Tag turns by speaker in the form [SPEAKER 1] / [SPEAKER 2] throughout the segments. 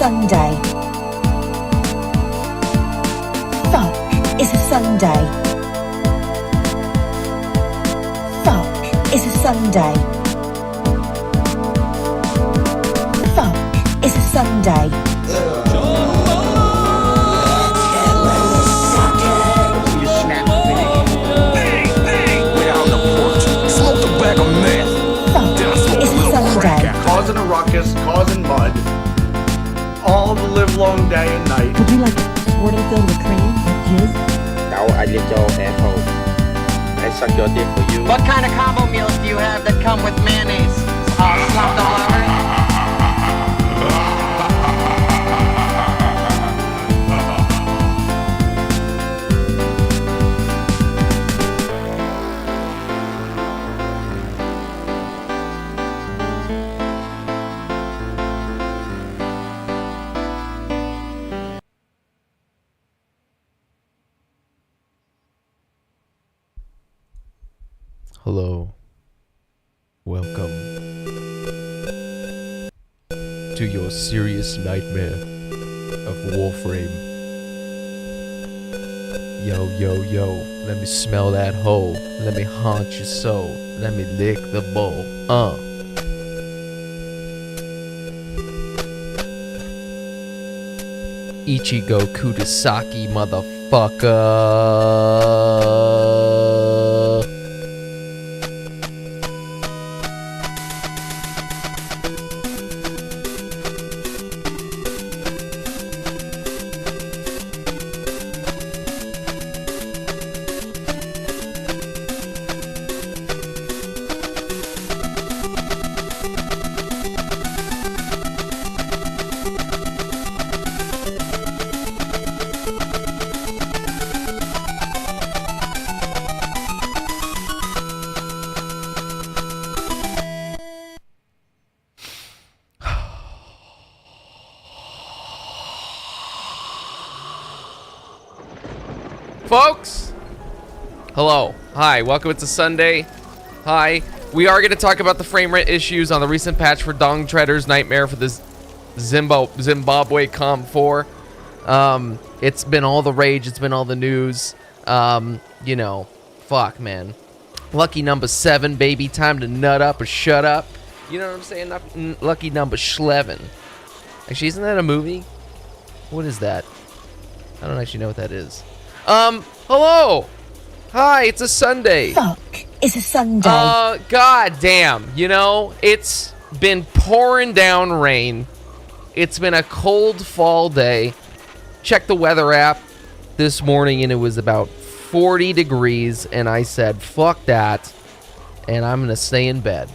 [SPEAKER 1] Sunday. Fuck, it's a Sunday. Fuck, it's a Sunday. Fuck, it's a Sunday.
[SPEAKER 2] Causing a ruckus, causing mud, all the live long day and night.
[SPEAKER 3] Would you like a sporting filled with cream and jizz?
[SPEAKER 4] No, I lick your asshole. I suck your dick for you.
[SPEAKER 5] What kind of combo meals do you have that come with mayonnaise? Slopped all over it?
[SPEAKER 6] Hello. Welcome to your serious nightmare of Warframe. Yo, yo, yo, let me smell that hole. Let me haunt your soul. Let me lick the bowl. Ichigo Kudasaki, motherfucker. Folks, hello, hi, welcome. It's a Sunday. Hi, we are going to talk about the frame rate issues on the recent patch for Dong Treader's Nightmare for this Zimbabwe Comp 4. It's been all the rage, it's been all the news. You know, fuck, man. Lucky number 7, baby, time to nut up or shut up. You know what I'm saying? Lucky number 11. Actually, isn't that a movie? What is that? I don't actually know what that is. Hello! Hi, it's a Sunday.
[SPEAKER 1] Fuck, it's a Sunday.
[SPEAKER 6] God damn. You know, it's been pouring down rain. It's been a cold fall day. Checked the weather app this morning and it was about 40 degrees and I said, fuck that, and I'm gonna stay in bed.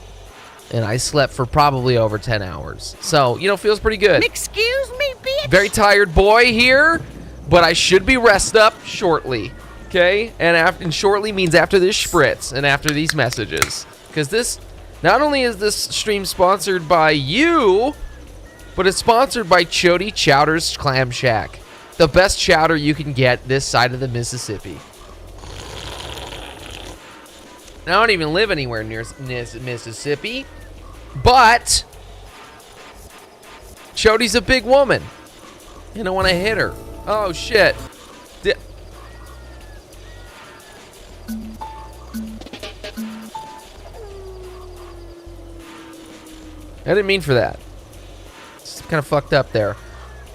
[SPEAKER 6] And I slept for probably over 10 hours. So, you know, feels pretty good.
[SPEAKER 5] Excuse me, bitch.
[SPEAKER 6] Very tired boy here, but I should be rest up shortly, okay? And shortly means after this spritz and after these messages. Because this, not only is this stream sponsored by you, but it's sponsored by Chody Chowder's Clam Shack. The best chowder you can get this side of the Mississippi. I don't even live anywhere near Mississippi, but Chody's a big woman, and I want to hit her. Oh, shit. I didn't mean for that. It's kind of fucked up there.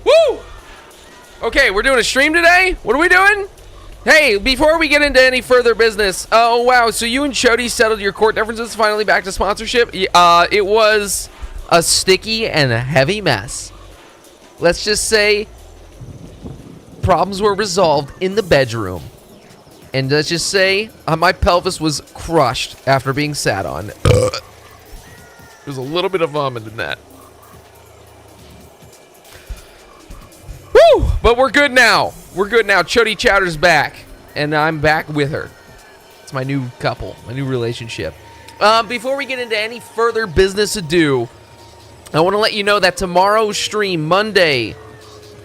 [SPEAKER 6] Woo! Okay, we're doing a stream today? What are we doing? Hey, before we get into any further business, oh, wow, so you and Chody settled your court differences, finally back to sponsorship? It was a sticky and a heavy mess. Let's just say problems were resolved in the bedroom. And let's just say my pelvis was crushed after being sat on. There's a little bit of vomit in that. Woo! But we're good now. We're good now. Chody Chowder's back. And I'm back with her. It's my new couple. My new relationship. Before we get into any further business ado, I want to let you know that tomorrow's stream, Monday,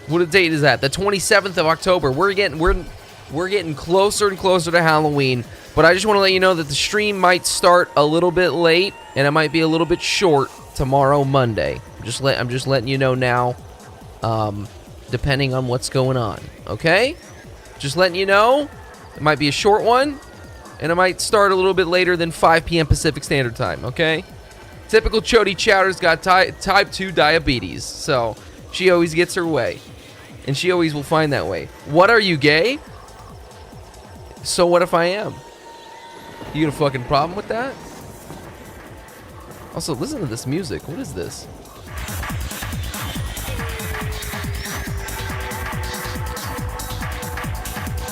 [SPEAKER 6] what date is that? The 27th of October. We're getting closer and closer to Halloween. But I just want to let you know that the stream might start a little bit late. And it might be a little bit short tomorrow, Monday. I'm just letting you know now. Depending on what's going on, okay? Just letting you know, it might be a short one, and it might start a little bit later than 5 p.m. Pacific Standard Time, okay? Typical Chody Chowder's got type 2 diabetes, so she always gets her way, and she always will find that way. What, are you gay? So what if I am? You got a fucking problem with that? Also, listen to this music. What is this?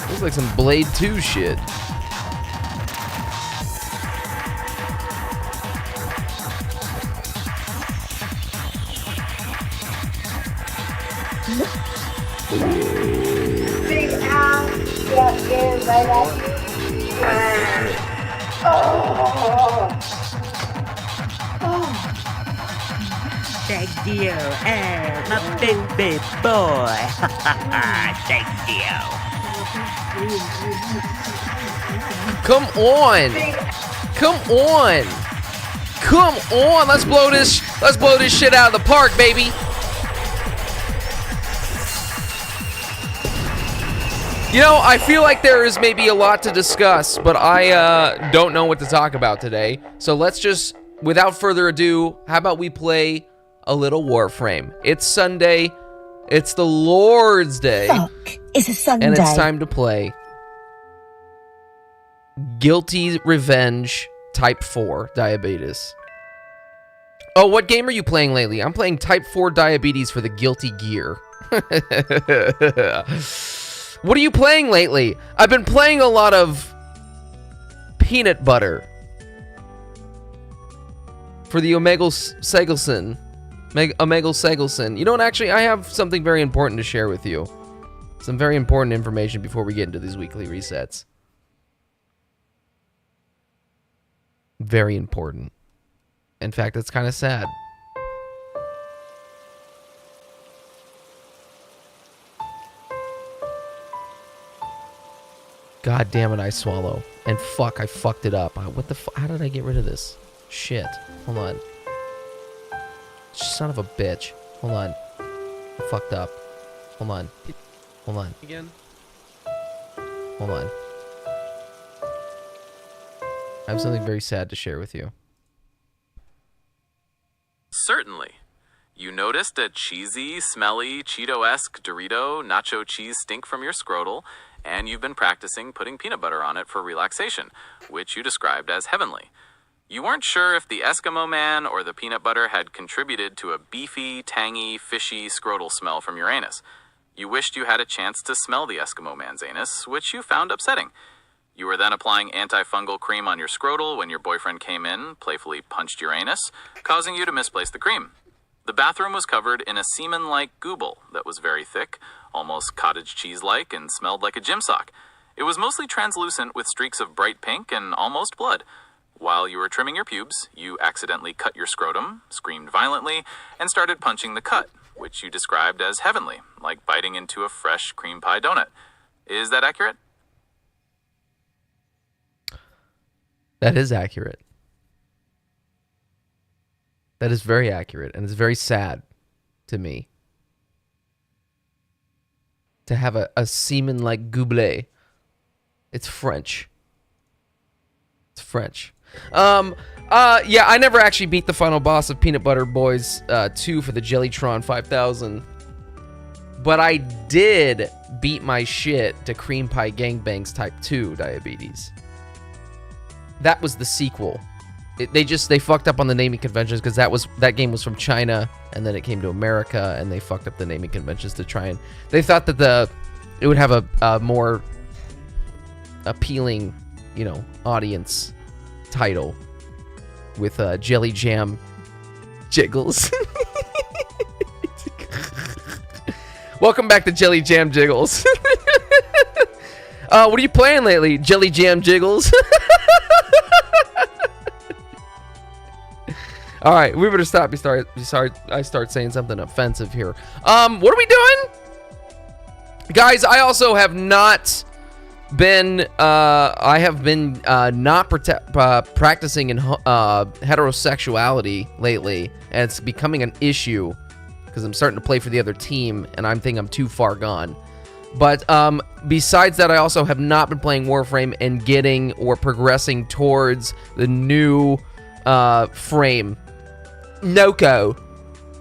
[SPEAKER 6] Looks like some Blade 2 shit.
[SPEAKER 7] Big ass, yeah, right at you.
[SPEAKER 5] Thank you. My baby boy. Thank you.
[SPEAKER 6] Come on. Come on. Come on. Let's blow this shit out of the park, baby. You know, I feel like there is maybe a lot to discuss, but I don't know what to talk about today. So let's just, without further ado, how about we play a little Warframe? It's Sunday. It's the Lord's Day.
[SPEAKER 1] Fuck, it's a Sunday.
[SPEAKER 6] And it's time to play Guilty Revenge Type 4 Diabetes. Oh, what game are you playing lately? I'm playing Type 4 Diabetes for the Guilty Gear. What are you playing lately? I've been playing a lot of Peanut Butter for the Omegle Segelson. Omegle Segelson. You know what, actually, I have something very important to share with you. Some very important information before we get into these weekly resets. Very important. In fact, it's kind of sad. God damn it, I swallow. And fuck, I fucked it up. What the fuck? How did I get rid of this? Shit. Hold on. Son of a bitch. Hold on. I fucked up. Hold on. Hold on. Again? Hold on. I have something very sad to share with you.
[SPEAKER 8] Certainly. You noticed a cheesy, smelly, Cheeto-esque Dorito nacho cheese stink from your scrotal, and you've been practicing putting peanut butter on it for relaxation, which you described as heavenly. You weren't sure if the Eskimo man or the peanut butter had contributed to a beefy, tangy, fishy scrotal smell from your anus. You wished you had a chance to smell the Eskimo man's anus, which you found upsetting. You were then applying antifungal cream on your scrotal when your boyfriend came in, playfully punched your anus, causing you to misplace the cream. The bathroom was covered in a semen-like gooble that was very thick, almost cottage cheese-like, and smelled like a gym sock. It was mostly translucent with streaks of bright pink and almost blood. While you were trimming your pubes, you accidentally cut your scrotum, screamed violently, and started punching the cut, which you described as heavenly, like biting into a fresh cream pie donut. Is that accurate?
[SPEAKER 6] That is accurate. That is very accurate, and it's very sad to me to have a semen-like goublet. It's French. It's French. Yeah, I never actually beat the final boss of Peanut Butter Boys 2 for the Jellytron 5000. But I did beat my shit to Cream Pie Gangbangs Type 2 Diabetes. That was the sequel. They fucked up on the naming conventions because that game was from China and then it came to America and they fucked up the naming conventions to try and they thought that it would have a more appealing, audience title with Jelly Jam Jiggles. Welcome back to Jelly Jam Jiggles. What are you playing lately? Jelly Jam Jiggles. All right, we better stop. I start saying something offensive here. What are we doing? Guys, I also have not been, not practicing in heterosexuality lately, and it's becoming an issue because I'm starting to play for the other team, and I'm thinking I'm too far gone. But besides that, I also have not been playing Warframe and getting or progressing towards the new frame. Nokko.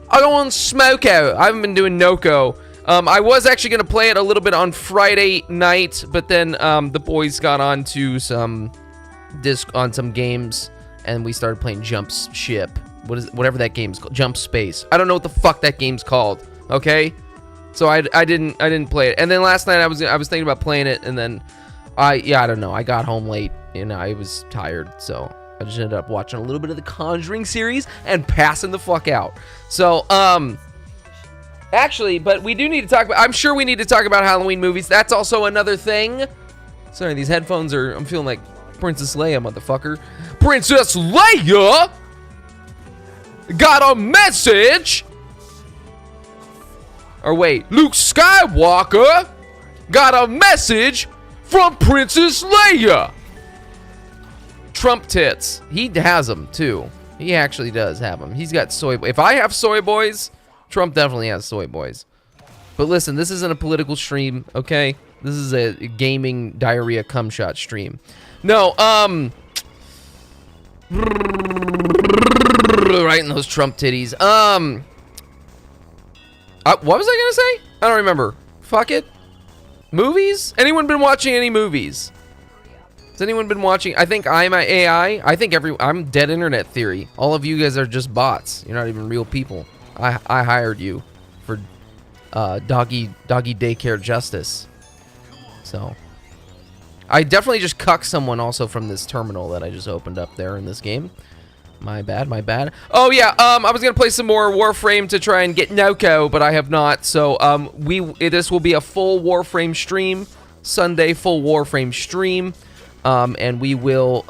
[SPEAKER 6] I go on Smoko. I haven't been doing Nokko. I was actually going to play it a little bit on Friday night, but then the boys got onto some games, and we started playing Jump Ship. Whatever that game's called. Jump Space. I don't know what the fuck that game's called. Okay? So I didn't play it. And then last night I was thinking about playing it, and then I don't know. I got home late, and I was tired, so I just ended up watching a little bit of the Conjuring series and passing the fuck out. So, actually, but we do need to talk about, I'm sure we need to talk about Halloween movies. That's also another thing. Sorry, these headphones I'm feeling like Princess Leia, motherfucker. Princess Leia got a message. Or wait, Luke Skywalker got a message from Princess Leia. Trump tits. He has them too. He actually does have them. He's got soy. If I have soy boys, Trump definitely has soy boys. But listen, this isn't a political stream, okay? This is a gaming diarrhea cum shot stream. No, right in those Trump titties. What was I gonna say? I don't remember. Fuck it. Movies? Anyone been watching any movies? Has anyone been watching? I think I'm an AI. I think I'm dead internet theory. All of you guys are just bots. You're not even real people. I hired you for doggy daycare justice. So I definitely just cucked someone also from this terminal that I just opened up there in this game. My bad, my bad. Oh yeah, I was gonna play some more Warframe to try and get Nokko, but I have not. So this will be a full Warframe stream, Sunday full Warframe stream, and we will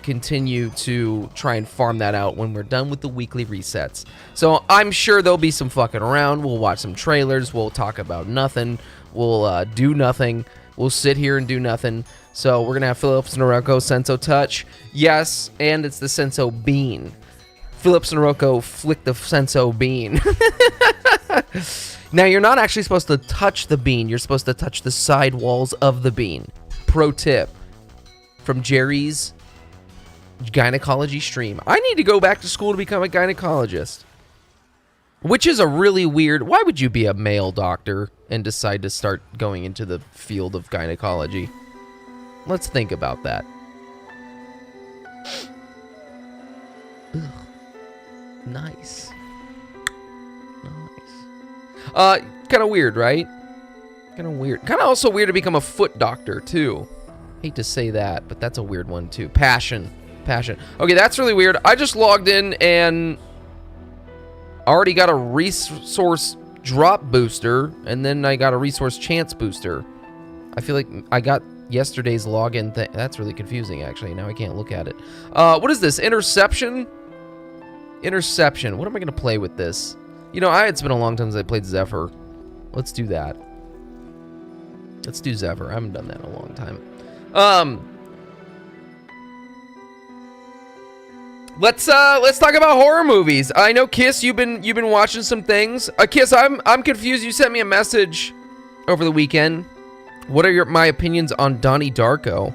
[SPEAKER 6] continue to try and farm that out when we're done with the weekly resets. So I'm sure there'll be some fucking around. We'll watch some trailers. We'll talk about nothing. We'll do nothing. We'll sit here and do nothing. So we're gonna have Phillips Norocco Senso touch, yes, and it's the Senso bean. Phillips Norocco flick the Senso bean. Now you're not actually supposed to touch the bean. You're supposed to touch the side walls of the bean. Pro tip from Jerry's gynecology stream. I need to go back to school to become a gynecologist, which is a really weird. Why would you be a male doctor and decide to start going into the field of gynecology? Let's think about that. Ugh. Nice. Nice. Kind of weird, right? Kind of weird. Kind of also weird to become a foot doctor, too. Hate to say that, but that's a weird one, too. Passion. Passion. Okay, that's really weird. I just logged in and already got a resource drop booster, and then I got a resource chance booster. I feel like I got yesterday's login thing. That's really confusing, actually. Now I can't look at it. What is this? Interception? Interception. What am I going to play with this? You know, it's been a long time since I played Zephyr. Let's do that. Let's do Zephyr. I haven't done that in a long time. Let's talk about horror movies. I know, Kiss, you've been watching some things. Kiss, I'm confused. You sent me a message over the weekend. What are my opinions on Donnie Darko?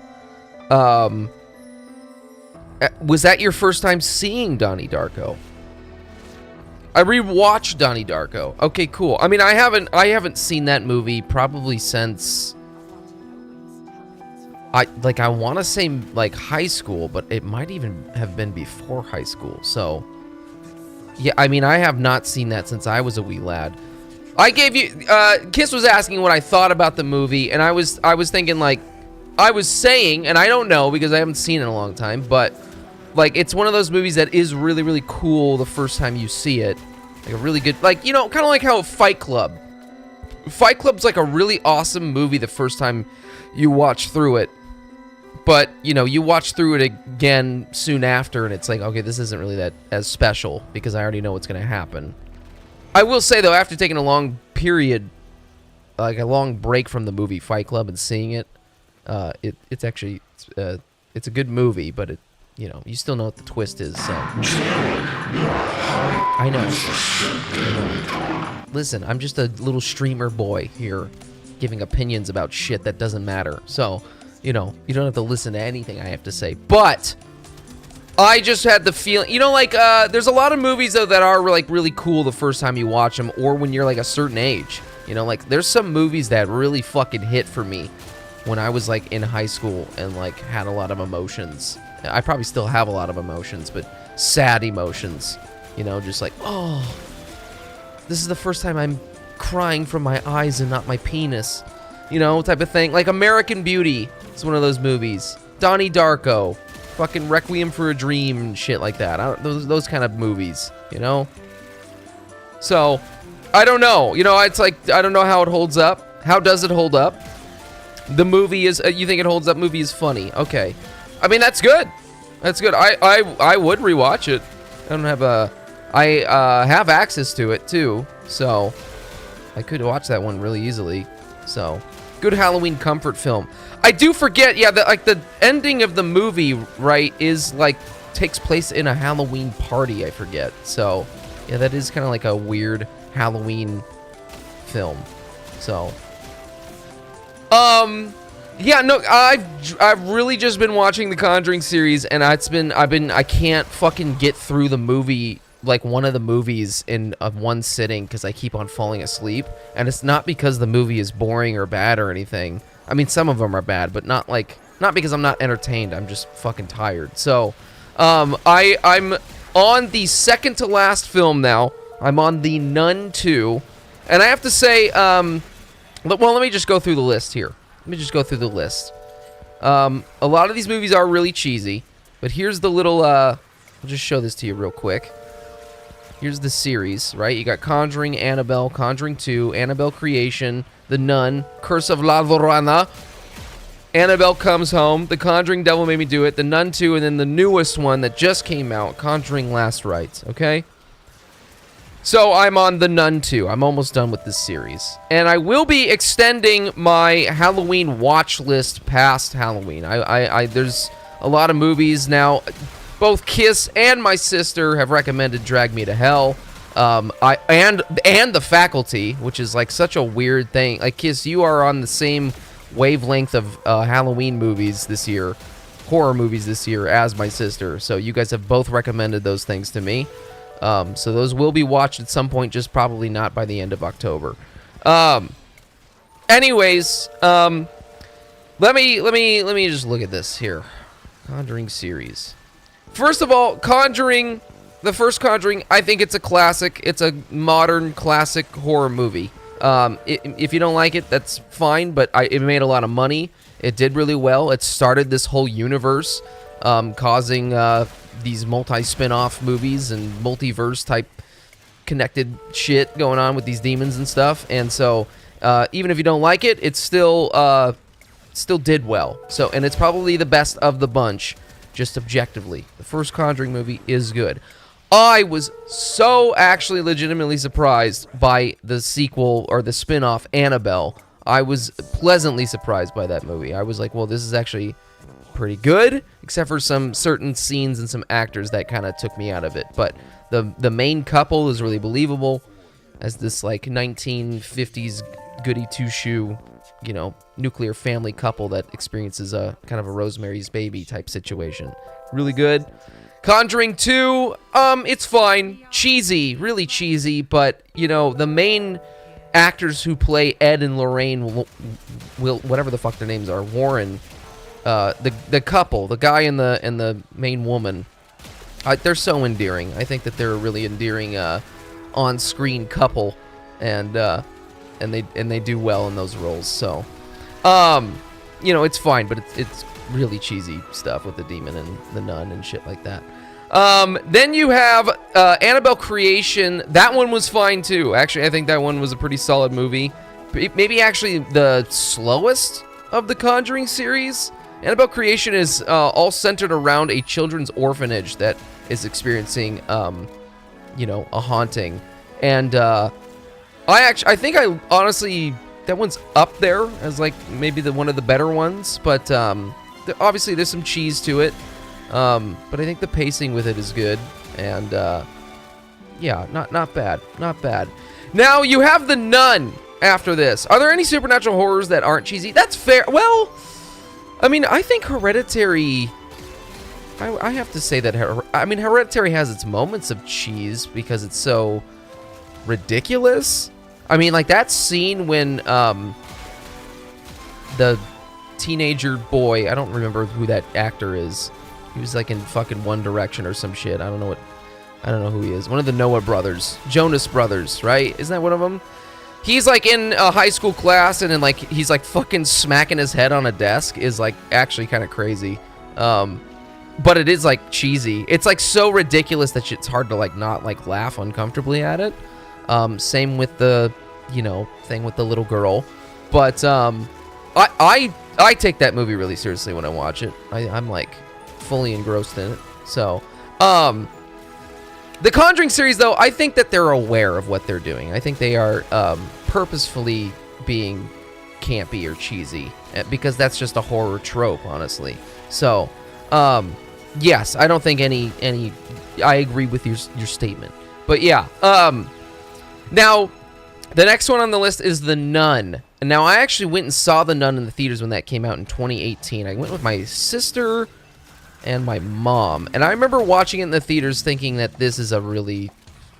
[SPEAKER 6] Was that your first time seeing Donnie Darko? I rewatched Donnie Darko. Okay, cool. I mean, I haven't seen that movie probably since I want to say like high school, but it might even have been before high school. So yeah, I mean, I have not seen that since I was a wee lad. I gave you Kiss was asking what I thought about the movie, and I was thinking, like, I was saying, and I don't know because I haven't seen it in a long time, but like, it's one of those movies that is really, really cool the first time you see it. Like a really good, like, you know, kind of like how Fight Club's like a really awesome movie the first time you watch through it. But, you know, you watch through it again soon after, and it's like, okay, this isn't really that as special because I already know what's going to happen. I will say, though, after taking a long period, like a long break from the movie Fight Club and seeing it, it's actually, it's a good movie, but it, you know, you still know what the twist is, so. I know. Listen, I'm just a little streamer boy here, giving opinions about shit that doesn't matter. So, you know, you don't have to listen to anything I have to say. But I just had the feeling, you know, like, there's a lot of movies, though, that are, like, really cool the first time you watch them, or when you're, like, a certain age. You know, like, there's some movies that really fucking hit for me when I was, like, in high school and, like, had a lot of emotions. I probably still have a lot of emotions, but sad emotions. You know, just like, oh, this is the first time I'm crying from my eyes and not my penis. You know, type of thing. Like American Beauty is one of those movies. Donnie Darko. Fucking Requiem for a Dream and shit like that. Those kind of movies, you know? So, I don't know. You know, it's like, I don't know how it holds up. How does it hold up? The movie is, you think it holds up? Movie is funny. Okay. I mean, that's good. That's good. I would rewatch it. I don't have I have access to it too, so I could watch that one really easily. So, good Halloween comfort film. I do forget, yeah, the ending of the movie, right, is like takes place in a Halloween party. I forget. So, yeah, that is kind of like a weird Halloween film. So, yeah, no, I've really just been watching the Conjuring series, and I can't fucking get through the movie, like one of the movies in one sitting, because I keep on falling asleep. And it's not because the movie is boring or bad or anything. I mean, some of them are bad, but not because I'm not entertained. I'm just fucking tired. So, I'm on the second to last film now. I'm on The Nun 2, and I have to say, well, let me just go through the list here. Let me just go through the list. A lot of these movies are really cheesy, but here's the little, I'll just show this to you real quick. Here's the series, right? You got Conjuring, Annabelle, Conjuring 2, Annabelle Creation, The Nun, Curse of La Llorona, Annabelle Comes Home, The Conjuring Devil Made Me Do It, The Nun 2, and then the newest one that just came out, Conjuring Last Rites, okay? So I'm on The Nun 2. I'm almost done with this series. And I will be extending my Halloween watch list past Halloween. There's a lot of movies now. Both Kiss and my sister have recommended Drag Me to Hell. And The Faculty, which is like such a weird thing. Like, Kiss, you are on the same wavelength of Halloween movies this year, horror movies this year, as my sister. So you guys have both recommended those things to me. So those will be watched at some point, just probably not by the end of October. Anyways, let me just look at this here. Conjuring series. First of all, Conjuring, the first Conjuring, I think it's a classic. It's a modern classic horror movie. If you don't like it, that's fine, but it made a lot of money. It did really well. It started this whole universe, causing these multi-spin-off movies and multiverse type connected shit going on with these demons and stuff. And so even if you don't like it, it still did well. So, and it's probably the best of the bunch, just objectively. The first Conjuring movie is good. I was so actually legitimately surprised by the sequel or the spin-off Annabelle. I was pleasantly surprised by that movie. I was like, well, this is actually pretty good, except for some certain scenes and some actors that kind of took me out of it. But the main couple is really believable as this like 1950s goody two-shoe, you know, nuclear family couple that experiences a kind of a Rosemary's Baby type situation. Really good. Conjuring 2, it's fine. Cheesy, really cheesy, but, you know, the main actors who play Ed and Lorraine, will whatever the fuck their names are, Warren, the couple, the guy and the main woman, they're so endearing. I think that they're a really endearing on-screen couple, and they do well in those roles. So, you know, it's fine, but it's really cheesy stuff with the demon and the nun and shit like that. Then you have Annabelle Creation. That one was fine too. Actually, I think that one was a pretty solid movie. Maybe actually the slowest of the Conjuring series. Annabelle Creation is all centered around a children's orphanage that is experiencing, you know, a haunting. And I think I honestly, that one's up there as like maybe one of the better ones. But obviously there's some cheese to it. But I think the pacing with it is good, and yeah, not bad, not bad. Now you have The Nun after this. Are there any supernatural horrors that aren't cheesy? That's fair. Well, I mean, I think Hereditary, I have to say that, Hereditary has its moments of cheese because it's so ridiculous. I mean, like that scene when the teenager boy, I don't remember who that actor is. He was like in fucking One Direction or some shit. I don't know who he is. One of the Noah brothers. Jonas Brothers, right? Isn't that one of them? He's like in a high school class and then like he's like fucking smacking his head on a desk is like actually kind of crazy. But it is like cheesy. It's like so ridiculous that it's hard to like not like laugh uncomfortably at it. Same with the, you know, thing with the little girl. But I take that movie really seriously when I watch it. I'm like fully engrossed in it. So the Conjuring series, though, I think that they're aware of what they're doing. I think they are purposefully being campy or cheesy, because that's just a horror trope, honestly. So, yes, I don't think any. I agree with your statement. But yeah, now the next one on the list is The Nun. And now I actually went and saw The Nun in the theaters when that came out in 2018. I went with my sister and my mom, and I remember watching it in the theaters thinking that this is a really,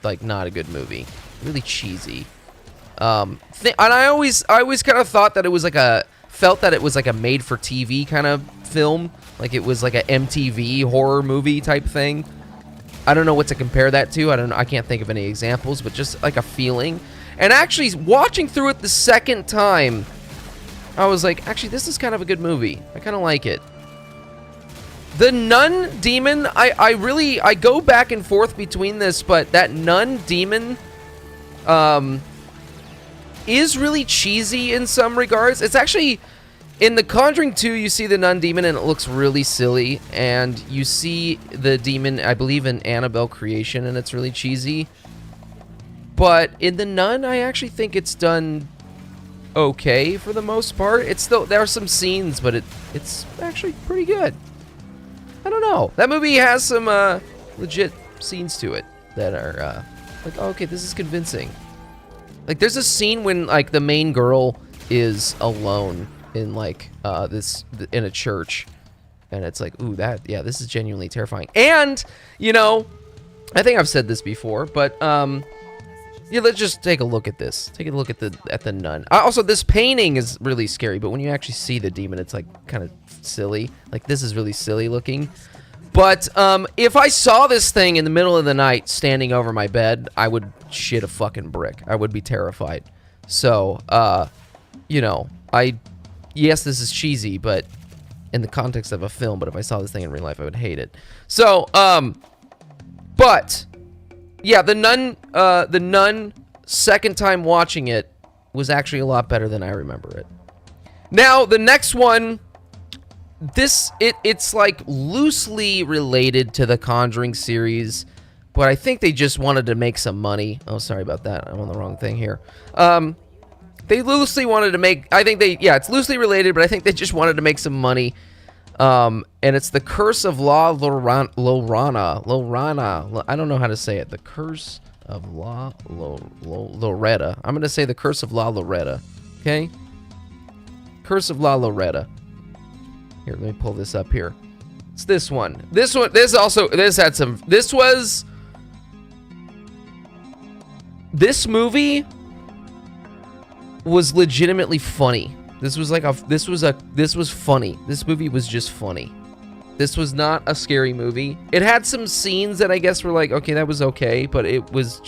[SPEAKER 6] like, not a good movie, really cheesy. And I always kind of thought that it was like felt that it was like a made-for-TV kind of film, like it was like a MTV horror movie type thing. I don't know what to compare that to. I can't think of any examples, but just like a feeling. And actually, watching through it the second time, I was like, actually, this is kind of a good movie. I kind of like it. The Nun Demon, I go back and forth between this, but that Nun Demon, is really cheesy in some regards. It's actually, in The Conjuring 2, you see the Nun Demon and it looks really silly, and you see the demon, I believe, in Annabelle Creation, and it's really cheesy. But in The Nun, I actually think it's done okay for the most part. It's still, there are some scenes, but it's actually pretty good. I don't know. That movie has some legit scenes to it that are like, oh, okay, this is convincing. Like, there's a scene when, like, the main girl is alone in, like, in a church, and it's like, ooh, this is genuinely terrifying. And, you know, I think I've said this before, but yeah, let's just take a look at this. Take a look at the Nun. Also, this painting is really scary, but when you actually see the demon, it's like kind of silly. Like, this is really silly looking. But if I saw this thing in the middle of the night standing over my bed, I would shit a fucking brick. I would be terrified. So, you know, yes, this is cheesy, but in the context of a film, but if I saw this thing in real life, I would hate it. So, but yeah, the Nun, second time watching it was actually a lot better than I remember it. Now, the next one, it's like loosely related to the Conjuring series, but I think they just wanted to make some money. Oh, sorry about that. I'm on the wrong thing here. They loosely wanted to make, it's loosely related, but I think they just wanted to make some money. And it's The Curse of La Llorona. I don't know how to say it. The Curse of La Loretta. I'm going to say The Curse of La Loretta. Okay? Curse of La Loretta. Here, let me pull this up here. It's this one. This movie was legitimately funny. This was funny. This movie was just funny. This was not a scary movie. It had some scenes that I guess were like, okay, that was okay, but this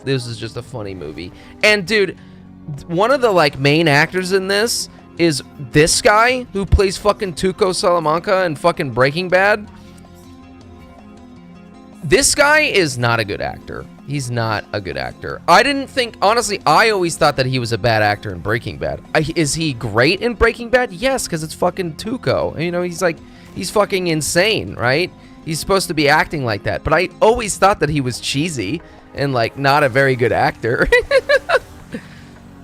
[SPEAKER 6] was just a funny movie. And dude, one of the like main actors in this is this guy who plays fucking Tuco Salamanca in fucking Breaking Bad. This guy is not a good actor. He's not a good actor. Honestly, I always thought that he was a bad actor in Breaking Bad. Is he great in Breaking Bad? Yes, because it's fucking Tuco. You know, he's fucking insane, right? He's supposed to be acting like that. But I always thought that he was cheesy and like not a very good actor.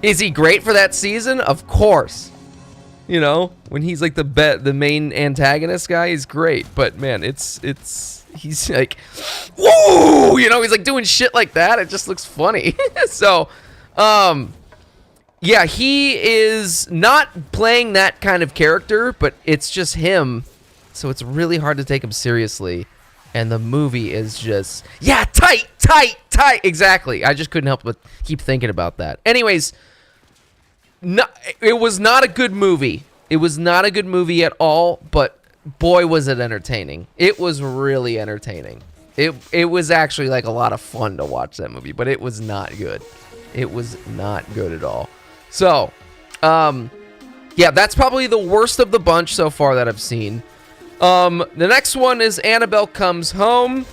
[SPEAKER 6] Is he great for that season? Of course. You know, when he's like the main antagonist guy, he's great. But man, he's like, whoa, you know, he's like doing shit like that. It just looks funny. So, yeah, he is not playing that kind of character, but it's just him. So it's really hard to take him seriously. And the movie is just, yeah, tight. Exactly. I just couldn't help but keep thinking about that. Anyways, it was not a good movie. It was not a good movie at all, but boy, was it entertaining. It was really entertaining. It was actually like a lot of fun to watch that movie, but it was not good. It was not good at all. So, yeah, that's probably the worst of the bunch so far that I've seen. The next one is Annabelle Comes Home.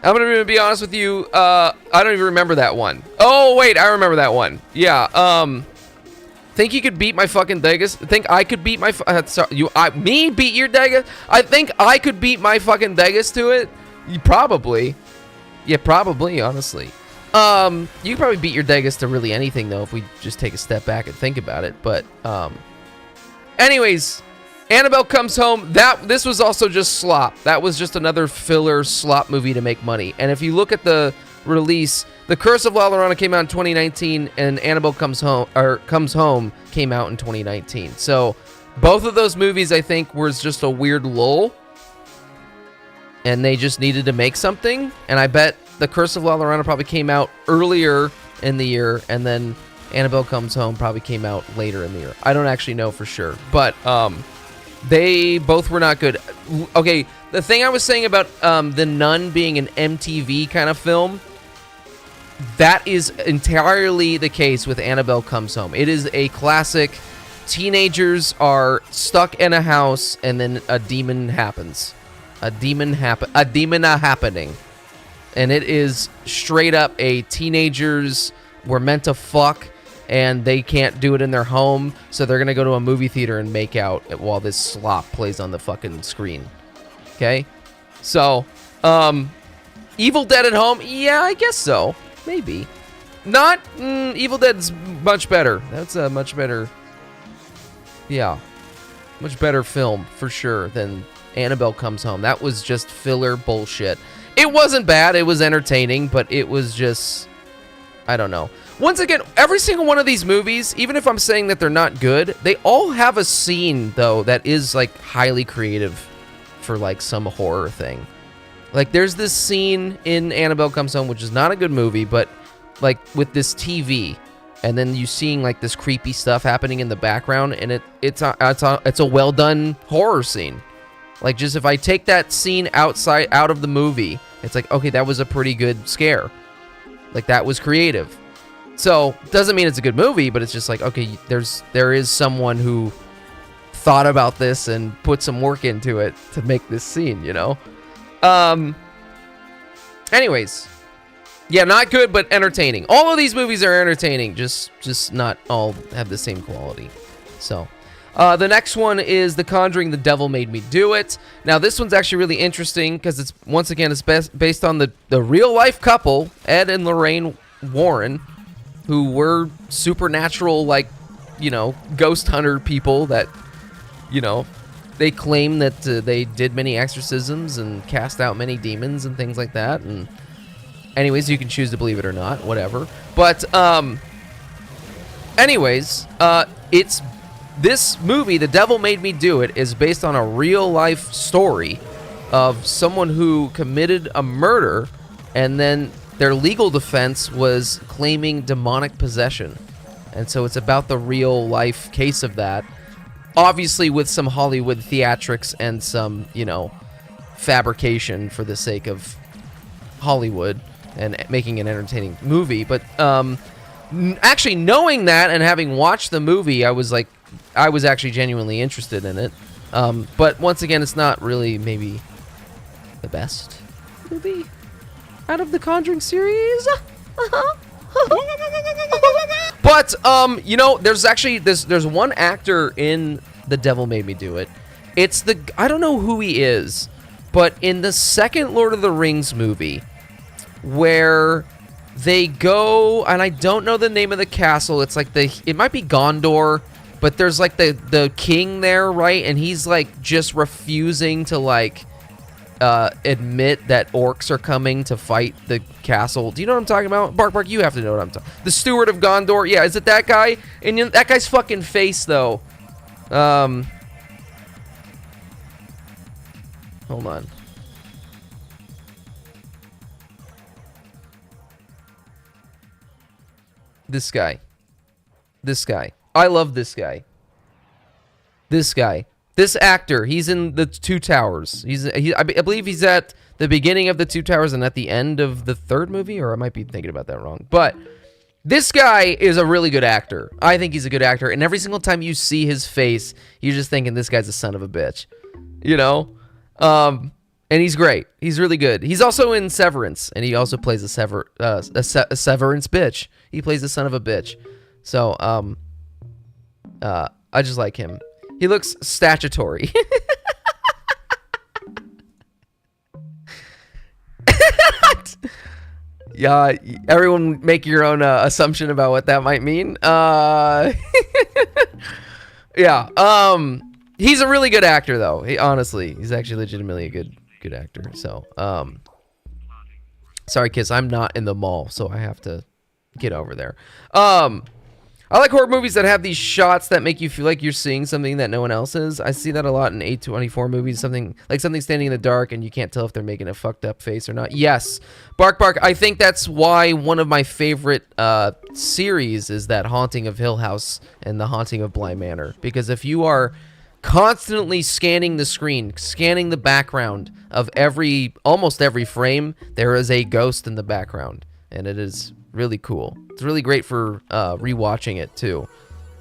[SPEAKER 6] I'm gonna be honest with you. I don't even remember that one. Oh wait, I remember that one. Yeah. Think you could beat my fucking Degas? Think I could beat my? Me beat your Degas? I think I could beat my fucking Degas to it. Probably. Yeah, probably. Honestly. You can probably beat your Degas to really anything, though, if we just take a step back and think about it. But, anyways, Annabelle Comes Home. This was also just slop. That was just another filler slop movie to make money. And if you look at the release, The Curse of La Llorona came out in 2019, and Annabelle Comes Home came out in 2019. So both of those movies, I think, was just a weird lull, and they just needed to make something. And I bet The Curse of La Llorona probably came out earlier in the year, and then Annabelle Comes Home probably came out later in the year. I don't actually know for sure, but they both were not good. Okay, the thing I was saying about The Nun being an MTV kind of film, that is entirely the case with Annabelle Comes Home. It is a classic. Teenagers are stuck in a house, and then a demon happens. A demon happening. And it is straight up a teenagers were meant to fuck, and they can't do it in their home, so they're gonna go to a movie theater and make out while this slop plays on the fucking screen. Okay? So, Evil Dead at Home? Yeah, I guess so. Maybe. Not, Evil Dead's much better. That's a much better, yeah, much better film, for sure, than Annabelle Comes Home. That was just filler bullshit. It wasn't bad, it was entertaining, but it was just, I don't know. Once again, every single one of these movies, even if I'm saying that they're not good, they all have a scene, though, that is, like, highly creative for, like, some horror thing. Like, there's this scene in Annabelle Comes Home, which is not a good movie, but, like, with this TV, and then you seeing, like, this creepy stuff happening in the background, and it's a well-done horror scene. Like, just if I take that scene out of the movie, it's like, okay, that was a pretty good scare. Like, that was creative. So, doesn't mean it's a good movie, but it's just like, okay, there is someone who thought about this and put some work into it to make this scene, you know? Anyways, yeah, not good, but entertaining. All of these movies are entertaining, just not all have the same quality. So, the next one is The Conjuring, The Devil Made Me Do It. Now, this one's actually really interesting because it's, once again, it's based on the real-life couple, Ed and Lorraine Warren, who were supernatural, like, you know, ghost hunter people that, you know, they claim that they did many exorcisms and cast out many demons and things like that. And anyways, you can choose to believe it or not, whatever. But anyways, it's this movie, The Devil Made Me Do It, is based on a real life story of someone who committed a murder, and then their legal defense was claiming demonic possession. And so it's about the real life case of that. Obviously with some Hollywood theatrics and some, you know, fabrication for the sake of Hollywood and making an entertaining movie. But actually knowing that and having watched the movie, I was actually genuinely interested in it. But once again, it's not really maybe the best movie out of the Conjuring series. But you know, there's actually there's one actor in The Devil Made Me Do It. It's I don't know who he is, but in the second Lord of the Rings movie, where they go, and I don't know the name of the castle. It's like it might be Gondor, but there's like the king there, right? And he's like just refusing to like admit that orcs are coming to fight the castle. Do you know what I'm talking about? Bark, you have to know what I'm talking about. The Steward of Gondor. Yeah, is it that guy? And you know, that guy's fucking face, though. Hold on. This guy. I love this guy. This actor, he's in the Two Towers. I believe he's at the beginning of the Two Towers and at the end of the third movie, or I might be thinking about that wrong. But this guy is a really good actor. I think he's a good actor, and every single time you see his face, you're just thinking this guy's a son of a bitch, you know? And he's great. He's really good. He's also in Severance, and he also plays a Severance bitch. He plays a son of a bitch. So, I just like him. He looks statutory. Yeah, everyone make your own assumption about what that might mean. Yeah. He's a really good actor, though. Honestly, he's actually legitimately a good actor. So, sorry, kids, I'm not in the mall, so I have to get over there. I like horror movies that have these shots that make you feel like you're seeing something that no one else is. I see that a lot in A24 movies. Something standing in the dark and you can't tell if they're making a fucked up face or not. Yes, Bark Bark. I think that's why one of my favorite series is that Haunting of Hill House and The Haunting of Bly Manor. Because if you are constantly scanning the screen, scanning the background of almost every frame, there is a ghost in the background, and it is really cool. It's really great for rewatching it too.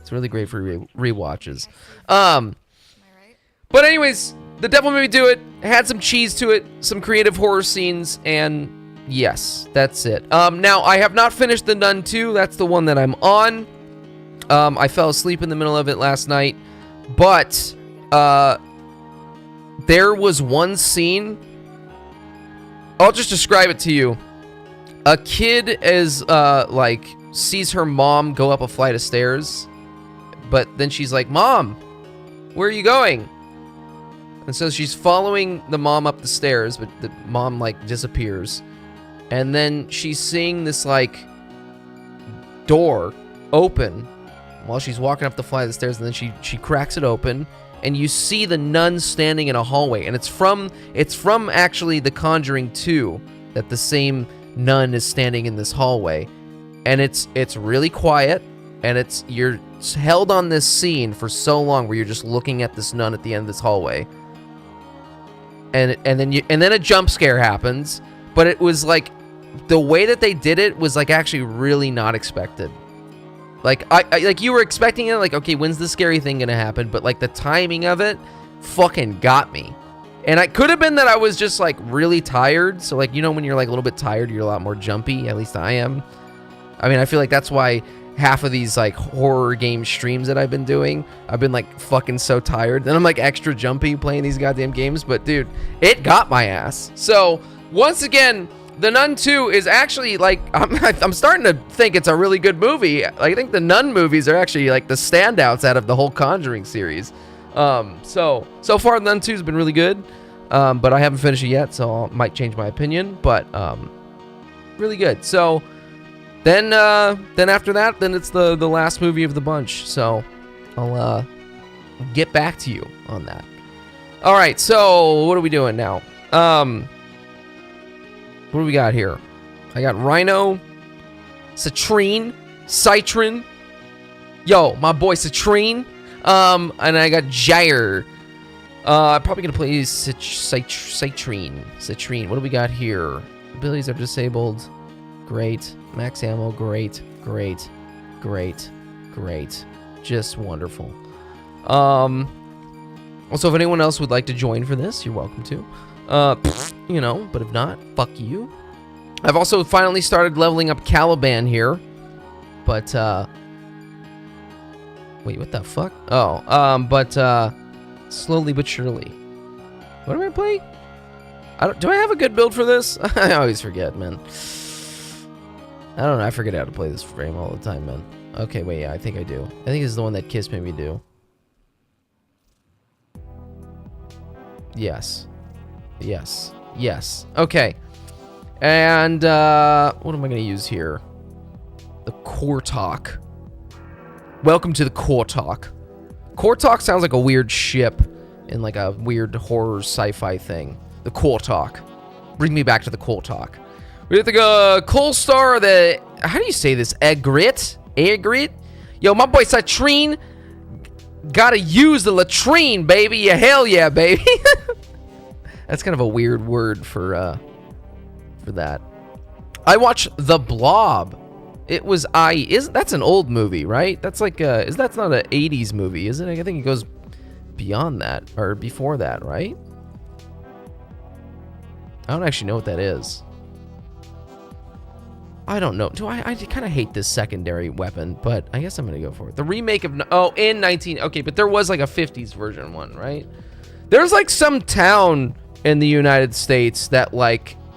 [SPEAKER 6] It's really great for rewatches. But anyways, The Devil Made Me Do It had some cheese to it, some creative horror scenes, and yes, that's it. Now I have not finished The Nun 2. That's the one that I'm on. I fell asleep in the middle of it last night, but there was one scene. I'll just describe it to you. A kid is sees her mom go up a flight of stairs, but then she's like, "Mom, where are you going?" And so she's following the mom up the stairs, but the mom disappears. And then she's seeing this door open while she's walking up the flight of the stairs, and then she cracks it open, and you see the nun standing in a hallway, and it's from actually The Conjuring 2 that the same nun is standing in this hallway, and it's really quiet, and you're held on this scene for so long where you're just looking at this nun at the end of this hallway, and then a jump scare happens, but it was the way that they did it was actually really not expected. I you were expecting it, okay, when's the scary thing gonna happen? But the timing of it fucking got me. And it could have been that I was just really tired. So when you're a little bit tired, you're a lot more jumpy. At least I am. I mean, I feel like that's why half of these horror game streams that I've been doing, I've been fucking so tired. Then I'm extra jumpy playing these goddamn games. But dude, it got my ass. So once again, The Nun 2 is actually I'm starting to think it's a really good movie. I think the Nun movies are actually the standouts out of the whole Conjuring series. So far, Nun 2 has been really good, but I haven't finished it yet, so I might change my opinion, but, really good. So, then after that, then it's the last movie of the bunch, so I'll, get back to you on that. Alright, so, what are we doing now? What do we got here? I got Rhino, Citrine, yo, my boy Citrine, and I got Jair. I'm probably gonna play Citrine. What do we got here? Abilities are disabled. Great. Max ammo. Great. Just wonderful. Also, if anyone else would like to join for this, you're welcome to. But if not, fuck you. I've also finally started leveling up Caliban here, but wait, what the fuck? Oh, slowly but surely. What am I playing? Do I have a good build for this? I always forget, man. I don't know. I forget how to play this frame all the time, man. Okay, wait, yeah, I think I do. I think this is the one that Kiss made me do. Yes. Okay. And, what am I going to use here? The Kortok. Welcome to the Kortok. Kortok sounds like a weird ship in a weird horror sci-fi thing. The Kortok. Bring me back to the Kortok. We have the Coal Star, how do you say this? Egret? Yo, my boy Citrine gotta use the latrine, baby. Yeah, hell yeah, baby. That's kind of a weird word for that. I watched The Blob. That's an old movie, right? That's that's not an 80s movie, is it? I think it goes beyond that, or before that, right? I don't actually know what that is. I don't know. I kind of hate this secondary weapon, but I guess I'm going to go for it. The remake of... Okay, but there was a 50s version one, right? There's some town in the United States that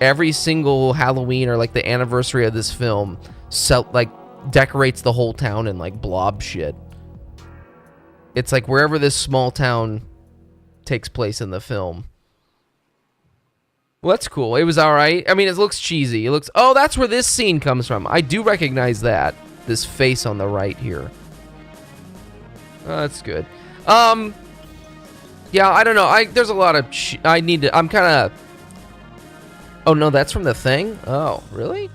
[SPEAKER 6] every single Halloween or like the anniversary of this film, like decorates the whole town in like blob shit. It's like wherever this small town takes place in the film. Well, that's cool. It was all right. I mean, it looks cheesy. It looks... Oh, that's where this scene comes from. I do recognize that. This face on the right here. That's good. Yeah, I don't know. There's a lot of... I need to... I'm kind of... Oh, no, that's from the thing? Oh, really?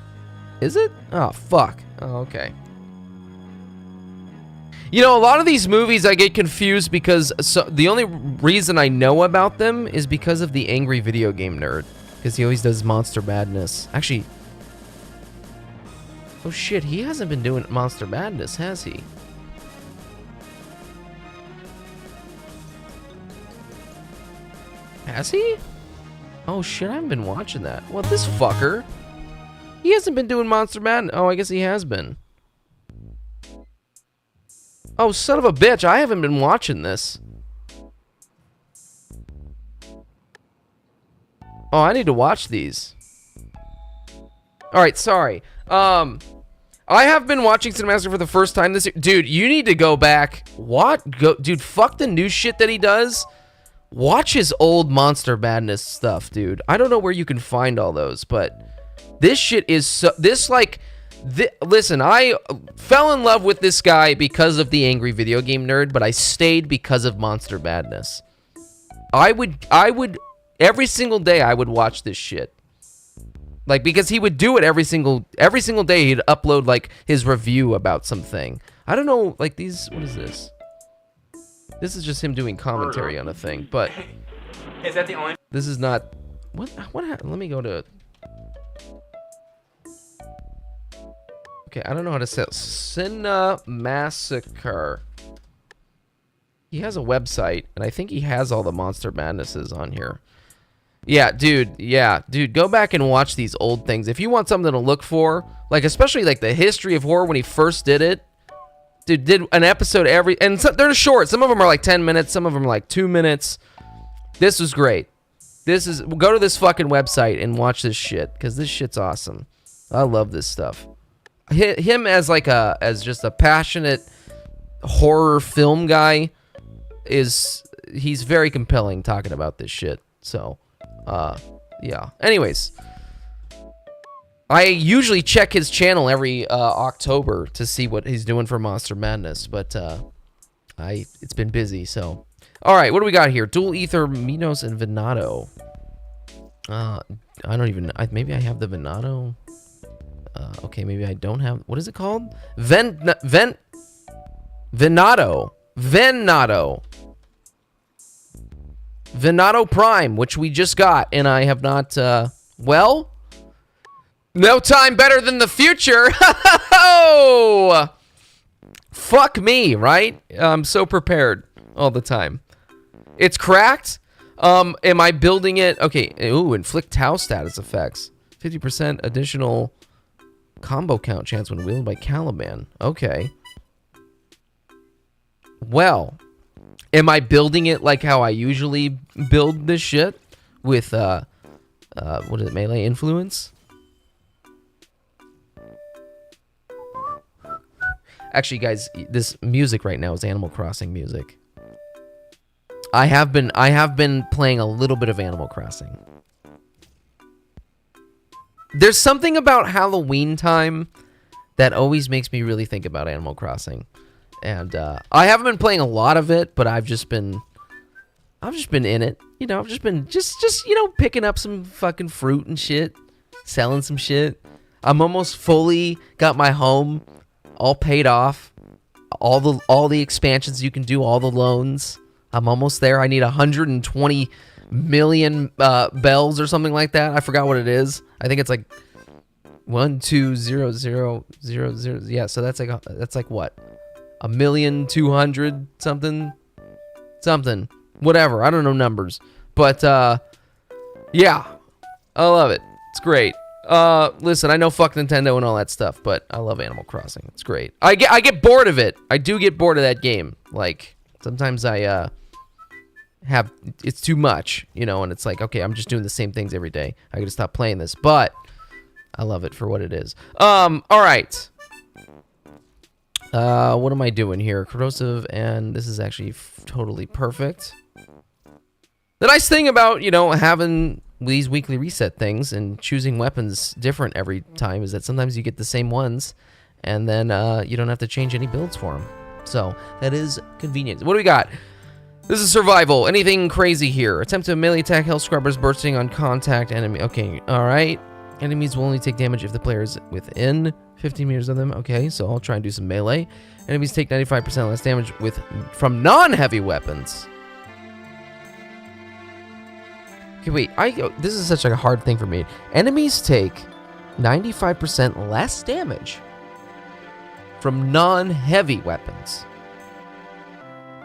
[SPEAKER 6] Is it? Oh, fuck. Oh, okay. You know, a lot of these movies I get confused because the only reason I know about them is because of the angry video game nerd. Because he always does Monster Madness. Actually... Oh shit, he hasn't been doing Monster Madness, has he? Has he? Oh shit, I haven't been watching that. Well, this fucker. He hasn't been doing Monster Madness. Oh, I guess he has been. Oh, son of a bitch, I haven't been watching this. Oh, I need to watch these. Alright, sorry. I have been watching Cinemaster for the first time this year. Dude, you need to go back. What? Dude, fuck the new shit that he does. Watch his old Monster Madness stuff, dude. I don't know where you can find all those, but this shit is so... Listen, I fell in love with this guy because of the angry video game nerd, but I stayed because of Monster Madness. I would every single day I would watch this shit. Like, because he would do it every single day. He'd upload like his review about something. I don't know, like these. What is this? This is just him doing commentary on a thing, but
[SPEAKER 9] is that the only?
[SPEAKER 6] This is not. What happened? Let me go to. Okay, I don't know how to say it. Cinemassacre. He has a website, and I think he has all the Monster Madnesses on here. Yeah, dude. Go back and watch these old things. If you want something to look for, like especially like the history of horror when he first did it. Dude did an episode every, and they're short. Some of them are like 10 minutes. Some of them are like 2 minutes. This was great. Go to this fucking website and watch this shit, because this shit's awesome. I love this stuff. Him as like as just a passionate horror film guy he's very compelling talking about this shit. So, yeah. Anyways, I usually check his channel every October to see what he's doing for Monster Madness, but it's been busy. So, all right, what do we got here? Dual Ether, Minos, and Venato. I don't even. Maybe I have the Venato. Okay, maybe I don't have... What is it called? Venato. Venato Prime, which we just got, and I have not... well... No time better than the future! Oh! Fuck me, right? I'm so prepared all the time. It's cracked? Am I building it... Okay, ooh, inflict Tau status effects. 50% additional... combo count chance when wielded by Caliban. Okay. Well, am I building it like how I usually build this shit? With, what is it, melee influence? Actually, guys, this music right now is Animal Crossing music. I have been playing a little bit of Animal Crossing. There's something about Halloween time that always makes me really think about Animal Crossing. And I haven't been playing a lot of it, but I've just been in it. You know, I've just been you know, picking up some fucking fruit and shit, selling some shit. I'm almost fully got my home all paid off. All the expansions you can do, all the loans. I'm almost there. I need 120 million bells or something like that. I forgot what it is. I think it's like 1,200,000. Yeah, so that's like what? 1,200,000 something. Whatever. I don't know numbers. But yeah. I love it. It's great. Listen, I know fuck Nintendo and all that stuff, but I love Animal Crossing. It's great. I get bored of it. I do get bored of that game. Like sometimes I it's too much, you know, and it's like, okay, I'm just doing the same things every day. I gotta stop playing this, but I love it for what it is. All right. What am I doing here? Corrosive, and this is actually totally perfect. The nice thing about, you know, having these weekly reset things and choosing weapons different every time is that sometimes you get the same ones, and then you don't have to change any builds for them. So that is convenient. What do we got? This is survival. Anything crazy here? Attempt to melee attack health scrubbers bursting on contact enemy. Okay, all right. Enemies will only take damage if the player is within 15 meters of them. Okay, so I'll try and do some melee. Enemies take 95% less damage from non-heavy weapons. Okay, wait. This is such a hard thing for me. Enemies take 95% less damage from non-heavy weapons.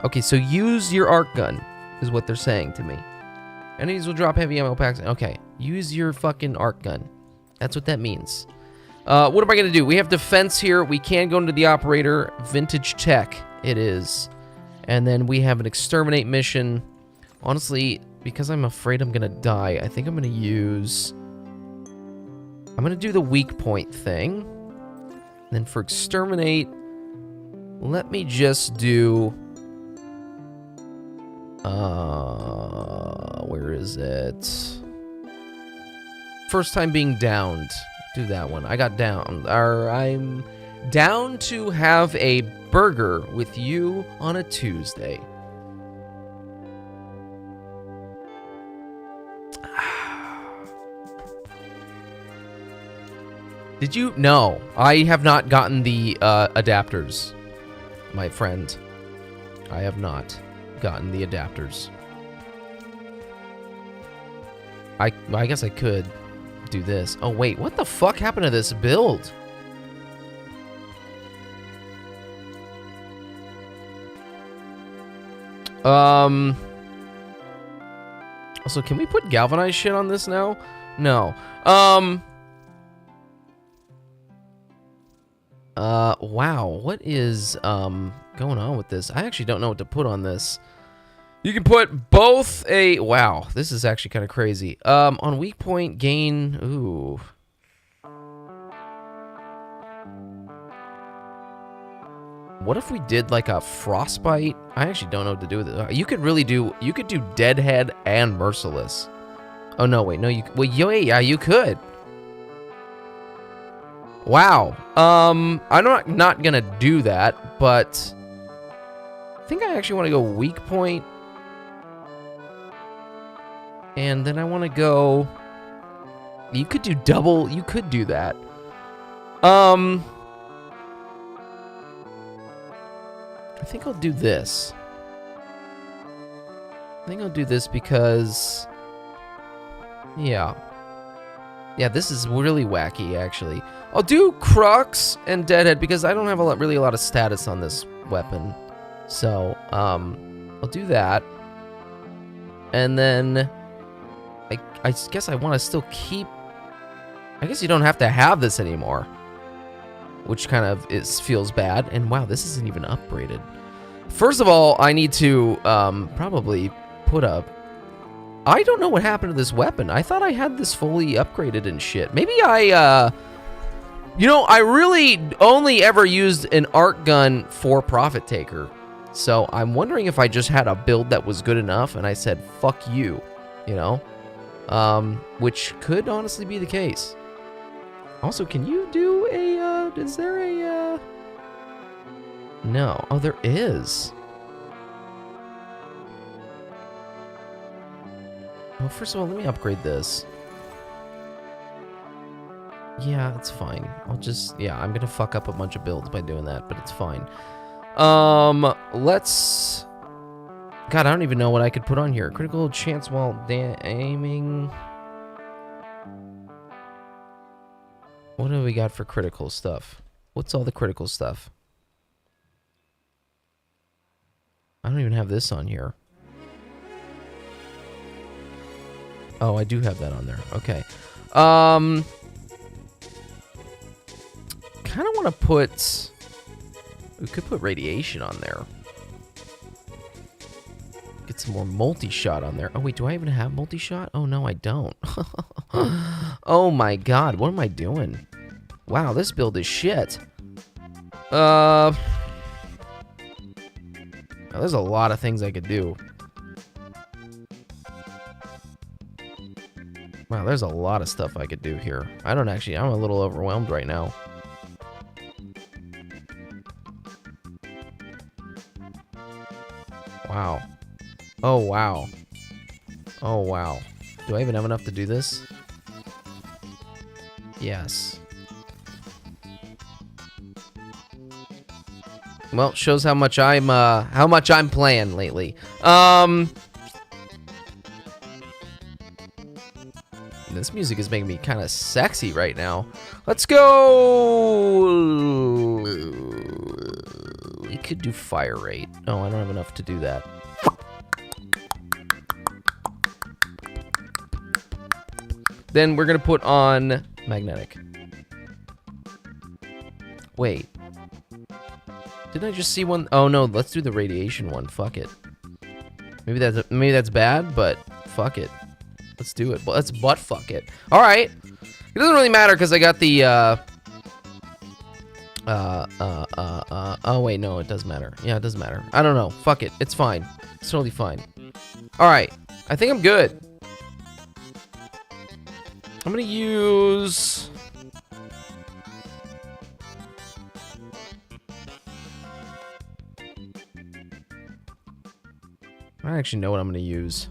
[SPEAKER 6] Okay, so use your arc gun, is what they're saying to me. Enemies will drop heavy ammo packs. Okay, use your fucking arc gun. That's what that means. What am I going to do? We have defense here. We can go into the operator. Vintage tech, it is. And then we have an exterminate mission. Honestly, because I'm afraid I'm going to die, I think I'm going to use... I'm going to do the weak point thing. And then for exterminate, let me just do... where is it? First time being downed. Do that one. I got down. I'm down to have a burger with you on a Tuesday. Did you? No, I have not gotten the adapters, my friend. I have not gotten the adapters. I guess I could do this. Oh wait, what the fuck happened to this build? Also, can we put galvanized shit on this now? No. Wow, what is going on with this? I actually don't know what to put on this. You can put both a... Wow, this is actually kind of crazy. On weak point, gain... Ooh. What if we did like a frostbite? I actually don't know what to do with it. You could really do... You could do deadhead and merciless. Oh, no, wait. No, you... Well, yeah, you could. Wow. I'm not gonna do that, but... I think I actually want to go weak point. And then I want to go... You could do double... You could do that. I think I'll do this. I think I'll do this because... Yeah. Yeah, this is really wacky, actually. I'll do Crux and Deadhead because I don't have really a lot of status on this weapon. So, I'll do that. And then... I guess I want to still keep... I guess you don't have to have this anymore. Which kind of feels bad. And wow, this isn't even upgraded. First of all, I need to probably put up... I don't know what happened to this weapon. I thought I had this fully upgraded and shit. Maybe I... You know, I really only ever used an arc gun for Profit Taker. So I'm wondering if I just had a build that was good enough and I said, fuck you. You know? Which could honestly be the case. Also, can you do a, is there a, No. Oh, there is. Well, first of all, let me upgrade this. Yeah, it's fine. I'll just, yeah, I'm gonna fuck up a bunch of builds by doing that, but it's fine. Let's... God, I don't even know what I could put on here. Critical chance while aiming. What do we got for critical stuff? What's all the critical stuff? I don't even have this on here. Oh, I do have that on there. Okay. Kind of want to put... We could put radiation on there. Could get some more multi-shot on there. Oh, wait, do I even have multi-shot? Oh, no, I don't. Oh, my God. What am I doing? Wow, this build is shit. There's a lot of things I could do. Wow, there's a lot of stuff I could do here. I'm a little overwhelmed right now. Wow. Oh, wow. Oh, wow. Do I even have enough to do this? Yes. Well, shows how much I'm playing lately. This music is making me kind of sexy right now. Let's go. We could do fire rate. Oh, I don't have enough to do that. Then we're gonna put on magnetic. Wait. Didn't I just see one? Oh no, let's do the radiation one. Fuck it. Maybe that's bad, but fuck it. Let's do it. Let's butt fuck it. All right. It doesn't really matter because I got the oh wait, no, it does matter. Yeah, it does matter. I don't know. Fuck it. It's fine. It's totally fine. All right. I think I'm good. I'm gonna use. I don't actually know what I'm gonna use.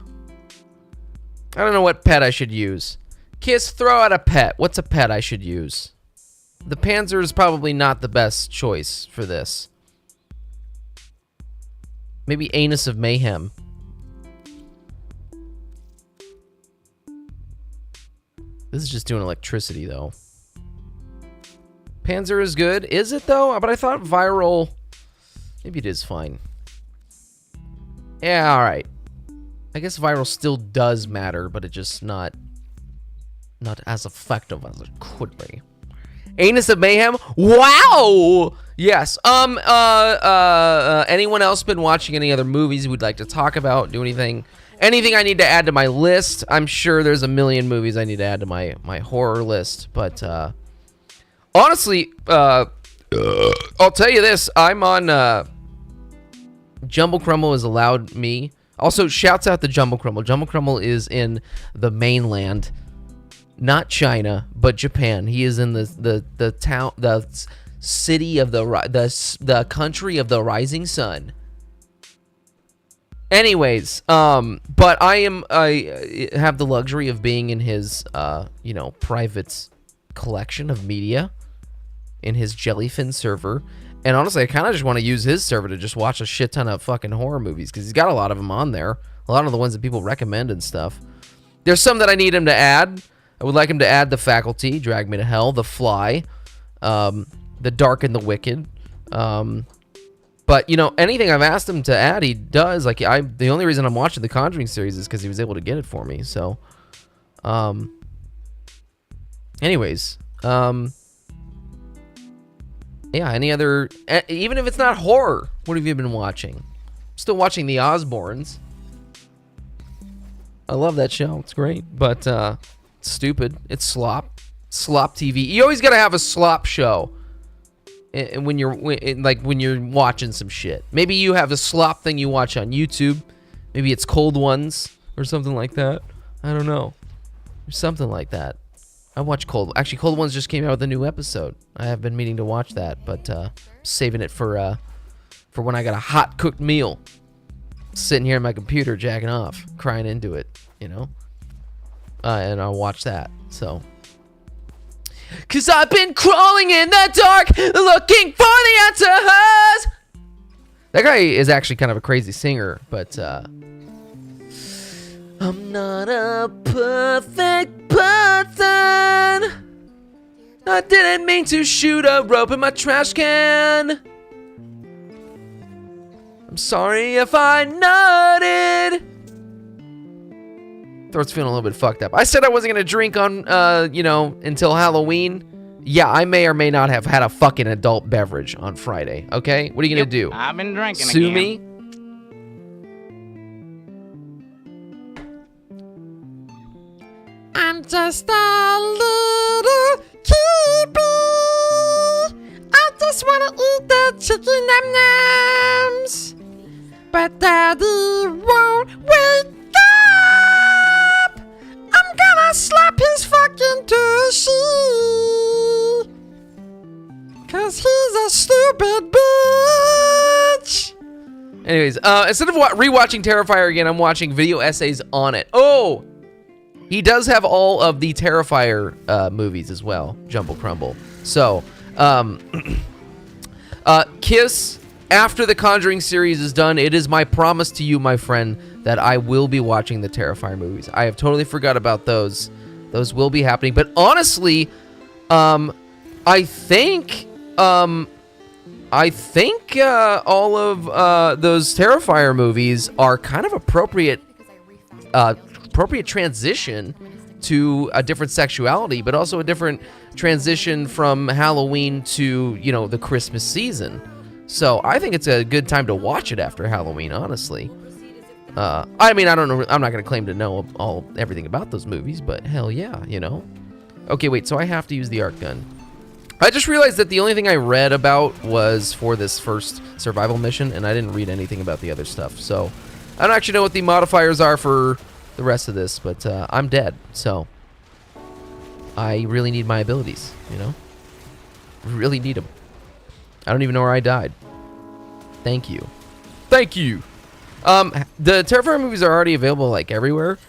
[SPEAKER 6] I don't know what pet I should use. Kiss, throw out a pet. What's a pet I should use? The Panzer is probably not the best choice for this. Maybe Anus of Mayhem. This is just doing electricity, though. Panzer is good. Is it, though? But I thought viral... Maybe it is fine. Yeah, alright. I guess viral still does matter, but it's just not as effective as it could be. Anus of Mayhem? Wow! Yes. Anyone else been watching any other movies we'd like to talk about? Do anything I need to add to my list? I'm sure there's a million movies I need to add to my horror list, but honestly, I'll tell you this, I'm on Jumbo Crumble has allowed me. Also, shouts out to Jumbo Crumble. Jumbo Crumble is in the mainland, not China, but Japan. He is in the town, the city of the country of the rising sun. Anyways, but I have the luxury of being in his private collection of media in his Jellyfin server. And honestly, I kind of just want to use his server to just watch a shit ton of fucking horror movies because he's got a lot of them on there. A lot of the ones that people recommend and stuff. There's some that I need him to add. I would like him to add The Faculty, Drag Me to Hell, The Fly, The Dark and the Wicked. But, anything I've asked him to add, he does. Like, the only reason I'm watching the Conjuring series is because he was able to get it for me. So, anyways, yeah, any other, even if it's not horror, what have you been watching? Still watching The Osbournes. I love that show. It's great, but it's stupid. It's slop TV. You always got to have a slop show when you're watching some shit. Maybe you have a slop thing you watch on YouTube. Maybe it's Cold Ones or something like that. I don't know. Or something like that. I watch Cold Ones just came out with a new episode. I have been meaning to watch that, but saving it for when I got a hot cooked meal. Sitting here at my computer jacking off, crying into it, and I'll watch that. So, 'cause I've been crawling in the dark, looking for the answers. That guy is actually kind of a crazy singer, but I'm not a perfect person. I didn't mean to shoot a rope in my trash can. I'm sorry if I nutted. Throat's feeling a little bit fucked up. I said I wasn't gonna drink on, until Halloween. Yeah, I may or may not have had a fucking adult beverage on Friday. Okay, what are you gonna do?
[SPEAKER 5] I've been drinking
[SPEAKER 6] Sue
[SPEAKER 5] again.
[SPEAKER 6] me?
[SPEAKER 10] I'm just a little keepy. I just wanna eat the chicken num-nums. But Daddy won't wake up. I'm gonna slap his fucking tushy. 'Cause he's a stupid bitch.
[SPEAKER 6] Anyways, instead of rewatching Terrifier again, I'm watching video essays on it. Oh! He does have all of the Terrifier movies as well, Jumble Crumble. So, Kiss, after the Conjuring series is done, it is my promise to you, my friend, that I will be watching the Terrifier movies. I have totally forgot about those. Those will be happening. But honestly, I think all of those Terrifier movies are kind of appropriate transition to a different sexuality, but also a different transition from Halloween to, you know, the Christmas season. So I think it's a good time to watch it after Halloween, honestly. I mean, I don't know. I'm not going to claim to know everything about those movies, but hell yeah, you know. Okay, wait, so I have to use the arc gun. I just realized that the only thing I read about was for this first survival mission, and I didn't read anything about the other stuff. So I don't actually know what the modifiers are for the rest of this, but I'm dead, so I really need my abilities, you know? Really need them. I don't even know where I died. Thank you. Thank you. The Terrifier movies are already available, like, everywhere,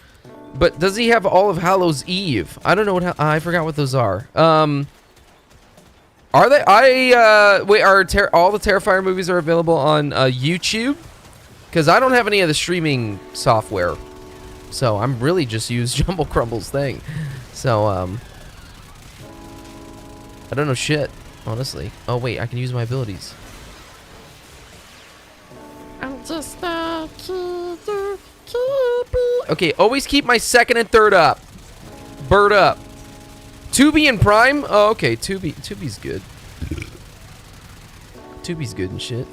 [SPEAKER 6] but does he have all of Hallows Eve? I don't know what, I forgot what those are. Are they? Wait, all the Terrifier movies are available on YouTube? Because I don't have any of the streaming software. So I'm really just use Jumble Crumble's thing. So, I don't know shit, honestly. Oh, wait, I can use my abilities.
[SPEAKER 10] I'm just a kitty.
[SPEAKER 6] Okay, always keep my second and third up. Bird up. Tubi and Prime? Oh, okay, Tubi's good. Tubi's good and shit.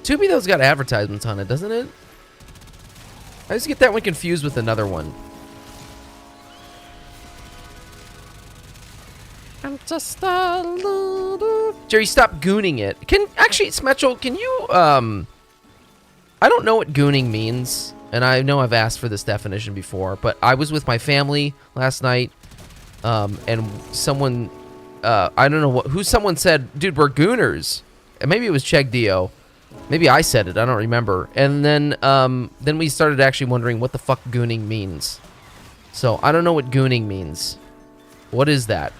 [SPEAKER 6] Tubi, though's got advertisements on it, doesn't it? I just get that one confused with another one.
[SPEAKER 10] I'm just a little...
[SPEAKER 6] Jerry, stop gooning it. Actually, Smetchel, can you, I don't know what gooning means, and I know I've asked for this definition before, but I was with my family last night, and someone, I don't know who someone said, dude, we're gooners. And maybe it was Chegg Dio. Maybe I said it, I don't remember. And then we started actually wondering what the fuck gooning means. So I don't know what gooning means. What is that?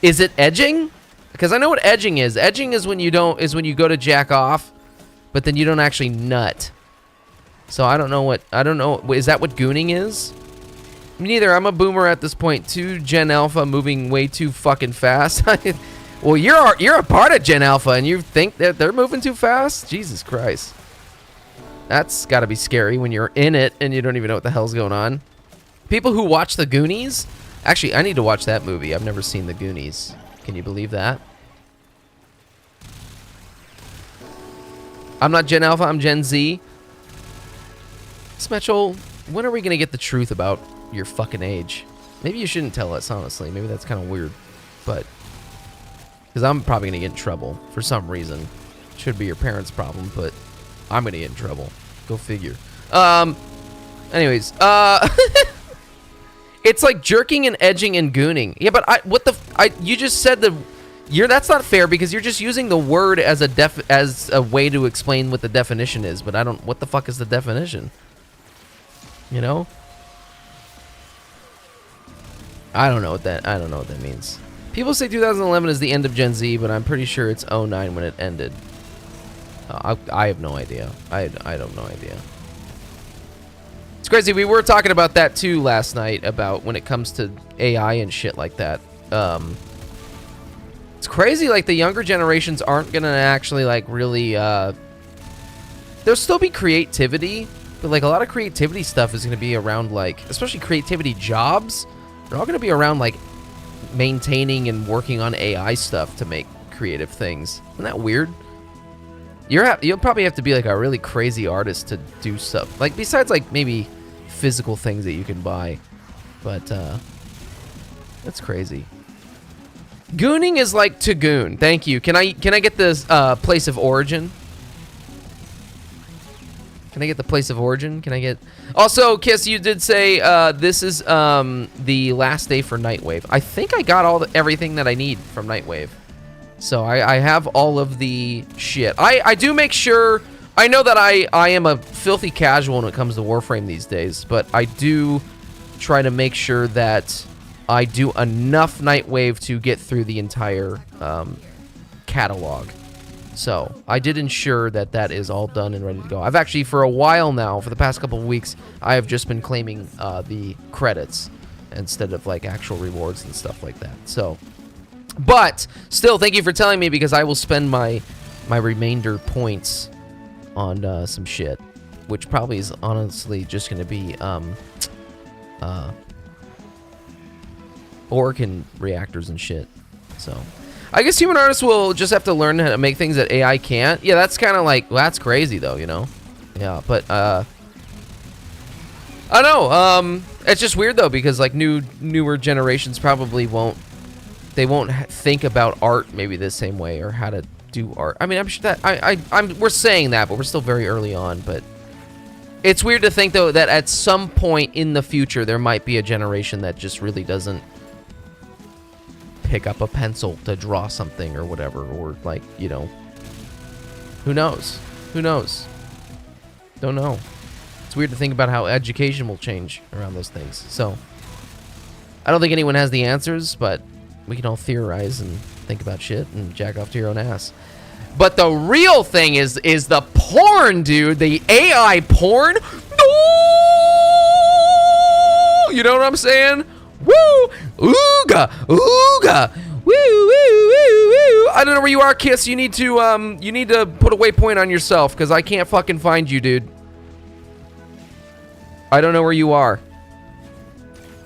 [SPEAKER 6] Is it edging? Because I know what edging is. Edging is when you go to jack off, but then you don't actually nut. So I don't know. Is that what gooning is? Me neither. I'm a boomer at this point. 2 Gen Alpha moving way too fucking fast. Well, you're a part of Gen Alpha, and you think that they're moving too fast? Jesus Christ. That's got to be scary when you're in it and you don't even know what the hell's going on. People who watch The Goonies? Actually, I need to watch that movie. I've never seen The Goonies. Can you believe that? I'm not Gen Alpha, I'm Gen Z. Smetchel, when are we going to get the truth about your fucking age? Maybe you shouldn't tell us, honestly. Maybe that's kind of weird. But... because I'm probably going to get in trouble for some reason. Should be your parents' problem, but I'm going to get in trouble. Go figure. Anyways, it's like jerking and edging and gooning. Yeah, but you just said that's not fair because you're just using the word as a way to explain what the definition is, but what the fuck is the definition? You know? I don't know what that means. People say 2011 is the end of Gen Z, but I'm pretty sure it's 09 when it ended. I have no idea. I have no idea. It's crazy. We were talking about that too last night about when it comes to AI and shit like that. It's crazy. Like the younger generations aren't gonna actually like really. There'll still be creativity, but like a lot of creativity stuff is gonna be around like, especially creativity jobs. They're all gonna be around like maintaining and working on AI stuff to make creative things. Isn't that weird? You'll probably have to be like a really crazy artist to do stuff. Like besides like maybe physical things that you can buy. But That's crazy. Gooning is like to goon. Thank you. Can I get this place of origin? Can I get the place of origin? Can I get... Also, Kiss, you did say this is the last day for Nightwave. I think I got everything that I need from Nightwave. So I have all of the shit. I do make sure... I know that I am a filthy casual when it comes to Warframe these days, but I do try to make sure that I do enough Nightwave to get through the entire catalog. So I did ensure that that is all done and ready to go. I've actually, for a while now, for the past couple of weeks, I have just been claiming the credits instead of like actual rewards and stuff like that. So, but still, thank you for telling me, because I will spend my remainder points on some shit, which probably is honestly just going to be Orkin reactors and shit. So I guess human artists will just have to learn how to make things that AI can't. Yeah, that's kind of like, well, that's crazy though, you know? Yeah, but I don't know. It's just weird though, because like newer generations probably won't think about art maybe the same way, or how to do art. I mean, I'm sure that we're saying that, but we're still very early on. But it's weird to think though that at some point in the future there might be a generation that just really doesn't pick up a pencil to draw something or whatever, or like, you know, who knows? Who knows? Don't know. It's weird to think about how education will change around those things. So I don't think anyone has the answers, but we can all theorize and think about shit and jack off to your own ass. But the real thing is the porn, dude. The AI porn. Oh! You know what I'm saying? Woo! Ooga! Ooga! Woo! Woo! Woo! Woo! I don't know where you are, Kiss. You need to put a waypoint on yourself, because I can't fucking find you, dude. I don't know where you are.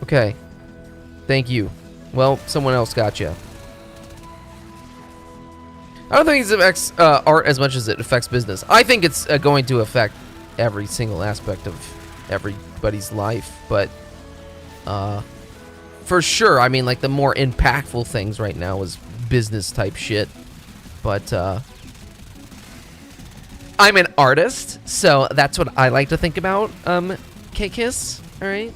[SPEAKER 6] Okay. Thank you. Well, someone else got you. I don't think it affects art as much as it affects business. I think it's going to affect every single aspect of everybody's life, but for sure, I mean, like, the more impactful things right now is business type shit. But I'm an artist, so that's what I like to think about. K-Kiss, all right?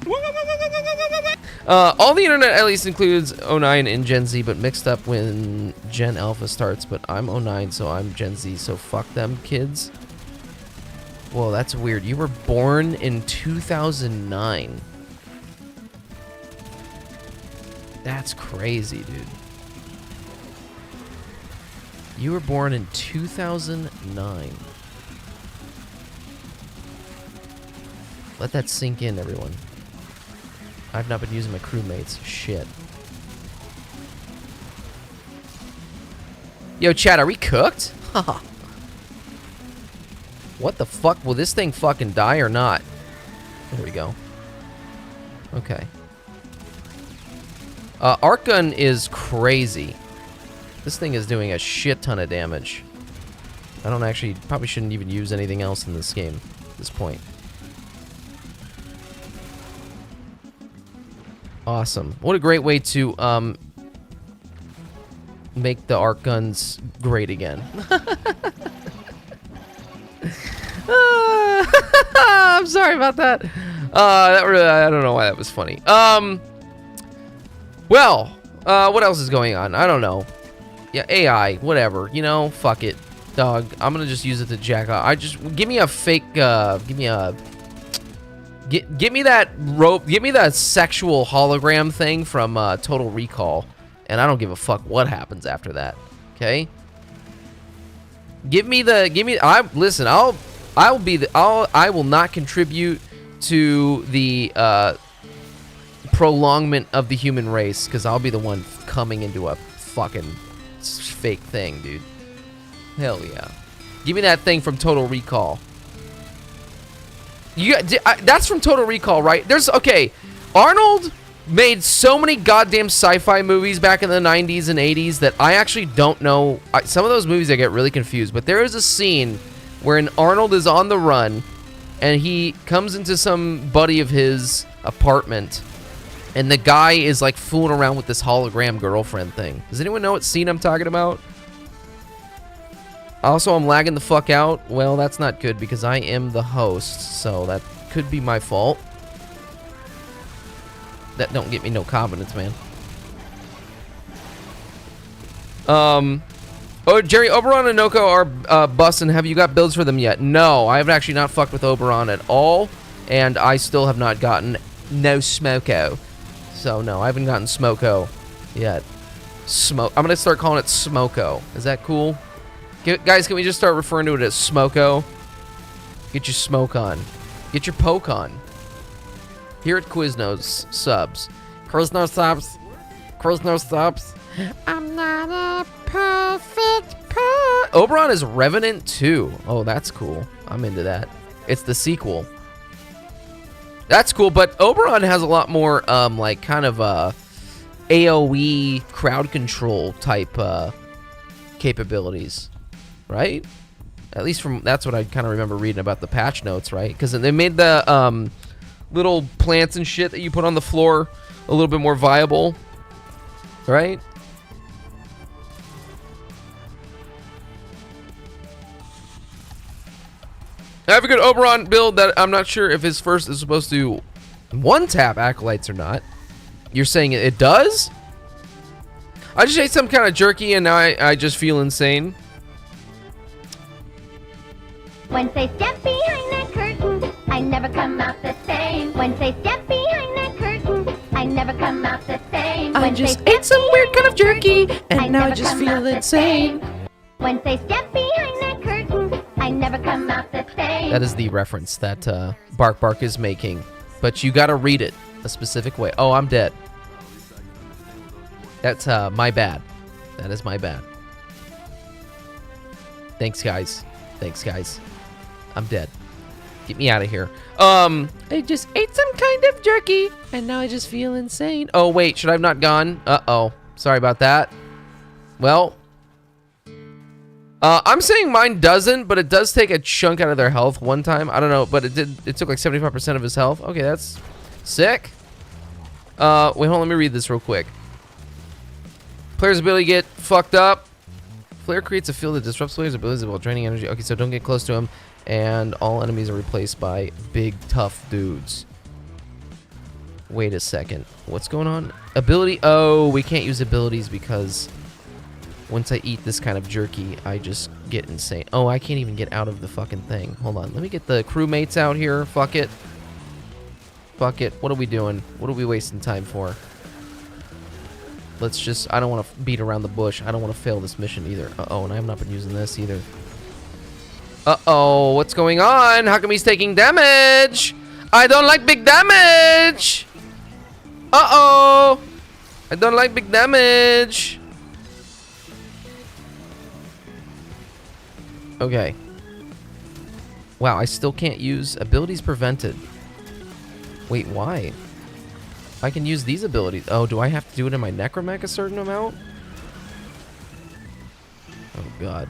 [SPEAKER 6] All the internet at least includes 09 and Gen Z, but mixed up when Gen Alpha starts. But I'm 09, so I'm Gen Z, so fuck them kids. Whoa, that's weird. You were born in 2009. That's crazy, dude. You were born in 2009. Let that sink in, everyone. I've not been using my crewmates. Shit. Yo, chat, are we cooked? Haha. What the fuck? Will this thing fucking die or not? There we go. Okay. Arc gun is crazy. This thing is doing a shit ton of damage. I don't actually... Probably shouldn't even use anything else in this game at this point. Awesome. What a great way to make the arc guns great again. I'm sorry about that. That really, I don't know why that was funny. Well, what else is going on? I don't know. Yeah, AI, whatever. You know, fuck it, dog. I'm gonna just use it to jack off. Give me a fake. Give me a. Give me that rope. Give me that sexual hologram thing from Total Recall, and I don't give a fuck what happens after that. Okay. Listen. I will not contribute to the prolongment of the human race, because I'll be the one coming into a fucking fake thing, dude. Hell yeah. Give me that thing from Total Recall. That's from Total Recall, right? Okay, Arnold made so many goddamn sci-fi movies back in the 90s and 80s that I actually don't know. Some of those movies I get really confused, but there is a scene wherein Arnold is on the run and he comes into some buddy of his apartment And the guy is like fooling around with this hologram girlfriend thing. Does anyone know what scene I'm talking about? Also, I'm lagging the fuck out. Well, that's not good because I am the host, so that could be my fault. That don't get me no confidence, man. Oh, Jerry, Oberon and Nokko are bussin'. Have you got builds for them yet? No, I have actually not fucked with Oberon at all, and I still have not gotten no Smoko. So no, I haven't gotten Smoko yet. I'm gonna start calling it Smoko. Is that cool? Guys, can we just start referring to it as Smoko? Get your smoke on. Get your poke on. Here at Quiznos subs.
[SPEAKER 10] Quiznos subs. Quiznos subs. I'm not a perfect
[SPEAKER 6] Oberon is Revenant 2. Oh, that's cool. I'm into that. It's the sequel. That's cool, but Oberon has a lot more, like, kind of, AoE crowd control type, capabilities. Right? At least that's what I kind of remember reading about the patch notes, right? Because they made the, little plants and shit that you put on the floor a little bit more viable. Right? I have a good Oberon build that I'm not sure if his first is supposed to one-tap Acolytes or not. You're saying it does? I just ate some kind of jerky and now I just feel insane.
[SPEAKER 7] Once I step behind that curtain, I never come out the same. Once I step behind that curtain, I never come out the same.
[SPEAKER 10] I just ate some weird kind of jerky, and now I just feel insane.
[SPEAKER 7] Once I step behind that curtain, I never come out the same.
[SPEAKER 6] That is the reference that Bark Bark is making. But you gotta read it a specific way. Oh, I'm dead. That's my bad. That is my bad. Thanks, guys. Thanks, guys. I'm dead. Get me out of here.
[SPEAKER 10] I just ate some kind of jerky, and now I just feel insane.
[SPEAKER 6] Oh, wait. Should I have not gone? Uh-oh. Sorry about that. Well, I'm saying mine doesn't, but it does take a chunk out of their health one time. I don't know, but it took like 75% of his health. Okay, that's sick. Wait, hold on. Let me read this real quick. Player's ability to get fucked up. Flare creates a field that disrupts players' abilities while draining energy. Okay, so don't get close to him. And all enemies are replaced by big, tough dudes. Wait a second. What's going on? Ability. Oh, we can't use abilities because once I eat this kind of jerky, I just get insane. Oh, I can't even get out of the fucking thing. Hold on. Let me get the crewmates out here. Fuck it. Fuck it. What are we doing? What are we wasting time for? Let's just... I don't want to beat around the bush. I don't want to fail this mission either. Uh-oh, and I have not been using this either. Uh-oh, what's going on? How come he's taking damage? I don't like big damage! Uh-oh! I don't like big damage. Okay. Wow, I still can't use abilities prevented. Wait, why? I can use these abilities. Oh, do I have to do it in my Necromech a certain amount? Oh, God.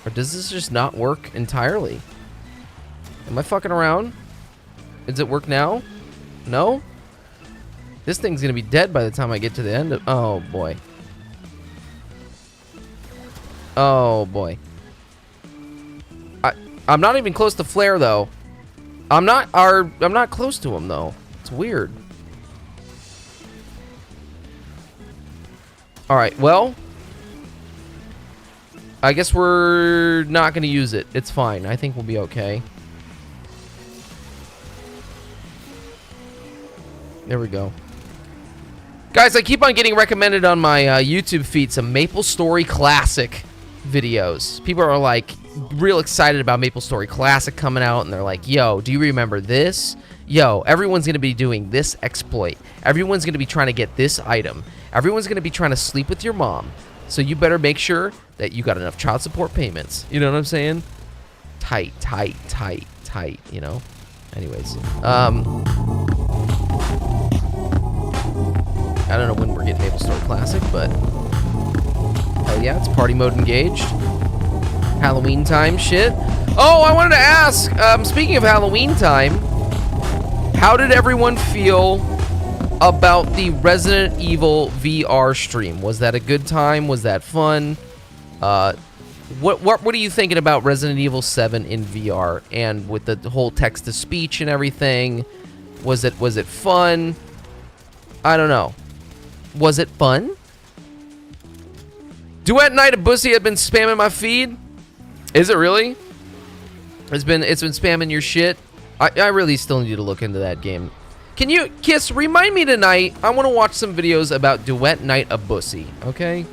[SPEAKER 6] Or does this just not work entirely? Am I fucking around? Does it work now? No? This thing's gonna be dead by the time I get to the end of... Oh, boy. Oh, boy. I'm not even close to Flare, though. I'm not close to him, though. It's weird. Alright, well... I guess we're not going to use it. It's fine. I think we'll be okay. There we go. Guys, I keep on getting recommended on my YouTube feed some MapleStory Classic videos. People are like real excited about MapleStory Classic coming out, and they're like, yo, do you remember this? Yo, everyone's going to be doing this exploit. Everyone's going to be trying to get this item. Everyone's going to be trying to sleep with your mom. So you better make sure that you got enough child support payments. You know what I'm saying? Tight, tight, tight, tight, you know? Anyways. I don't know when we're getting MapleStory Classic, but... hell yeah, it's party mode engaged. Halloween time shit. Oh, I wanted to ask, speaking of Halloween time, How did everyone feel about the Resident Evil VR stream? Was that a good time? Was that fun? What are you thinking about Resident Evil 7 in VR and with the whole text to speech and everything? Was it fun? I don't know. Was it fun? Duet Night of Bussy had been spamming my feed. Is it really? It's been spamming your shit. I really still need to look into that game. Can you, Kiss, remind me tonight? I want to watch some videos about Duet Night of Bussy, okay?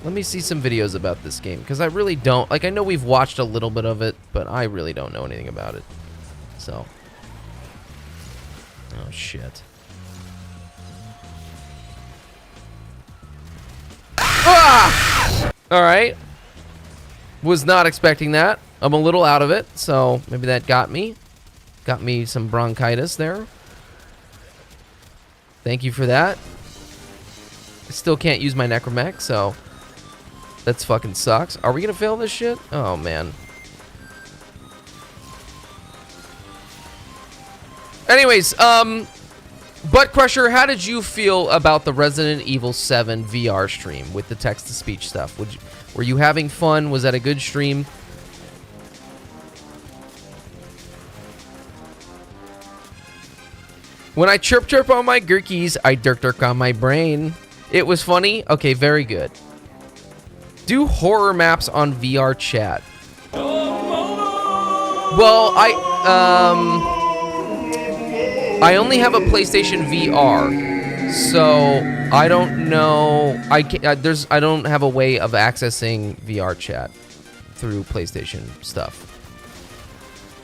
[SPEAKER 6] Let me see some videos about this game, because I really don't. Like, I know we've watched a little bit of it, but I really don't know anything about it. So. Oh, shit. Ah! Alright. Was not expecting that. I'm a little out of it, so maybe that got me. Got me some bronchitis there. Thank you for that. I still can't use my necromech, so that's fucking sucks. Are we gonna fail this shit? Oh, man. Anyways, Butt Crusher, how did you feel about the Resident Evil 7 VR stream with the text-to-speech stuff? Were you having fun? Was that a good stream? When I chirp on my gurkies, I dirk on my brain. It was funny? Okay, very good. Do horror maps on VR chat. Well, I only have a PlayStation VR, so I don't know. I don't have a way of accessing VR chat through PlayStation stuff.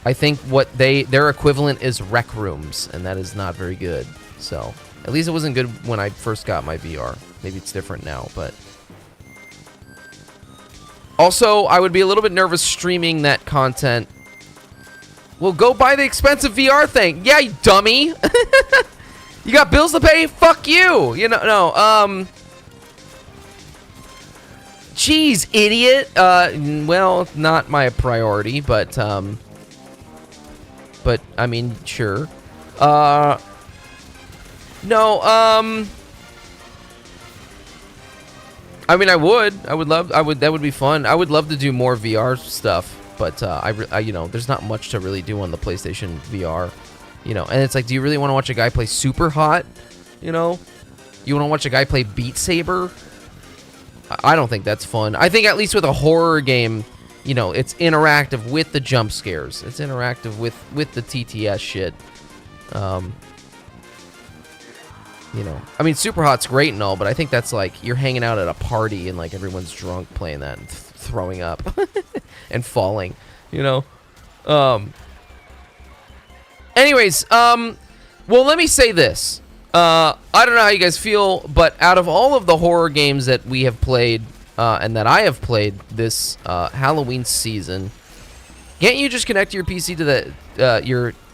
[SPEAKER 6] I think what their equivalent is rec rooms, and that is not very good. So at least it wasn't good when I first got my VR. Maybe it's different now, but also I would be a little bit nervous streaming that content. Well, go buy the expensive VR thing. Yeah, you dummy. You got bills to pay? Fuck you. You know, no. Jeez, idiot. Well, not my priority, but I mean, sure. No, I mean, I would that would be fun. I would love to do more VR stuff, but I you know, there's not much to really do on the PlayStation VR, you know. And it's like, do you really want to watch a guy play Super Hot? You know, you want to watch a guy play Beat Saber? I don't think that's fun. I think at least with a horror game, you know, it's interactive with the jump scares. It's interactive with the TTS shit. You know, I mean, Super Hot's great and all, but I think that's like you're hanging out at a party and like everyone's drunk playing that and throwing up and falling, you know. Anyways, well, let me say this. I don't know how you guys feel, but out of all of the horror games that we have played and that I have played this Halloween season, can't you just connect your PC to the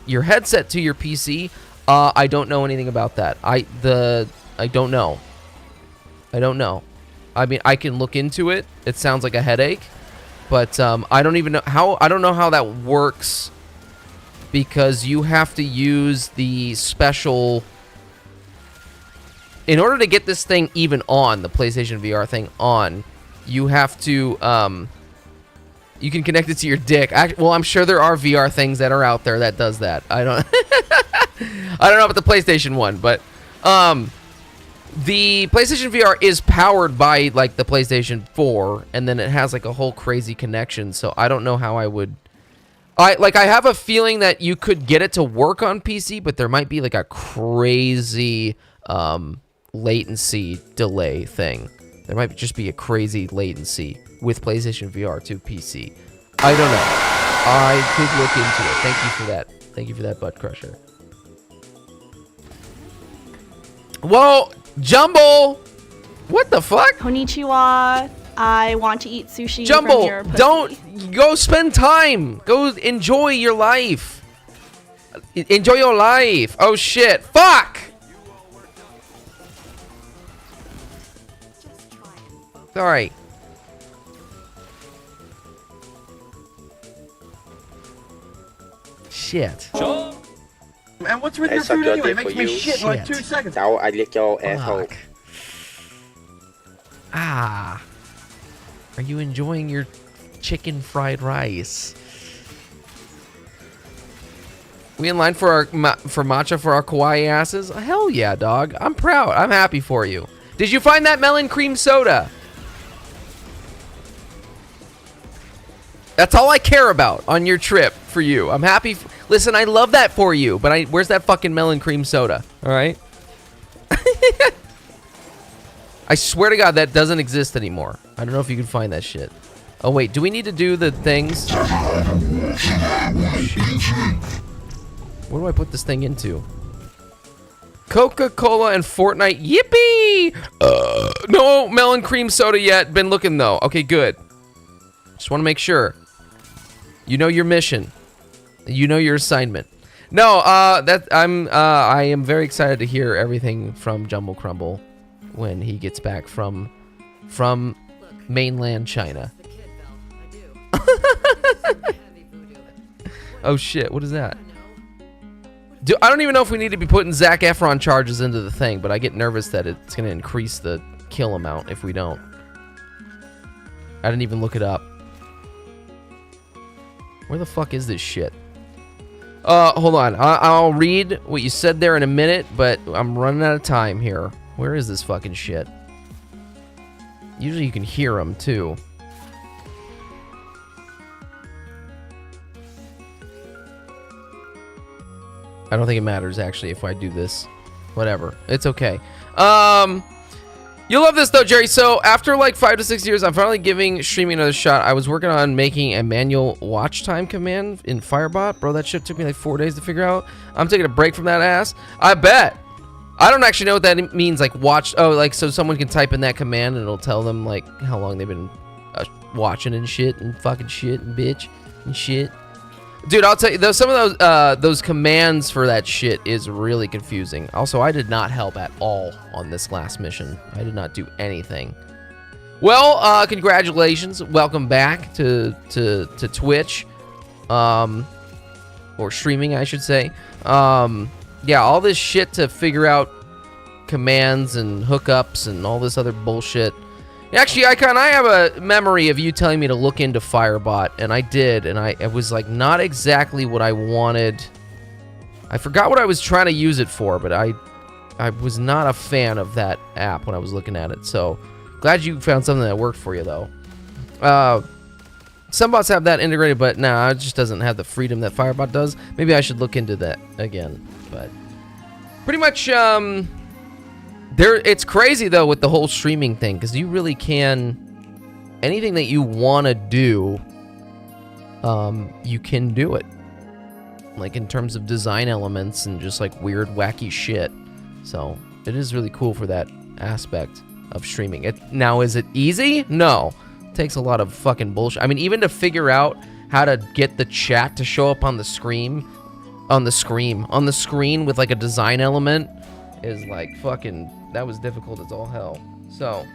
[SPEAKER 6] your headset to your PC? I don't know anything about that. I don't know. I don't know. I mean, I can look into it. It sounds like a headache, but I don't even know how. I don't know how that works because you have to use the special. In order to get this thing even on, the PlayStation VR thing on, you have to, you can connect it to your dick. Well, I'm sure there are VR things that are out there that does that. I don't know about the PlayStation one, but, the PlayStation VR is powered by, like, the PlayStation 4, and then it has, like, a whole crazy connection, so I don't know how I would... I have a feeling that you could get it to work on PC, but there might be, like, a crazy, latency delay thing. There might just be a crazy latency with PlayStation VR to PC. I don't know. I could look into it. Thank you for that. Thank you for that, Butt Crusher. Whoa, Jumble! What the fuck?
[SPEAKER 11] Konnichiwa. I want to eat sushi
[SPEAKER 6] Jumble,
[SPEAKER 11] from your pussy.
[SPEAKER 6] don't go spend time. Go enjoy your life. Enjoy your life. Oh shit. Fuck! Sorry. Shit.
[SPEAKER 2] And man. What's with
[SPEAKER 4] I
[SPEAKER 2] your
[SPEAKER 4] suck
[SPEAKER 2] food
[SPEAKER 4] your
[SPEAKER 2] anyway? It
[SPEAKER 4] dick
[SPEAKER 2] makes
[SPEAKER 4] for
[SPEAKER 2] me
[SPEAKER 4] you.
[SPEAKER 2] shit in like 2 seconds.
[SPEAKER 4] Now I lick your asshole.
[SPEAKER 6] Fuck. Ah. Are you enjoying your chicken fried rice? We in line for our matcha for our kawaii asses? Hell yeah, dog. I'm proud. I'm happy for you. Did you find that melon cream soda? That's all I care about on your trip for you. I'm happy. Listen, I love that for you, but where's that fucking melon cream soda? All right? I swear to God, that doesn't exist anymore. I don't know if you can find that shit. Oh, wait. Do we need to do the things? What do I put this thing into? Coca-Cola and Fortnite. Yippee! No melon cream soda yet. Been looking, though. Okay, good. Just want to make sure. You know your mission. You know your assignment. No, I am very excited to hear everything from Jumble Crumble when he gets back from mainland China. Oh shit, what is that? I don't even know if we need to be putting Zac Efron charges into the thing, but I get nervous that it's going to increase the kill amount if we don't. I didn't even look it up. Where the fuck is this shit? Hold on. I'll read what you said there in a minute, but I'm running out of time here. Where is this fucking shit? Usually you can hear them, too. I don't think it matters, actually, if I do this. Whatever. It's okay. You'll love this, though, Jerry. So, after, like, 5 to 6 years, I'm finally giving streaming another shot. I was working on making a manual watch time command in Firebot. Bro, that shit took me, like, 4 days to figure out. I'm taking a break from that ass. I bet. I don't actually know what that means, like, watch. Oh, like, so someone can type in that command, and it'll tell them, like, how long they've been watching and shit, and fucking shit, and bitch, and shit. Dude, I'll tell you, some of those commands for that shit is really confusing. Also, I did not help at all on this last mission. I did not do anything. Well, congratulations. Welcome back to Twitch. Or streaming, I should say. Yeah, all this shit to figure out commands and hookups and all this other bullshit. Actually, I have a memory of you telling me to look into Firebot, and I did, and it was like not exactly what I wanted. I forgot what I was trying to use it for, but I was not a fan of that app when I was looking at it. So glad you found something that worked for you, though. Some bots have that integrated, but nah, it just doesn't have the freedom that Firebot does. Maybe I should look into that again. But pretty much, it's crazy, though, with the whole streaming thing, because you really can... Anything that you want to do, you can do it. Like, in terms of design elements and just, like, weird, wacky shit. So, it is really cool for that aspect of streaming. Now, is it easy? No. It takes a lot of fucking bullshit. I mean, even to figure out how to get the chat to show up on the screen... On the screen with, like, a design element is, like, fucking... That was difficult as all hell. So,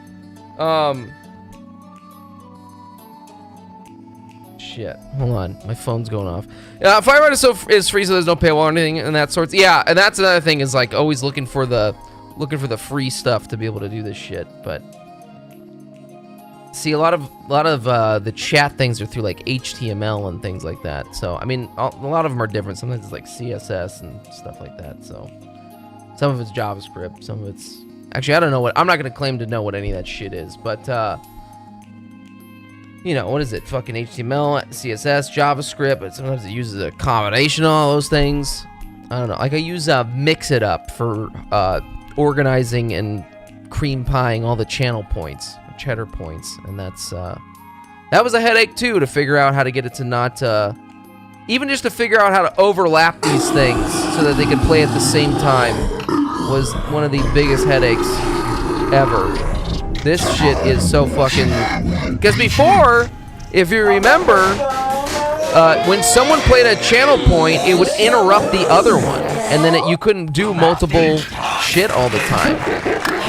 [SPEAKER 6] shit. Hold on, my phone's going off. Firebot is free, so there's no paywall or anything and that sorts. Yeah, and that's another thing is like always looking for the free stuff to be able to do this shit. But see, a lot of the chat things are through like HTML and things like that. So I mean, a lot of them are different. Sometimes it's like CSS and stuff like that. So some of it's JavaScript, some of it's... Actually, I don't know what... I'm not going to claim to know what any of that shit is, but, you know, what is it? Fucking HTML, CSS, JavaScript, but sometimes it uses a combination of all those things. I don't know. Like, I use Mix It Up for organizing and cream pieing all the channel points, or cheddar points, and that's... that was a headache, too, to figure out how to get it to not... even just to figure out how to overlap these things so that they could play at the same time was one of the biggest headaches ever. This shit is so fucking... Because before, if you remember, when someone played a channel point, it would interrupt the other one. And then you couldn't do multiple shit all the time.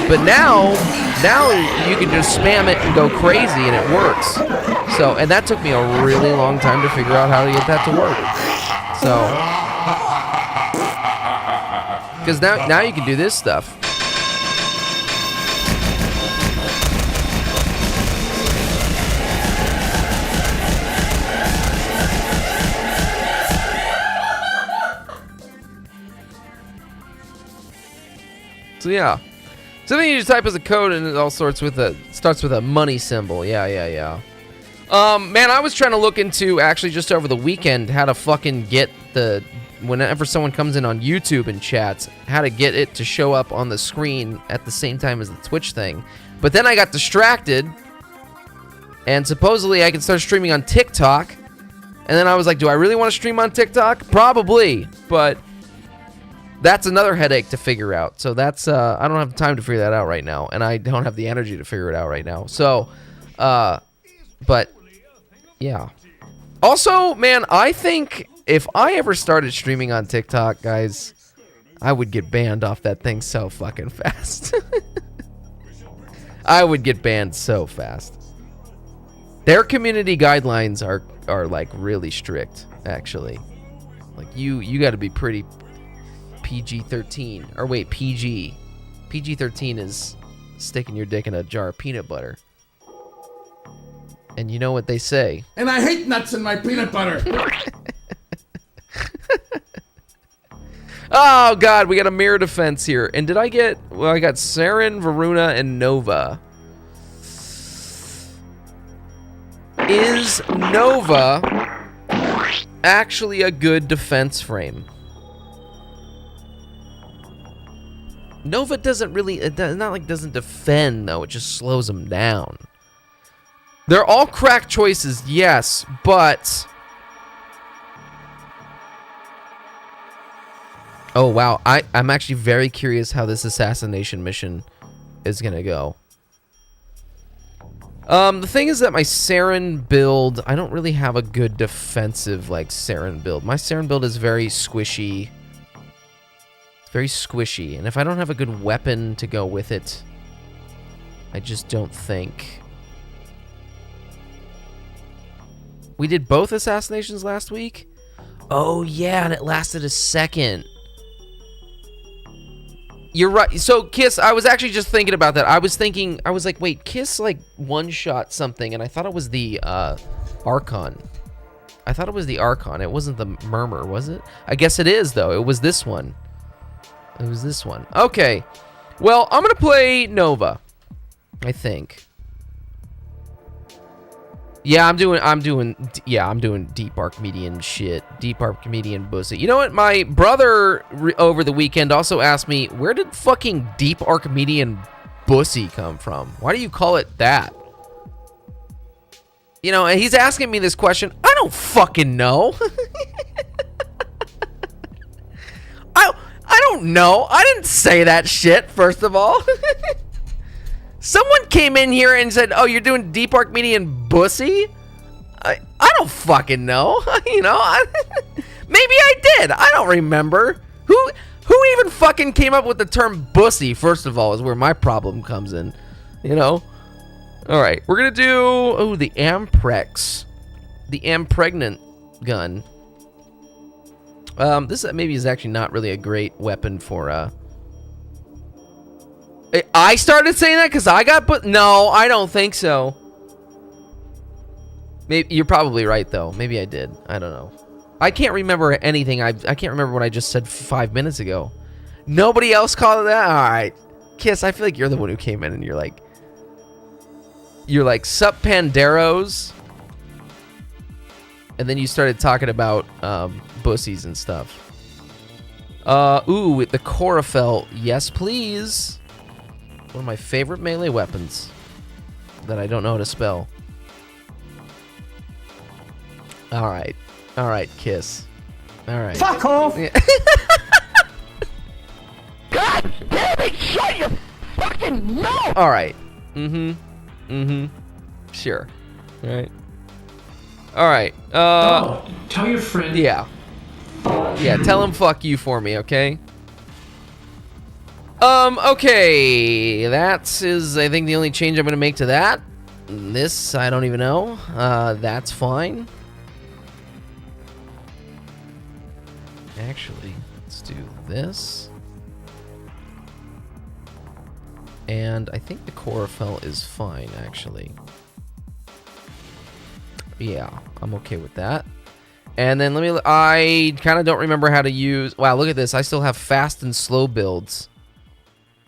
[SPEAKER 6] But now you can just spam it and go crazy and it works. So, and that took me a really long time to figure out how to get that to work. So... Because now you can do this stuff. So yeah, something you just type as a code and it all starts with a money symbol. Yeah. Man, I was trying to look into actually just over the weekend how to fucking get whenever someone comes in on YouTube and chats, how to get it to show up on the screen at the same time as the Twitch thing. But then I got distracted, and supposedly I can start streaming on TikTok. And then I was like, do I really want to stream on TikTok? Probably, but that's another headache to figure out. So that's, I don't have time to figure that out right now. And I don't have the energy to figure it out right now. So, but, yeah. Also, man, I think if I ever started streaming on TikTok, guys, I would get banned off that thing so fucking fast. I would get banned so fast. Their community guidelines are like really strict, actually. Like, you got to be pretty PG-13, or wait, PG. PG-13 is sticking your dick in a jar of peanut butter. And you know what they say.
[SPEAKER 12] And I hate nuts in my peanut butter.
[SPEAKER 6] Oh, God, we got a mirror defense here. And did I get... Well, I got Saren, Varuna, and Nova. Is Nova actually a good defense frame? Nova doesn't really... It's not like doesn't defend, though. It just slows them down. They're all crack choices, yes, but... Oh, wow. I'm actually very curious how this assassination mission is going to go. The thing is that my Saren build... I don't really have a good defensive, like, Saren build. My Saren build is very squishy. Very squishy, and if I don't have a good weapon to go with it, I just don't think. We did both assassinations last week? Oh yeah, and it lasted a second. You're right. So Kiss, I was actually just thinking about that. I was like, wait, Kiss like one-shot something, and I thought it was the Archon. I thought it was the Archon. It wasn't the Murmur, was it? I guess it is, though. It was this one. It was this one. Okay. Well, I'm going to play Nova, I think. Yeah, I'm doing Deep Archimedean shit. Deep Archimedean bussy. You know what? My brother over the weekend also asked me, where did fucking Deep Archimedean bussy come from? Why do you call it that? You know, and he's asking me this question. I don't fucking know. I don't know. I didn't say that shit, first of all. Someone came in here and said, oh, you're doing Deep Archimedean bussy? I don't fucking know. You know, maybe I did. I don't remember. Who even fucking came up with the term bussy, first of all, is where my problem comes in. You know? All right, we're going to do, the Amprex. The Ampregnant gun. This maybe is actually not really a great weapon for, I started saying that because I got no, I don't think so. Maybe you're probably right though. Maybe I did. I don't know. I can't remember anything. I can't remember what I just said 5 minutes ago. Nobody else called it that? All right. Kiss, I feel like you're the one who came in and you're like, sup Panderos? And then you started talking about bussies and stuff. Ooh, the Chorophel. Yes, please. One of my favorite melee weapons that I don't know how to spell. All right, Kiss. All right.
[SPEAKER 12] Fuck off!
[SPEAKER 6] Yeah.
[SPEAKER 12] God damn it! Shut your fucking mouth!
[SPEAKER 6] All right. Sure. All right.
[SPEAKER 13] Tell your friend.
[SPEAKER 6] Yeah. Yeah, tell him fuck you for me, okay? Okay. That is, I think, the only change I'm going to make to that. This, I don't even know. That's fine. Actually, let's do this. And I think the chlorophyll is fine, actually. Yeah, I'm okay with that. And then I kind of don't remember how to use... Wow, look at this. I still have fast and slow builds.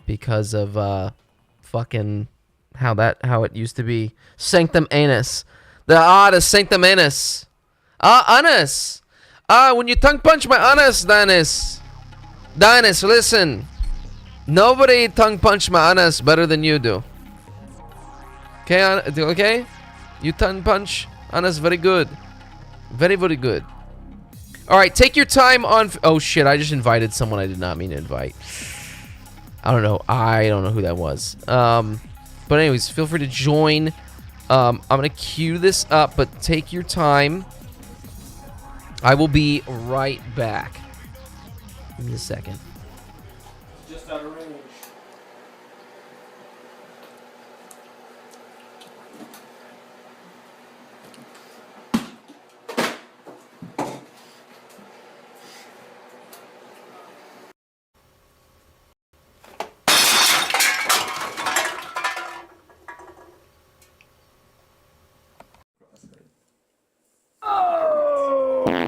[SPEAKER 6] Because of, fucking... How it used to be. Sanctum Anus. The Sanctum Anus. Anus. When you tongue punch my anus, Dennis. Dennis, listen. Nobody tongue punch my anus better than you do. Okay, okay? You tongue punch anus very good. Very, very good. Alright, take your time on... Oh, shit, I just invited someone I did not mean to invite. I don't know who that was. But anyways, feel free to join. I'm going to queue this up, but take your time. I will be right back. Give me a second.
[SPEAKER 9] Just out of range.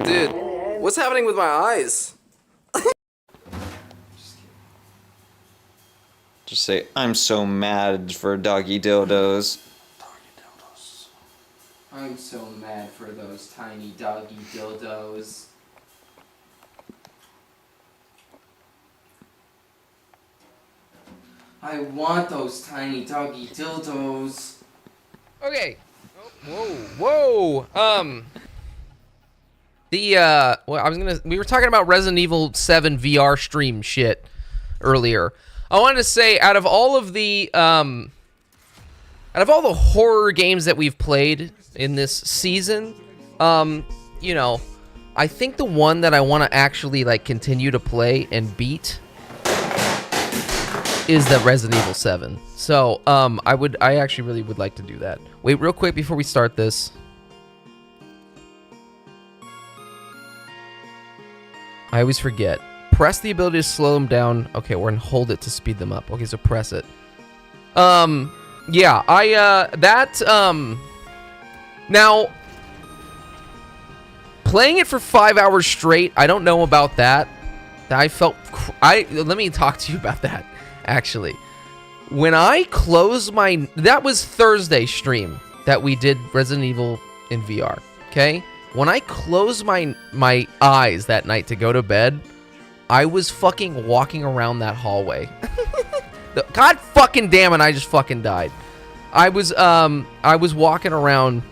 [SPEAKER 6] Dude, what's happening with my eyes?
[SPEAKER 14] Just say, I'm so mad for doggy dildos.
[SPEAKER 6] I'm so mad for those tiny doggy dildos. I want those tiny doggy dildos. Okay. Whoa. We were talking about Resident Evil 7 VR stream shit earlier. I wanted to say, out of all the horror games that we've played in this season, you know, I think the one that I want to actually like continue to play and beat is the Resident Evil 7. So, I actually really would like to do that. Wait, real quick before we start this. I always forget. Press the ability to slow them down. Okay, we're gonna hold it to speed them up. Okay, so press it. Yeah, now, playing it for 5 hours straight, I don't know about that. Let me talk to you about that, actually. When I close that was Thursday stream that we did Resident Evil in VR, okay? When I closed my eyes that night to go to bed, I was fucking walking around that hallway. God fucking damn it, I just fucking died. I was walking around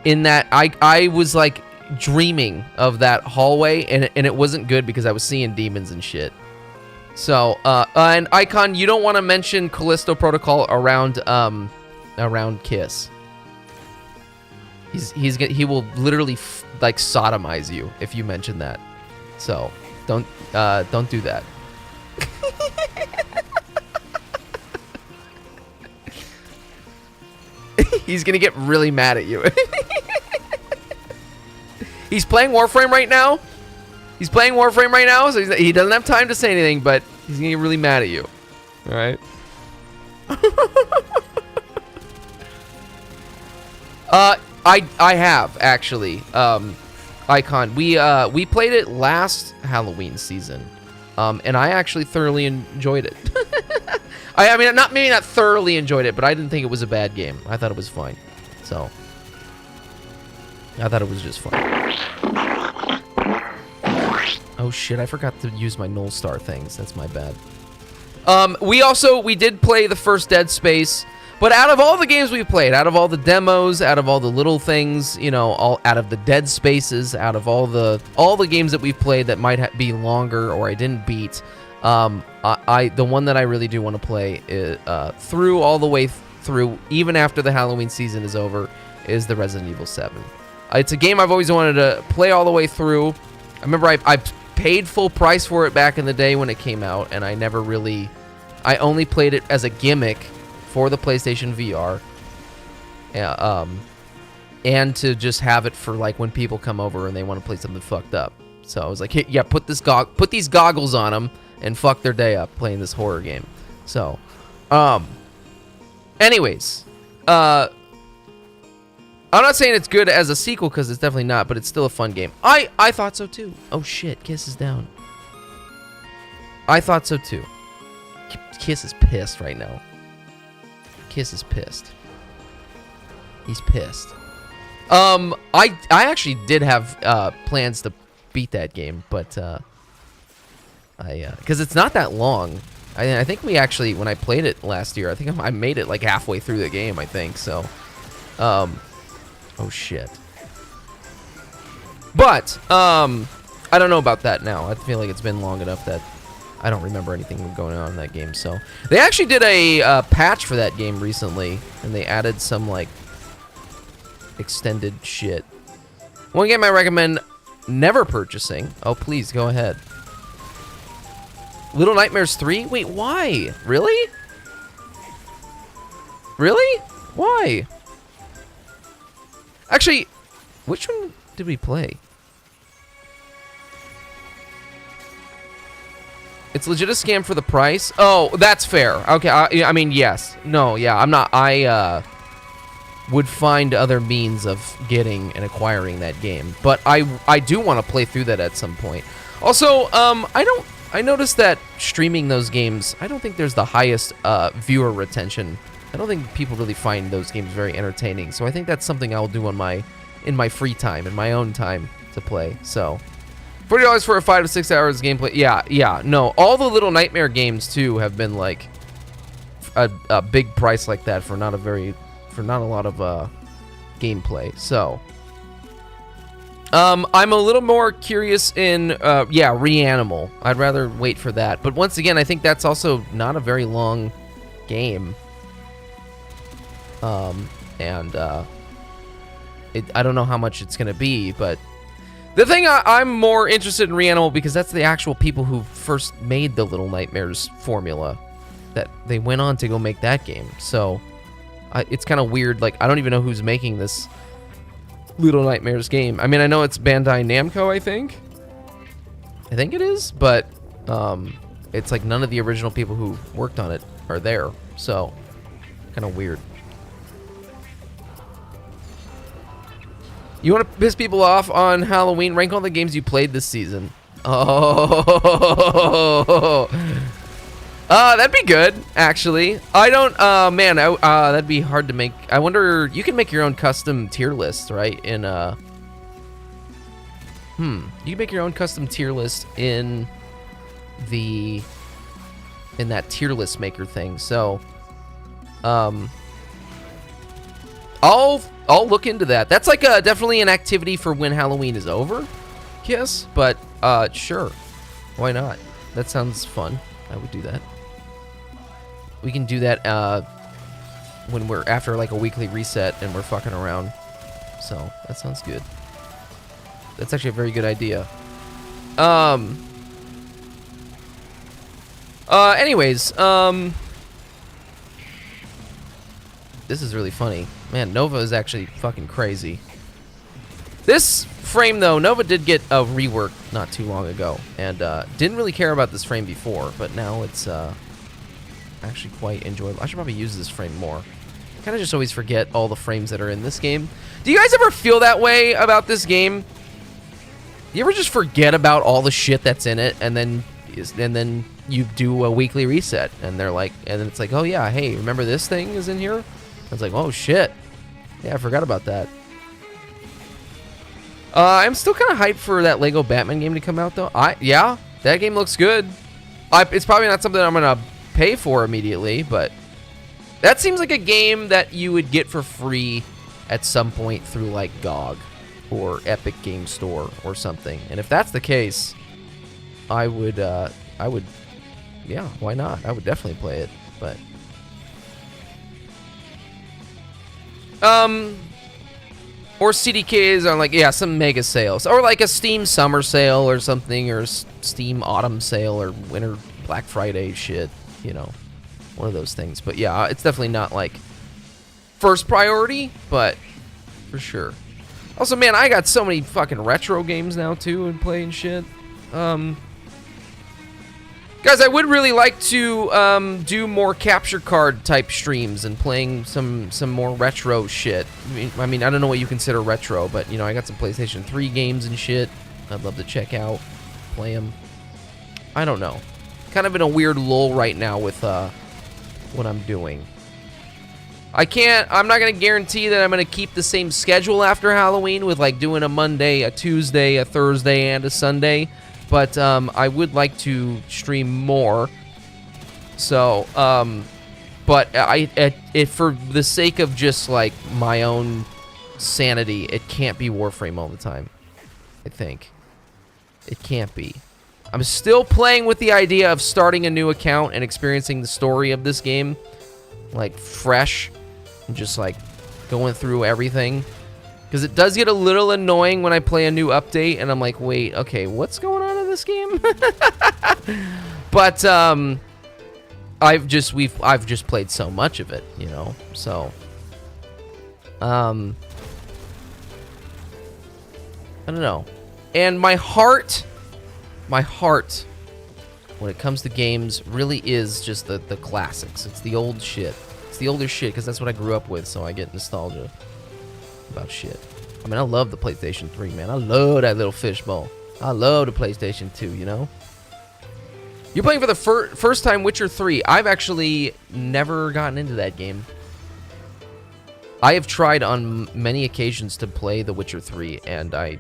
[SPEAKER 6] in that, I was like dreaming of that hallway, and it wasn't good because I was seeing demons and shit. So, and Icon, you don't want to mention Callisto Protocol around Kiss. He will literally like sodomize you if you mention that. So, don't do that. He's gonna get really mad at you. He's playing Warframe right now. So he doesn't have time to say anything, but he's gonna get really mad at you. All right. I have actually. Icon. We played it last Halloween season, and I actually thoroughly enjoyed it. I mean, maybe not thoroughly enjoyed it, but I didn't think it was a bad game. I thought it was fine. So, I thought it was just fun. Oh shit, I forgot to use my Null Star things. That's my bad. We did play the first Dead Space, but out of all the games we've played, out of all the demos, out of all the little things, you know, out of the Dead Spaces, out of all the games that we've played that might be longer or I didn't beat, the one that I really do want to play is, through all the way through, even after the Halloween season is over, is the Resident Evil 7. It's a game I've always wanted to play all the way through. I remember I paid full price for it back in the day when it came out, and I only played it as a gimmick for the PlayStation VR, and to just have it for like when people come over and they want to play something fucked up. So I was like, hey, yeah, put these goggles on them and fuck their day up playing this horror game. So, anyways, I'm not saying it's good as a sequel because it's definitely not, but it's still a fun game. I thought so too. Oh shit, Kiss is down. I thought so too. Kiss is pissed right now. Kiss is pissed. He's pissed. I actually did have plans to beat that game, but because it's not that long. I think we actually, when I played it last year, I think I made it like halfway through the game, I think, so. Oh shit. But, I don't know about that now. I feel like it's been long enough that I don't remember anything going on in that game, so. They actually did a patch for that game recently, and they added some, like, extended shit. One game I recommend never purchasing. Oh, please, go ahead. Little Nightmares 3? Wait, why? Really? Really? Why? Actually, which one did we play? It's legit a scam for the price. Oh, that's fair. Okay, I mean, yes. No, yeah, I'm not. I would find other means of getting and acquiring that game, but I do want to play through that at some point. Also, I noticed that streaming those games, I don't think there's the highest viewer retention. I don't think people really find those games very entertaining. So I think that's something I'll do in my free time, in my own time to play. So $40 for a 5 to 6 hours gameplay. Yeah, no. All the Little Nightmare games too have been like a big price like that for not a lot of gameplay. So I'm a little more curious in Reanimal. I'd rather wait for that. But once again, I think that's also not a very long game. I don't know how much it's gonna be, but the thing I'm more interested in Reanimal because that's the actual people who first made the Little Nightmares formula, that they went on to go make that game. So it's kind of weird. Like, I don't even know who's making this Little Nightmares game. I mean, I know it's Bandai Namco, I think it is, but it's like none of the original people who worked on it are there, so kind of weird. You want to piss people off on Halloween? Rank all the games you played this season. Oh, that'd be good, actually. I don't, man, that'd be hard to make. I wonder, you can make your own custom tier list, right? In, you can make your own custom tier list in that tier list maker thing. So, I'll look into that. That's like definitely an activity for when Halloween is over. Yes, but, sure. Why not? That sounds fun. I would do that. We can do that when we're after like a weekly reset and we're fucking around. So that sounds good. That's actually a very good idea. Anyways, this is really funny. Man, Nova is actually fucking crazy. This frame though, Nova did get a rework not too long ago, and didn't really care about this frame before, but now it's actually quite enjoyable. I should probably use this frame more. I kind of just always forget all the frames that are in this game. Do you guys ever feel that way about this game? You ever just forget about all the shit that's in it, and then you do a weekly reset, and they're like, and then it's like, oh yeah, hey, remember this thing is in here? It's like, oh shit, yeah, I forgot about that. I'm still kind of hyped for that Lego Batman game to come out, though. Yeah, that game looks good. It's probably not something I'm gonna pay for immediately, but that seems like a game that you would get for free at some point through like GOG or Epic Game Store or something. And if that's the case, I would, yeah, why not? I would definitely play it, but or CDKs on like, yeah, some mega sales, or like a Steam summer sale or something, or Steam autumn sale or winter Black Friday shit, you know, one of those things. But yeah, it's definitely not like first priority, but for sure. Also, man, I got so many fucking retro games now too and playing shit. Guys, I would really like to do more capture card type streams and playing some more retro shit. I mean, I don't know what you consider retro, but you know, I got some PlayStation 3 games and shit I'd love to check out, play them. I don't know. Kind of in a weird lull right now with what I'm doing. I'm not going to guarantee that I'm going to keep the same schedule after Halloween with like doing a Monday, a Tuesday, a Thursday, and a Sunday. But I would like to stream more. So, but for the sake of just like my own sanity, it can't be Warframe all the time. I think. It can't be. I'm still playing with the idea of starting a new account and experiencing the story of this game. Like fresh. And just like going through everything. Because it does get a little annoying when I play a new update and I'm like, wait, okay, what's going on in this game? But I've just played so much of it, you know. So I don't know. And my heart when it comes to games really is just the classics. It's the old shit. It's the older shit because that's what I grew up with, so I get nostalgia about shit. I mean, I love the PlayStation 3, man. I love that little fishbowl. I love the PlayStation 2, you know? You're playing for the first time Witcher 3. I've actually never gotten into that game. I have tried on many occasions to play The Witcher 3, and I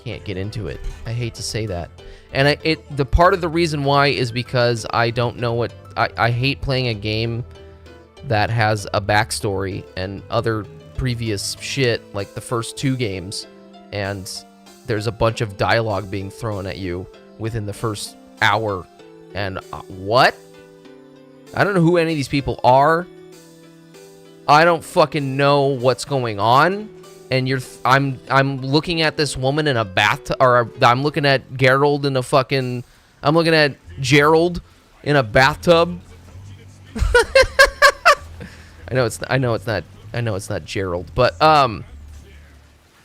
[SPEAKER 6] can't get into it. I hate to say that. And the part of the reason why is because I don't know what... I hate playing a game that has a backstory and other previous shit, like the first 2 games, and there's a bunch of dialogue being thrown at you within the first hour. And what? I don't know who any of these people are. I don't fucking know what's going on. And I'm looking at this woman in a bathtub, or I'm looking at Geralt in a fucking... I'm looking at Gerald in a bathtub. I know it's not Gerald, but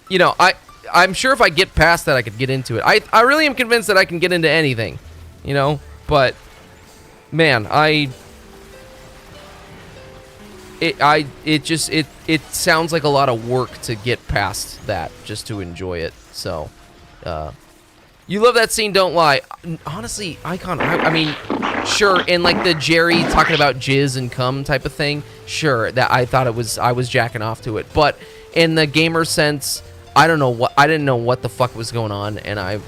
[SPEAKER 6] you know, I'm sure if I get past that I could get into it. I really am convinced that I can get into anything, you know, but man, it sounds like a lot of work to get past that just to enjoy it. So you love that scene, don't lie. Honestly, Icon, I mean, sure, in like the Jerry talking about jizz and cum type of thing, sure, that I thought I was jacking off to it. But in the gamer sense, I didn't know what the fuck was going on, and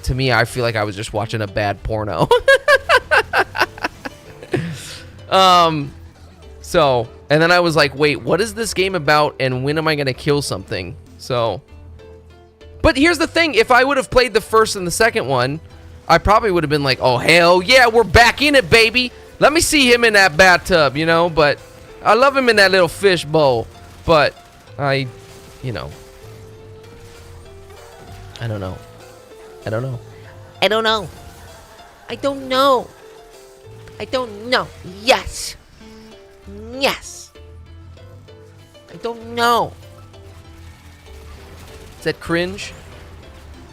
[SPEAKER 6] to me, I feel like I was just watching a bad porno. So, and then I was like, wait, what is this game about, and when am I gonna kill something? So, but here's the thing, if I would have played the first and the second one, I probably would have been like, oh, hell yeah, we're back in it, baby. Let me see him in that bathtub, you know? But I love him in that little fish bowl. But you know. I don't know. I don't know.
[SPEAKER 10] I don't know. I don't know. I don't know. Yes. Yes. I don't know.
[SPEAKER 6] Is that cringe?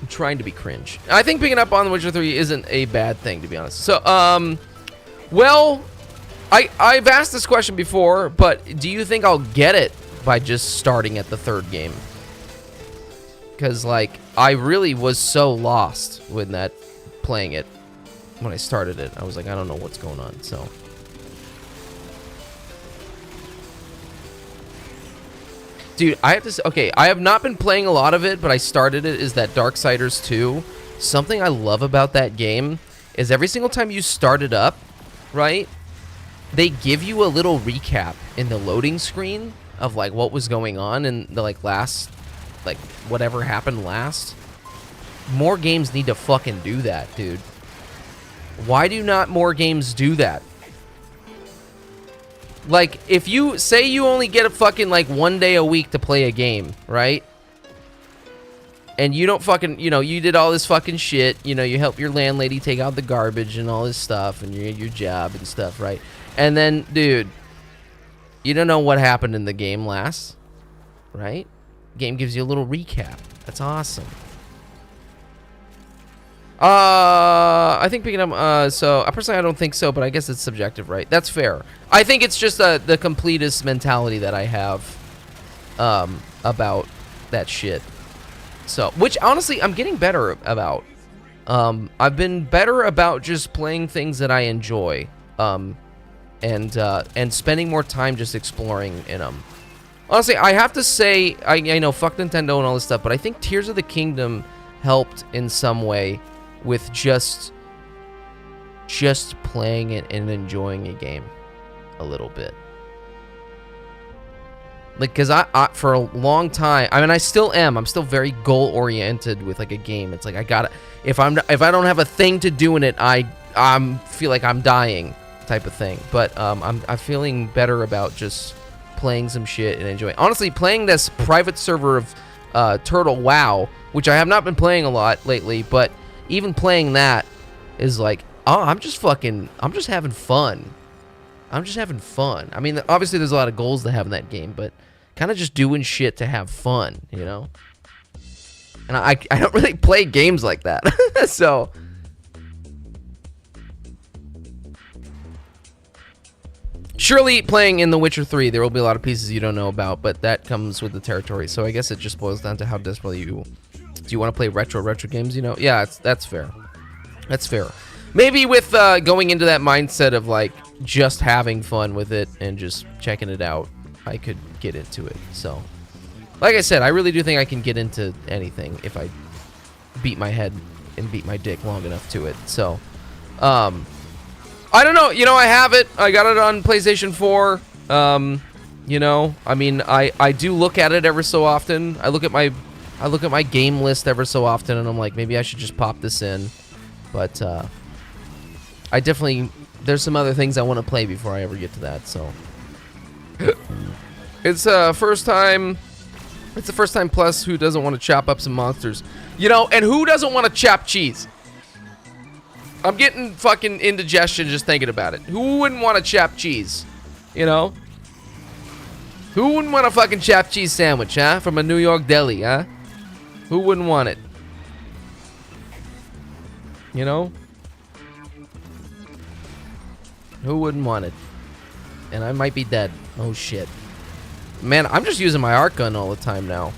[SPEAKER 6] I'm trying to be cringe. I think picking up on The Witcher 3 isn't a bad thing, to be honest. So, well, I've asked this question before, but do you think I'll get it by just starting at the third game? Because, like, I really was so lost when playing it. When I started it, I was like, I don't know what's going on, so... Dude, I have to say, okay, I have not been playing a lot of it, but I started it, is that Darksiders 2. Something I love about that game is every single time you start it up, right, they give you a little recap in the loading screen of, like, what was going on in the, like, last, like, whatever happened last. More games need to fucking do that, dude. Why do not more games do that? Like, if you say you only get a fucking, like, 1 day a week to play a game, right? And you don't fucking, you know, you did all this fucking shit. You know, you help your landlady take out the garbage and all this stuff, and you your job and stuff, right? And then, dude, you don't know what happened in the game last, right? Game gives you a little recap. That's awesome. I think picking up, so, personally I don't think so, but I guess it's subjective, right? That's fair. I think it's just the completist mentality that I have, about that shit. So, which, honestly, I'm getting better about. I've been better about just playing things that I enjoy, and spending more time just exploring in them. Honestly, I have to say, I know, fuck Nintendo and all this stuff, but I think Tears of the Kingdom helped in some way with just playing it and enjoying a game a little bit. Like, because I for a long time, I mean, I still am. I'm still very goal-oriented with, like, a game. It's like, I gotta, if I don't have a thing to do in it, I feel like I'm dying type of thing. But I'm feeling better about just playing some shit and enjoying. Honestly, playing this private server of Turtle WoW, which I have not been playing a lot lately, but even playing that is like, oh, I'm just having fun. I'm just having fun. I mean, obviously there's a lot of goals to have in that game, but kind of just doing shit to have fun, you know? And I don't really play games like that. So surely playing in The Witcher 3, there will be a lot of pieces you don't know about, but that comes with the territory. So I guess it just boils down to how desperately do you want to play retro games, you know? Yeah, that's fair. That's fair. Maybe with going into that mindset of, like, just having fun with it and just checking it out, I could get into it. So, like I said, I really do think I can get into anything if I beat my head and beat my dick long enough to it. So, I don't know. You know, I have it. I got it on PlayStation 4. You know, I mean, I do look at it ever so often. I look at my game list ever so often, and I'm like, maybe I should just pop this in. But I definitely, there's some other things I want to play before I ever get to that. So it's the first time plus who doesn't want to chop up some monsters, you know? And who doesn't want to chop cheese? I'm getting fucking indigestion just thinking about it. Who wouldn't want to chop cheese? You know? Who wouldn't want a fucking chop cheese sandwich, huh? From a New York deli, huh? Who wouldn't want it? You know? Who wouldn't want it? And I might be dead. Oh shit. Man, I'm just using my arc gun all the time now.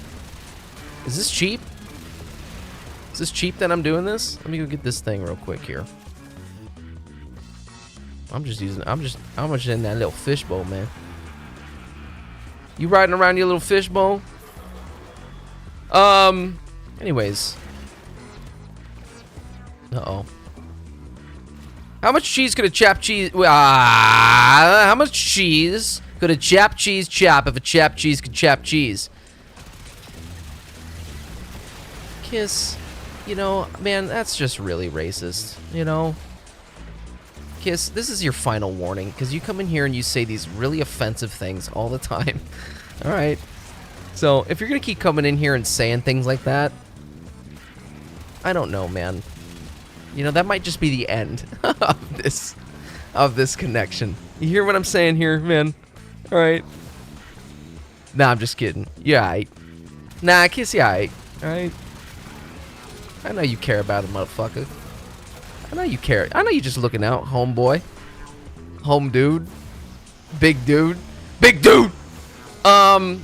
[SPEAKER 6] Is this cheap? Is this cheap that I'm doing this? Let me go get this thing real quick here. I'm just in that little fishbowl, man. You riding around your little fishbowl? Anyways. Uh-oh. How much cheese could a chap cheese... how much cheese could a chap cheese chop if a chap cheese could chap cheese? Kiss, you know, man, that's just really racist, you know? Kiss, this is your final warning, because you come in here and you say these really offensive things all the time. Alright. So, if you're going to keep coming in here and saying things like that, I don't know, man. You know, that might just be the end of this connection. You hear what I'm saying here, man? All right. Nah, I'm just kidding. You aight. Nah, Kiss, you aight. All right. I know you care about it, motherfucker. I know you care. I know you just looking out, homeboy. Home dude. Big dude. Big dude! I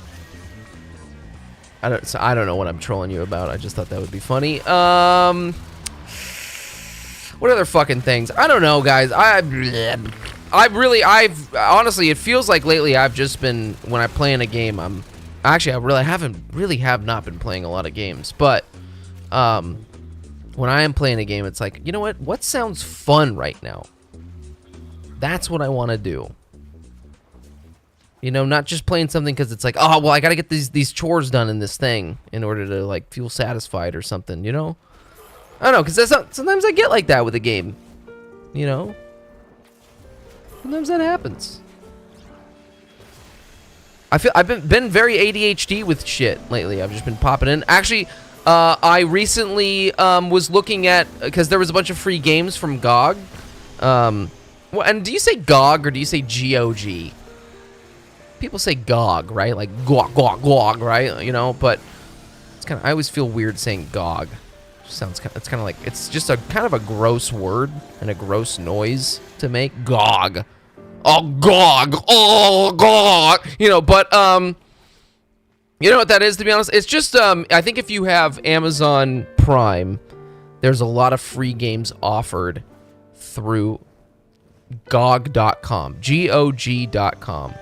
[SPEAKER 6] don't know what I'm trolling you about. I just thought that would be funny. What other fucking things? I don't know, guys. I've honestly, it feels like lately I've just been, when I play in a game, I have not been playing a lot of games, but when I am playing a game, it's like, you know what sounds fun right now? That's what I want to do. You know, not just playing something because it's like, oh, well, I gotta get these chores done in this thing in order to, like, feel satisfied or something, you know? I don't know, because sometimes I get like that with a game. You know? Sometimes that happens. I've been very ADHD with shit lately. I've just been popping in. Actually, I recently was looking at, because there was a bunch of free games from GOG. Well, and do you say GOG or do you say GOG? People say GOG, right? Like GOG, right? You know, but it's kind of, I always feel weird saying GOG. Sounds kind. It's kind of like it's just a kind of a gross word and a gross noise to make. GOG. Oh GOG. Oh GOG. You know, but you know what that is, to be honest? It's just I think if you have Amazon Prime, there's a lot of free games offered through GOG.com. GOG.com.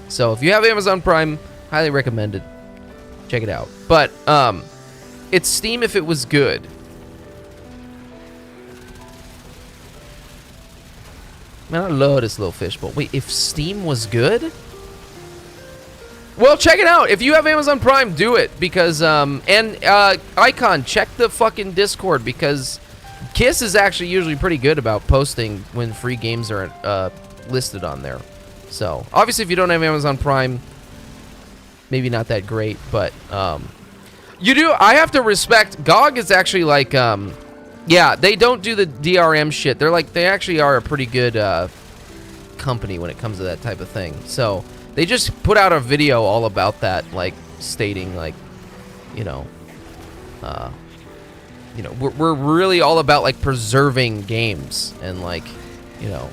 [SPEAKER 6] So if you have Amazon Prime, highly recommend it. Check it out. But it's Steam if it was good. Man, I love this little fishbowl. Wait, if Steam was good? Well, check it out. If you have Amazon Prime, do it. Because, Icon, check the fucking Discord. Because Kiss is actually usually pretty good about posting when free games are listed on there. So, obviously, if you don't have Amazon Prime, maybe not that great. But, you do. I have to respect. GOG is actually like, yeah, they don't do the DRM shit. They're like, they actually are a pretty good company when it comes to that type of thing. So they just put out a video all about that, like stating, like, you know, we're really all about like preserving games and like, you know,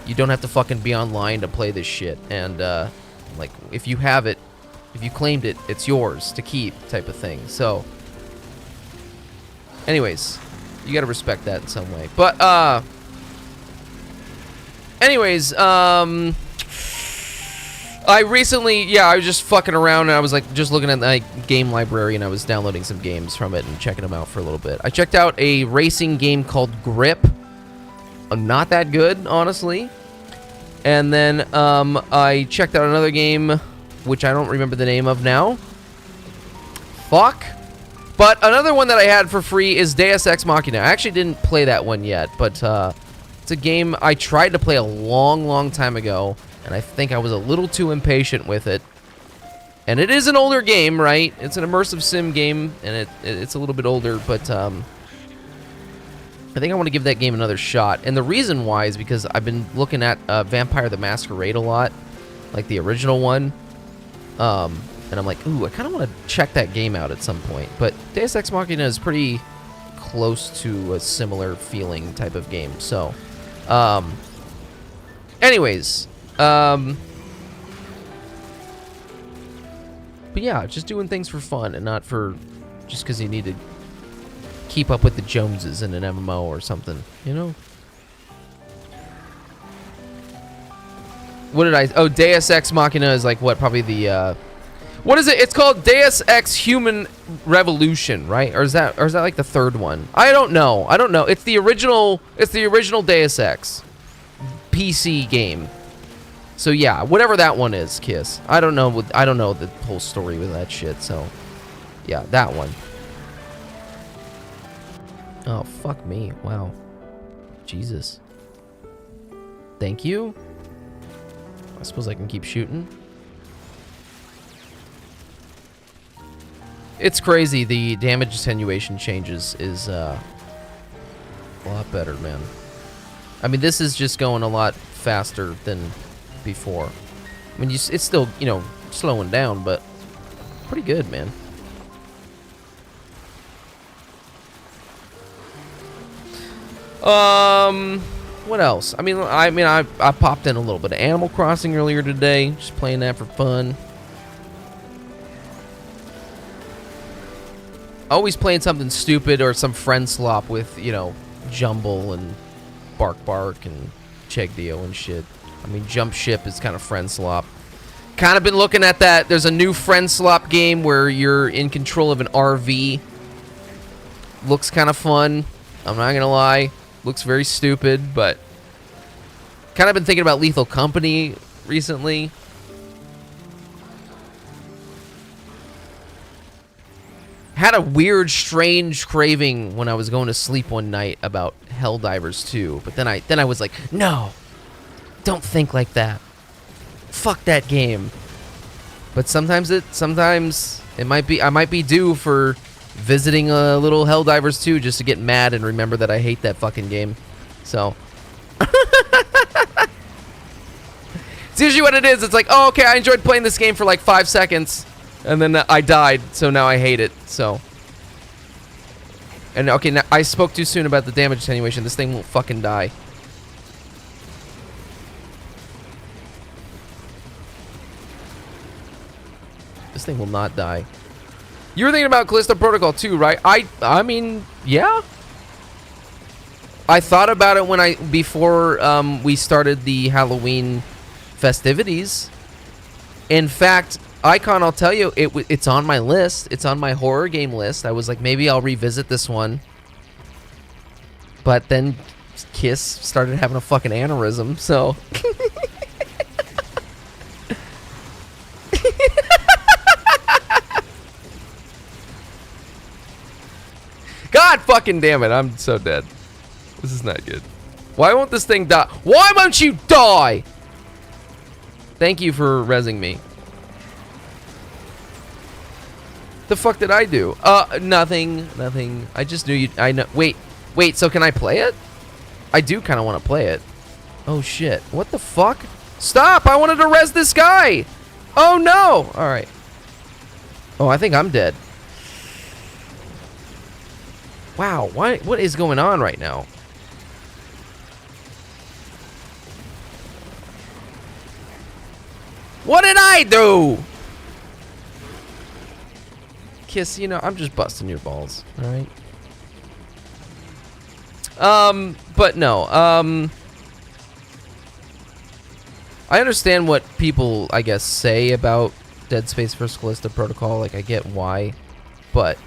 [SPEAKER 6] you don't have to fucking be online to play this shit. And like, if you have it, if you claimed it, it's yours to keep, type of thing. So, anyways, you gotta respect that in some way. But, anyways, I recently, yeah, I was just fucking around and I was like just looking at my game library and I was downloading some games from it and checking them out for a little bit. I checked out a racing game called Grip. Not that good, honestly. And then, I checked out another game, which I don't remember the name of now. Fuck. But another one that I had for free is Deus Ex Machina. I actually didn't play that one yet, but it's a game I tried to play a long time ago, and I think I was a little too impatient with it. And it is an older game, right? It's an immersive sim game, and it's a little bit older, but I think I want to give that game another shot. And the reason why is because I've been looking at Vampire the Masquerade a lot, like the original one. And I'm like, ooh, I kind of want to check that game out at some point. But Deus Ex Machina is pretty close to a similar feeling type of game. So, anyways, but yeah, just doing things for fun and not for just because you need to keep up with the Joneses in an MMO or something, you know? What did I... Oh, Deus Ex Machina is like, what, probably the... What is it? It's called Deus Ex Human Revolution, right? Or is that like the third one? I don't know. It's the original Deus Ex PC game. So yeah, whatever that one is, Kiss. I don't know the whole story with that shit, so yeah, that one. Oh, fuck me. Wow. Jesus. Thank you. I suppose I can keep shooting. It's crazy. The damage attenuation changes is a lot better, man. I mean, this is just going a lot faster than before. I mean, it's still, you know, slowing down, but pretty good, man. What else? I mean, I popped in a little bit of Animal Crossing earlier today, just playing that for fun. Always playing something stupid or some friend slop with, you know, Jumble and Bark and Chegdio and shit. I mean, Jump Ship is kind of friend slop. Kind of been looking at that. There's a new friend slop game where you're in control of an RV. Looks kind of fun. I'm not gonna lie. Looks very stupid, but kind of been thinking about Lethal Company recently. Had a weird, strange craving when I was going to sleep one night about Helldivers 2, but then I was like, no, don't think like that. Fuck that game. But sometimes it might be, I might be due for visiting a little Helldivers 2 just to get mad and remember that I hate that fucking game. So it's usually what it is. It's like, oh, okay, I enjoyed playing this game for like 5 seconds. And then I died, so now I hate it, so. And okay, now I spoke too soon about the damage attenuation. This thing won't fucking die. This thing will not die. You were thinking about Callisto Protocol too, right? I mean, yeah. I thought about it before we started the Halloween festivities. In fact, Icon, I'll tell you, it's on my list. It's on my horror game list. I was like, maybe I'll revisit this one. But then Kiss started having a fucking aneurysm, so... God fucking damn it, I'm so dead. This is not good. Why won't this thing die? Why won't you die? Thank you for rezzing me. The fuck did I do? Nothing. I just knew you. I know. Wait. So can I play it? I do kind of want to play it. Oh shit. What the fuck? Stop! I wanted to res this guy. Oh no! All right. Oh, I think I'm dead. Wow. What is going on right now? What did I do? Kiss, you know, I'm just busting your balls, all right? But no, I understand what people, I guess, say about Dead Space vs. Callisto Protocol. Like, I get why, but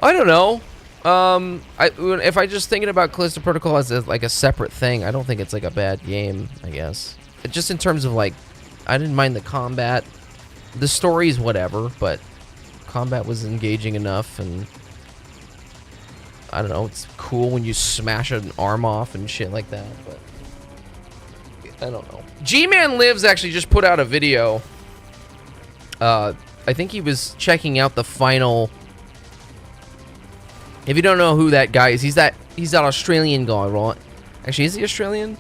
[SPEAKER 6] I don't know. If I just thinking about Callisto Protocol as like a separate thing, I don't think it's like a bad game, I guess. Just in terms of like, I didn't mind the combat. The story's whatever, but combat was engaging enough, and I don't know, it's cool when you smash an arm off and shit like that, but I don't know. G-Man Lives actually just put out a video. I think he was checking out the final. If you don't know who that guy is, he's that Australian guy, right? Actually, is he Australian?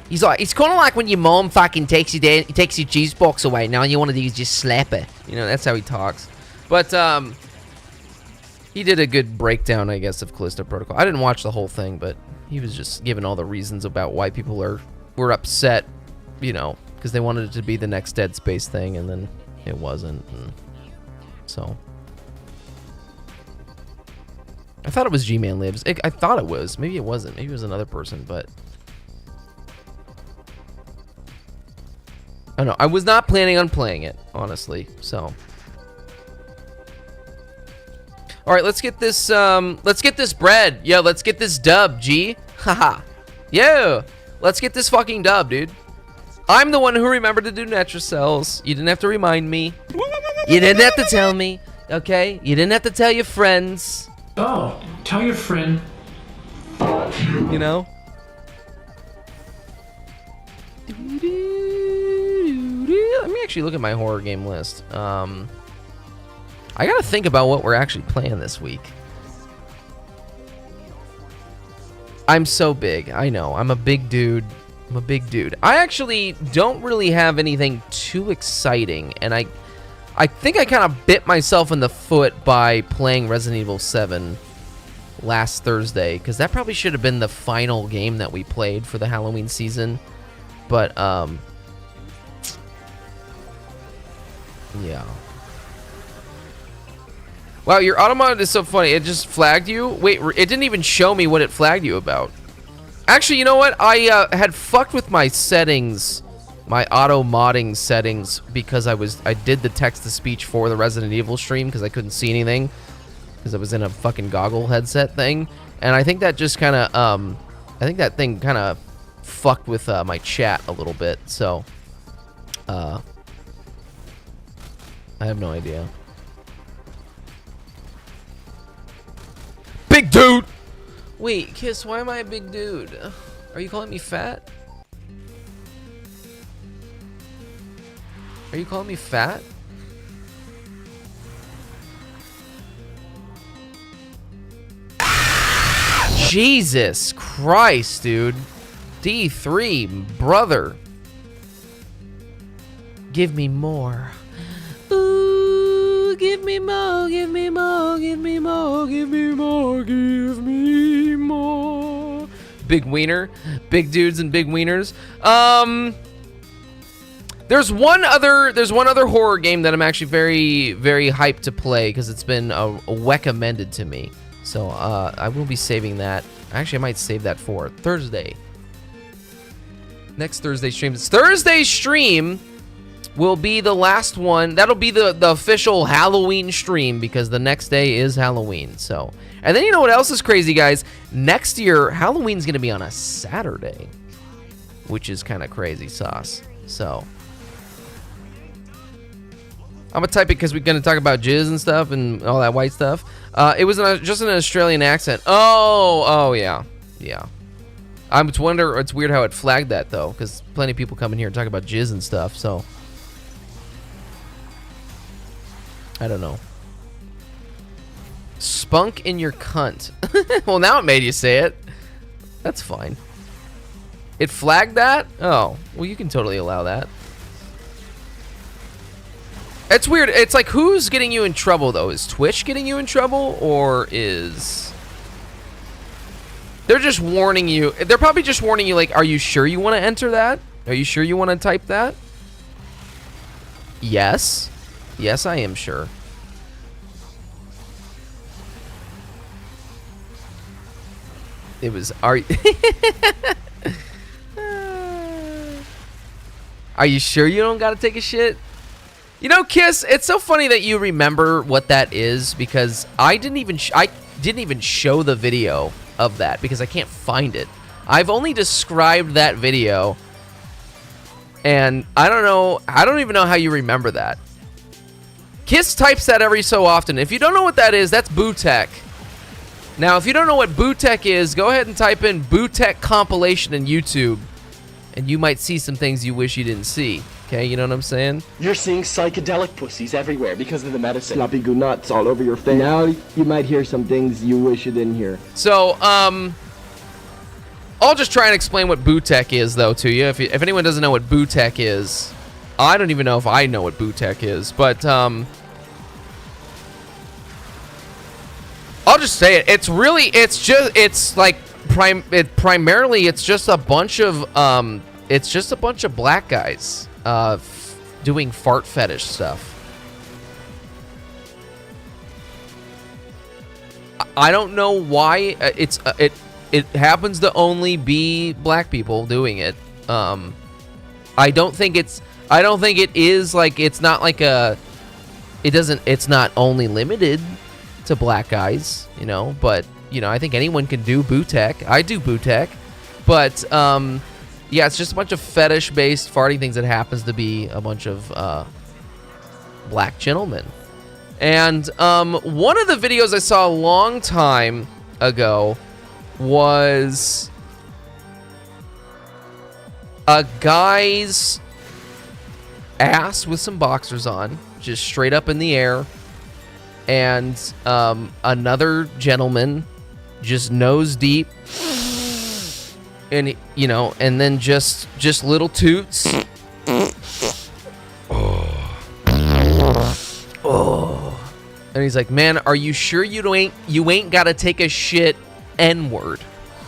[SPEAKER 6] He's like, it's kind of like when your mom fucking takes you down, takes your juice box away. Now all you want to do is just slap her. You know, that's how he talks. But he did a good breakdown, I guess, of Callisto Protocol. I didn't watch the whole thing, but he was just giving all the reasons about why people were upset, you know, because they wanted it to be the next Dead Space thing, and then it wasn't. And so I thought it was G-Man Lives. I thought it was. Maybe it wasn't. Maybe it was another person, but I don't know. I was not planning on playing it, honestly. So, all right, let's get this. Let's get this bread. Yo, let's get this dub. G. Haha. Yo, let's get this fucking dub, dude. I'm the one who remembered to do Netracells. You didn't have to remind me. You didn't have to tell me. Okay. You didn't have to tell your friends.
[SPEAKER 13] Oh, tell your friend.
[SPEAKER 6] You know. Let me actually look at my horror game list. I gotta think about what we're actually playing this week. I'm so big. I know. I'm a big dude. I actually don't really have anything too exciting, and I think I kind of bit myself in the foot by playing Resident Evil 7 last Thursday, because that probably should have been the final game that we played for the Halloween season. But yeah. Wow, your auto mod is so funny. It just flagged you? Wait, it didn't even show me what it flagged you about. Actually, you know what? I had fucked with my settings, my auto modding settings, because I did the text-to-speech for the Resident Evil stream because I couldn't see anything because I was in a fucking goggle headset thing, and I think that just kind of I think that thing kind of fucked with my chat a little bit. So I have no idea. Big dude! Wait, Kiss, why am I a big dude? Are you calling me fat? Are you calling me fat? Jesus Christ, dude. D3, brother. Give me more. Ooh, give me more, give me more, give me more, give Give me more. Big wiener. Big dudes and big wieners. There's one other horror game that I'm actually very, very hyped to play because it's been recommended to me. So I will be saving that. Actually, I might save that for Thursday. Next Thursday stream. Thursday's stream will be the last one. That'll be the official Halloween stream because the next day is Halloween. So, and then you know what else is crazy, guys? Next year, Halloween's gonna be on a Saturday, which is kind of crazy sauce. So, I'm gonna type it because we're gonna talk about jizz and stuff and all that white stuff. It was just an Australian accent. Oh yeah. I'm just wonder. It's weird how it flagged that though, because plenty of people come in here and talk about jizz and stuff. So I don't know. Spunk in your cunt. Well, now it made you say it. That's fine. It flagged that? Oh, well, you can totally allow that. It's weird. It's like, who's getting you in trouble, though? Is Twitch getting you in trouble, or is... They're just warning you. They're probably just warning you, like, are you sure you want to enter that? Are you sure you want to type that? Yes. Yes, I am sure. It was... Are you sure you don't gotta take a shit? You know, Kiss, it's so funny that you remember what that is, because I didn't even show the video of that because I can't find it. I've only described that video, and I don't even know how you remember that. Kiss types that every so often. If you don't know what that is, that's Boo-Tech. Now, if you don't know what Boo-Tech is, go ahead and type in Boo-Tech compilation in YouTube, and you might see some things you wish you didn't see. Okay, you know what I'm saying?
[SPEAKER 15] You're seeing psychedelic pussies everywhere because of the medicine. Sloppy goo nuts all over your face. Now you might hear some things you wish you didn't hear.
[SPEAKER 6] So, I'll just try and explain what Boo-Tech is, though, to you. If anyone doesn't know what Boo-Tech is, I don't even know if I know what Boo-Tech is, but, I'll just say it. Primarily, it's just a bunch of black guys doing fart fetish stuff. I don't know why it happens to only be black people doing it. I don't think it is like, it's not like it's not only limited to black guys, you know, but you know, I think anyone can do Boo-Tech. I do Boo-Tech, but yeah, it's just a bunch of fetish-based farting things that happens to be a bunch of black gentlemen. And one of the videos I saw a long time ago was a guy's ass with some boxers on, just straight up in the air, and another gentleman just nose deep, and you know, and then just little toots. Oh. And he's like, "Man, are you sure you ain't gotta take a shit N-word?"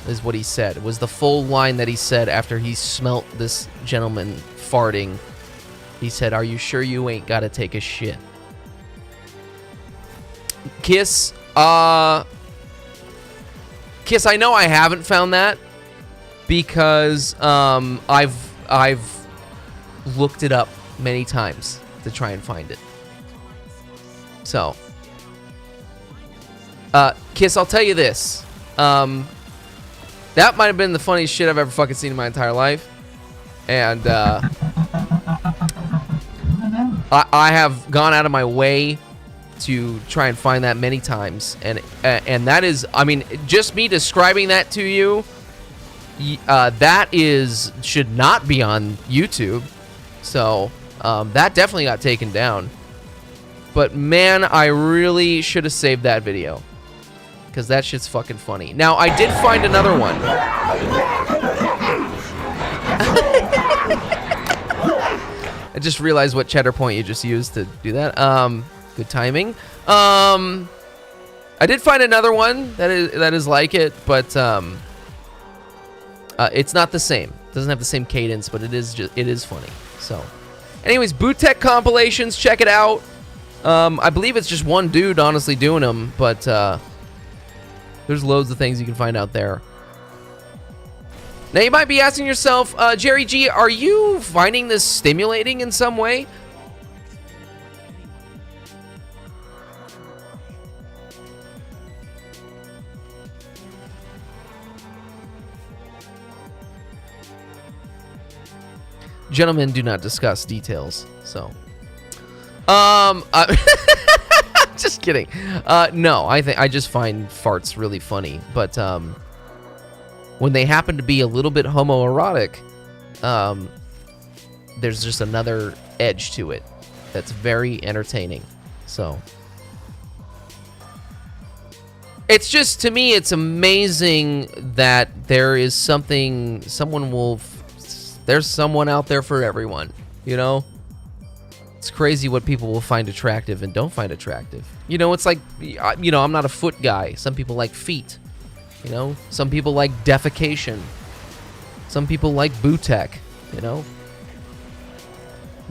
[SPEAKER 6] is what he said. It was the full line that he said after he smelt this gentleman farting. He said, "Are you sure you ain't gotta take a shit?" Kiss, Kiss, I know I haven't found that because I've looked it up many times to try and find it. So, Kiss, I'll tell you this. That might have been the funniest shit I've ever fucking seen in my entire life. And I have gone out of my way to try and find that many times, and that is, I mean, just me describing that to you, that should not be on YouTube. So that definitely got taken down. But man, I really should have saved that video, because that shit's fucking funny. Now, I did find another one. I just realized what cheddar point you just used to do that. Good timing. I did find another one that is like it, but it's not the same. It doesn't have the same cadence, but it is funny. So, anyways, Boot Tech compilations, check it out. I believe it's just one dude, honestly, doing them, but there's loads of things you can find out there. Now, you might be asking yourself, JerryG, are you finding this stimulating in some way? Gentlemen do not discuss details, so. Just kidding. No, I just find farts really funny, but when they happen to be a little bit homoerotic, there's just another edge to it that's very entertaining. So it's just, to me, it's amazing that there is there's someone out there for everyone, you know? It's crazy what people will find attractive and don't find attractive. You know, it's like, you know, I'm not a foot guy. Some people like feet. You know, some people like defecation. Some people like bootek, you know.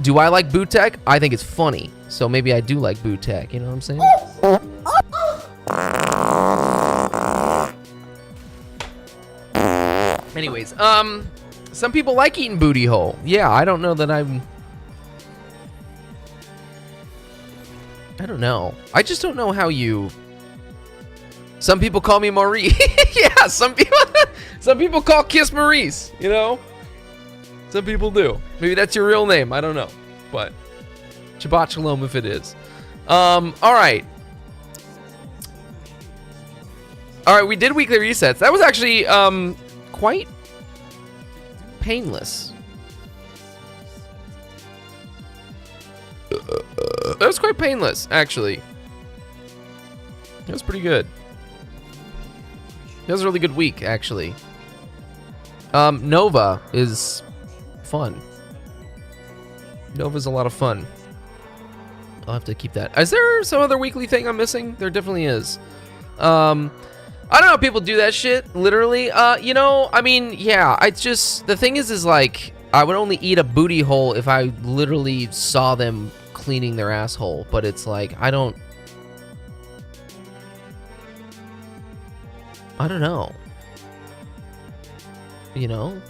[SPEAKER 6] Do I like bootek? I think it's funny. So maybe I do like bootek, you know what I'm saying? Anyways, some people like eating booty hole. Yeah, I don't know that I don't know. I just don't know how you... Some people call me Maurice. Yeah, some people call Kiss Maurice, you know? Some people do. Maybe that's your real name. I don't know. But Shabbat Shalom if it is. All right. All right, we did weekly resets. That was actually quite painless. That was quite painless, actually. That was pretty good. That was a really good week, actually. Nova is fun. Nova's a lot of fun. I'll have to keep that. Is there some other weekly thing I'm missing? There definitely is. I don't know how people do that shit, literally. You know, I mean, yeah, the thing is like, I would only eat a booty hole if I literally saw them cleaning their asshole, but it's like, I don't know. You know?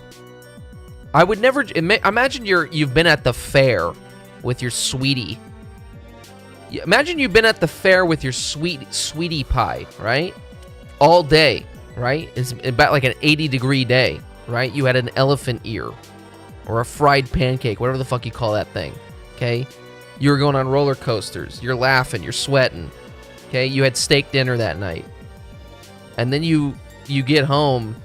[SPEAKER 6] I would never... Imagine you've been at the fair with your sweetie. Imagine you've been at the fair with your sweetie pie, right? All day, right? It's about like an 80-degree day, right? You had an elephant ear or a fried pancake, whatever the fuck you call that thing, okay? You were going on roller coasters. You're laughing. You're sweating, okay? You had steak dinner that night. And then you get home,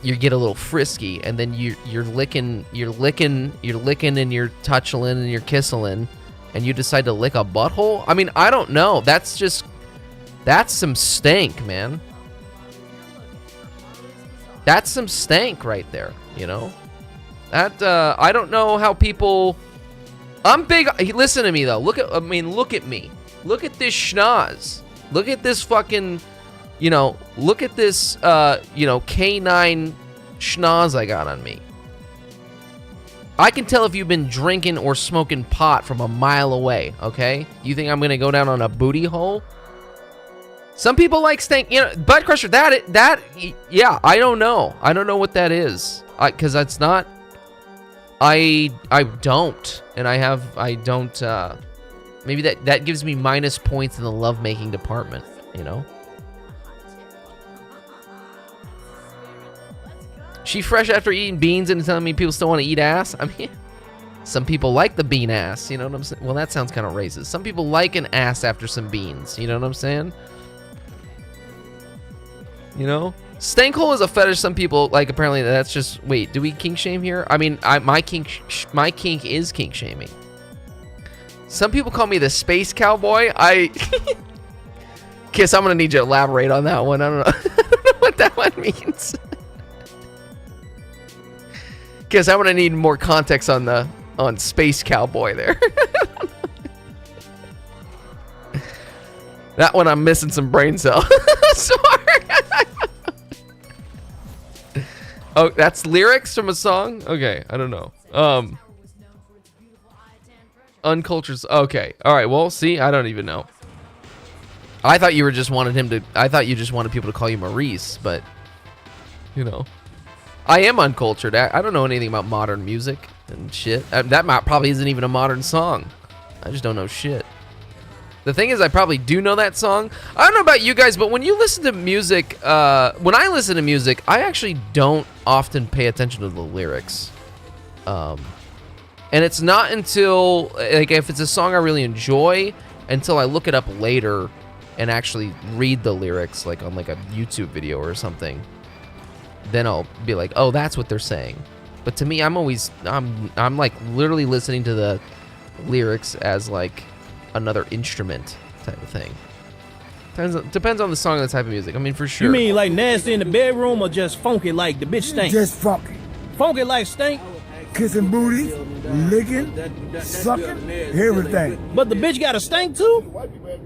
[SPEAKER 6] you get a little frisky, and then you're licking, and you're touching and you're kissing, and you decide to lick a butthole? I mean, I don't know. That's some stank, man. That's some stank right there, you know? That, I don't know how people... I'm big... Listen to me, though. Look at me. Look at this schnoz. Look at this fucking... You know, look at this, you know, K9 schnoz I got on me. I can tell if you've been drinking or smoking pot from a mile away, okay? You think I'm going to go down on a booty hole? Some people like stank, you know, butt crusher, yeah, I don't know. I don't know what that is. Because that's not, I don't. And I don't, maybe that gives me minus points in the lovemaking department, you know? She fresh after eating beans and telling me people still want to eat ass? I mean, some people like the bean ass, you know what I'm saying? Well, that sounds kind of racist. Some people like an ass after some beans, you know what I'm saying? You know? Stankhole is a fetish some people, like, apparently that's just, wait, do we kink shame here? I mean, my kink is kink shaming. Some people call me the space cowboy. Kiss, I'm going to need you to elaborate on that one. I don't know. I don't know what that one means. Guess I'm gonna need more context on Space Cowboy there. That one I'm missing some brain cells. Sorry. Oh, that's lyrics from a song? Okay, I don't know. Uncultured. Okay. All right. Well, see, I don't even know. I thought you were just wanted him to. I thought you just wanted people to call you Maurice, but you know, I am uncultured. I don't know anything about modern music and shit. That probably isn't even a modern song. I just don't know shit. The thing is, I probably do know that song. I don't know about you guys, but when you listen to music, when I listen to music, I actually don't often pay attention to the lyrics. And it's not until, like, if it's a song I really enjoy, until I look it up later and actually read the lyrics, like on like a YouTube video or something. Then I'll be like, oh, that's what they're saying. But to me, I'm like literally listening to the lyrics as like another instrument type of thing. Depends on the song and the type of music. I mean, for sure.
[SPEAKER 9] You mean like nasty in the bedroom or just funky like the bitch stink?
[SPEAKER 16] Just funky.
[SPEAKER 9] Funky like stink?
[SPEAKER 16] Kissing booties, licking, sucking, everything.
[SPEAKER 9] But the bitch got a stink too?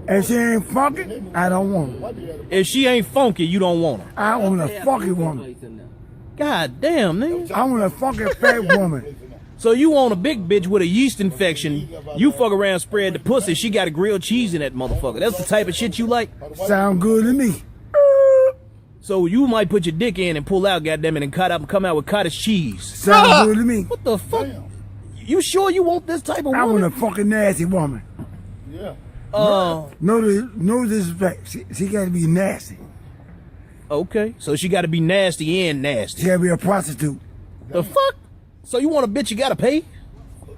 [SPEAKER 16] If she ain't funky, I don't want her.
[SPEAKER 9] If she ain't funky, you don't want her?
[SPEAKER 16] I want a funky woman.
[SPEAKER 9] God damn, nigga.
[SPEAKER 16] I want a funky fat woman.
[SPEAKER 9] So you want a big bitch with a yeast infection, you fuck around, spread the pussy, she got a grilled cheese in that motherfucker. That's the type of shit you like?
[SPEAKER 16] Sound good to me.
[SPEAKER 9] So you might put your dick in and pull out, goddammit, and cut up and come out with cottage cheese.
[SPEAKER 16] Sound good to me.
[SPEAKER 9] What the fuck? You sure you want this type of woman?
[SPEAKER 16] I want a fucking nasty woman.
[SPEAKER 9] Yeah.
[SPEAKER 16] No disrespect. She gotta be nasty.
[SPEAKER 9] Okay, so she gotta be nasty and nasty.
[SPEAKER 16] She gotta be a prostitute.
[SPEAKER 9] The fuck? So you want a bitch you gotta pay?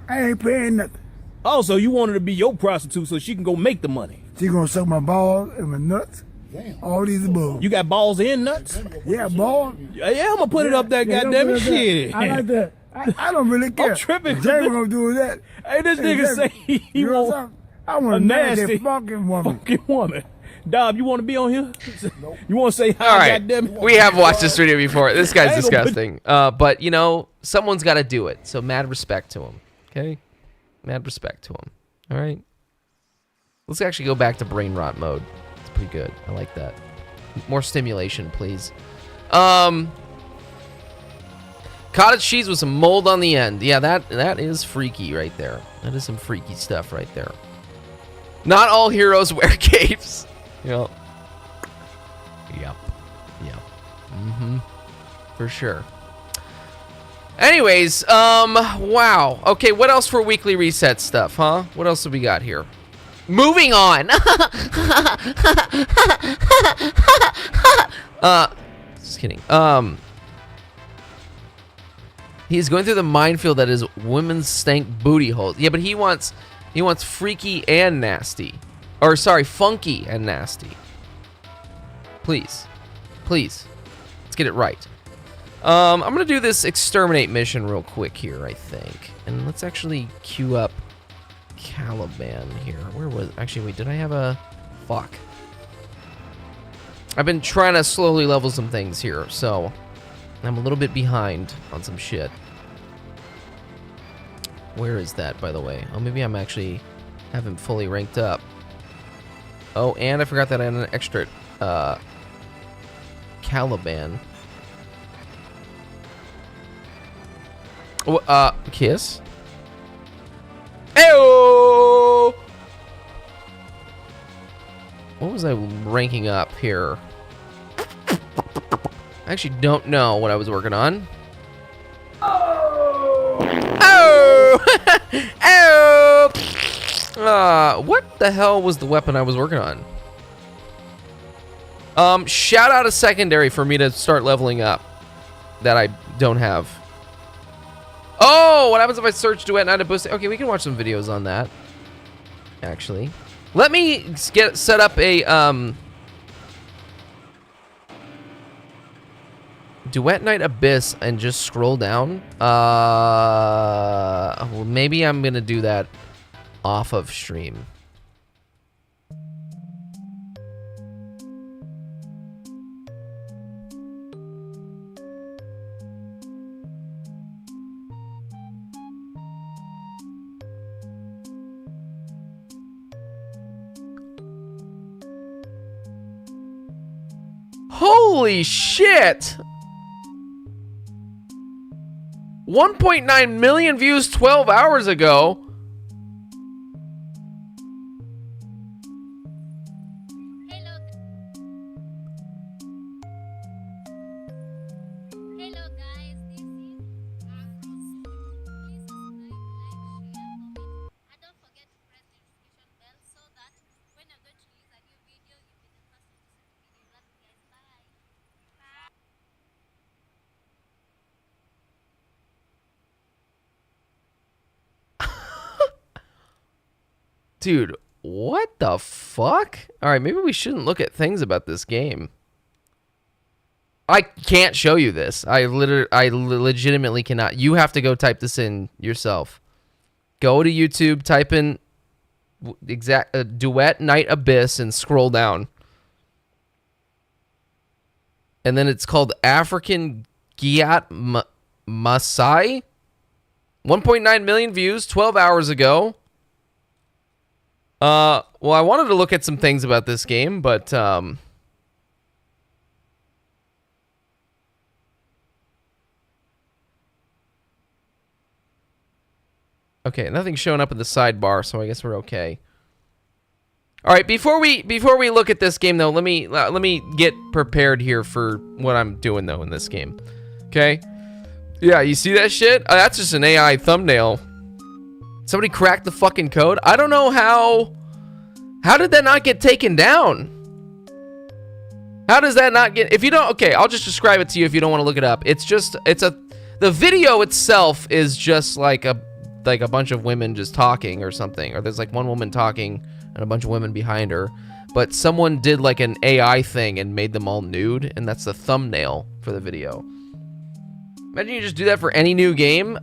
[SPEAKER 16] I ain't paying nothing.
[SPEAKER 9] Oh, so you want her to be your prostitute so she can go make the money?
[SPEAKER 16] She gonna suck my balls and my nuts. All these above.
[SPEAKER 9] You got balls and nuts?
[SPEAKER 16] Yeah, balls.
[SPEAKER 9] Yeah, I'm gonna put it up there, goddammit. Shit.
[SPEAKER 16] I like that. I don't really care.
[SPEAKER 9] I'm tripping.
[SPEAKER 16] Jay gonna do that.
[SPEAKER 9] Hey, this nigga say he want
[SPEAKER 16] I want a nasty fucking woman.
[SPEAKER 9] Fucking woman. Dom, you want to be on here? Nope. You want to say hi?
[SPEAKER 6] All right,
[SPEAKER 9] goddammit?
[SPEAKER 6] we have watched this video before. This guy's disgusting. But you know, someone's got to do it. So mad respect to him. Okay, mad respect to him. All right. Let's actually go back to brain rot mode. It's pretty good. I like that. More stimulation, please. Cottage cheese with some mold on the end. Yeah, that is freaky right there. That is some freaky stuff right there. Not all heroes wear capes. Yep. Mm-hmm. For sure. Anyways, wow. Okay, what else for weekly reset stuff, huh? What else have we got here? Moving on. Just kidding. He's going through the minefield that is women's stank booty holes. Yeah, but he wants freaky and nasty. Or sorry, funky and nasty. Please. Please. Let's get it right. I'm gonna do this exterminate mission real quick here, I think. And let's actually queue up Caliban here. Where was actually wait, did I have a fuck? I've been trying to slowly level some things here, so I'm a little bit behind on some shit. Where is that, by the way? Oh, maybe I'm actually haven't fully ranked up. Oh, and I forgot that I had an extra Caliban. Oh, kiss. Ayo! What was I ranking up here? I actually don't know what I was working on. Oh! What the hell was the weapon I was working on? Shout out a secondary for me to start leveling up that I don't have. Oh, what happens if I search Duet Night at Boost? Okay, we can watch some videos on that. Actually, let me set up a Duet Night Abyss and just scroll down. Well, maybe I'm gonna do that off of stream. Holy shit! 1.9 million views 12 hours ago. Dude, what the fuck? Alright, maybe we shouldn't look at things about this game. I can't show you this. I legitimately cannot. You have to go type this in yourself. Go to YouTube, type in Duet Night Abyss and scroll down. And then it's called African Giat Masai. 1.9 million views 12 hours ago. Well, I wanted to look at some things about this game, but okay, nothing's showing up in the sidebar, so I guess we're okay. All right, before we look at this game though, let me get prepared here for what I'm doing though in this game. Okay? Yeah, you see that shit? That's just an AI thumbnail. Somebody cracked the fucking code. I don't know how. How did that not get taken down? How does that not get? If you don't, okay, I'll just describe it to you if you don't want to look it up. The video itself is just like a bunch of women just talking or something, or there's like one woman talking and a bunch of women behind her, but someone did like an AI thing and made them all nude, and that's the thumbnail for the video. Imagine you just do that for any new game.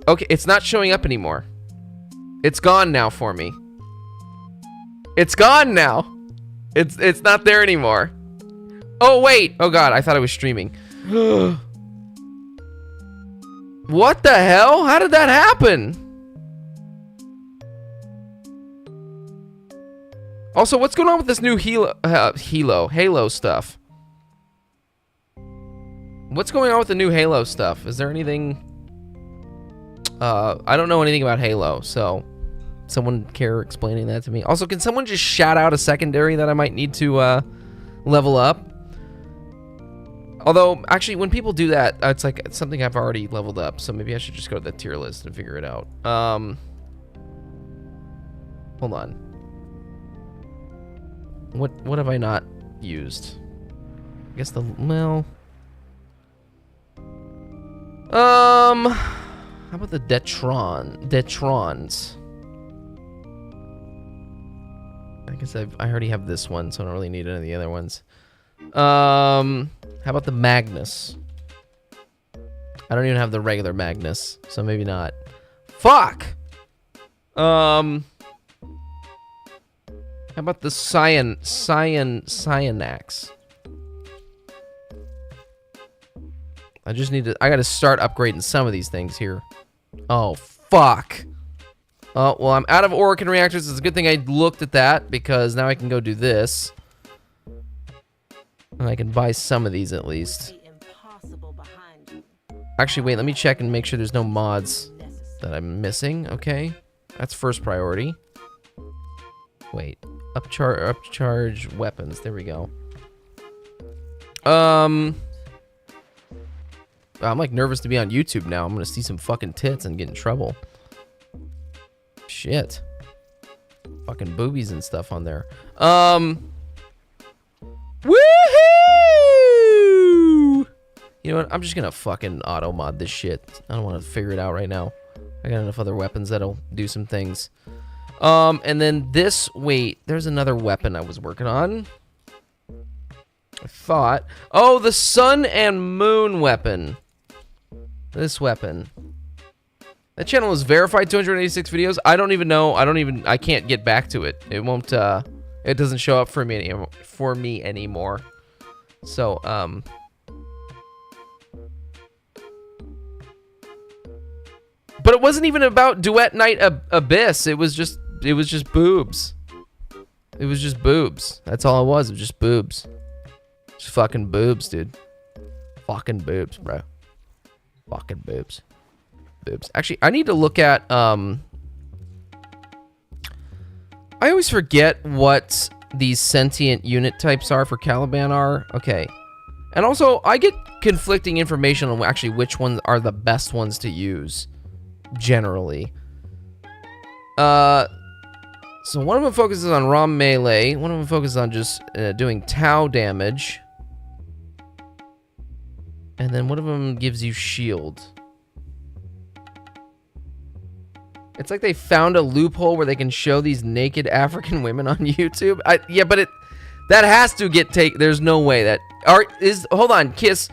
[SPEAKER 6] Okay, it's not showing up anymore. It's gone now for me. It's gone now. It's not there anymore. Oh wait. Oh god, I thought I was streaming. What the hell? How did that happen? Also, what's going on with this new Halo stuff? What's going on with the new Halo stuff? Is there anything? I don't know anything about Halo, so someone care explaining that to me. Also, can someone just shout out a secondary that I might need to level up? Although, actually, when people do that, it's like it's something I've already leveled up, so maybe I should just go to the tier list and figure it out. Hold on. What have I not used? I guess how about the Detrons? I guess I already have this one, so I don't really need any of the other ones. How about the Magnus? I don't even have the regular Magnus, so maybe not. Fuck! How about the Cyanax? I gotta start upgrading some of these things here. Oh, fuck. Oh, well, I'm out of Orokin reactors. It's a good thing I looked at that, because now I can go do this. And I can buy some of these at least. Actually, wait, let me check and make sure there's no mods that I'm missing. Okay, that's first priority. Wait, upcharge weapons. There we go. I'm like nervous to be on YouTube now. I'm gonna see some fucking tits and get in trouble. Shit. Fucking boobies and stuff on there. Woohoo! You know what? I'm just gonna fucking auto mod this shit. I don't want to figure it out right now. I got enough other weapons that'll do some things. And then this, wait, there's another weapon I was working on. I thought. Oh, the sun and moon weapon. This weapon. That channel is verified 286 videos. I don't even know. I can't get back to it. It won't, it doesn't show up for me anymore. So, But it wasn't even about Duet Night Abyss. It was just boobs. It was just boobs. That's all it was. It was just boobs. Just fucking boobs, dude. Fucking boobs, bro. Fucking boobs. Boobs. Actually, I need to look at, I always forget what these sentient unit types are for Caliban are. Okay. And also, I get conflicting information on actually which ones are the best ones to use, generally. So one of them focuses on raw melee. One of them focuses on just doing Tau damage. And then one of them gives you shield. It's like they found a loophole where they can show these naked African women on YouTube. Yeah, but that has to get there's no way that hold on, Kiss.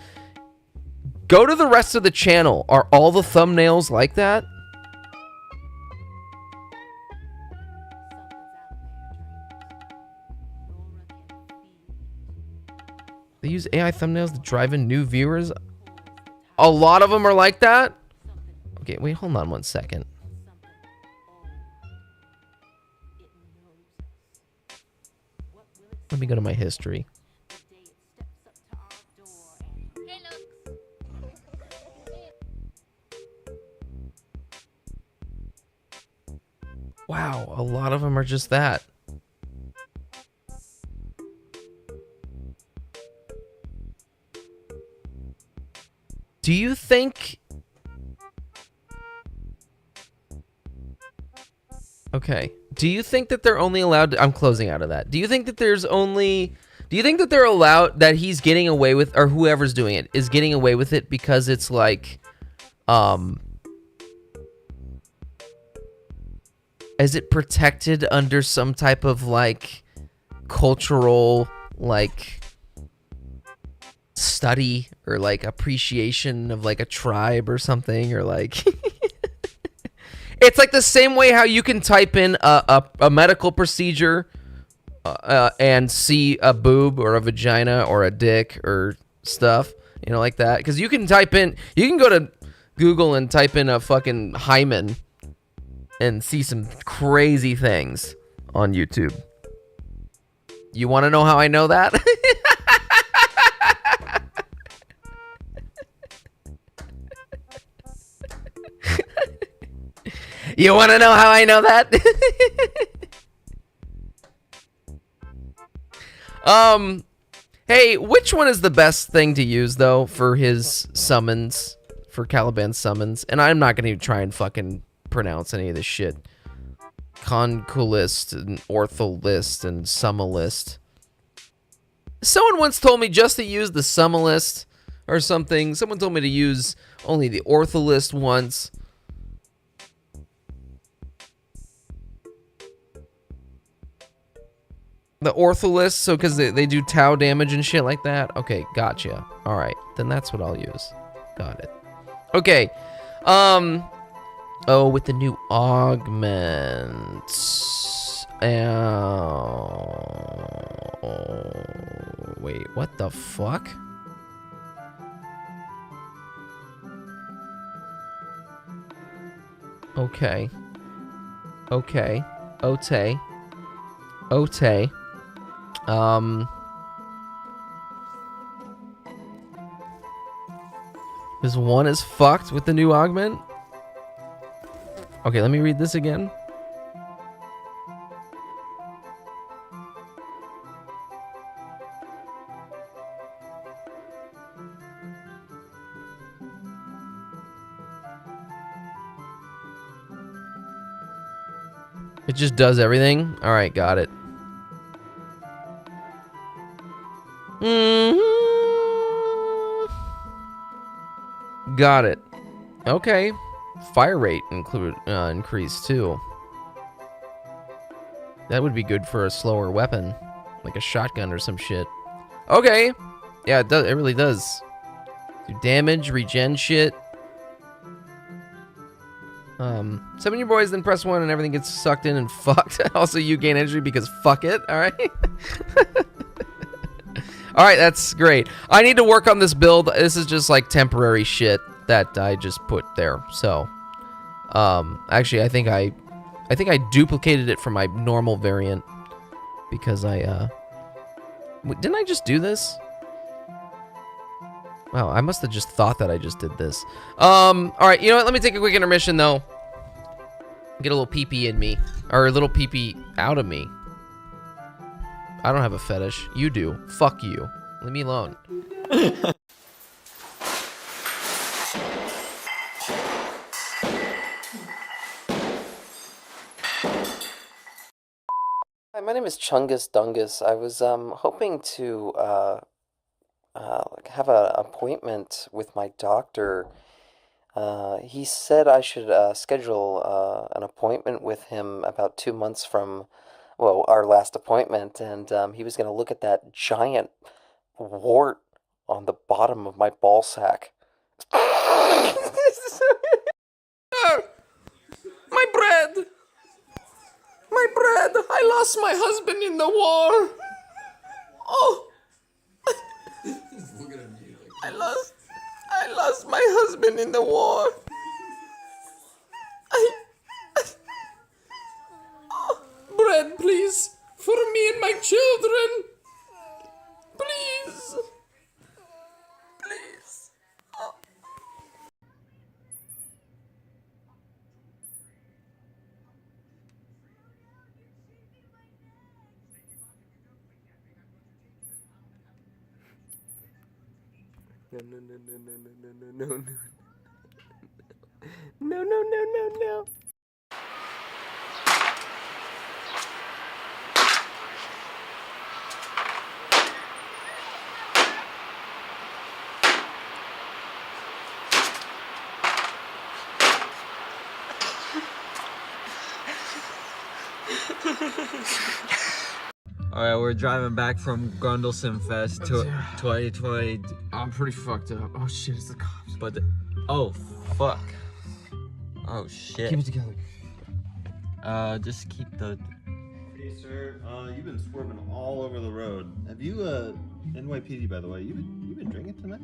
[SPEAKER 6] Go to the rest of the channel. Are all the thumbnails like that? They use AI thumbnails to drive in new viewers. A lot of them are like that. Okay, wait, hold on one second. Let me go to my history. Wow, a lot of them are just that. Do you think... Okay. Do you think that they're only allowed to... I'm closing out of that. Do you think that there's only... Do you think that they're allowed... That he's getting away with... Or whoever's doing it is getting away with it because it's like... Is it protected under some type of, like... Cultural... Like... Study or like appreciation of like a tribe or something, or like it's like the same way how you can type in a medical procedure and see a boob or a vagina or a dick or stuff, you know, like that, because you can type in, you can go to Google and type in a fucking hymen and see some crazy things on YouTube. You want to know how I know that? You want to know how I know that? Hey, which one is the best thing to use, though, for his summons, for Caliban's summons? And I'm not going to try and fucking pronounce any of this shit. Conculist and Ortholist and Summalist. Someone once told me just to use the Summalist or something. Someone told me to use only the Ortholist once. The Ortholist, so because they do Tau damage and shit like that? Okay, gotcha. Alright, then that's what I'll use. Got it. Okay. Oh, with the new augments. Wait, what the fuck? Okay. Okay. Ote. Ote. This one is fucked with the new augment. Okay, let me read this again. It just does everything? Alright, got it. Got it. Okay. Fire rate increased too. That would be good for a slower weapon, like a shotgun or some shit. Okay. Yeah, it does. It really does. Do damage, regen shit. Summon your boys, then press 1 and everything gets sucked in and fucked. Also, you gain energy because fuck it. All right. All right, that's great. I need to work on this build. This is just like temporary shit that I just put there. So, Actually, I think I duplicated it from my normal variant because didn't I just do this? Wow, I must have just thought that I just did this. All right, you know what? Let me take a quick intermission though. Get a little pee-pee in me, or a little pee-pee out of me. I don't have a fetish. You do. Fuck you. Leave me alone. Hi, my name is Chungus Dungus. I was hoping to have an appointment with my doctor. He said I should schedule an appointment with him about 2 months from, well, our last appointment, and he was going to look at that giant wart on the bottom of my ball sack. My bread! My bread! I lost my husband in the war! Oh! I lost my husband in the war. Oh, bread, please, for me and my children. Please. Please. Oh. No.
[SPEAKER 14] Alright, we're driving back from Grundlesome Fest to 2020.
[SPEAKER 6] I'm pretty fucked up. Oh shit, it's the cops.
[SPEAKER 14] But oh fuck. Oh shit.
[SPEAKER 6] Keep it together.
[SPEAKER 14] Just keep the.
[SPEAKER 2] Hey sir, you've been swerving all over the road. Have you NYPD by the way? You've been drinking tonight?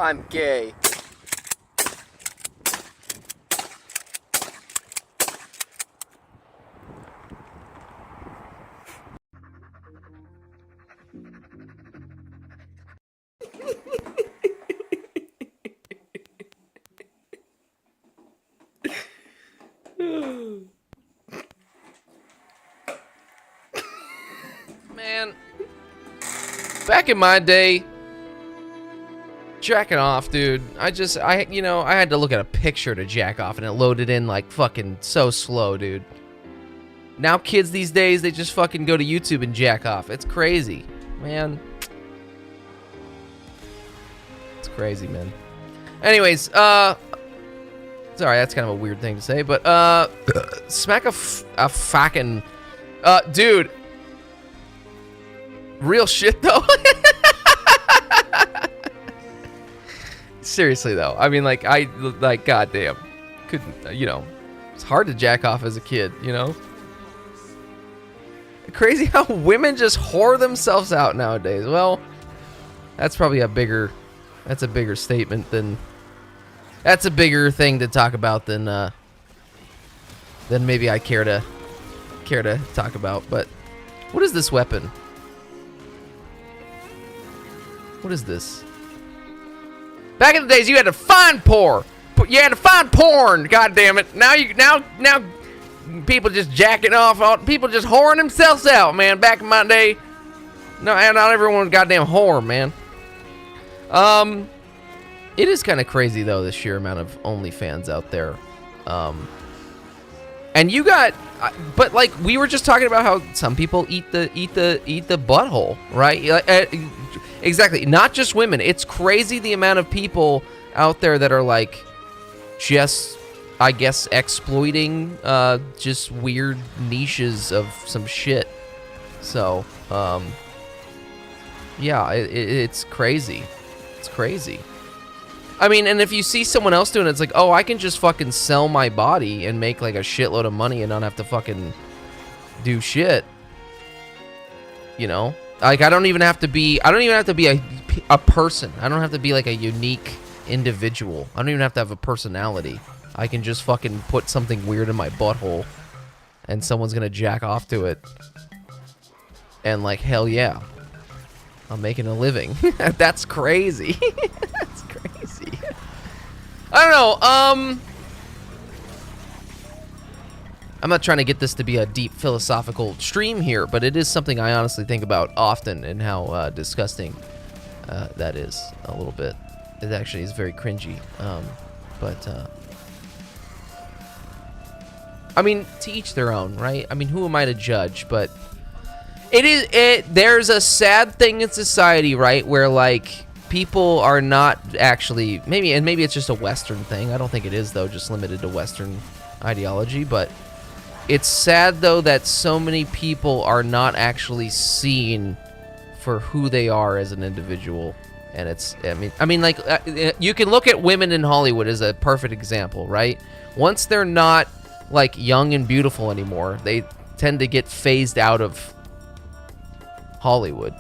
[SPEAKER 6] I'm gay. Man, back in my day, jacking off, dude. I had to look at a picture to jack off, and it loaded in like fucking so slow, dude. Now kids these days, they just fucking go to YouTube and jack off. It's crazy, man. It's crazy, man. Anyways, sorry, that's kind of a weird thing to say, but smack a fucking, dude. Real shit though. Seriously though, I mean, like, goddamn, couldn't, it's hard to jack off as a kid, Crazy how women just whore themselves out nowadays. Well, that's probably a bigger statement than, that's a bigger thing to talk about than maybe I care to talk about. But what is this weapon? What is this? Back in the days, you had to find porn. You had to find porn. God damn it! Now people just jacking off. People just whoring themselves out, man. Back in my day, no, not everyone was goddamn whore, man. It is kind of crazy though, the sheer amount of OnlyFans out there. And you got, but like we were just talking about how some people eat the butthole, right? Exactly. Not just women. It's crazy the amount of people out there that are like just, I guess, exploiting just weird niches of some shit. So, yeah, it's crazy. It's crazy. I mean, and if you see someone else doing it, it's like, oh, I can just fucking sell my body and make like a shitload of money and not have to fucking do shit. You know? Like, I don't even have to be a person. I don't have to be like a unique individual. I don't even have to have a personality. I can just fucking put something weird in my butthole and someone's gonna jack off to it. And like, hell yeah. I'm making a living. That's crazy. That's crazy. I don't know, I'm not trying to get this to be a deep philosophical stream here, but it is something I honestly think about often, and how disgusting that is a little bit. It actually is very cringy. I mean, to each their own, right? I mean, who am I to judge? But there's a sad thing in society, right, where like people are not actually, maybe it's just a Western thing. I don't think it is though, just limited to Western ideology, but it's sad though that so many people are not actually seen for who they are as an individual. And it's, I mean, like, you can look at women in Hollywood as a perfect example, right? Once they're not like young and beautiful anymore, they tend to get phased out of Hollywood,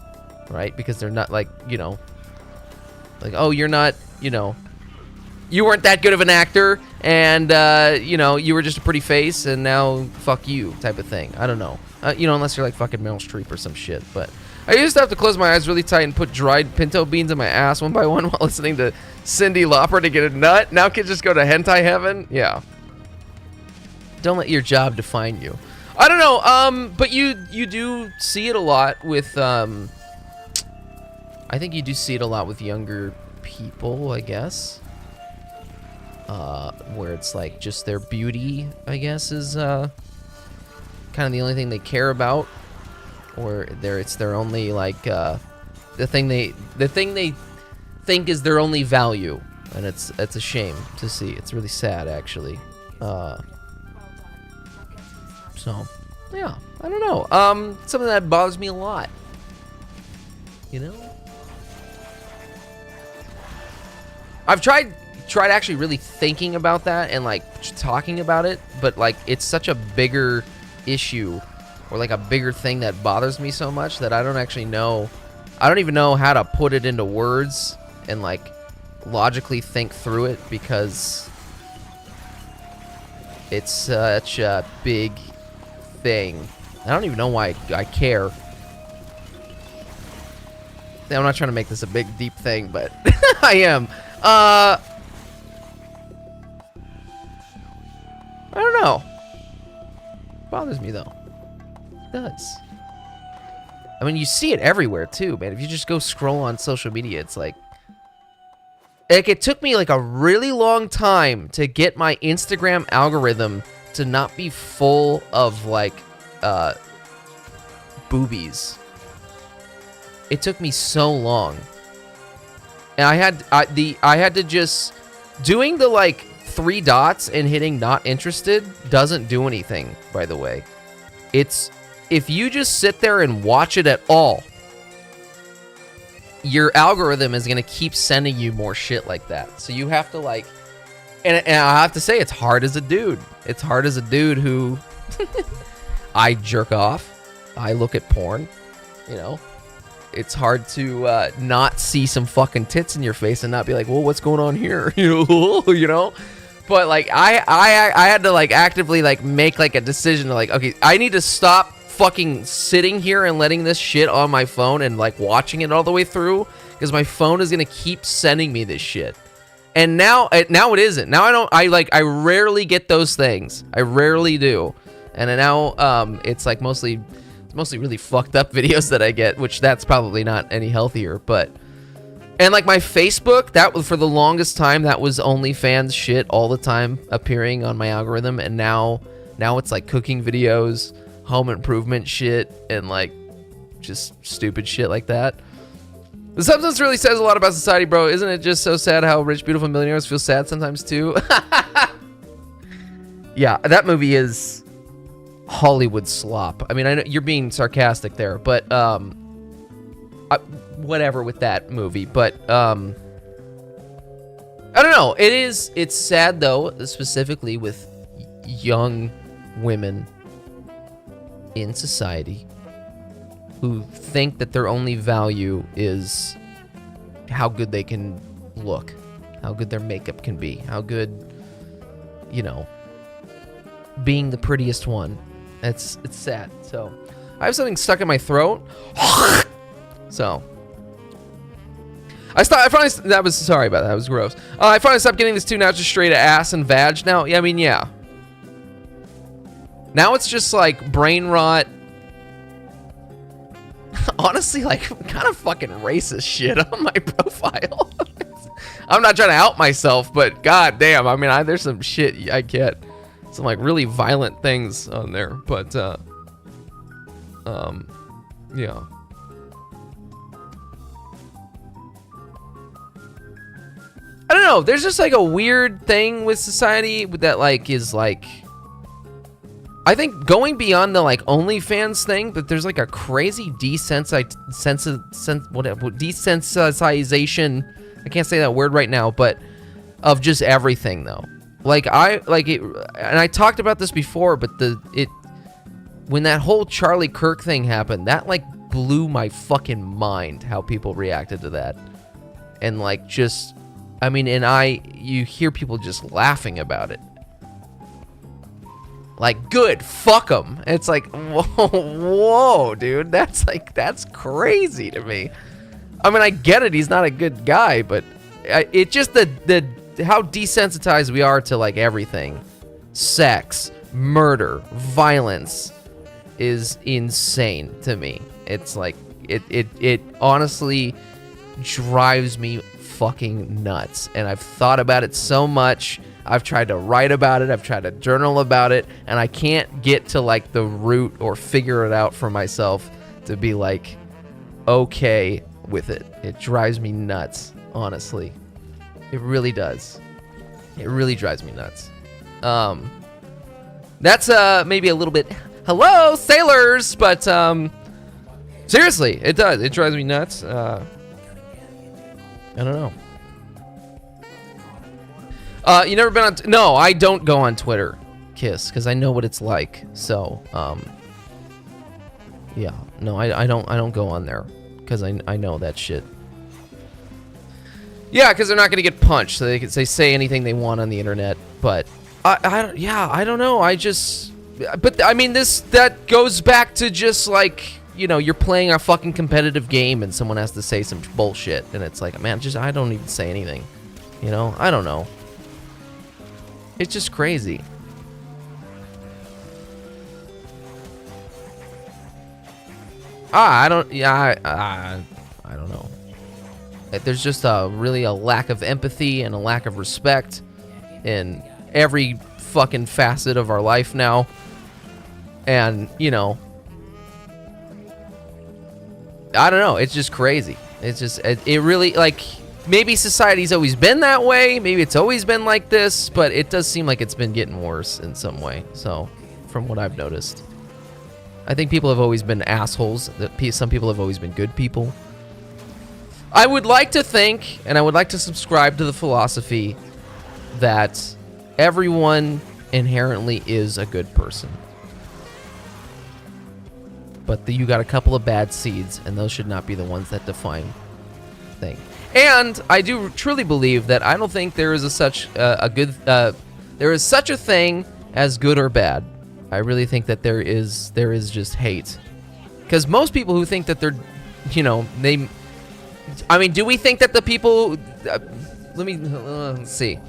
[SPEAKER 6] right? Because they're not like, you know, like, oh, you're not, you know, you weren't that good of an actor, and you know, you were just a pretty face, and now fuck you type of thing. I don't know, you know, unless you're like fucking Meryl Streep or some shit. But I used to have to close my eyes really tight and put dried pinto beans in my ass one by one while listening to Cyndi Lauper to get a nut. Now kids just go to hentai heaven. Yeah, don't let your job define you. I don't know, but you do see it a lot with I think you do see it a lot with younger people, I guess. Where it's like just their beauty, I guess, is kind of the only thing they care about, or it's their only like the thing they think is their only value, and it's a shame to see. It's really sad, actually. So yeah, I don't know. Something that bothers me a lot, you know. I've tried actually really thinking about that and like talking about it, but like it's such a bigger issue, or like a bigger thing that bothers me so much that I don't actually know. I don't even know how to put it into words and like logically think through it, because it's such a big thing. I don't even know why I care. I'm not trying to make this a big deep thing, but I am. I don't know. It bothers me though. It does. I mean, you see it everywhere too, man. If you just go scroll on social media, it's like it took me like a really long time to get my Instagram algorithm to not be full of like boobies. It took me so long. And I had to just doing the like 3 dots and hitting not interested doesn't do anything, by the way. It's if you just sit there and watch it at all, your algorithm is gonna keep sending you more shit like that. So you have to like, and I have to say, it's hard as a dude. It's hard as a dude who I jerk off, I look at porn, you know. It's hard to not see some fucking tits in your face and not be like, well, what's going on here? You know? But like I had to like actively like make like a decision to like, okay, I need to stop fucking sitting here and letting this shit on my phone and like watching it all the way through, because my phone is gonna keep sending me this shit. And now it isn't. Now I rarely get those things. I rarely do. And now it's like mostly really fucked up videos that I get, which that's probably not any healthier, but and like my Facebook, that was for the longest time, that was OnlyFans shit all the time appearing on my algorithm, and now it's like cooking videos, home improvement shit, and like just stupid shit like that. The substance really says a lot about society, bro. Isn't it just so sad how rich, beautiful millionaires feel sad sometimes too? Yeah, that movie is Hollywood slop. I mean, I know you're being sarcastic there, but whatever with that movie. But know. It's sad though, specifically with young women in society who think that their only value is how good they can look, how good their makeup can be, how good, you know, being the prettiest one. It's sad. So I have something stuck in my throat. So I finally, that was, sorry about that, that was gross. I finally stopped getting this too. Now it's just straight ass and vag now. Yeah, I mean, yeah. Now it's just like brain rot. Honestly, like kind of fucking racist shit on my profile. I'm not trying to out myself, but god damn, I mean, there's some shit I get. Some like really violent things on there, but yeah. I don't know, there's just like a weird thing with society that like is like, I think going beyond the like OnlyFans thing, but there's like a crazy desensitization, I can't say that word right now, but of just everything though. Like and I talked about this before, but when that whole Charlie Kirk thing happened, that like blew my fucking mind how people reacted to that. And like just, I mean, you hear people just laughing about it. Like, good, fuck them. It's like, whoa, dude, that's crazy to me. I mean, I get it, he's not a good guy, but it just, how desensitized we are to like everything. Sex, murder, violence is insane to me. It's like, it honestly drives me fucking nuts. And I've thought about it so much. I've tried to write about it, I've tried to journal about it, and I can't get to like the root or figure it out for myself to be like okay with it. It drives me nuts, honestly. It really does. It really drives me nuts. That's maybe a little bit hello sailors, but seriously, it does. It drives me nuts. I don't know. You never been on? No, I don't go on Twitter, Kiss, because I know what it's like. So, yeah, no, I don't go on there because I know that shit. Yeah, because they're not gonna get punched, so they say anything they want on the internet. But I don't know. But I mean, that goes back to just like, you know, you're playing a fucking competitive game and someone has to say some bullshit, and it's like, man, I don't even say anything. You know, I don't know. It's just crazy. I don't know. There's just really a lack of empathy and a lack of respect in every fucking facet of our life now. And, you know, I don't know. It's just crazy. It's just, it really, like, maybe society's always been that way. Maybe it's always been like this, but it does seem like it's been getting worse in some way. So, from what I've noticed, I think people have always been assholes. Some people have always been good people. I would like to think, and I would like to subscribe to the philosophy that everyone inherently is a good person. But you got a couple of bad seeds, and those should not be the ones that define things. And I do truly believe that I don't think there is such a thing as good or bad. I really think that there is just hate. Because most people who think that they're, you know, I mean, do we think that the people, let's see.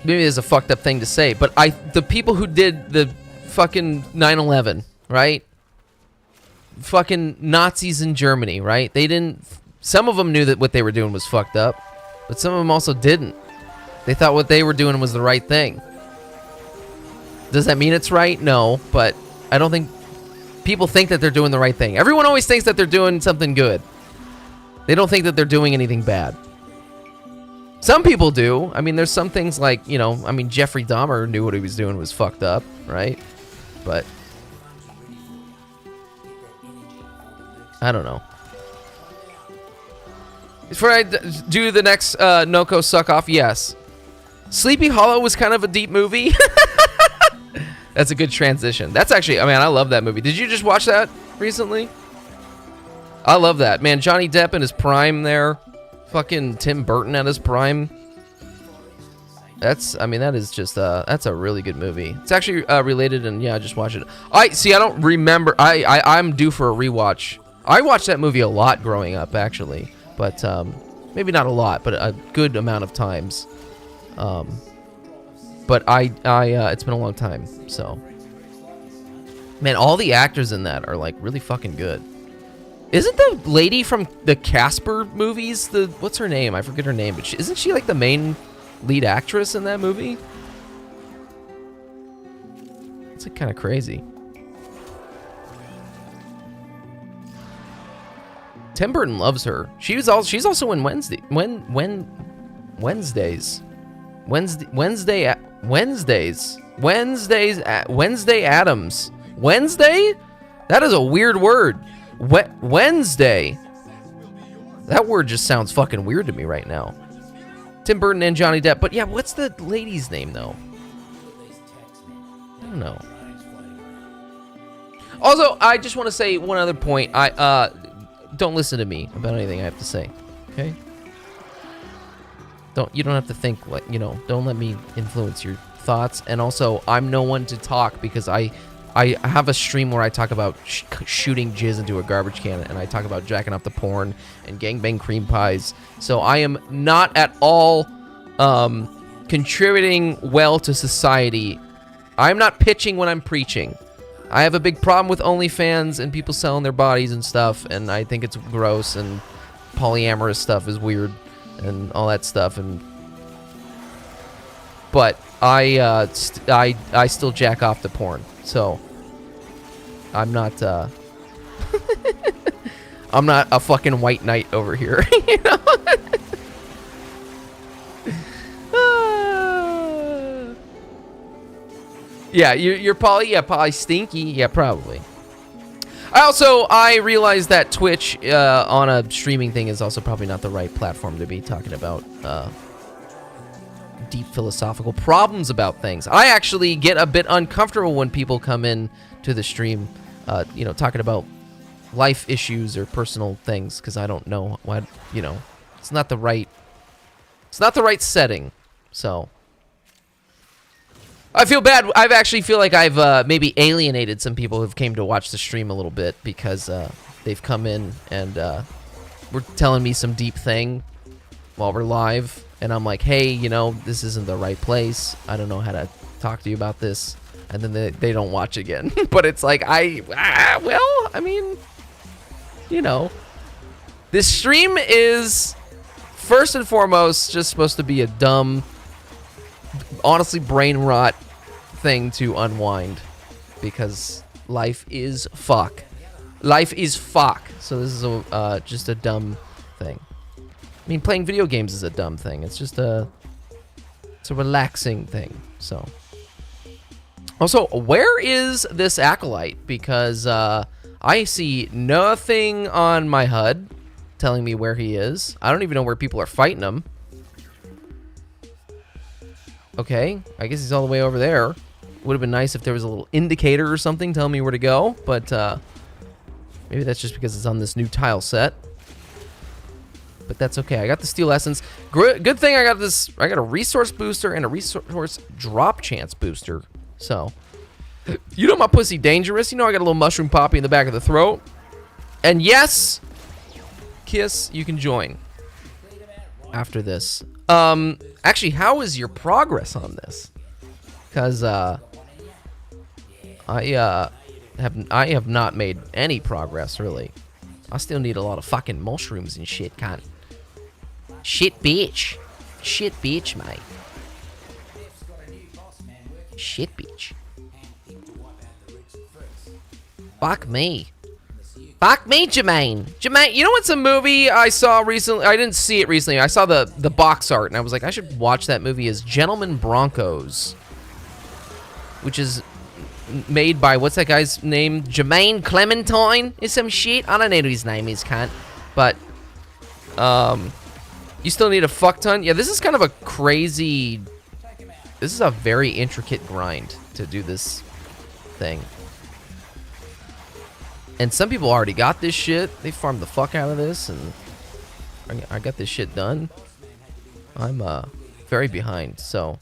[SPEAKER 6] Maybe it's a fucked up thing to say, but the people who did the fucking 9/11, right? Fucking Nazis in Germany, right? Some of them knew that what they were doing was fucked up, but some of them also didn't. They thought what they were doing was the right thing. Does that mean it's right? No, but I don't think people think that they're doing the right thing. Everyone always thinks that they're doing something good. They don't think that they're doing anything bad. Some people do. I mean, there's some things like, you know, I mean, Jeffrey Dahmer knew what he was doing was fucked up, right? But I don't know. Before I do the next Nokko suck off, yes. Sleepy Hollow was kind of a deep movie. That's a good transition. That's actually, I mean, I love that movie. Did you just watch that recently? I love that. Man, Johnny Depp in his prime there. Fucking Tim Burton at his prime. That's, I mean, that is just, that's a really good movie. It's actually related, and yeah, I just watched it. I don't remember. I'm due for a rewatch. I watched that movie a lot growing up, actually. But, maybe not a lot, but a good amount of times. But it's been a long time, so. Man, all the actors in that are, like, really fucking good. Isn't the lady from the Casper movies, what's her name? I forget her name, but isn't she, like, the main lead actress in that movie? It's, like, kind of crazy. Tim Burton loves her. She's also in Wednesday Addams. Wednesday? That is a weird word. Wednesday. That word just sounds fucking weird to me right now. Tim Burton and Johnny Depp. But yeah, what's the lady's name though? I don't know. Also, I just want to say one other point. Don't listen to me about anything I have to say. Okay? You don't have to think, like, you know, don't let me influence your thoughts. And also, I'm no one to talk because I have a stream where I talk about shooting jizz into a garbage can, and I talk about jacking off the porn and gangbang cream pies. So I am not at all contributing well to society. I'm not pitching when I'm preaching. I have a big problem with OnlyFans and people selling their bodies and stuff, and I think it's gross, and polyamorous stuff is weird and all that stuff. But I still jack off the porn. So I'm not I'm not a fucking white knight over here, you know? Yeah, you're probably stinky. Yeah, probably. I realize that Twitch on a streaming thing is also probably not the right platform to be talking about deep philosophical problems about things. I actually get a bit uncomfortable when people come in to the stream, you know, talking about life issues or personal things, because I don't know what, you know, it's not the right setting. So I feel bad. I actually feel like I've maybe alienated some people who've came to watch the stream a little bit, because they've come in and were telling me some deep thing while we're live, and I'm like, hey, you know, this isn't the right place. I don't know how to talk to you about this. And then they don't watch again. But it's like, well, I mean, you know, this stream is first and foremost just supposed to be a dumb, honestly brain rot thing to unwind, because life is fuck. Life is fuck. So this is just a dumb thing. I mean, playing video games is a dumb thing. It's just it's a relaxing thing. So also, where is this acolyte? Because I see nothing on my HUD telling me where he is. I don't even know where people are fighting him. Okay, I guess he's all the way over there. Would have been nice if there was a little indicator or something telling me where to go, but maybe that's just because it's on this new tile set. But that's okay. I got the steel essence. Good thing I got this. I got a resource booster and a resource drop chance booster. So, you know my pussy dangerous. You know I got a little mushroom poppy in the back of the throat. And yes, Kiss, you can join after this. Actually, how is your progress on this? Because I have not made any progress, really. I still need a lot of fucking mushrooms and shit, cunt. Shit, bitch. Shit, bitch, mate. Shit, bitch. Fuck me. Fuck me, Jermaine. Jermaine, you know what's a movie I saw recently? I didn't see it recently. I saw the box art, and I was like, I should watch that movie. Is Gentlemen Broncos, which is made by, what's that guy's name? Jermaine Clementine is some shit. I don't know what his name is, cunt. But You still need a fuck ton? Yeah, this is kind of a crazy... This is a very intricate grind to do this thing. And some people already got this shit. They farmed the fuck out of this, and I got this shit done. I'm very behind, so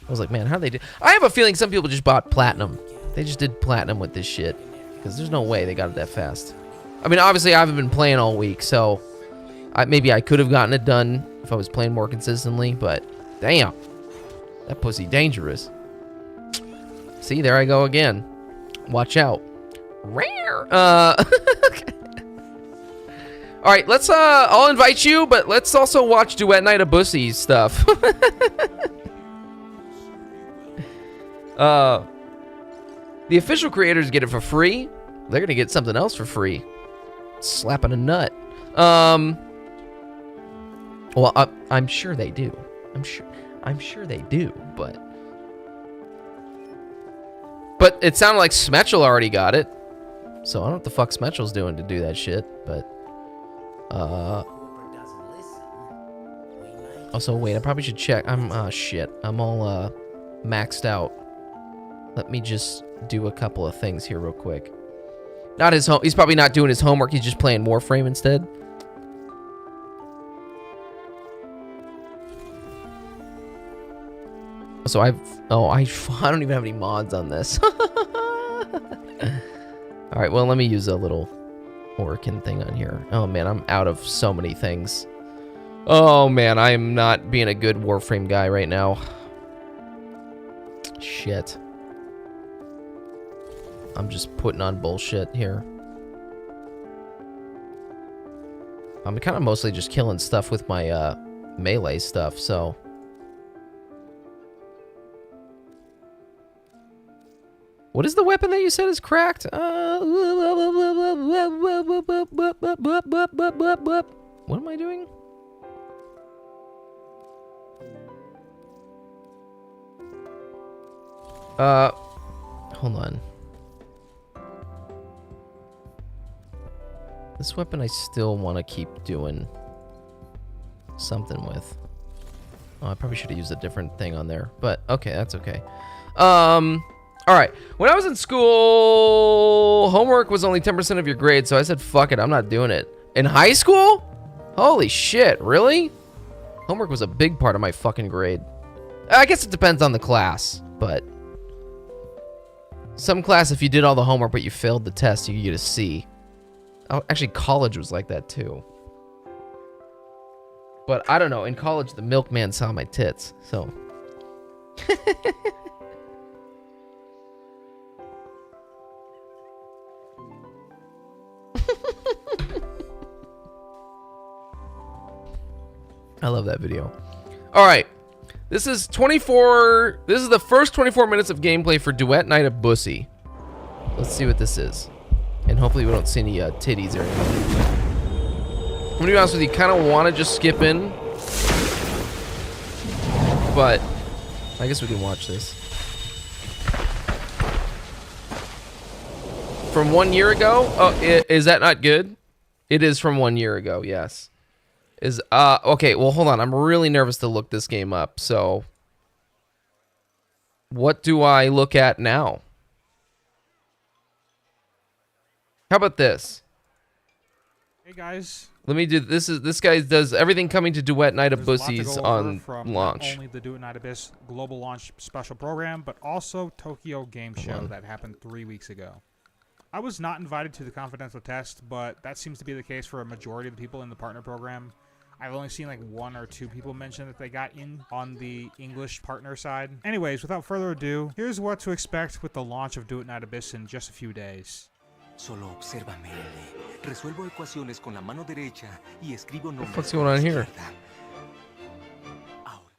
[SPEAKER 6] I was like, man, how do they do? I have a feeling some people just bought platinum. They just did platinum with this shit, because there's no way they got it that fast. I mean, obviously I haven't been playing all week, so maybe I could have gotten it done if I was playing more consistently, but damn, that pussy dangerous. See, there I go again. Watch out. Rare. Okay. All right, let's I'll invite you, but let's also watch Duet Night of Bussy stuff. The official creators get it for free. They're gonna get something else for free. Slapping a nut. Well, I'm sure they do. I'm sure they do, but it sounded like Smetchel already got it. So I don't know what the fuck Smetchel's doing to do that shit, but also wait, I probably should check. Shit. I'm all maxed out. Let me just do a couple of things here real quick. Not his home. He's probably not doing his homework. He's just playing Warframe instead. So I don't even have any mods on this. All right, well, let me use a little Orkin thing on here. Oh man, I'm out of so many things. Oh man, I am not being a good Warframe guy right now. Shit. I'm just putting on bullshit here. I'm kind of mostly just killing stuff with my melee stuff, so. What is the weapon that you said is cracked? What am I doing? Hold on. This weapon I still want to keep doing something with. Oh, I probably should have used a different thing on there, but okay, that's okay. All right, when I was in school, homework was only 10% of your grade, so I said, fuck it, I'm not doing it. In high school? Holy shit, really? Homework was a big part of my fucking grade. I guess it depends on the class, but some class, if you did all the homework but you failed the test, you could get a C. Oh, actually, college was like that too. But I don't know, in college, the milkman saw my tits, so. I love that video. All right, this is 24. This is the first 24 minutes of gameplay for Duet Night of Bussy. Let's see what this is, and hopefully we don't see any titties or anything. I'm gonna be honest with you, kind of want to just skip in, but I guess we can watch this. From 1 year ago? Oh, is that not good? It is from 1 year ago. Yes. Okay, well, hold on. I'm really nervous to look this game up. So, what do I look at now? How about this?
[SPEAKER 17] Hey guys.
[SPEAKER 6] Let me do this guy does everything coming to Duet Night of Bussy's on launch.
[SPEAKER 17] Not only the Duet Night Abyss global launch special program, but also Tokyo Game Show that happened 3 weeks ago. I was not invited to the confidential test, but that seems to be the case for a majority of the people in the partner program. I've only seen like 1 or 2 people mention that they got in on the English partner side. Anyways, without further ado, here's what to expect with the launch of Duet Night Abyss in just a few days.
[SPEAKER 18] Solo obsérvame. Resuelvo ecuaciones con la mano derecha y escribo nombres.
[SPEAKER 6] What's going on here?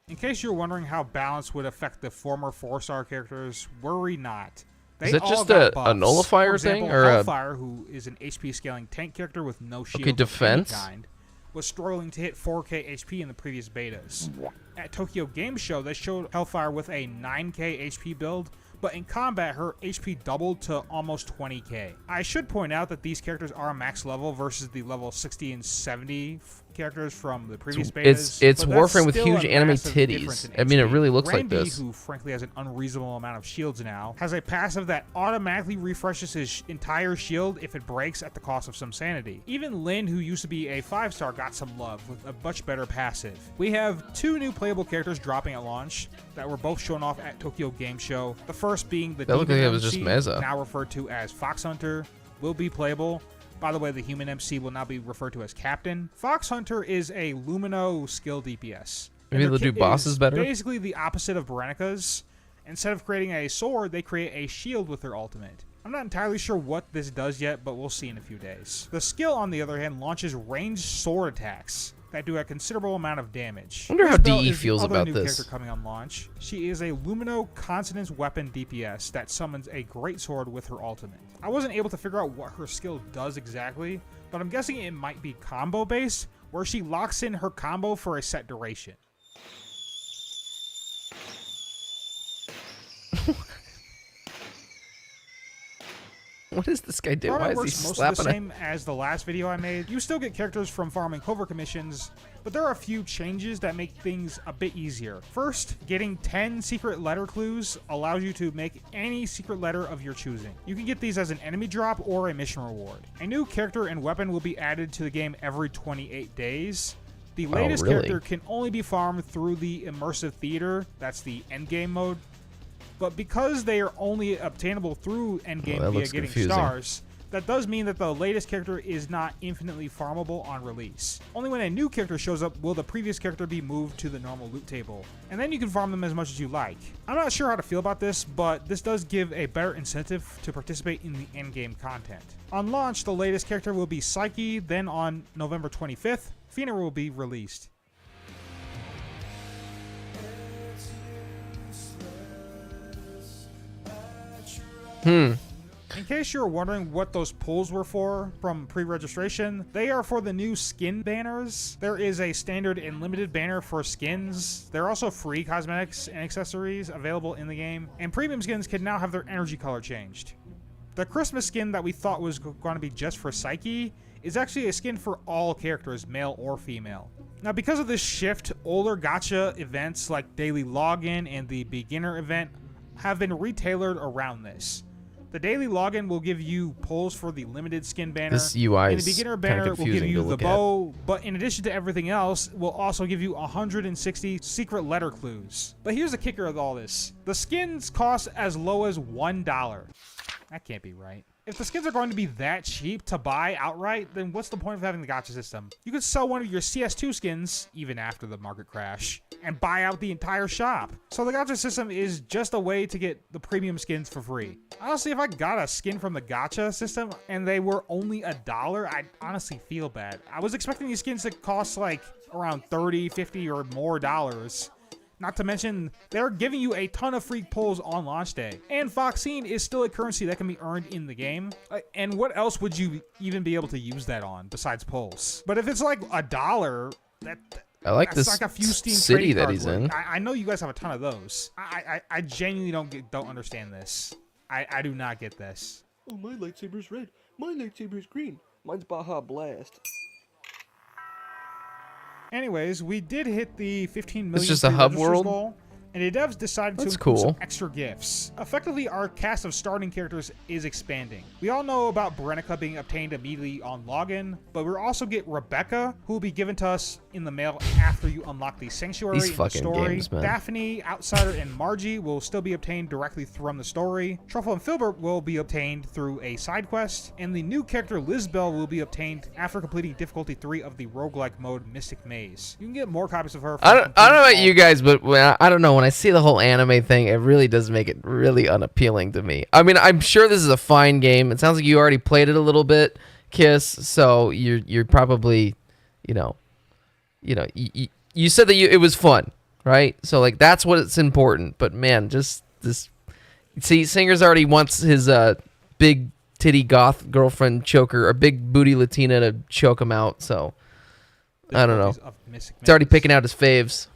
[SPEAKER 17] In case you're wondering how balance would affect the former 4-star characters, worry not.
[SPEAKER 6] Is that just a nullifier thing, or
[SPEAKER 17] Hellfire, who is an HP scaling tank character with no shield of any kind, was struggling to hit 4k HP in the previous betas. At Tokyo Game Show, they showed Hellfire with a 9k HP build, but in combat, her HP doubled to almost 20k. I should point out that these characters are max level versus the level 60 and 70 characters from the previous betas.
[SPEAKER 6] It's
[SPEAKER 17] but that's
[SPEAKER 6] Warframe with
[SPEAKER 17] still
[SPEAKER 6] huge
[SPEAKER 17] a
[SPEAKER 6] anime
[SPEAKER 17] massive difference
[SPEAKER 6] titties.
[SPEAKER 17] in
[SPEAKER 6] I mean, it
[SPEAKER 17] HP.
[SPEAKER 6] really looks like
[SPEAKER 17] Randy,
[SPEAKER 6] this.
[SPEAKER 17] who frankly has an unreasonable amount of shields now, has a passive that automatically refreshes his entire shield if it breaks at the cost of some sanity. Even Lynn, who used to be a 5-star, got some love with a much better passive. We have 2 new playable characters dropping at launch that were both shown off at Tokyo Game Show. The first being the
[SPEAKER 6] That looked like
[SPEAKER 17] Demon
[SPEAKER 6] it was just
[SPEAKER 17] MC,
[SPEAKER 6] Meza.
[SPEAKER 17] now referred to as Fox Hunter, will be playable. By the way, the human MC will now be referred to as Captain. Fox Hunter is a Lumino skill DPS.
[SPEAKER 6] Maybe
[SPEAKER 17] And
[SPEAKER 6] they'll
[SPEAKER 17] their
[SPEAKER 6] do
[SPEAKER 17] kit
[SPEAKER 6] bosses
[SPEAKER 17] is
[SPEAKER 6] better?
[SPEAKER 17] Basically the opposite of Veronika's. Instead of creating a sword, they create a shield with their ultimate. I'm not entirely sure what this does yet, but we'll see in a few days. The skill, on the other hand, launches ranged sword attacks that do a considerable amount of damage.
[SPEAKER 6] I wonder how
[SPEAKER 17] Isabel
[SPEAKER 6] DE
[SPEAKER 17] is the
[SPEAKER 6] feels
[SPEAKER 17] other
[SPEAKER 6] about
[SPEAKER 17] new
[SPEAKER 6] this.
[SPEAKER 17] character coming on launch. She is a Lumino Consonance weapon DPS that summons a great sword with her ultimate. I wasn't able to figure out what her skill does exactly, but I'm guessing it might be combo based, where she locks in her combo for a set duration.
[SPEAKER 6] What is this guy doing? Why is he
[SPEAKER 17] Works most
[SPEAKER 6] slapping
[SPEAKER 17] of the
[SPEAKER 6] a...
[SPEAKER 17] same as the last video I made. You still get characters from farming covert commissions, but there are a few changes that make things a bit easier. First, getting 10 secret letter clues allows you to make any secret letter of your choosing. You can get these as an enemy drop or a mission reward. A new character and weapon will be added to the game every 28 days. The latest
[SPEAKER 6] really?
[SPEAKER 17] character can only be farmed through the immersive theater, that's the endgame mode. But because they are only obtainable through endgame
[SPEAKER 6] that
[SPEAKER 17] via
[SPEAKER 6] looks
[SPEAKER 17] getting
[SPEAKER 6] confusing.
[SPEAKER 17] stars, that does mean that the latest character is not infinitely farmable on release. Only when a new character shows up will the previous character be moved to the normal loot table, and then you can farm them as much as you like. I'm not sure how to feel about this, but this does give a better incentive to participate in the endgame content. On launch, the latest character will be Psyche, then on November 25th, Fina will be released. In case you're wondering what those polls were for from pre-registration, they are for the new skin banners. There is a standard and limited banner for skins. There are also free cosmetics and accessories available in the game, and premium skins can now have their energy color changed. The Christmas skin that we thought was going to be just for Psyche is actually a skin for all characters, male or female. Now, because of this shift, older gacha events like Daily Login and the Beginner event have been retailored around this. The daily login will give you pulls for the limited skin banner.
[SPEAKER 6] This UI
[SPEAKER 17] and
[SPEAKER 6] is
[SPEAKER 17] the beginner
[SPEAKER 6] kinda
[SPEAKER 17] banner will give
[SPEAKER 6] confusing
[SPEAKER 17] you
[SPEAKER 6] to
[SPEAKER 17] the
[SPEAKER 6] look at.
[SPEAKER 17] bow, but in addition to everything else, will also give you 160 secret letter clues. But here's the kicker of all this. The skins cost as low as $1. That can't be right. If the skins are going to be that cheap to buy outright, then what's the point of having the gacha system? You could sell one of your CS2 skins, even after the market crash, and buy out the entire shop. So the gacha system is just a way to get the premium skins for free. Honestly, if I got a skin from the gacha system and they were only $1, I'd honestly feel bad. I was expecting these skins to cost like around $30, $50 or more dollars. Not to mention, they're giving you a ton of free pulls on launch day. And Foxine is still a currency that can be earned in the game. And what else would you even be able to use that on besides pulls? But if it's like $1,
[SPEAKER 6] I like
[SPEAKER 17] that's
[SPEAKER 6] this
[SPEAKER 17] like a few Steam
[SPEAKER 6] city
[SPEAKER 17] trading
[SPEAKER 6] that
[SPEAKER 17] cards
[SPEAKER 6] he's
[SPEAKER 17] worth.
[SPEAKER 6] in.
[SPEAKER 17] I know you guys have a ton of those. I genuinely don't understand this. I do not get this.
[SPEAKER 15] Oh, my lightsaber's red. My lightsaber's green. Mine's Baja Blast.
[SPEAKER 17] Anyways, we did hit the 15 million
[SPEAKER 6] It's just a hub
[SPEAKER 17] pre-registers
[SPEAKER 6] world?
[SPEAKER 17] goal, and the devs decided
[SPEAKER 6] That's
[SPEAKER 17] to include some
[SPEAKER 6] cool.
[SPEAKER 17] extra gifts. Effectively, our cast of starting characters is expanding. We all know about Berenica being obtained immediately on login, but we'll also get Rebecca, who will be given to us in the mail after you unlock the Sanctuary
[SPEAKER 6] These
[SPEAKER 17] in the
[SPEAKER 6] fucking
[SPEAKER 17] story.
[SPEAKER 6] games, man.
[SPEAKER 17] Daphne, Outsider, and Margie will still be obtained directly from the story. Truffle and Filbert will be obtained through a side quest, and the new character Lizbel will be obtained after completing difficulty 3 of the roguelike mode Mystic Maze. You can get more copies of her from
[SPEAKER 6] I don't know about you guys, but I don't know. When I see the whole anime thing, it really does make it really unappealing to me. I mean, I'm sure this is a fine game. It sounds like you already played it a little bit, Kiss. So you're probably, you said that it was fun, right? So like that's what's important. But man, just this. See, Singer's already wants his big titty goth girlfriend choker or big booty Latina to choke him out. So I don't know. It's already picking out his faves.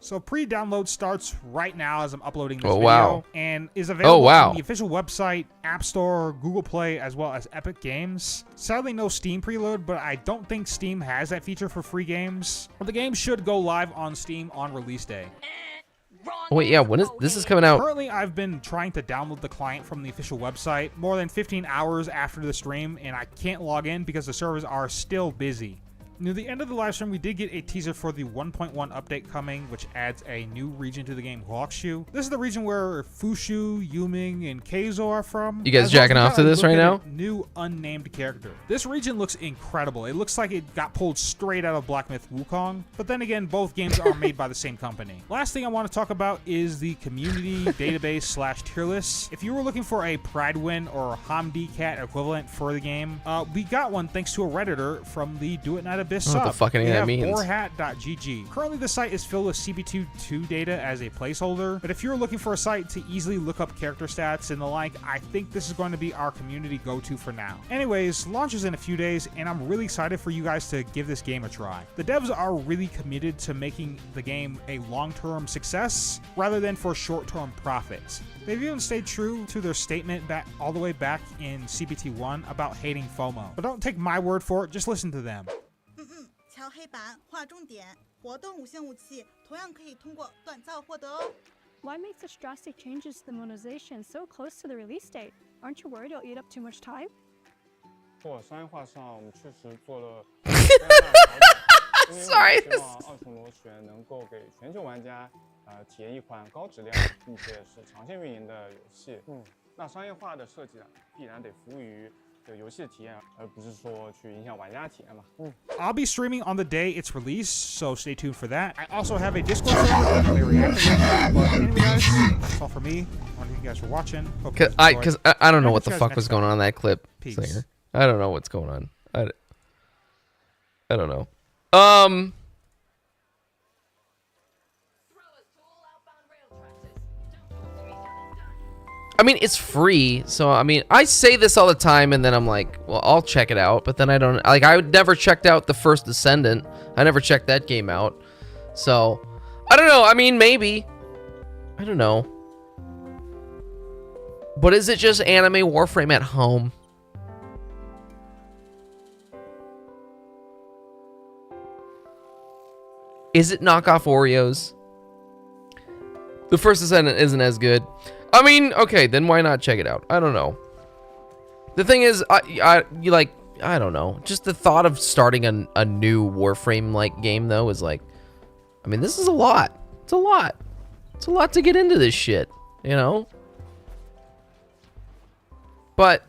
[SPEAKER 17] So pre-download starts right now as I'm uploading this
[SPEAKER 6] Oh,
[SPEAKER 17] video,
[SPEAKER 6] wow.
[SPEAKER 17] and is available
[SPEAKER 6] Oh, wow.
[SPEAKER 17] on the official website, App Store, Google Play, as well as Epic Games. Sadly, no Steam preload, but I don't think Steam has that feature for free games. But the game should go live on Steam on release day.
[SPEAKER 6] Oh, wait, yeah, when is this is coming out?
[SPEAKER 17] Currently, I've been trying to download the client from the official website more than 15 hours after the stream, and I can't log in because the servers are still busy. Near the end of the live stream, we did get a teaser for the 1.1 update coming, which adds a new region to the game, Huaxu. This is the region where Fushu, Yuming, and Keizo are from.
[SPEAKER 6] You guys jacking off to this right now?
[SPEAKER 17] New unnamed character. This region looks incredible. It looks like it got pulled straight out of Black Myth Wukong, but then again, both games are made by the same company. Last thing I want to talk about is the community database / tier list. If you were looking for a Pride Win or Hamdi Cat equivalent for the game, we got one thanks to a Redditor from the Do It Night Abyss
[SPEAKER 6] I don't know what the fuck any of that means.
[SPEAKER 17] Boarhat.gg. Currently, the site is filled with CB2 data as a placeholder, but if you're looking for a site to easily look up character stats and the like, I think this is going to be our community go-to for now. Anyways, launch is in a few days, and I'm really excited for you guys to give this game a try. The devs are really committed to making the game a long-term success rather than for short-term profits. They've even stayed true to their statement all the way back in CBT1 about hating FOMO. But don't take my word for it, just listen to them.
[SPEAKER 19] 敲黑板，划重点，活动无限武器同样可以通过锻造获得哦。
[SPEAKER 20] Why make such drastic changes to the monetization so close to the release date? Aren't you worried it'll eat up too much time?
[SPEAKER 21] 或商业化上，我们确实做了
[SPEAKER 6] Sorry.
[SPEAKER 21] 希望奥城螺旋能够给全球玩家体验一款高质量并且是长线运营的游戏。那商业化的设计啊，必然得服务于 游戏的体验，而不是说去影响玩家体验嘛。
[SPEAKER 17] I'll be streaming on the day it's released, so stay tuned for that. I also have a Discord server that may react to it. But anyway, guys, that's all for me. I want to thank you guys for watching.
[SPEAKER 6] Because I don't know what the fuck was going on in that clip.
[SPEAKER 17] Peace.
[SPEAKER 6] Singer. I don't know what's going on. I don't know. I mean, it's free, so I mean, I say this all the time, and then I'm like, well, I'll check it out, but then I don't, like, I would never checked out the first Descendant. I never checked that game out, so I don't know. I mean, maybe, I don't know, but is it just anime Warframe at home? Is it knockoff Oreos? The first Descendant isn't as good. I mean, okay, then why not check it out? I don't know. The thing is, I don't know. Just the thought of starting a new Warframe-like game, though, is like, I mean, this is a lot. It's a lot. It's a lot to get into this shit, you know? But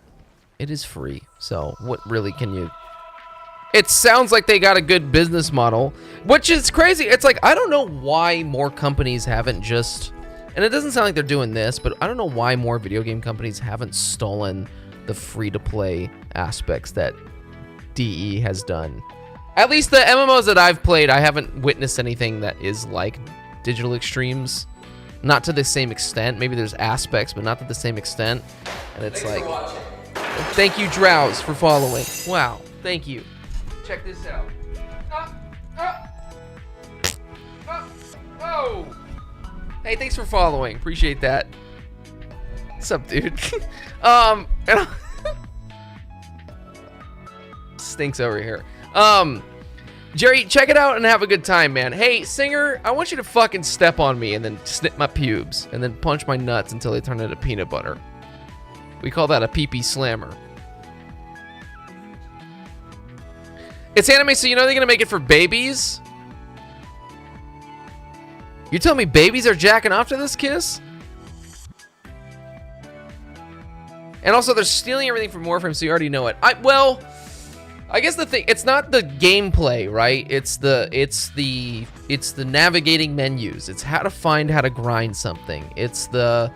[SPEAKER 6] it is free, so what really can you... It sounds like they got a good business model, which is crazy. It's like, I don't know why more companies haven't just... And it doesn't sound like they're doing this, but I don't know why more video game companies haven't stolen the free-to-play aspects that DE has done. At least the MMOs that I've played, I haven't witnessed anything that is like Digital Extremes. Not to the same extent. Maybe there's aspects, but not to the same extent. And it's like... Thank you, Drowse, for following. Wow, thank you. Check this out. Oh! Hey, thanks for following. Appreciate that. What's up, dude? Stinks over here. Jerry, check it out and have a good time, man. Hey, Singer, I want you to fucking step on me and then snip my pubes and then punch my nuts until they turn into peanut butter. We call that a pee-pee slammer. It's anime, so you know they're gonna make it for babies? You telling me babies are jacking off to this kiss? And also, they're stealing everything from Warframe, so you already know it. Well, I guess the thing, it's not the gameplay, right? It's the navigating menus. It's how to grind something. It's the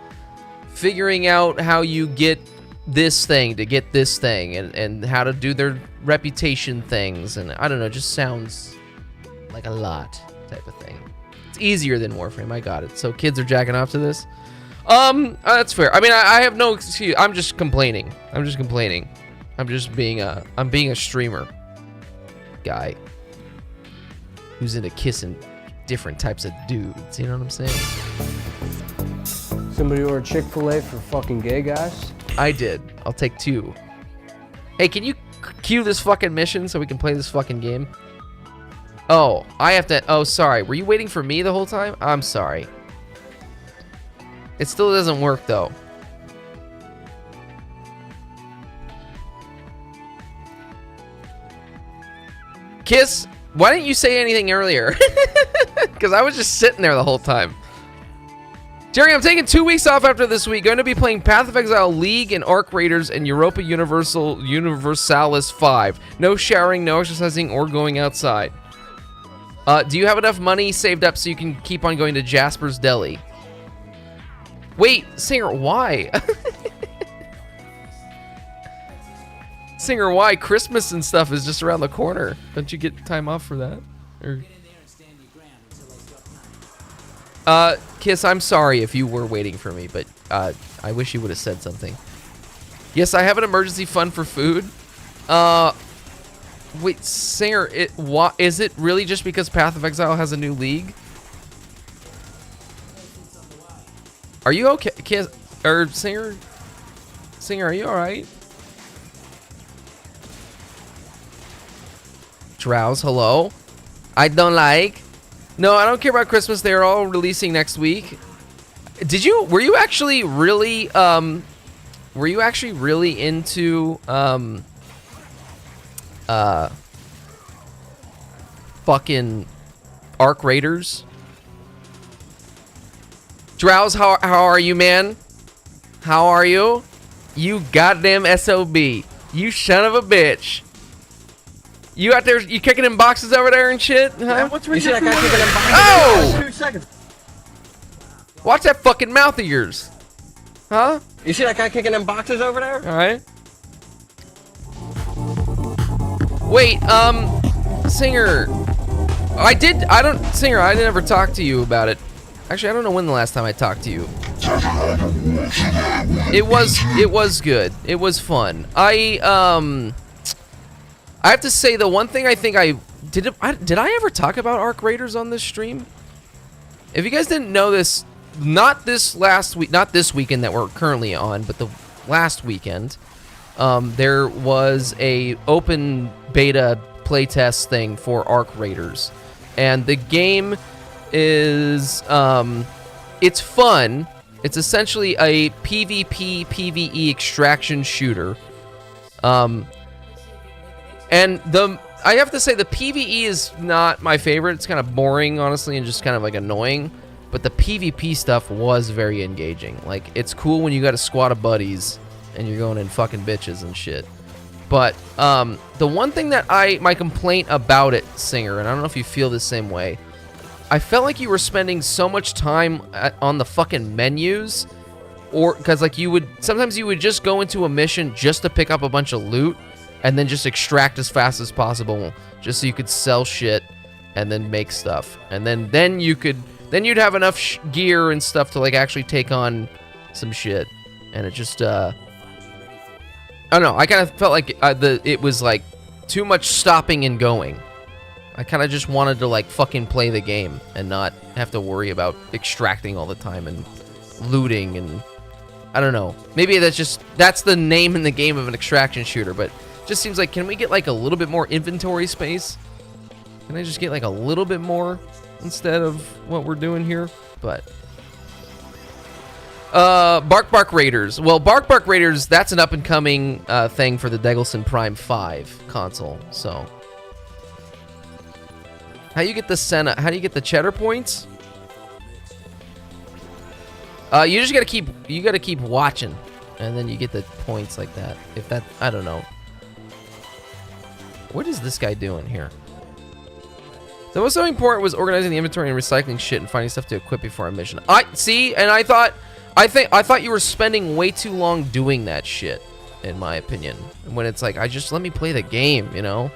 [SPEAKER 6] figuring out how you get this thing to get this thing, and how to do their reputation things, and I don't know, just sounds like a lot type of thing. It's easier than Warframe, I got it. So kids are jacking off to this? That's fair. I mean, I have no excuse. I'm just complaining. I'm being a streamer guy who's into kissing different types of dudes. You know what I'm saying?
[SPEAKER 3] Somebody ordered Chick-fil-A for fucking gay guys?
[SPEAKER 6] I did. I'll take 2. Hey, can you cue this fucking mission so we can play this fucking game? Oh, I have to... Oh, sorry. Were you waiting for me the whole time? I'm sorry. It still doesn't work, though. Kiss, why didn't you say anything earlier? Because I was just sitting there the whole time. Jerry, I'm taking 2 weeks off after this week. Going to be playing Path of Exile, League, and Arc Raiders, and Europa Universalis 5. No showering, no exercising, or going outside. Do you have enough money saved up so you can keep on going to Jasper's Deli? Wait, Singer, why? Singer, why? Christmas and stuff is just around the corner. Don't you get time off for that? Or... Kiss, I'm sorry if you were waiting for me, but I wish you would have said something. Yes, I have an emergency fund for food. Wait, Singer, is it really just because Path of Exile has a new league? Are you okay, Kiss? Or Singer? Singer, are you alright? Drowse, hello? I don't like. No, I don't care about Christmas. They're all releasing next week. Were you actually really into fucking Arc Raiders? Drowse, how are you, man? How are you? You goddamn SOB. You son of a bitch. You out there, you kicking in boxes over there and shit? Huh?
[SPEAKER 3] Man, what's with you that guy kicking in boxes?
[SPEAKER 6] Oh!
[SPEAKER 3] 2 seconds.
[SPEAKER 6] Watch that fucking mouth of yours. Huh?
[SPEAKER 3] You see that guy kicking in boxes over there?
[SPEAKER 6] Alright. Wait, Singer. Singer, I never talked to you about it. Actually, I don't know when the last time I talked to you. It was good. It was fun. I have to say, the one thing I think did I ever talk about Arc Raiders on this stream? If you guys didn't know this, not this weekend that we're currently on, but the last weekend, there was a open beta playtest thing for Arc Raiders, and the game is it's fun. It's essentially a PvP PvE extraction shooter. And I have to say the PvE is not my favorite. It's kind of boring, honestly, and just kind of like annoying. But the PvP stuff was very engaging. Like, it's cool when you got a squad of buddies and you're going in fucking bitches and shit. But the one thing that my complaint about it, Singer, and I don't know if you feel the same way, I felt like you were spending so much time on the fucking menus, or because like sometimes you would just go into a mission just to pick up a bunch of loot and then just extract as fast as possible, just so you could sell shit and then make stuff, and then you'd have enough gear and stuff to like actually take on some shit, and it just I don't know. I kind of felt like it was like too much stopping and going. I kind of just wanted to like fucking play the game and not have to worry about extracting all the time and looting, and I don't know. Maybe that's the name in the game of an extraction shooter, but just seems like, can we get like a little bit more inventory space? Can I just get like a little bit more instead of what we're doing here? But Bark Raiders. Well, Bark Raiders, that's an up and coming thing for the Degelson Prime 5 console. So how you get the Senna? How do you get the cheddar points? You just gotta keep watching, and then you get the points like that. I don't know. What is this guy doing here? The most important was organizing the inventory and recycling shit and finding stuff to equip before our mission. I thought you were spending way too long doing that shit, in my opinion. When it's like, let me play the game, you know?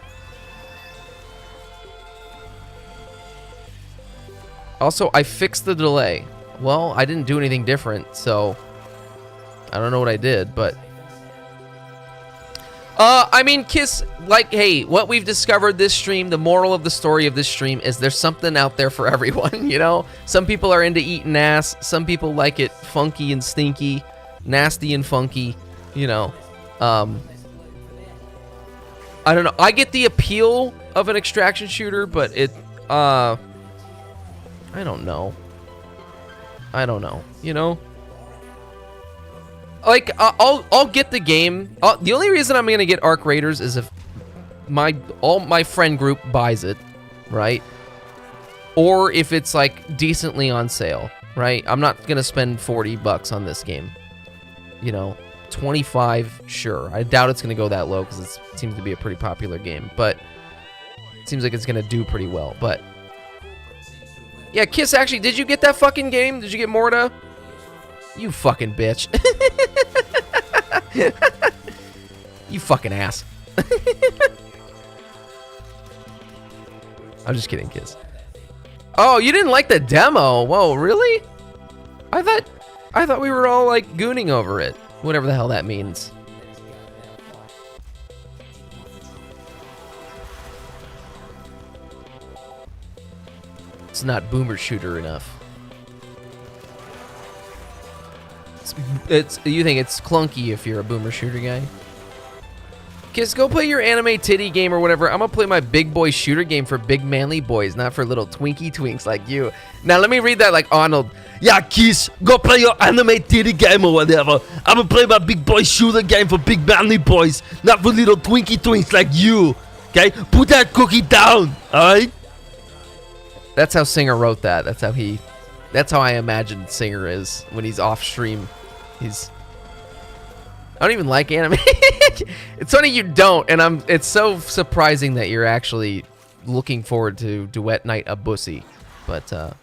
[SPEAKER 6] Also, I fixed the delay. Well, I didn't do anything different, so I don't know what I did, but I mean, Kiss, like, hey, what we've discovered this stream, the moral of the story of this stream is there's something out there for everyone, you know? Some people are into eating ass. Some people like it funky and stinky, nasty and funky, you know? I don't know. I get the appeal of an extraction shooter, but it, I don't know. I don't know, you know? Like, I'll get the game. The only reason I'm gonna get Arc Raiders is if all my friend group buys it, right? Or if it's like decently on sale, right? I'm not gonna spend $40 on this game. You know, 25, sure. I doubt it's gonna go that low because it seems to be a pretty popular game, but it seems like it's gonna do pretty well. But yeah, Kiss, actually, did you get that fucking game? Did you get Morta? You fucking bitch. You fucking ass. I'm just kidding, Kiss. Oh, you didn't like the demo? Whoa, really? I thought we were all like gooning over it. Whatever the hell that means. It's not boomer shooter enough. You think it's clunky if you're a boomer shooter guy? Kiss, go play your anime titty game or whatever. I'm gonna play my big boy shooter game for big manly boys, not for little twinky twinks like you. Now let me read that like Arnold. Yeah, Kiss, go play your anime titty game or whatever. I'm gonna play my big boy shooter game for big manly boys, not for little twinky twinks like you. Okay? Put that cookie down, alright? That's how Singer wrote that. That's how I imagine Singer is when he's off stream. I don't even like anime. It's funny you don't, and it's so surprising that you're actually looking forward to Duet Night a Bussy. But I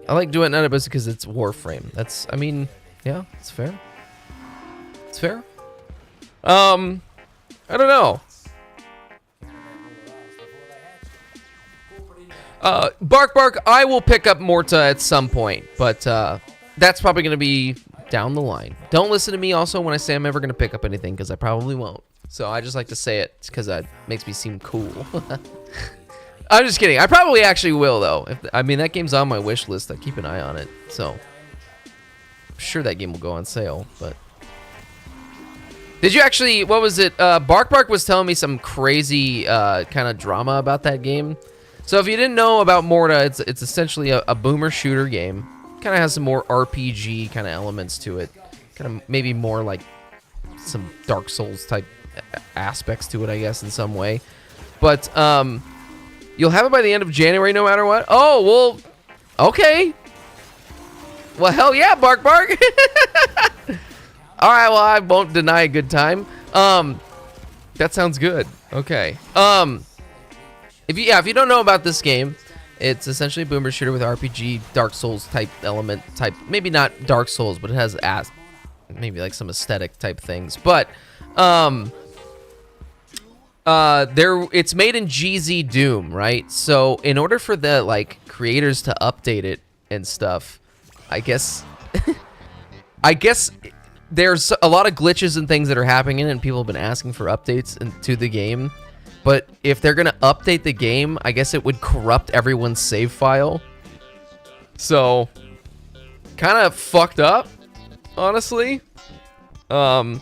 [SPEAKER 6] like Duet Night a Bussy because it's Warframe. I mean, yeah, it's fair. It's fair. I don't know. Bark Bark, I will pick up Morta at some point, but that's probably going to be down the line. Don't listen to me also when I say I'm ever going to pick up anything, because I probably won't. So I just like to say it because that makes me seem cool. I'm just kidding. I probably actually will, though. I mean, that game's on my wish list. I keep an eye on it, so I'm sure that game will go on sale, but... Did you actually, what was it? Bark Bark was telling me some crazy kind of drama about that game. So if you didn't know about Morta, it's essentially a boomer shooter game. Kind of has some more RPG kind of elements to it. Kind of maybe more like some Dark Souls type aspects to it, I guess, in some way. But you'll have it by the end of January no matter what. Oh, well, okay. Well, hell yeah, Bark Bark. All right, well, I won't deny a good time. That sounds good. Okay. If you don't know about this game, it's essentially a boomer shooter with RPG, Dark Souls type element type. Maybe not Dark Souls, but it has maybe like some aesthetic type things. But it's made in GZ Doom, right? So in order for the like creators to update it and stuff, I guess there's a lot of glitches and things that are happening in it, and people have been asking for updates to the game. But if they're going to update the game, I guess it would corrupt everyone's save file. So, kind of fucked up, honestly. I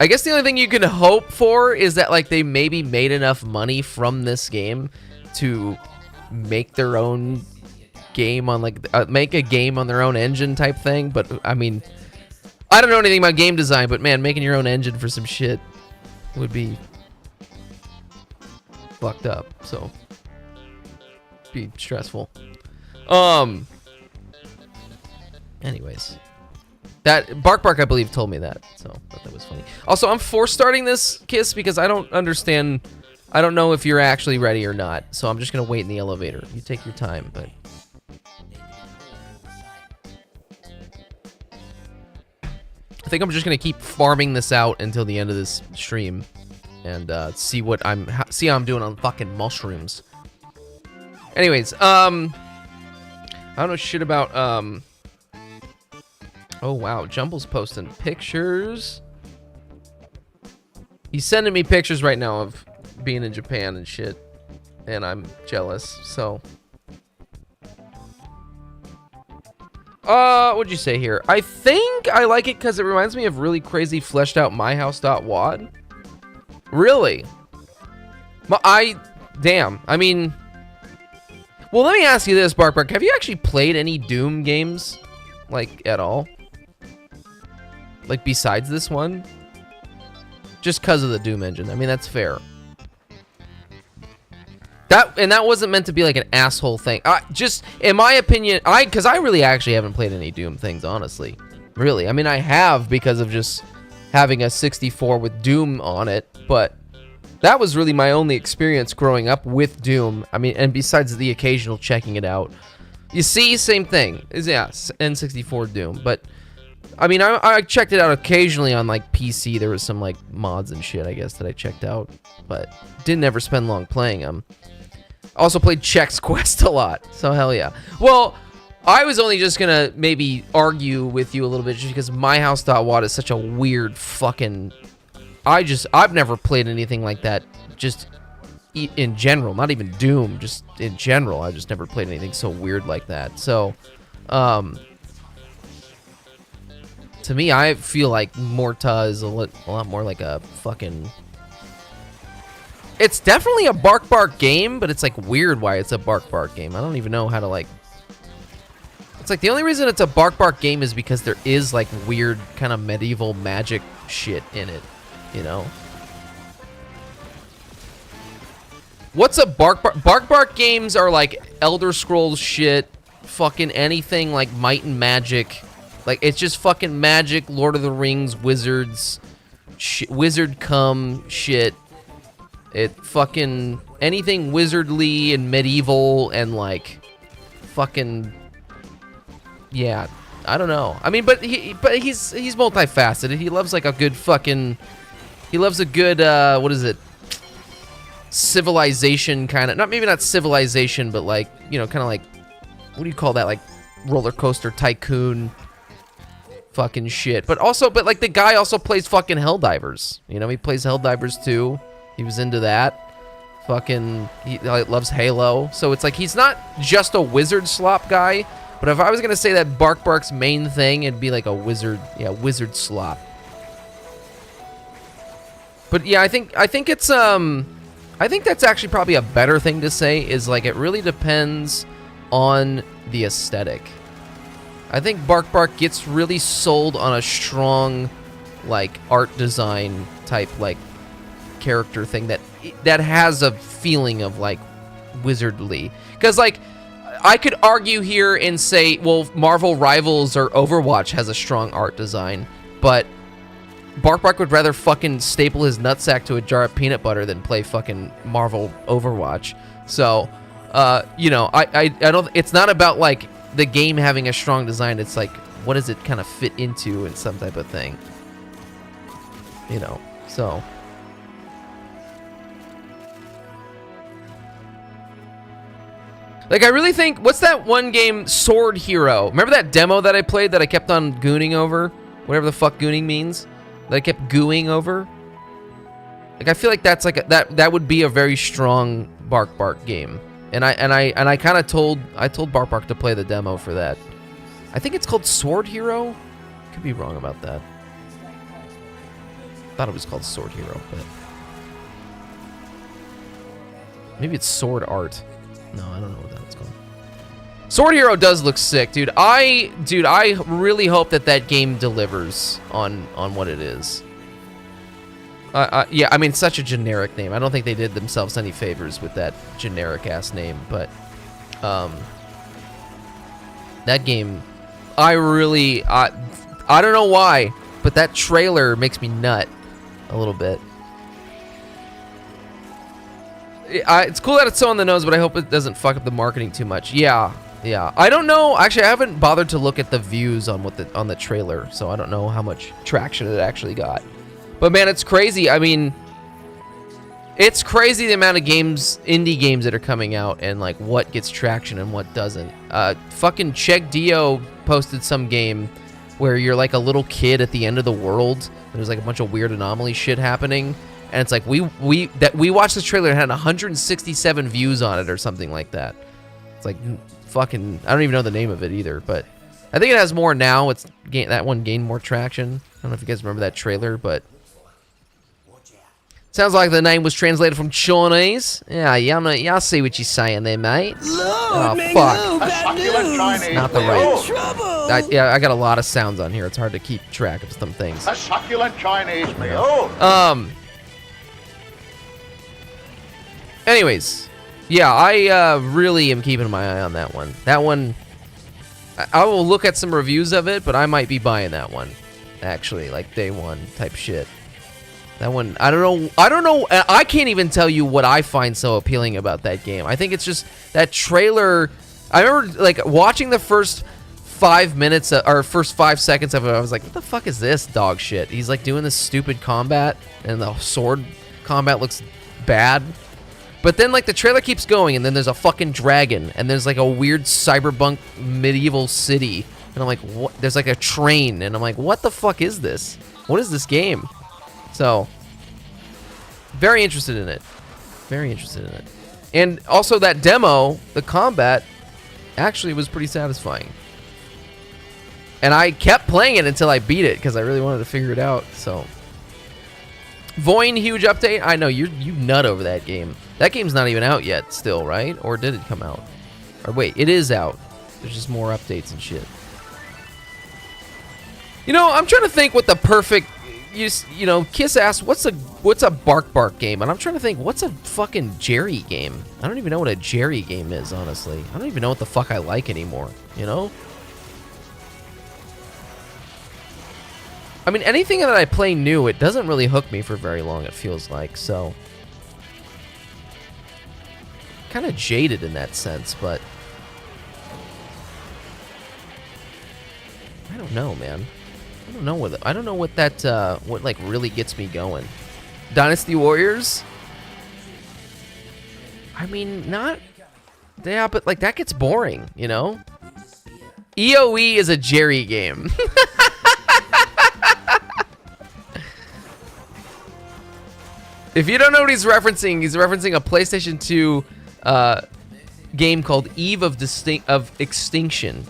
[SPEAKER 6] guess the only thing you can hope for is that like they maybe made enough money from this game to make their own game on like make a game on their own engine type thing. But I mean, I don't know anything about game design, but man, making your own engine for some shit would be fucked up, so be stressful. Anyways, that Bark Bark I believe told me that, so I thought that was funny. Also, I'm force starting this, Kiss, because I don't understand. I don't know if you're actually ready or not, so I'm just gonna wait in the elevator. You take your time, but I think I'm just gonna keep farming this out until the end of this stream. And see how I'm doing on fucking mushrooms. Anyways, I don't know shit about Oh, wow. Jumble's posting pictures. He's sending me pictures right now of being in Japan and shit. And I'm jealous, so. What'd you say here? I think I like it because it reminds me of really crazy fleshed out myhouse.wad. Really? Damn. I mean, well, let me ask you this, Bark. Have you actually played any Doom games? Like, at all? Like, besides this one? Just because of the Doom engine. I mean, that's fair. That wasn't meant to be like an asshole thing. Just, in my opinion, because I really actually haven't played any Doom things, honestly. Really. I mean, I have because of just having a 64 with Doom on it, but that was really my only experience growing up with Doom. I mean, and besides the occasional checking it out. You see, same thing. Yeah, N64 Doom, but I mean, I checked it out occasionally on like PC. There was some like mods and shit, I guess, that I checked out, but didn't ever spend long playing them. Also played Chex Quest a lot, so hell yeah. Well, I was only just gonna maybe argue with you a little bit just because myhouse.wad is such a weird fucking... I've never played anything like that just in general, not even Doom, just in general. I've just never played anything so weird like that. So, to me, I feel like Morta is a lot more like a fucking... It's definitely a Bark game, but it's like weird why it's a Bark game. I don't even know how to like... It's like the only reason it's a Bark game is because there is like weird kind of medieval magic shit in it, you know? What's a Bark games are like Elder Scrolls shit, fucking anything like Might and Magic. Like, it's just fucking magic, Lord of the Rings, wizards, wizard cum shit. It fucking anything wizardly and medieval and like fucking, yeah, I don't know. I mean, but he's multifaceted. He loves like a good fucking, he loves a good what is it? Civilization kind of, maybe not civilization, but like, you know, kind of like, what do you call that? Like roller coaster tycoon fucking shit. But like the guy also plays fucking Helldivers. You know, he plays Helldivers too. He was into that. Fucking, he loves Halo. So it's like, he's not just a wizard slop guy, but if I was gonna say that Bark's main thing, it'd be like a wizard, yeah, wizard slop. But yeah, I think it's, I think that's actually probably a better thing to say, is like, it really depends on the aesthetic. I think Bark gets really sold on a strong, like, art design type, like, character thing that has a feeling of like wizardly, because like I could argue here and say, well, Marvel Rivals or Overwatch has a strong art design, but Bark would rather fucking staple his nutsack to a jar of peanut butter than play fucking Marvel Overwatch. So you know, I don't, it's not about like the game having a strong design, it's like what does it kind of fit into in some type of thing, you know. So like, I really think, what's that one game, Sword Hero? Remember that demo that I played that I kept on gooning over? Whatever the fuck gooning means? That I kept gooing over? Like, I feel like that's like, that would be a very strong Bark game. And I kind of told Bark to play the demo for that. I think it's called Sword Hero? Could be wrong about that. Thought it was called Sword Hero, but maybe it's Sword Art. No, I don't know what that's called. Sword Hero does look sick, dude. I really hope that game delivers on what it is. Yeah, I mean, such a generic name. I don't think they did themselves any favors with that generic ass name, but that game, I don't know why, but that trailer makes me nut a little bit. It's cool that it's so on the nose, but I hope it doesn't fuck up the marketing too much. Yeah. I don't know. Actually, I haven't bothered to look at the views on the trailer, so I don't know how much traction it actually got. But man, it's crazy. I mean, it's crazy the amount of indie games that are coming out, and like what gets traction and what doesn't. Fucking Check Dio posted some game where you're like a little kid at the end of the world. And there's like a bunch of weird anomaly shit happening. And it's like we watched this trailer and had 167 views on it or something like that. It's like fucking, I don't even know the name of it either, but I think it has more now. That one gained more traction. I don't know if you guys remember that trailer, but sounds like the name was translated from Chinese. Yeah, y'all see what you're saying there, mate. Oh, fuck. Not the right. I got a lot of sounds on here. It's hard to keep track of some things.
[SPEAKER 1] A succulent Chinese meal.
[SPEAKER 6] Anyways, yeah, I really am keeping my eye on that one. That one, I will look at some reviews of it, but I might be buying that one. Actually, like day one type shit. That one, I don't know. I can't even tell you what I find so appealing about that game. I think it's just that trailer. I remember like watching the first 5 minutes or first 5 seconds of it. I was like, what the fuck is this dog shit? He's like doing this stupid combat, and the sword combat looks bad. But then like the trailer keeps going, and then there's a fucking dragon, and there's like a weird cyberpunk medieval city, and I'm like, what? There's like a train, and I'm like, what the fuck is this? What is this game? So, very interested in it. Very interested in it. And also that demo, the combat, actually was pretty satisfying. And I kept playing it until I beat it, because I really wanted to figure it out, so. Voin, huge update. I know, you nut over that game. That game's not even out yet still, right? Or did it come out? Or wait, it is out. There's just more updates and shit. You know, I'm trying to think what the perfect... You know, Kiss asked, what's a Bark Bark game? And I'm trying to think, what's a fucking Jerry game? I don't even know what a Jerry game is, honestly. I don't even know what the fuck I like anymore, you know? I mean, anything that I play new, it doesn't really hook me for very long, it feels like, so... Kind of jaded in that sense, but... I don't know, man. I don't know what that what like really gets me going. Dynasty Warriors? I mean, not... Yeah, but like that gets boring, you know? EOE is a Jerry game. If you don't know what he's referencing a PlayStation 2 game called Eve of Extinction.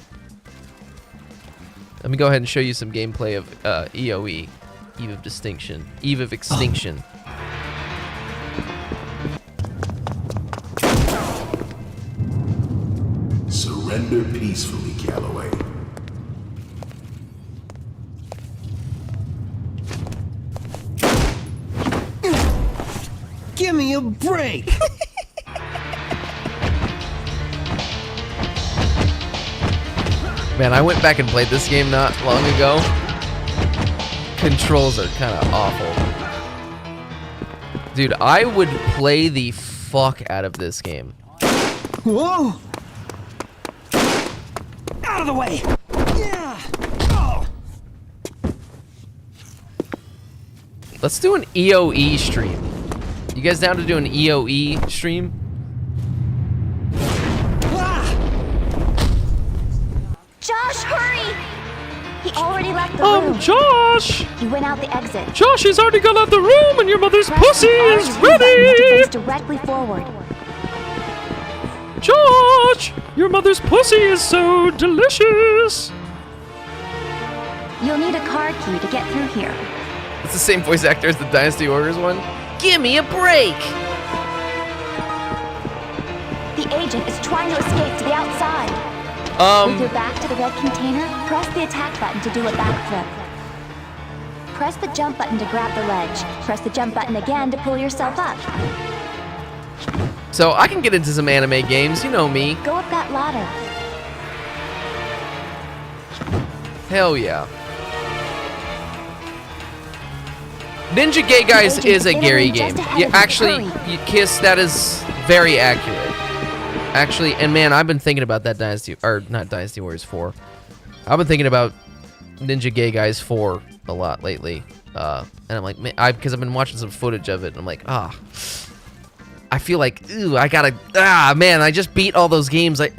[SPEAKER 6] Let me go ahead and show you some gameplay of EOE, Eve of Extinction.
[SPEAKER 1] Surrender peacefully, Calloway.
[SPEAKER 12] Give me a break!
[SPEAKER 6] Man, I went back and played this game not long ago. Controls are kind of awful. Dude, I would play the fuck out of this game.
[SPEAKER 12] Whoa! Out of the way! Yeah! Oh.
[SPEAKER 6] Let's do an EOE stream. You guys down to do an EOE stream?
[SPEAKER 7] Josh, hurry! He already left the room.
[SPEAKER 10] Josh!
[SPEAKER 7] He went out the exit.
[SPEAKER 10] Josh, he's already gone out the room and your mother's
[SPEAKER 7] Press
[SPEAKER 10] pussy
[SPEAKER 7] the
[SPEAKER 10] is
[SPEAKER 7] R2 button to
[SPEAKER 10] ready!
[SPEAKER 7] face directly forward.
[SPEAKER 10] Josh! Your mother's pussy is so delicious!
[SPEAKER 7] You'll need a card key to get through here.
[SPEAKER 6] It's the same voice actor as the Dynasty Warriors one. Give me a break!
[SPEAKER 7] The agent is trying to escape to the outside. With your back to the red container, press the attack button to do a backflip. Press the jump button to grab the ledge. Press the jump button again to pull yourself up.
[SPEAKER 6] So I can get into some anime games, you know me.
[SPEAKER 7] Go up that ladder.
[SPEAKER 6] Hell yeah. Ninja Gay Guys is a Gary game. Yeah, actually, you Kiss, that is very accurate. Actually, and man, I've been thinking about that not Dynasty Warriors 4. I've been thinking about Ninja Gay Guys 4 a lot lately. And I'm like, man, because I've been watching some footage of it, and I'm like, I feel like, ooh, I gotta, man, I just beat all those games. I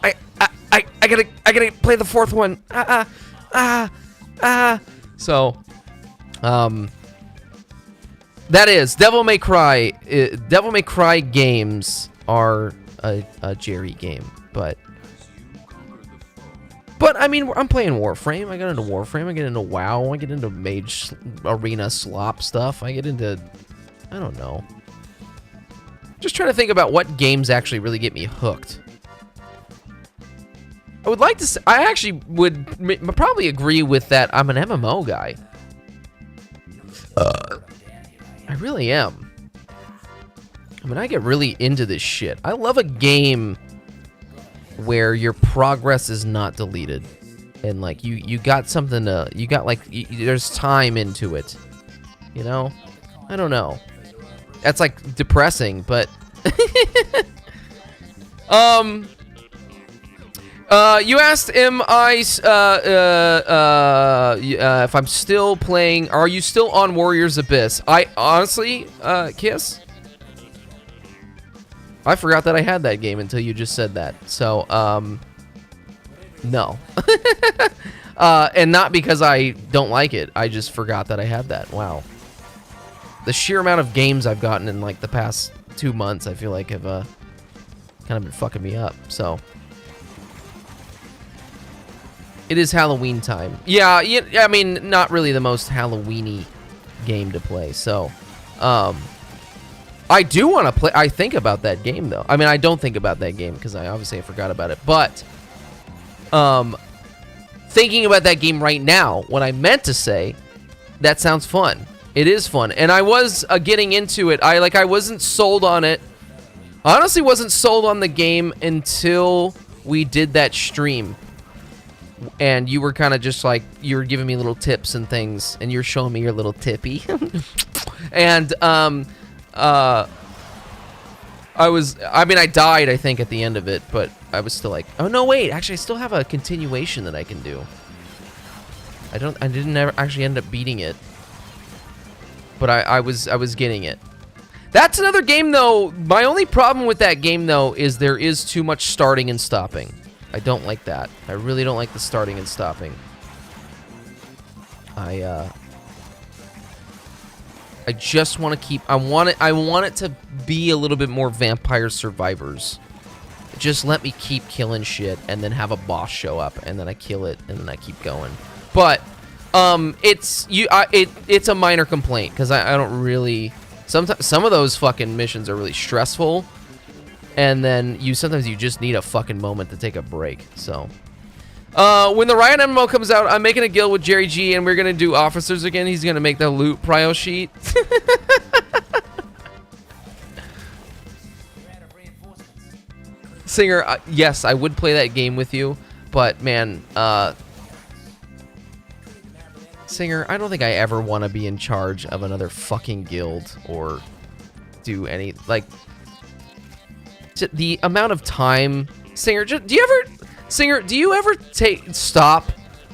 [SPEAKER 6] gotta play the fourth one. So, that is Devil May Cry. Devil May Cry games are a Jerry game, but I mean, I'm playing Warframe. I get into Warframe. I get into WoW. I get into Mage Arena slop stuff. I get into, I don't know. Just trying to think about what games actually really get me hooked. I would like to say, I actually would probably agree with that. I'm an MMO guy. I really am. I mean, I get really into this shit. I love a game where your progress is not deleted. And, like, you got something to... You got, like... there's time into it. You know? I don't know. That's, like, depressing, but... You asked, am I, if I'm still playing, are you still on Warriors Abyss? I, honestly, Kiss, I forgot that I had that game until you just said that, so, no. And not because I don't like it, I just forgot that I had that, wow. The sheer amount of games I've gotten in, like, the past 2 months, I feel like have, kind of been fucking me up, so... It is Halloween time. Yeah, I mean, not really the most Halloween-y game to play, so... I do want to play... I think about that game, though. I mean, I don't think about that game, because I forgot about it, but... Thinking about that game right now, what I meant to say, that sounds fun. It is fun, and I was getting into it. I wasn't sold on it. I honestly wasn't sold on the game until we did that stream. And you were kind of just like, you were giving me little tips and things, and you're showing me your little tippy. And, I died, I think, at the end of it, but I was still like, oh, no, wait, actually, I still have a continuation that I can do. I didn't ever actually end up beating it, but I was getting it. That's another game, though. My only problem with that game, though, is there is too much starting and stopping. I don't like that. I really don't like the starting and stopping. I just want to keep... I want it to be a little bit more Vampire Survivors. Just let me keep killing shit and then have a boss show up and then I kill it and then I keep going. But it's a minor complaint because I don't really... Sometimes some of those fucking missions are really stressful. And then sometimes you just need a fucking moment to take a break, so. When the Riot MMO comes out, I'm making a guild with JerryG, and we're gonna do officers again. He's gonna make the loot prio sheet. Singer, yes, I would play that game with you, but man, Singer, I don't think I ever want to be in charge of another fucking guild or do any, like... The amount of time, Singer, do you ever stop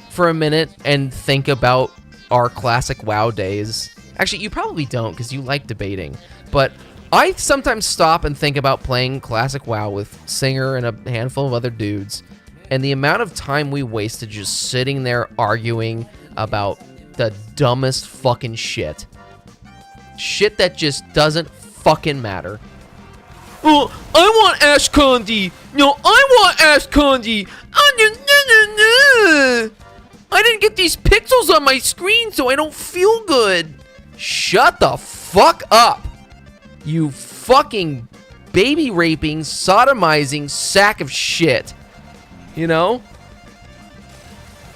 [SPEAKER 6] for a minute and think about our classic WoW days? Actually, you probably don't because you like debating, but I sometimes stop and think about playing classic WoW with Singer and a handful of other dudes, and the amount of time we wasted just sitting there arguing about the dumbest fucking shit. Shit that just doesn't fucking matter. Oh, I want Ash Candy. No, I want Ash Candy. I didn't get these pixels on my screen, so I don't feel good. Shut the fuck up. You fucking baby raping, sodomizing sack of shit. You know?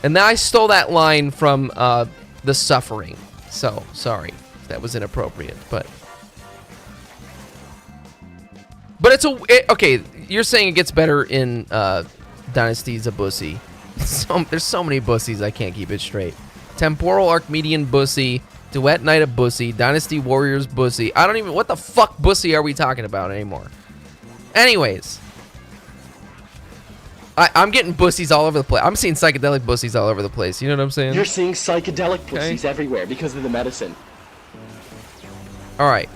[SPEAKER 6] And then I stole that line from The Suffering. So, sorry if that was inappropriate, but... But okay, you're saying it gets better in Dynasty Zabussy. There's so many bussies, I can't keep it straight. Temporal Archimedean Bussy, Duet Knight of Bussy, Dynasty Warriors Bussy. I don't even... What the fuck Bussy are we talking about anymore? Anyways. I'm getting bussies all over the place. I'm seeing psychedelic bussies all over the place. You know what I'm saying?
[SPEAKER 15] You're seeing psychedelic pussies everywhere because of the medicine.
[SPEAKER 6] Alright.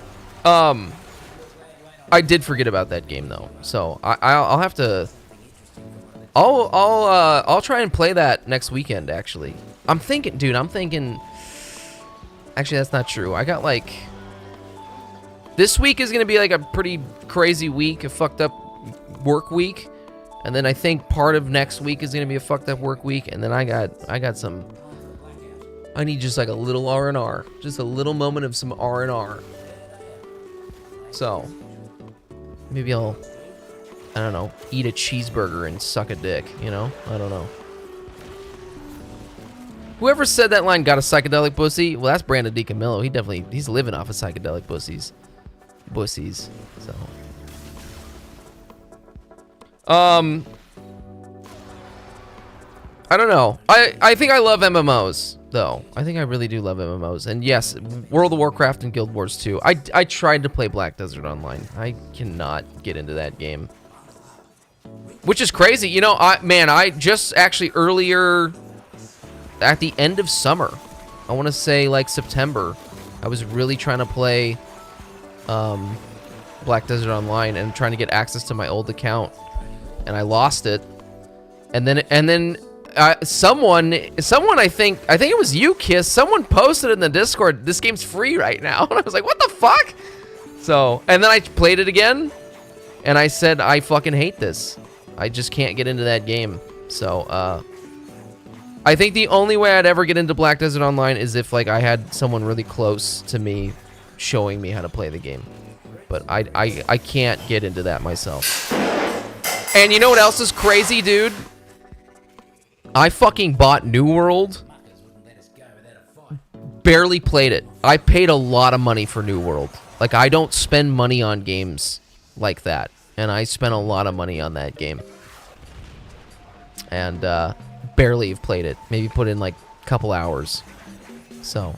[SPEAKER 6] I did forget about that game, though. So, I'll have to... I'll try and play that next weekend. Actually, I'm thinking. Actually, that's not true. I got like. This week is gonna be like a pretty crazy week, a fucked up work week, and then I think part of next week is gonna be a fucked up work week, and then I got some. I need just like a little R&R, just a little moment of some R&R. So maybe I don't know, eat a cheeseburger and suck a dick, you know? I don't know. Whoever said that line got a psychedelic pussy, well, that's Brandon DiCamillo. He's living off of psychedelic pussies. So. I don't know. I think I love MMOs, though. I think I really do love MMOs. And yes, World of Warcraft and Guild Wars 2. I tried to play Black Desert Online. I cannot get into that game. Which is crazy. You know, I just actually earlier at the end of summer, I want to say like September, I was really trying to play Black Desert Online and trying to get access to my old account, and I lost it. And then someone I think it was you, Kiss, someone posted in the Discord, this game's free right now. And I was like, what the fuck? So, and then I played it again, and I said, I fucking hate this. I just can't get into that game. So, I think the only way I'd ever get into Black Desert Online is if like I had someone really close to me showing me how to play the game. But I can't get into that myself. And you know what else is crazy, dude? I fucking bought New World. Barely played it. I paid a lot of money for New World. Like, I don't spend money on games like that. And I spent a lot of money on that game. And barely have played it. Maybe put in like a couple hours. So.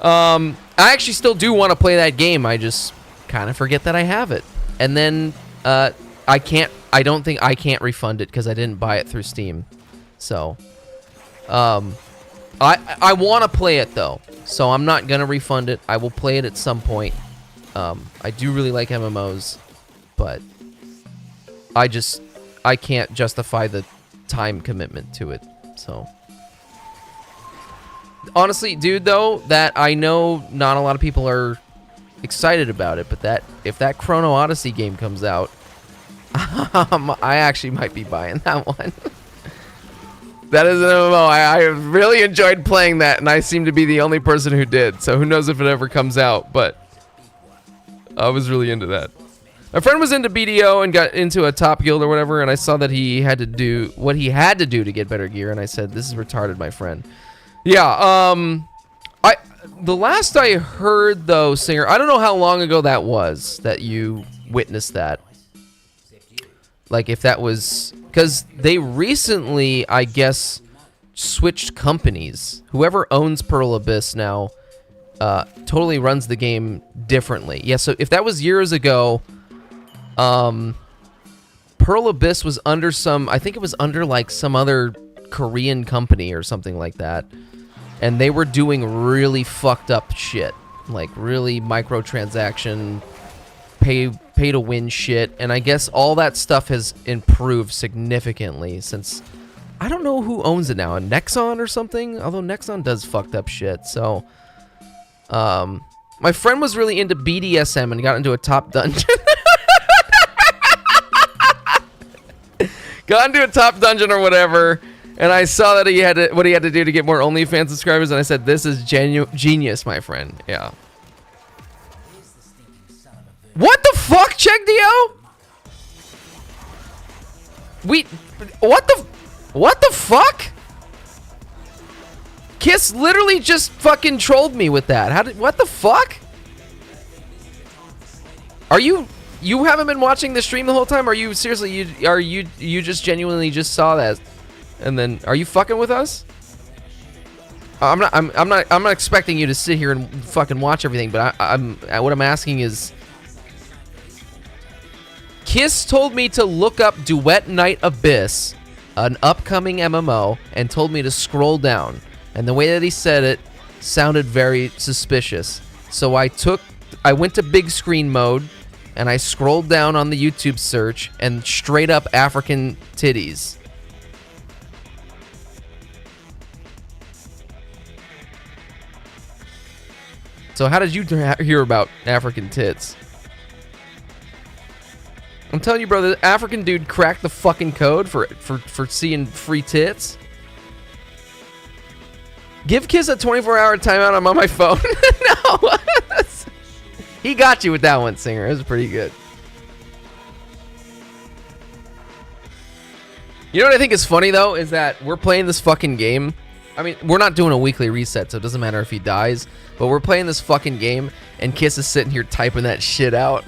[SPEAKER 6] I actually still do want to play that game. I just kind of forget that I have it. And then I don't think I can't refund it because I didn't buy it through Steam. So I want to play it though. So I'm not going to refund it. I will play it at some point. I do really like MMOs, but I can't justify the time commitment to it. So honestly, dude, though, that I know not a lot of people are excited about it, but that if that Chrono Odyssey game comes out, I actually might be buying that one. That is an MMO. I really enjoyed playing that, and I seem to be the only person who did. So who knows if it ever comes out, but I was really into that. My friend was into BDO and got into a top guild or whatever, and I saw that he had to do what he had to do to get better gear, and I said, this is retarded, my friend. Yeah, the last I heard, though, Singer, I don't know how long ago that was that you witnessed that. Like, if that was... Because they recently, I guess, switched companies. Whoever owns Pearl Abyss now totally runs the game differently. Yeah, so if that was years ago, Pearl Abyss was under some... I think it was under, like, some other Korean company or something like that. And they were doing really fucked up shit. Like, really microtransaction, pay to win shit. And I guess all that stuff has improved significantly since... I don't know who owns it now. A Nexon or something? Although Nexon does fucked up shit, so... my friend was really into BDSM and got into a top dungeon. Got into a top dungeon or whatever... And I saw that he had what he had to do to get more OnlyFans subscribers, and I said, "This is genius, my friend." Yeah. What the fuck, Check Dio? What the fuck? Kiss literally just fucking trolled me with that. What the fuck? Are you haven't been watching the stream the whole time? Are you seriously? You just genuinely just saw that? And then, are you fucking with us? I'm not expecting you to sit here and fucking watch everything, but what I'm asking is, Kiss told me to look up Duet Night Abyss, an upcoming MMO, and told me to scroll down. And the way that he said it sounded very suspicious. So I went to big screen mode, and I scrolled down on the YouTube search and straight up African titties. So how did you hear about African tits? I'm telling you, bro, the African dude cracked the fucking code for seeing free tits. Give Kiss a 24-hour timeout. I'm on my phone. No. He got you with that one, Singer. It was pretty good. You know what I think is funny, though, is that we're playing this fucking game. I mean, we're not doing a weekly reset, so it doesn't matter if he dies. But we're playing this fucking game, and Kiss is sitting here typing that shit out.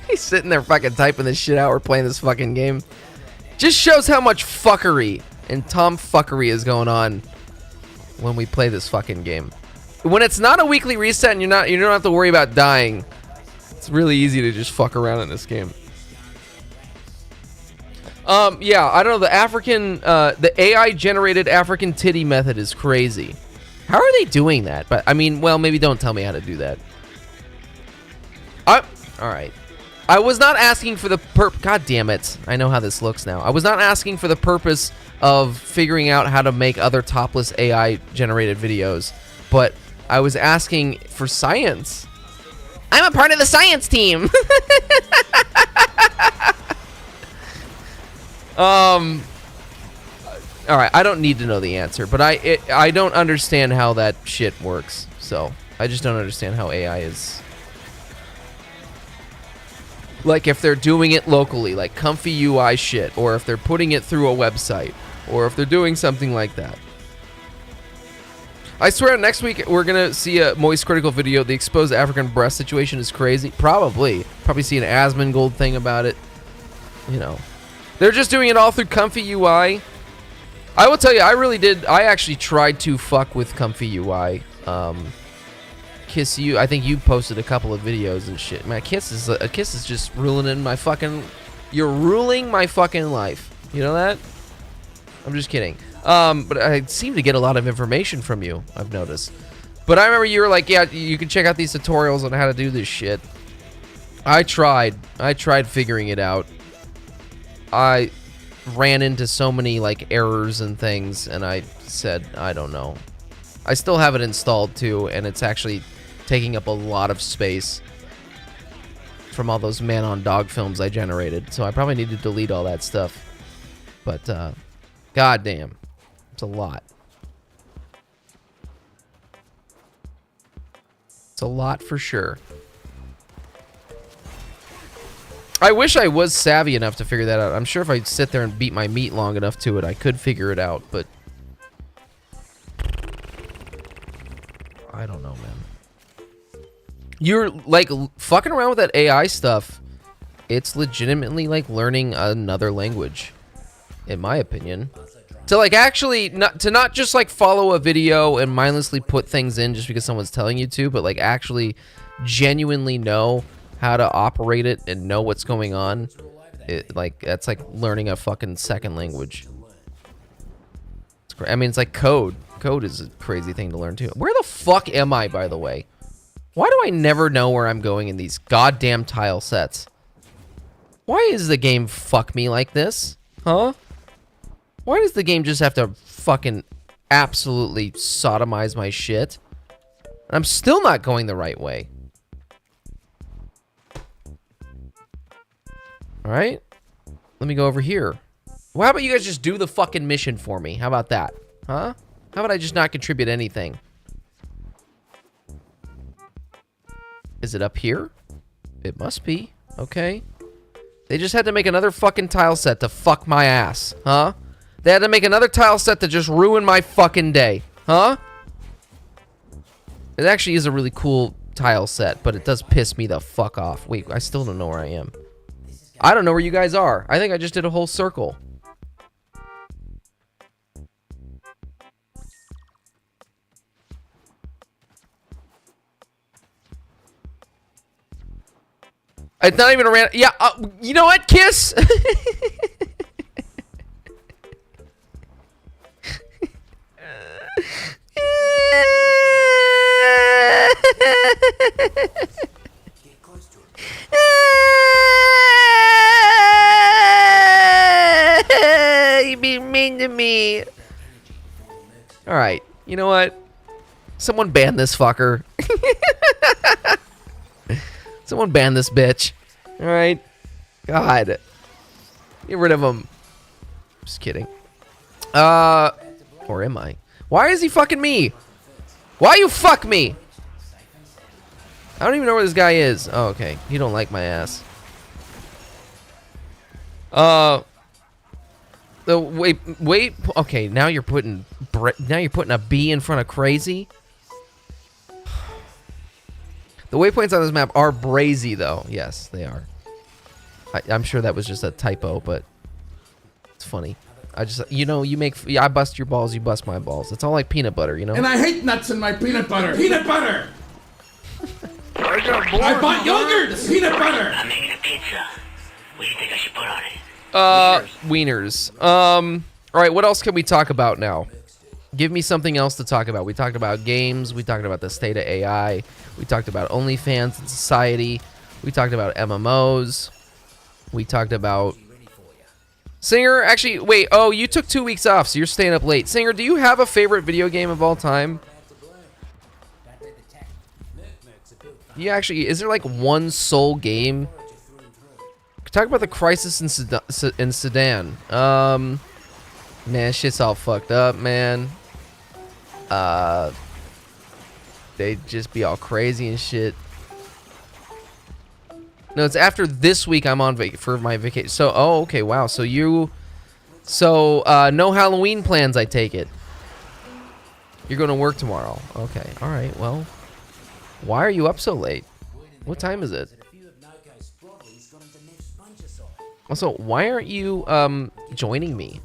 [SPEAKER 6] He's sitting there fucking typing this shit out. We're playing this fucking game. Just shows how much fuckery and tomfuckery is going on when we play this fucking game. When it's not a weekly reset and you don't have to worry about dying, it's really easy to just fuck around in this game. Yeah, I don't know. The African, the AI generated African titty method is crazy. How are they doing that? But I mean, well, maybe don't tell me how to do that. All right. I was not asking for the God damn it. I know how this looks now. I was not asking for the purpose of figuring out how to make other topless AI generated videos, but I was asking for science. I'm a part of the science team. All right, I don't need to know the answer, but I don't understand how that shit works. So, I just don't understand how AI is. Like if they're doing it locally, like comfy UI shit, or if they're putting it through a website, or if they're doing something like that. I swear next week we're gonna see a Moist Critical video. The exposed African breast situation is crazy. Probably see an Asmongold thing about it. You know, they're just doing it all through comfy UI. I will tell you, I actually tried to fuck with comfy UI. Kiss, I think you posted a couple of videos and shit. Man, Kiss is just ruining my fucking. You're ruling my fucking life. You know that? I'm just kidding. But I seem to get a lot of information from you, I've noticed. But I remember you were like, yeah, you can check out these tutorials on how to do this shit. I tried figuring it out. I ran into so many like errors and things, and I said, I don't know. I still have it installed too, and it's actually taking up a lot of space from all those man-on-dog films I generated. So I probably need to delete all that stuff. But, goddamn. It's a lot. It's a lot for sure. I wish I was savvy enough to figure that out. I'm sure if I sit there and beat my meat long enough to it, I could figure it out, but I don't know, man. You're like fucking around with that AI stuff. It's legitimately like learning another language, in my opinion. To like actually not just like follow a video and mindlessly put things in just because someone's telling you to, but like actually genuinely know how to operate it and know what's going on. That's like learning a fucking second language. I mean, it's like code. Code is a crazy thing to learn too. Where the fuck am I, by the way? Why do I never know where I'm going in these goddamn tile sets? Why is the game fuck me like this? Huh? Why does the game just have to fucking absolutely sodomize my shit? I'm still not going the right way. Alright. Let me go over here. Well, how about you guys just do the fucking mission for me? How about that? Huh? How about I just not contribute anything? Is it up here? It must be. Okay. They just had to make another fucking tile set to fuck my ass. Huh? They had to make another tile set to just ruin my fucking day. Huh? It actually is a really cool tile set, but it does piss me the fuck off. Wait, I still don't know where I am. I don't know where you guys are. I think I just did a whole circle. It's not even a random. Yeah, you know what, Kiss? You being mean to me. All right, you know what? Someone ban this fucker. Someone ban this bitch. All right, God, get rid of him. Just kidding. Or am I? Why is he fucking me? Why you fuck me? I don't even know where this guy is. Oh, okay. You don't like my ass. Wait. Okay, now you're putting a B in front of crazy. The waypoints on this map are brazy, though. Yes, they are. I'm sure that was just a typo, but it's funny. I just, you know, I bust your balls, you bust my balls. It's all like peanut butter, you know?
[SPEAKER 12] And I hate nuts in my peanut butter. Peanut butter! I bought yogurt! It's peanut butter! I'm making a pizza. What do you think I should put on it?
[SPEAKER 6] Wieners. All right, what else can we talk about now? Give me something else to talk about. We talked about games. We talked about the state of AI. We talked about OnlyFans and society. We talked about MMOs. We talked about... Singer, actually, wait. Oh, you took 2 weeks off, so you're staying up late. Singer, do you have a favorite video game of all time? Yeah, actually, is there like one sole game? Talk about the crisis in Sudan. Man, shit's all fucked up, man. They just be all crazy and shit. No, it's after this week I'm on for my vacation. So, oh, okay, wow. So no Halloween plans, I take it. You're going to work tomorrow. Okay, all right, well. Why are you up so late? What time is it? Also, why aren't you joining me?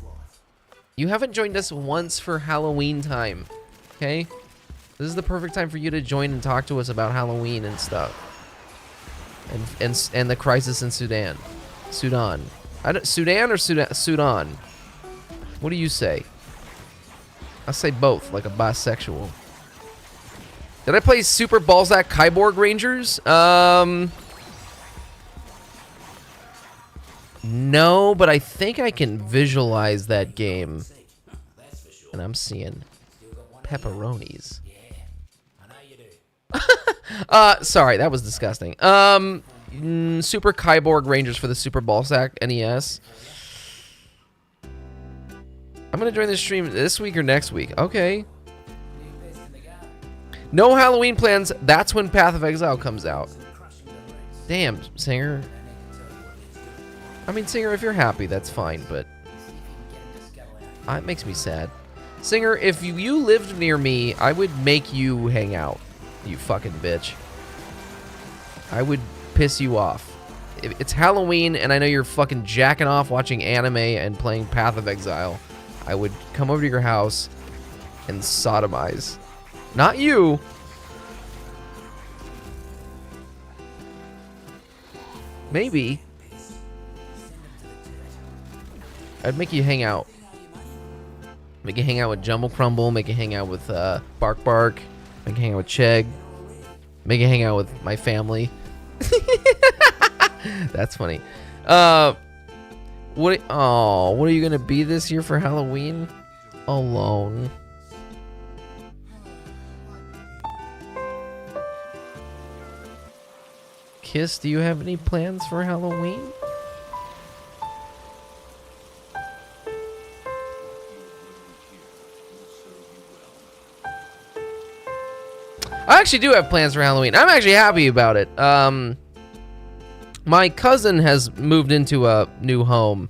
[SPEAKER 6] You haven't joined us once for Halloween time, okay? This is the perfect time for you to join and talk to us about Halloween and stuff. And the crisis in Sudan. Sudan or Sudan? What do you say? I say both, like a bisexual. Did I play Super Balzac Kyborg Rangers? No, but I think I can visualize that game. And I'm seeing pepperonis. Sorry, that was disgusting. Super Kyborg Rangers for the Super Balzac NES. I'm gonna join this stream this week or next week. Okay. No Halloween plans. That's when Path of Exile comes out. Damn, Singer. I mean, Singer, if you're happy, that's fine, but it makes me sad. Singer, if you lived near me, I would make you hang out, you fucking bitch. I would piss you off. If it's Halloween and I know you're fucking jacking off watching anime and playing Path of Exile, I would come over to your house and sodomize. Not you. Maybe. I'd make you hang out. Make you hang out with Jumble Crumble. Make you hang out with Bark Bark. Make you hang out with Chegg. Make you hang out with my family. That's funny. What are you gonna be this year for Halloween? Alone. Kiss, do you have any plans for Halloween? I actually do have plans for Halloween. I'm actually happy about it. My cousin has moved into a new home,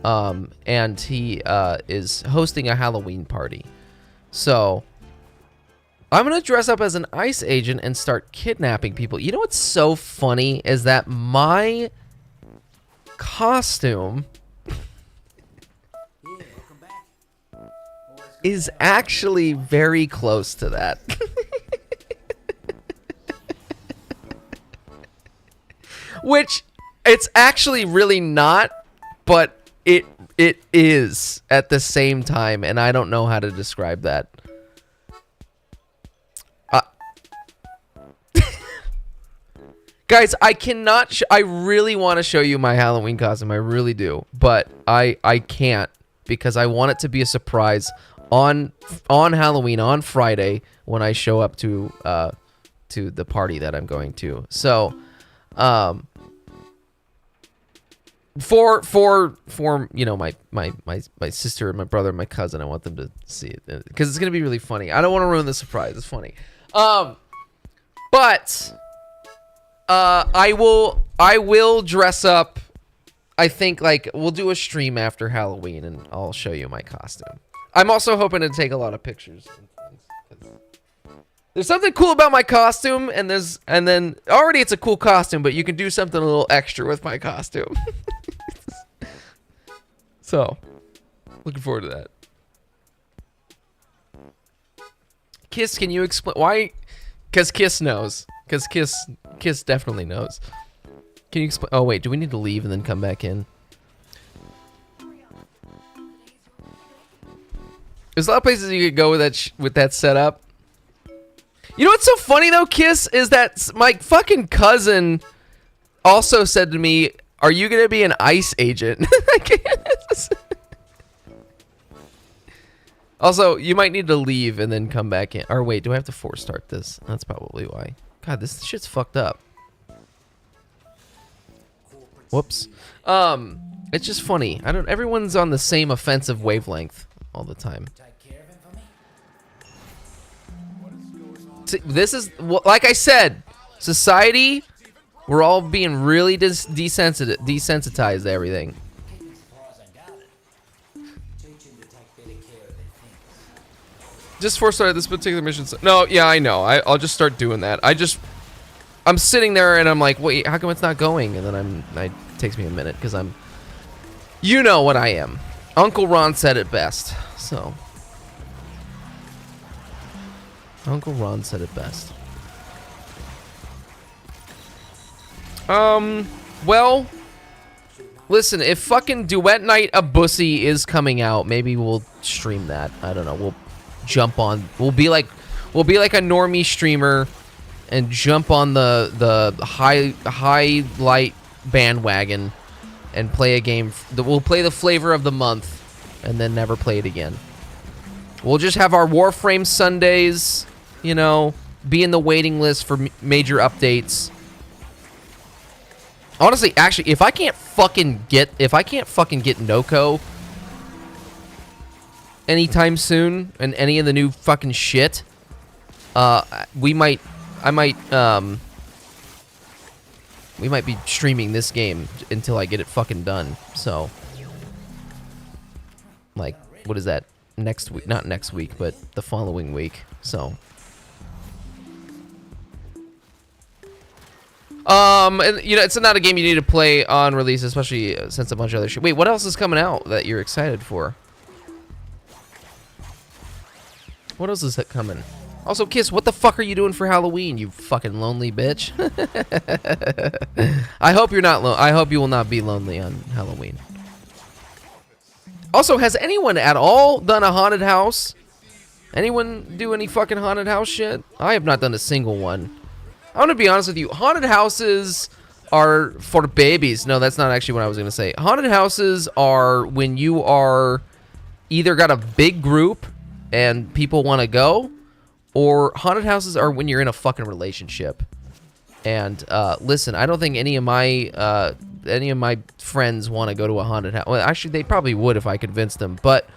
[SPEAKER 6] and he is hosting a Halloween party. So I'm gonna dress up as an ICE agent and start kidnapping people. You know what's so funny is that my costume is actually very close to that. Which it's actually really not, but it is at the same time, and I don't know how to describe that. Guys, I cannot. I really want to show you my Halloween costume. I really do, but I can't because I want it to be a surprise on Halloween on Friday when I show up to the party that I'm going to. So, for you know my sister and my brother and my cousin, I want them to see it because it's gonna be really funny. I don't want to ruin the surprise. It's funny. But I will dress up. I think like we'll do a stream after Halloween and I'll show you my costume. I'm also hoping to take a lot of pictures. There's something cool about my costume, and then already it's a cool costume, but you can do something a little extra with my costume. So, looking forward to that. Kiss, can you explain why? Because Kiss knows. Because Kiss definitely knows. Can you explain? Oh wait, do we need to leave and then come back in? There's a lot of places you could go with that setup. You know what's so funny though, Kiss, is that my fucking cousin also said to me, "Are you gonna be an ICE agent?" Also, you might need to leave and then come back in. Or wait, do I have to force start this? That's probably why. God, this shit's fucked up. Whoops. It's just funny. Everyone's on the same offensive wavelength all the time. This is, like I said, society, we're all being really desensitized to everything. Just force start this particular mission. No, yeah, I know. I'll just start doing that. I'm sitting there and I'm like, wait, how come it's not going? And then it takes me a minute because you know what I am. Uncle Ron said it best, so. Uncle Ron said it best. Well, listen, if fucking Duet Night a Bussy is coming out, maybe we'll stream that. I don't know. We'll jump on. We'll be like a normie streamer and jump on the highlight bandwagon and play a game. We'll play the flavor of the month and then never play it again. We'll just have our Warframe Sundays, you know, be in the waiting list for major updates. Honestly, actually, if I can't fucking get Nokko anytime soon and any of the new fucking shit, we might be streaming this game until I get it fucking done. So, like, what is that? Next week, not next week, but the following week. So, and you know, it's not a game you need to play on release, especially since a bunch of other shit. Wait, what else is coming out that you're excited for? What else is coming? Also, Kiss, what the fuck are you doing for Halloween, you fucking lonely bitch? I hope you're not I hope you will not be lonely on Halloween. Also, has anyone at all done a haunted house? Anyone do any fucking haunted house shit? I have not done a single one. I'm gonna be honest with you. Haunted houses are for babies. No, that's not actually what I was gonna say. Haunted houses are when you are either got a big group and people want to go, or haunted houses are when you're in a fucking relationship. And listen, I don't think any of my friends want to go to a haunted house. Well, actually, they probably would if I convinced them, but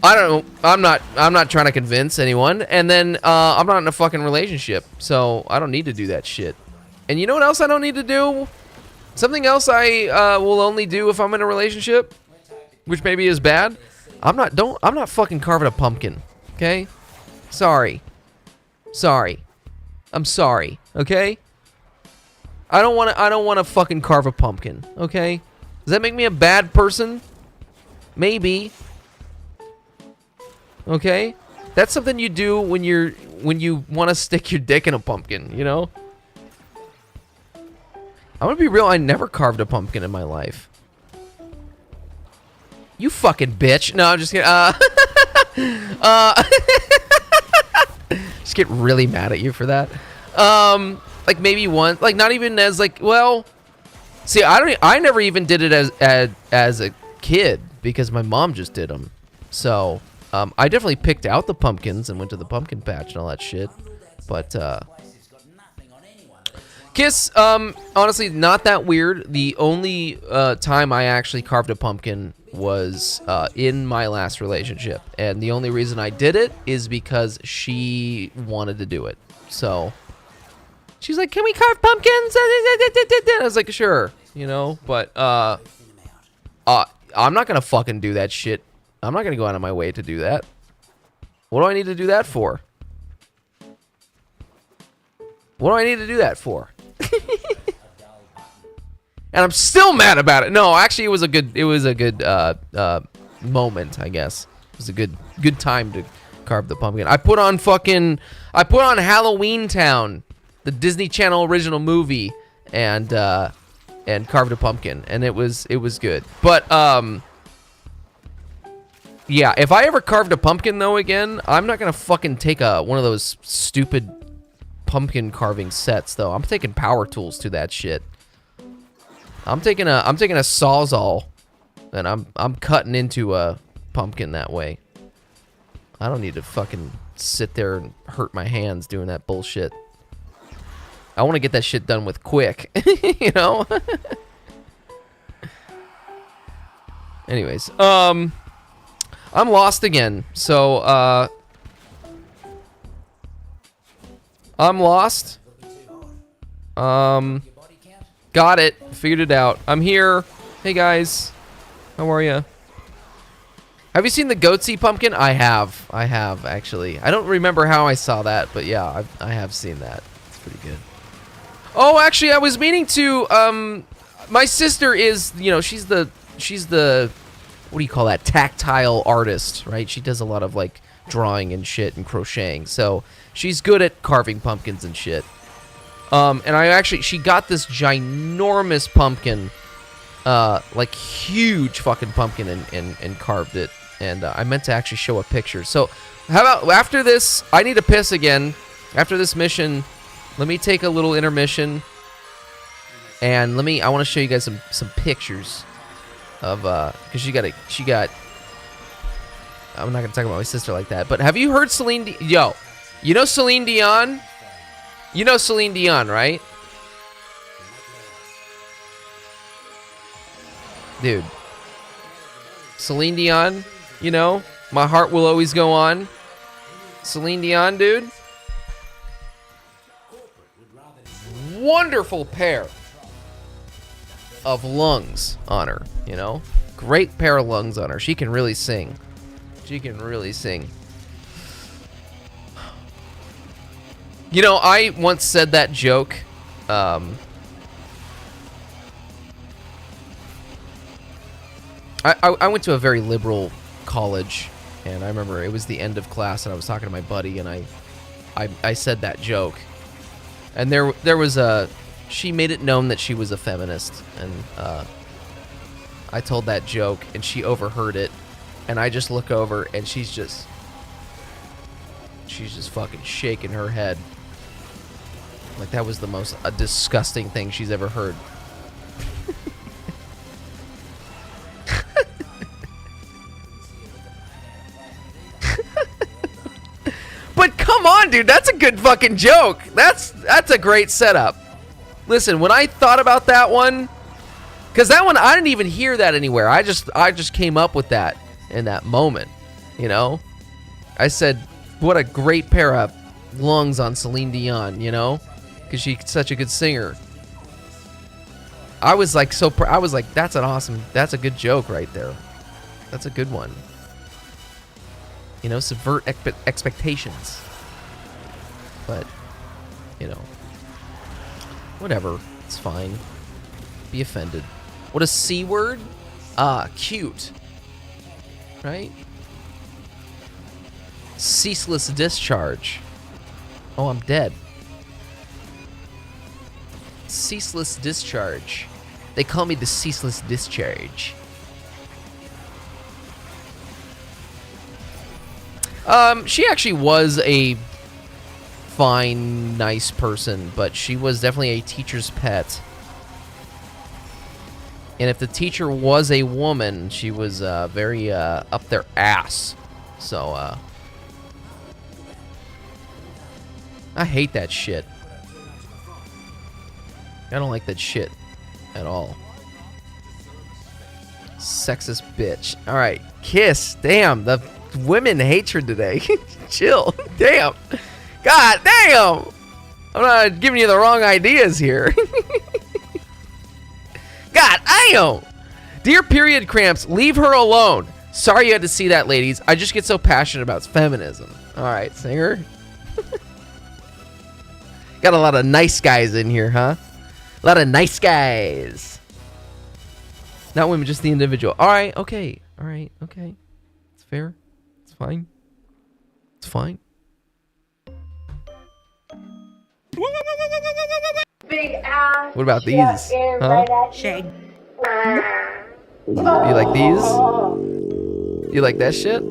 [SPEAKER 6] I don't know. I'm not trying to convince anyone. And then I'm not in a fucking relationship, so I don't need to do that shit. And you know what else I don't need to do? Something else I will only do if I'm in a relationship, which maybe is bad. I'm not fucking carving a pumpkin. Okay? Sorry. I'm sorry. Okay? I don't want to fucking carve a pumpkin. Okay? Does that make me a bad person? Maybe. Okay? That's something you do when you want to stick your dick in a pumpkin, you know? I'm gonna be real, I never carved a pumpkin in my life. You fucking bitch. No, I'm just kidding. Just get really mad at you for that. Like maybe one, like not even as like, well, see, I never even did it as a kid because my mom just did them. So I definitely picked out the pumpkins and went to the pumpkin patch and all that shit. But Kiss, honestly, not that weird. The only time I actually carved a pumpkin was in my last relationship, and the only reason I did it is because she wanted to do it. So she's like, "Can we carve pumpkins?" I was like, "Sure," you know. But I'm not gonna fucking do that shit. I'm not gonna go out of my way to do that. What do I need to do that for? What do I need to do that for? And I'm still mad about it. No, actually, it was a good moment, I guess. It was a good time to carve the pumpkin. I put on Halloween Town, the Disney Channel original movie, and carved a pumpkin, and it was good. But yeah, if I ever carved a pumpkin though again, I'm not gonna fucking take one of those stupid pumpkin carving sets though. I'm taking power tools to that shit. I'm taking a sawzall, and I'm cutting into a pumpkin that way. I don't need to fucking sit there and hurt my hands doing that bullshit. I want to get that shit done with quick, you know? Anyways, I'm lost again. So, I'm lost. Got it. Figured it out. I'm here. Hey guys. How are you? Have you seen the Goatsy pumpkin? I have actually. I don't remember how I saw that, but yeah, I have seen that. It's pretty good. Oh, actually, I was meaning to. My sister is, you know, she's the what do you call that? Tactile artist, right? She does a lot of like drawing and shit and crocheting. So she's good at carving pumpkins and shit. And she got this ginormous pumpkin, like huge fucking pumpkin, and carved it. And I meant to actually show a picture. So how about after this? I need to piss again. After this mission, let me take a little intermission, and I want to show you guys some pictures of because she got. I'm not gonna talk about my sister like that. But have you heard Celine? Yo, you know Celine Dion? You know Celine Dion, right? Dude. Celine Dion, you know? My Heart Will Always Go On. Celine Dion, dude. Wonderful pair of lungs on her, you know? Great pair of lungs on her. She can really sing. She can really sing. You know, I once said that joke. I went to a very liberal college, and I remember it was the end of class, and I was talking to my buddy, and I said that joke. And there was she made it known that she was a feminist, and I told that joke, and she overheard it, and I just look over, and she's just fucking shaking her head. Like that was the most disgusting thing she's ever heard. But come on, dude, that's a good fucking joke. That's a great setup. Listen, when I thought about that one, because that one I didn't even hear that anywhere. I just came up with that in that moment, you know. I said, what a great pair of lungs on Celine Dion, you know, because she's such a good singer. I was like I was like, that's a good joke right there. That's a good one. You know, subvert expectations. But, you know, whatever. It's fine. Be offended. What a C word? Cute. Right? Ceaseless discharge. Oh, I'm dead. Ceaseless discharge. They call me the ceaseless discharge. She actually was a fine, nice person, but she was definitely a teacher's pet. And if the teacher was a woman, she was very up their ass. So, I hate that shit. I don't like that shit at all. Sexist bitch. All right, Kiss. Damn, the women hatred today. Chill. Damn. God damn. I'm not giving you the wrong ideas here. God damn. Dear period cramps, leave her alone. Sorry you had to see that, ladies. I just get so passionate about feminism. All right, singer. Got a lot of nice guys in here, huh? A lot of nice guys. Not women, just the individual. All right, okay. All right, okay. It's fair. It's fine. It's fine.
[SPEAKER 12] Big ass.
[SPEAKER 6] What about these? Huh? You like these? You like that shit?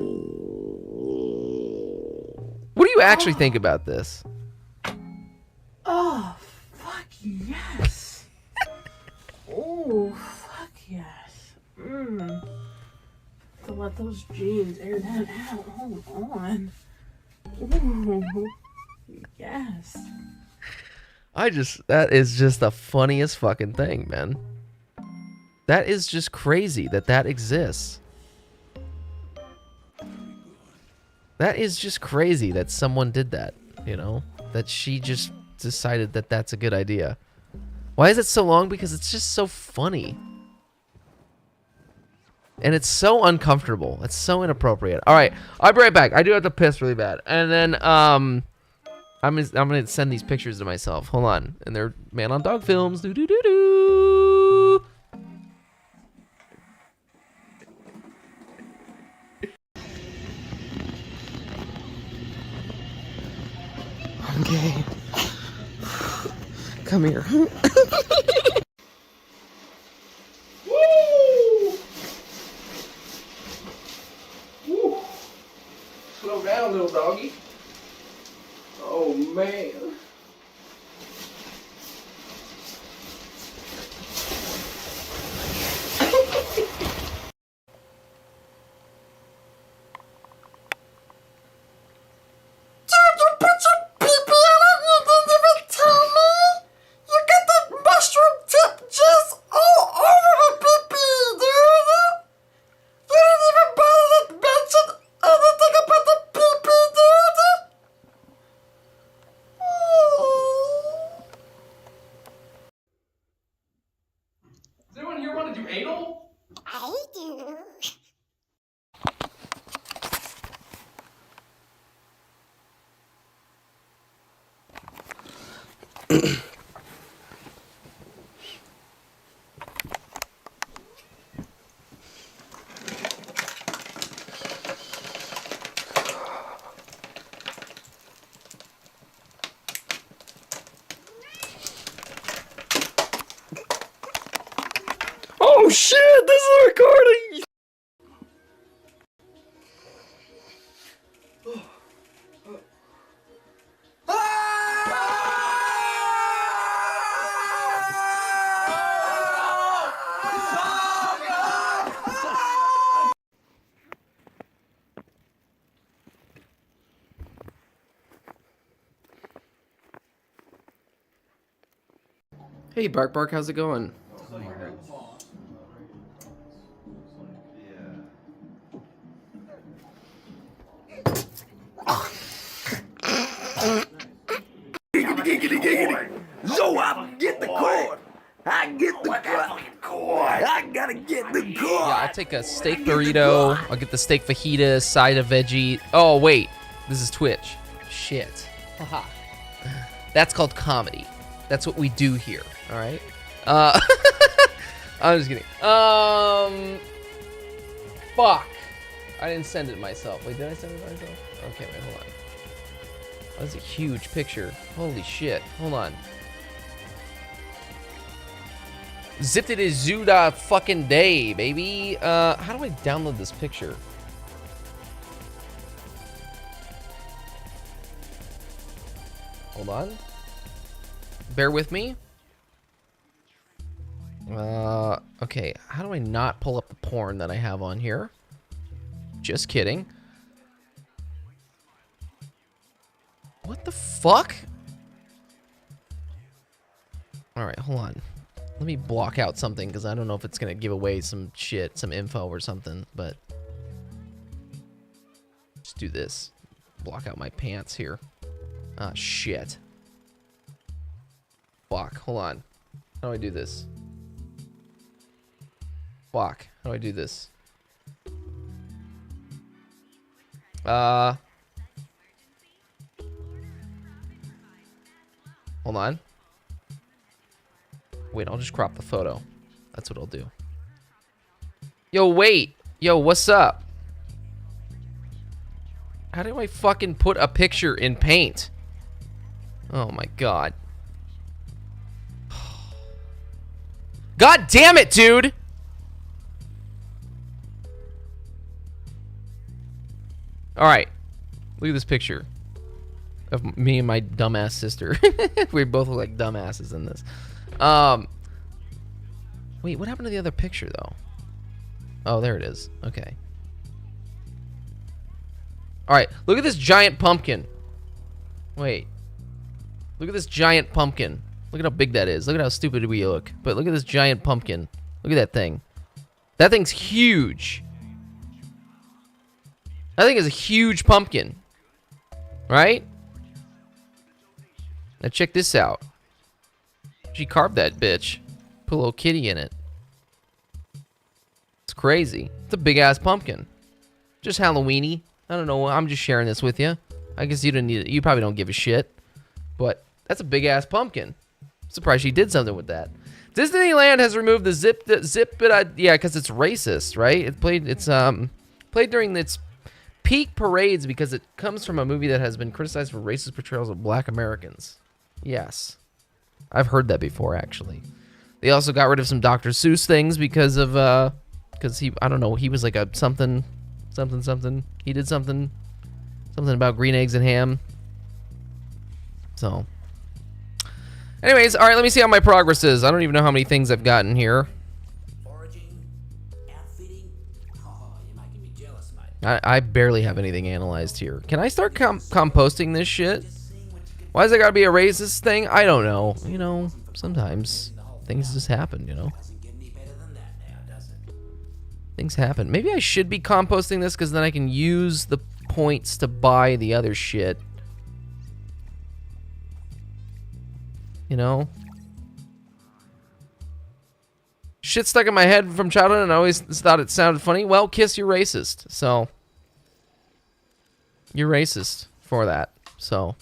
[SPEAKER 6] What do you actually think about this?
[SPEAKER 10] Oh, fuck yes. Oh, fuck yes. To let those jeans air that out. Hold on. Ooh, yes.
[SPEAKER 6] That is just the funniest fucking thing, man. That is just crazy that exists. That is just crazy that someone did that, you know? That she just decided that that's a good idea. Why is it so long? Because it's just so funny. And it's so uncomfortable. It's so inappropriate. All right, I'll be right back. I do have to piss really bad. And then, I'm gonna send these pictures to myself. Hold on. And they're Man on Dog films. Do do do do. I'm gay. Come here.
[SPEAKER 12] Woo! Woo! Slow down, little doggy. Oh, man.
[SPEAKER 15] Oh shit, this is recording!
[SPEAKER 6] Hey, Bark Bark, how's it going?
[SPEAKER 15] So I get the cord. I get the cord. I gotta get the cord.
[SPEAKER 6] Yeah, I'll take a steak burrito. I'll get the steak fajita, side of veggie. Oh, wait. This is Twitch. Shit. Haha. That's called comedy. That's what we do here, all right? I'm just kidding. Fuck. I didn't send it myself. Wait, did I send it myself? Okay, wait, hold on. That's a huge picture. Holy shit. Hold on. Zipped it is Zuda fucking day, baby. How do I download this picture? Hold on. Bear with me. Okay. How do I not pull up the porn that I have on here? Just kidding. What the fuck? Alright, hold on. Let me block out something, because I don't know if it's going to give away some shit, some info or something, but... Let's do this. Block out my pants here. Ah, shit. Fuck, hold on. How do I do this? Fuck, how do I do this? Hold on. Wait, I'll just crop the photo. That's what I'll do. Yo, wait. Yo, what's up? How do I fucking put a picture in Paint? Oh my god. God damn it, dude! Alright. Look at this picture of me and my dumbass sister. We both look like dumbasses in this. Wait, what happened to the other picture, though? Oh, there it is. Okay. Alright, look at this giant pumpkin. Wait. Look at this giant pumpkin. Look at how big that is. Look at how stupid we look. But look at this giant pumpkin. Look at that thing. That thing's huge. That thing is a huge pumpkin. Right? Now check this out. She carved that bitch. Put a little kitty in it. It's crazy. It's a big ass pumpkin. Just Halloweeny. I don't know. I'm just sharing this with you. I guess you didn't need it. You probably don't give a shit. But that's a big ass pumpkin. I'm surprised she did something with that. Disneyland has removed the zip. Yeah, because it's racist, right? It's played during its peak parades because it comes from a movie that has been criticized for racist portrayals of black Americans. Yes. I've heard that before, actually. They also got rid of some Dr. Seuss things because of, because he, I don't know, he was like a something. He did something about green eggs and ham. So. Anyways, alright, let me see how my progress is. I don't even know how many things I've gotten here. I barely have anything analyzed here. Can I start composting this shit? Why does it gotta be a racist thing? I don't know. You know, sometimes things just happen, you know? Things happen. Maybe I should be composting this because then I can use the points to buy the other shit. You know? Shit stuck in my head from childhood and I always thought it sounded funny. Well, Kiss, you're racist. So. You're racist for that. So.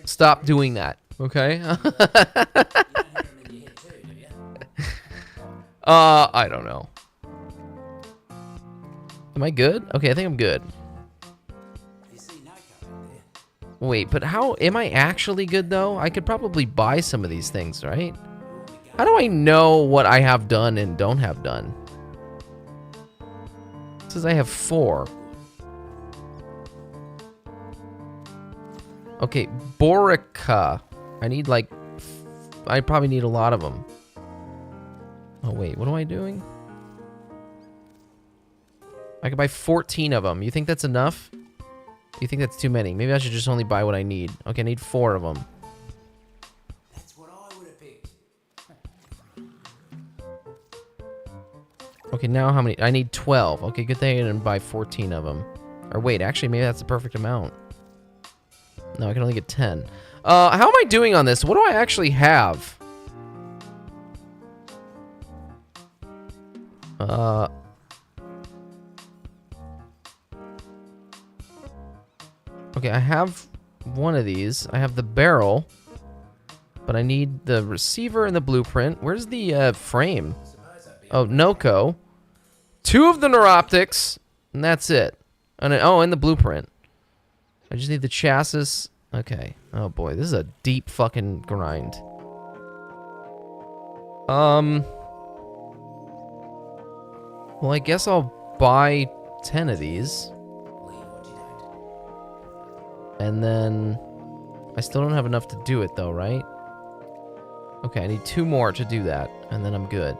[SPEAKER 6] Stop doing that. Okay? I don't know. Am I good? Okay, I think I'm good. Wait, but how am I actually good though? I could probably buy some of these things, right? How do I know what I have done and don't have done? It says I have 4. Okay, Borica. I need like, I probably need a lot of them. Oh wait, what am I doing? I could buy 14 of them. You think that's enough? You think that's too many? Maybe I should just only buy what I need. Okay, I need 4 of them.
[SPEAKER 12] That's what I would have picked.
[SPEAKER 6] Okay, now how many? I need 12. Okay, good thing I didn't buy 14 of them. Or wait, actually, maybe that's the perfect amount. No, I can only get 10. How am I doing on this? What do I actually have? Okay, I have one of these. I have the barrel, but I need the receiver and the blueprint. Where's the frame? Oh, Nokko. 2 of the neuroptics, and that's it. And and the blueprint. I just need the chassis. Okay. Oh boy, this is a deep fucking grind. Well, I guess I'll buy 10 of these. And then I still don't have enough to do it though, right? Okay, I need 2 more to do that, and then I'm good.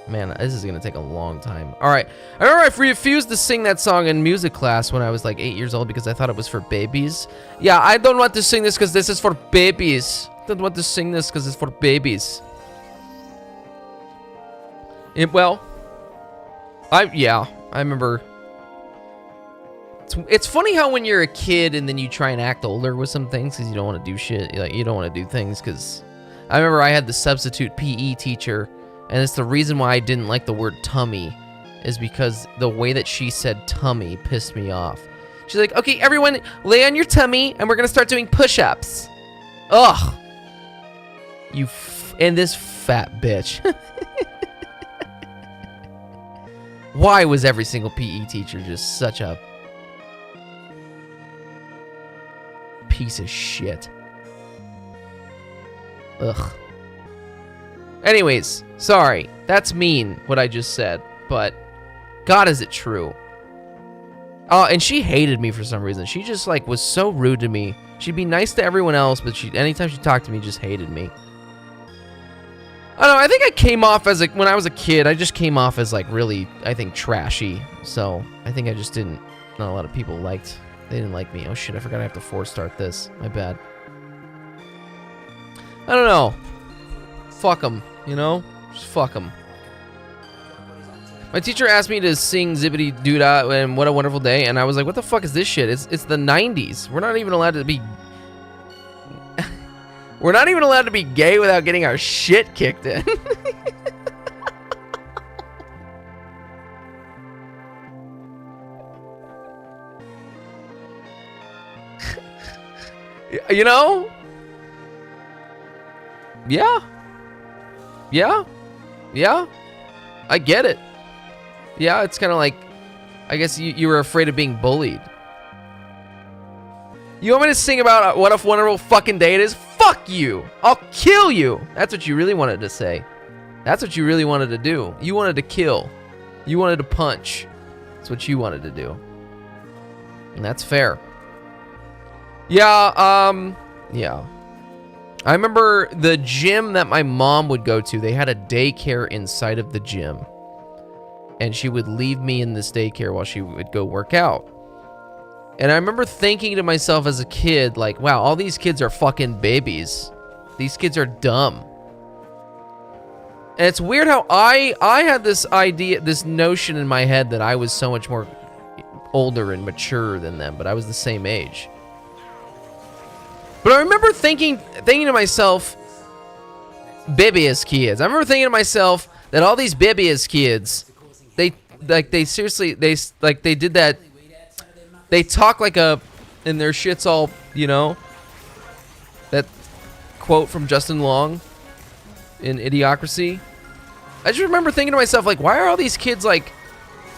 [SPEAKER 6] Man, this is gonna take a long time. Alright, I remember I refused to sing that song in music class when I was like 8 years old because I thought it was for babies. Yeah, I don't want to sing this because this is for babies. I don't want to sing this because it's for babies. Well, I remember. It's funny how when you're a kid and then you try and act older with some things because you don't want to do shit. Like, you don't want to do things because... I remember I had the substitute PE teacher, and it's the reason why I didn't like the word tummy is because the way that she said tummy pissed me off. She's like, okay, everyone, lay on your tummy, and we're going to start doing push-ups. Ugh. And this fat bitch. Why was every single PE teacher just such a piece of shit? Ugh. Anyways, sorry. That's mean, what I just said. But, God, is it true. Oh, and she hated me for some reason. She just, like, was so rude to me. She'd be nice to everyone else, but anytime she talked to me, just hated me. I don't know, I think I came off as, when I was a kid, I just came off as, like, really, I think, trashy. So, I think I just didn't, not a lot of people they didn't like me. Oh, shit, I forgot I have to force start this. My bad. I don't know. Fuck them, you know? Just fuck them. My teacher asked me to sing Zippity Doodah and What a Wonderful Day, and I was like, what the fuck is this shit? It's the 90s. We're not even allowed to be... We're not even allowed to be gay without getting our shit kicked in. You know? Yeah. I get it. Yeah, it's kind of like, I guess you were afraid of being bullied. You want me to sing about what a wonderful fucking day it is? Fuck you! I'll kill you! That's what you really wanted to say. That's what you really wanted to do. You wanted to kill. You wanted to punch. That's what you wanted to do. And that's fair. Yeah, yeah. I remember the gym that my mom would go to, they had a daycare inside of the gym. And she would leave me in this daycare while she would go work out. And I remember thinking to myself as a kid, like, wow, all these kids are fucking babies. These kids are dumb. And it's weird how I had this idea, this notion in my head that I was so much more older and mature than them, but I was the same age. But I remember thinking to myself, baby-ass kids. I remember thinking to myself that all these baby-ass kids, they did that. They talk like and their shit's all, you know, that quote from Justin Long in Idiocracy. I just remember thinking to myself, like, why are all these kids, like,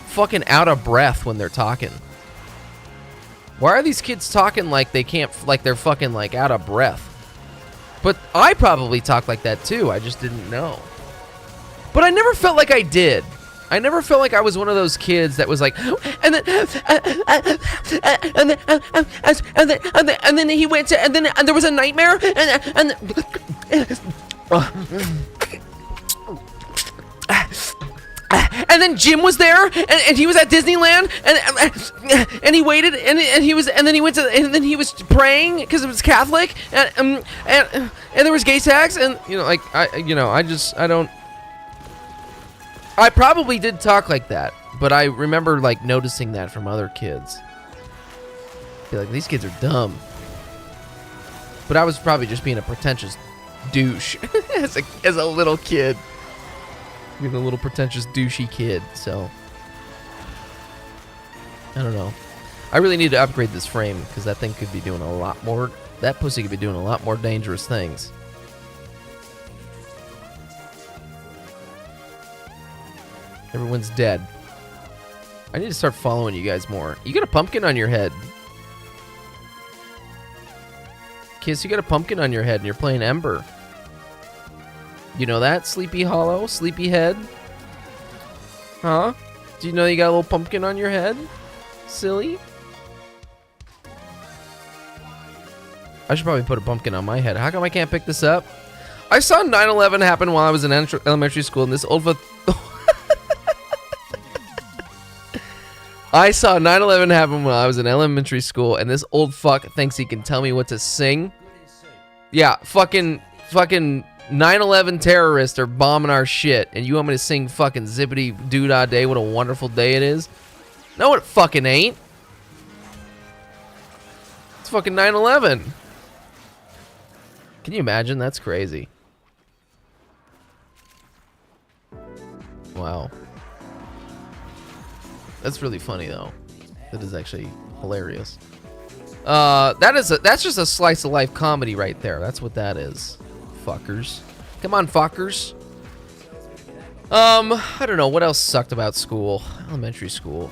[SPEAKER 6] fucking out of breath when they're talking? Why are these kids talking like they can't, like they're fucking, like, out of breath? But I probably talk like that, too. I just didn't know. But I never felt like I did. I never felt like I was one of those kids that was like, and then he went to, and there was a nightmare, and then Jim was there, and he was at Disneyland, and he waited, and then he was praying because it was Catholic, and there was gay sex, and you know, like I probably did talk like that, but I remember, like, noticing that from other kids. Be like, these kids are dumb. But I was probably just being a pretentious douche as a little kid. Being a little pretentious douchey kid, so. I don't know. I really need to upgrade this frame, because that thing could be doing a lot more. That pussy could be doing a lot more dangerous things. Everyone's dead. I need to start following you guys more. You got a pumpkin on your head. Kiss, you got a pumpkin on your head and you're playing Ember. You know that? Sleepy Hollow? Sleepy Head? Huh? Do you know you got a little pumpkin on your head? Silly? I should probably put a pumpkin on my head. How come I can't pick this up? I saw 9/11 happen while I was in elementary school, and this old I saw 9/11 happen when I was in elementary school, and this old fuck thinks he can tell me what to sing. Yeah, fucking 9/11 terrorists are bombing our shit, and you want me to sing fucking zippity doo-dah day, what a wonderful day it is? No, it fucking ain't. It's fucking 9/11. Can you imagine? That's crazy. Wow. That's really funny though. That is actually hilarious. That's just a slice of life comedy right there. That's what that is. Fuckers. Come on, fuckers. I don't know what else sucked about school. Elementary school.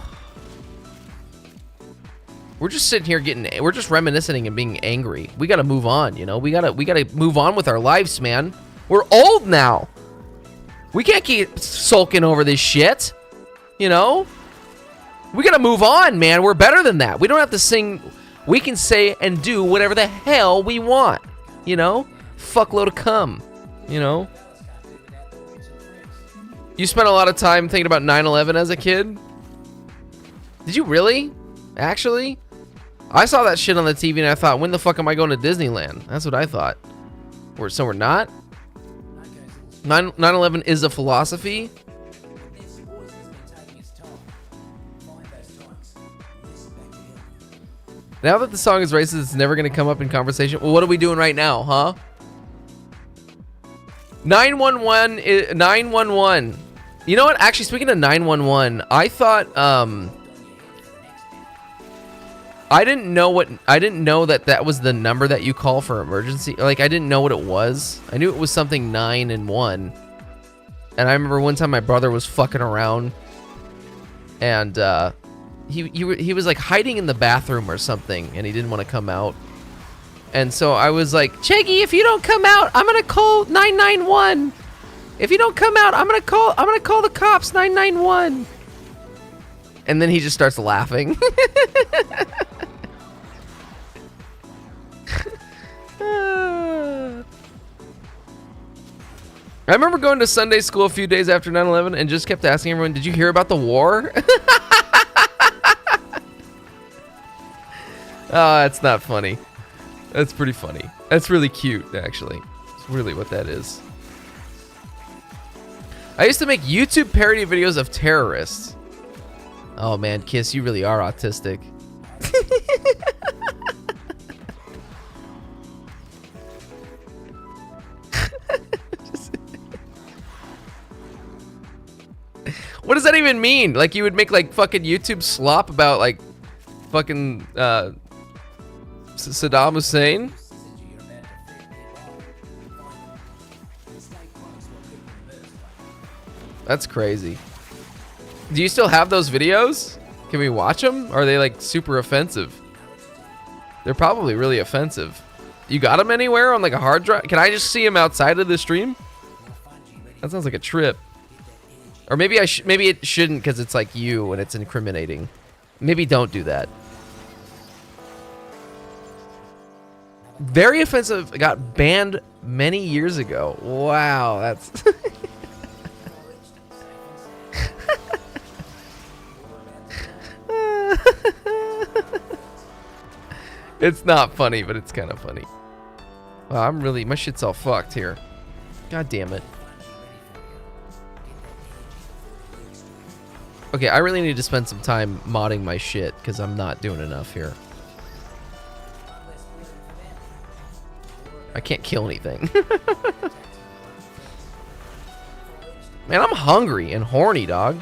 [SPEAKER 6] We're just sitting here we're just reminiscing and being angry. We gotta move on, you know? We gotta move on with our lives, man. We're old now. We can't keep sulking over this shit. You know? We gotta move on, man. We're better than that. We don't have to sing. We can say and do whatever the hell we want. You know? Fuckload of cum. You know? You spent a lot of time thinking about 9/11 as a kid? Did you really? Actually? I saw that shit on the TV and I thought, when the fuck am I going to Disneyland? That's what I thought. So we're not? 9/11 is a philosophy? Now that the song is racist, it's never going to come up in conversation. Well, what are we doing right now, huh? 911. 911. You know what? Actually, speaking of 911, I thought, I didn't know that was the number that you call for emergency. Like, I didn't know what it was. I knew it was something 9 and 1. And I remember one time my brother was fucking around, and he was like hiding in the bathroom or something, and he didn't want to come out. And so I was like, Cheggy, if you don't come out, I'm gonna call 991. If you don't come out, I'm gonna call the cops, 991. And then he just starts laughing. I remember going to Sunday school a few days after 9/11 and just kept asking everyone, did you hear about the war? Oh, that's not funny. That's pretty funny. That's really cute, actually. It's really what that is. I used to make YouTube parody videos of terrorists. Oh man, Kiss, you really are autistic. What does that even mean? Like, you would make like fucking YouTube slop about like fucking Saddam Hussein? That's crazy. Do you still have those videos? Can we watch them? Or are they like super offensive? They're probably really offensive. You got them anywhere on like a hard drive? Can I just see them outside of the stream? That sounds like a trip. Or maybe maybe it shouldn't because it's like you and it's incriminating. Maybe don't do that. Very offensive. Got banned many years ago. Wow, that's... It's not funny, but it's kind of funny. Wow, my shit's all fucked here. God damn it. Okay, I really need to spend some time modding my shit because I'm not doing enough here. I can't kill anything. Man, I'm hungry and horny, dog.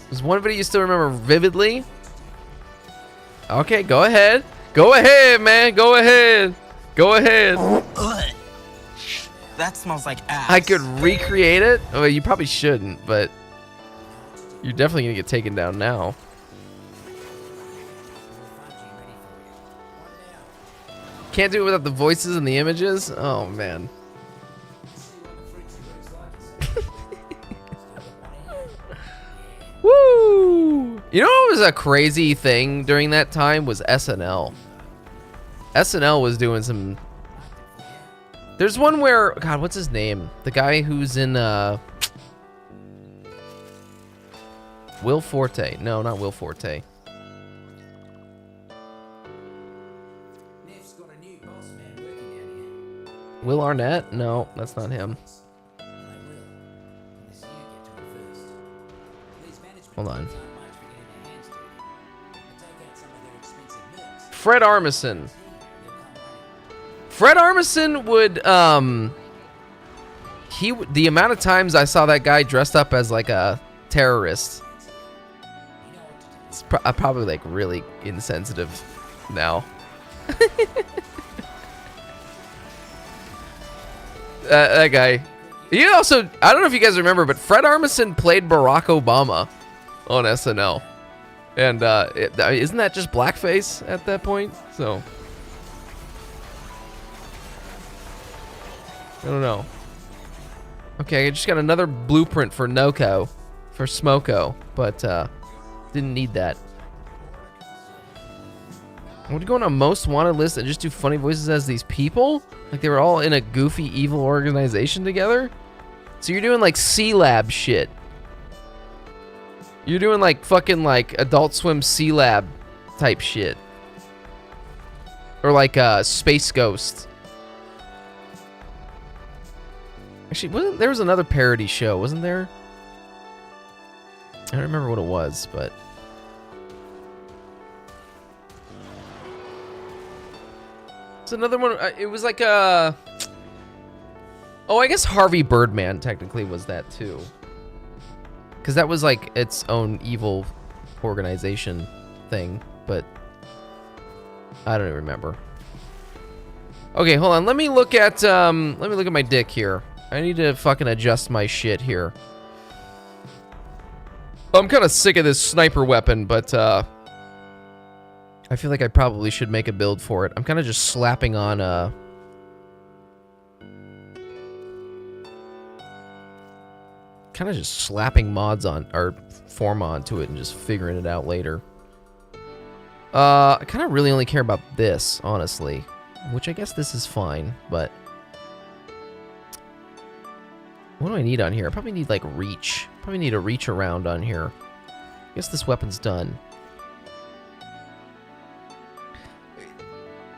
[SPEAKER 6] There's one video you still remember vividly. Okay, go ahead. Go ahead, man. Go ahead. Go ahead.
[SPEAKER 5] That smells like ass.
[SPEAKER 6] I could recreate it. Well, you probably shouldn't, but you're definitely gonna get taken down now. Can't do it without the voices and the images? Oh, man. Woo! You know what was a crazy thing during that time was SNL. SNL was doing some... There's one where... God, what's his name? The guy who's in... Will Forte. No, not Will Forte. Will Arnett? No, that's not him. Hold on. Fred Armisen. Fred Armisen would, the amount of times I saw that guy dressed up as like a terrorist. It's probably like really insensitive now. That guy. You also, I don't know if you guys remember, but Fred Armisen played Barack Obama on SNL. And isn't that just blackface at that point? So, I don't know. Okay, I just got another blueprint for Nokko, for Smoko, but didn't need that. I want to go on a most wanted list and just do funny voices as these people? Like they were all in a goofy, evil organization together? So you're doing like C-Lab shit. You're doing like fucking like Adult Swim C-Lab type shit. Or like Space Ghost. Actually, there was another parody show, wasn't there? I don't remember what it was, but... It's another one. It was like a... Oh, I guess Harvey Birdman technically was that too. Because that was like its own evil organization thing, but I don't even remember. Okay, hold on. Let me look at my dick here. I need to fucking adjust my shit here. I'm kind of sick of this sniper weapon, but I feel like I probably should make a build for it. I'm kind of just slapping on kind of just slapping mods on, or form onto it and just figuring it out later. I kind of really only care about this, honestly. Which I guess this is fine, but... What do I need on here? I probably need, like, reach. Probably need a reach around on here. I guess this weapon's done.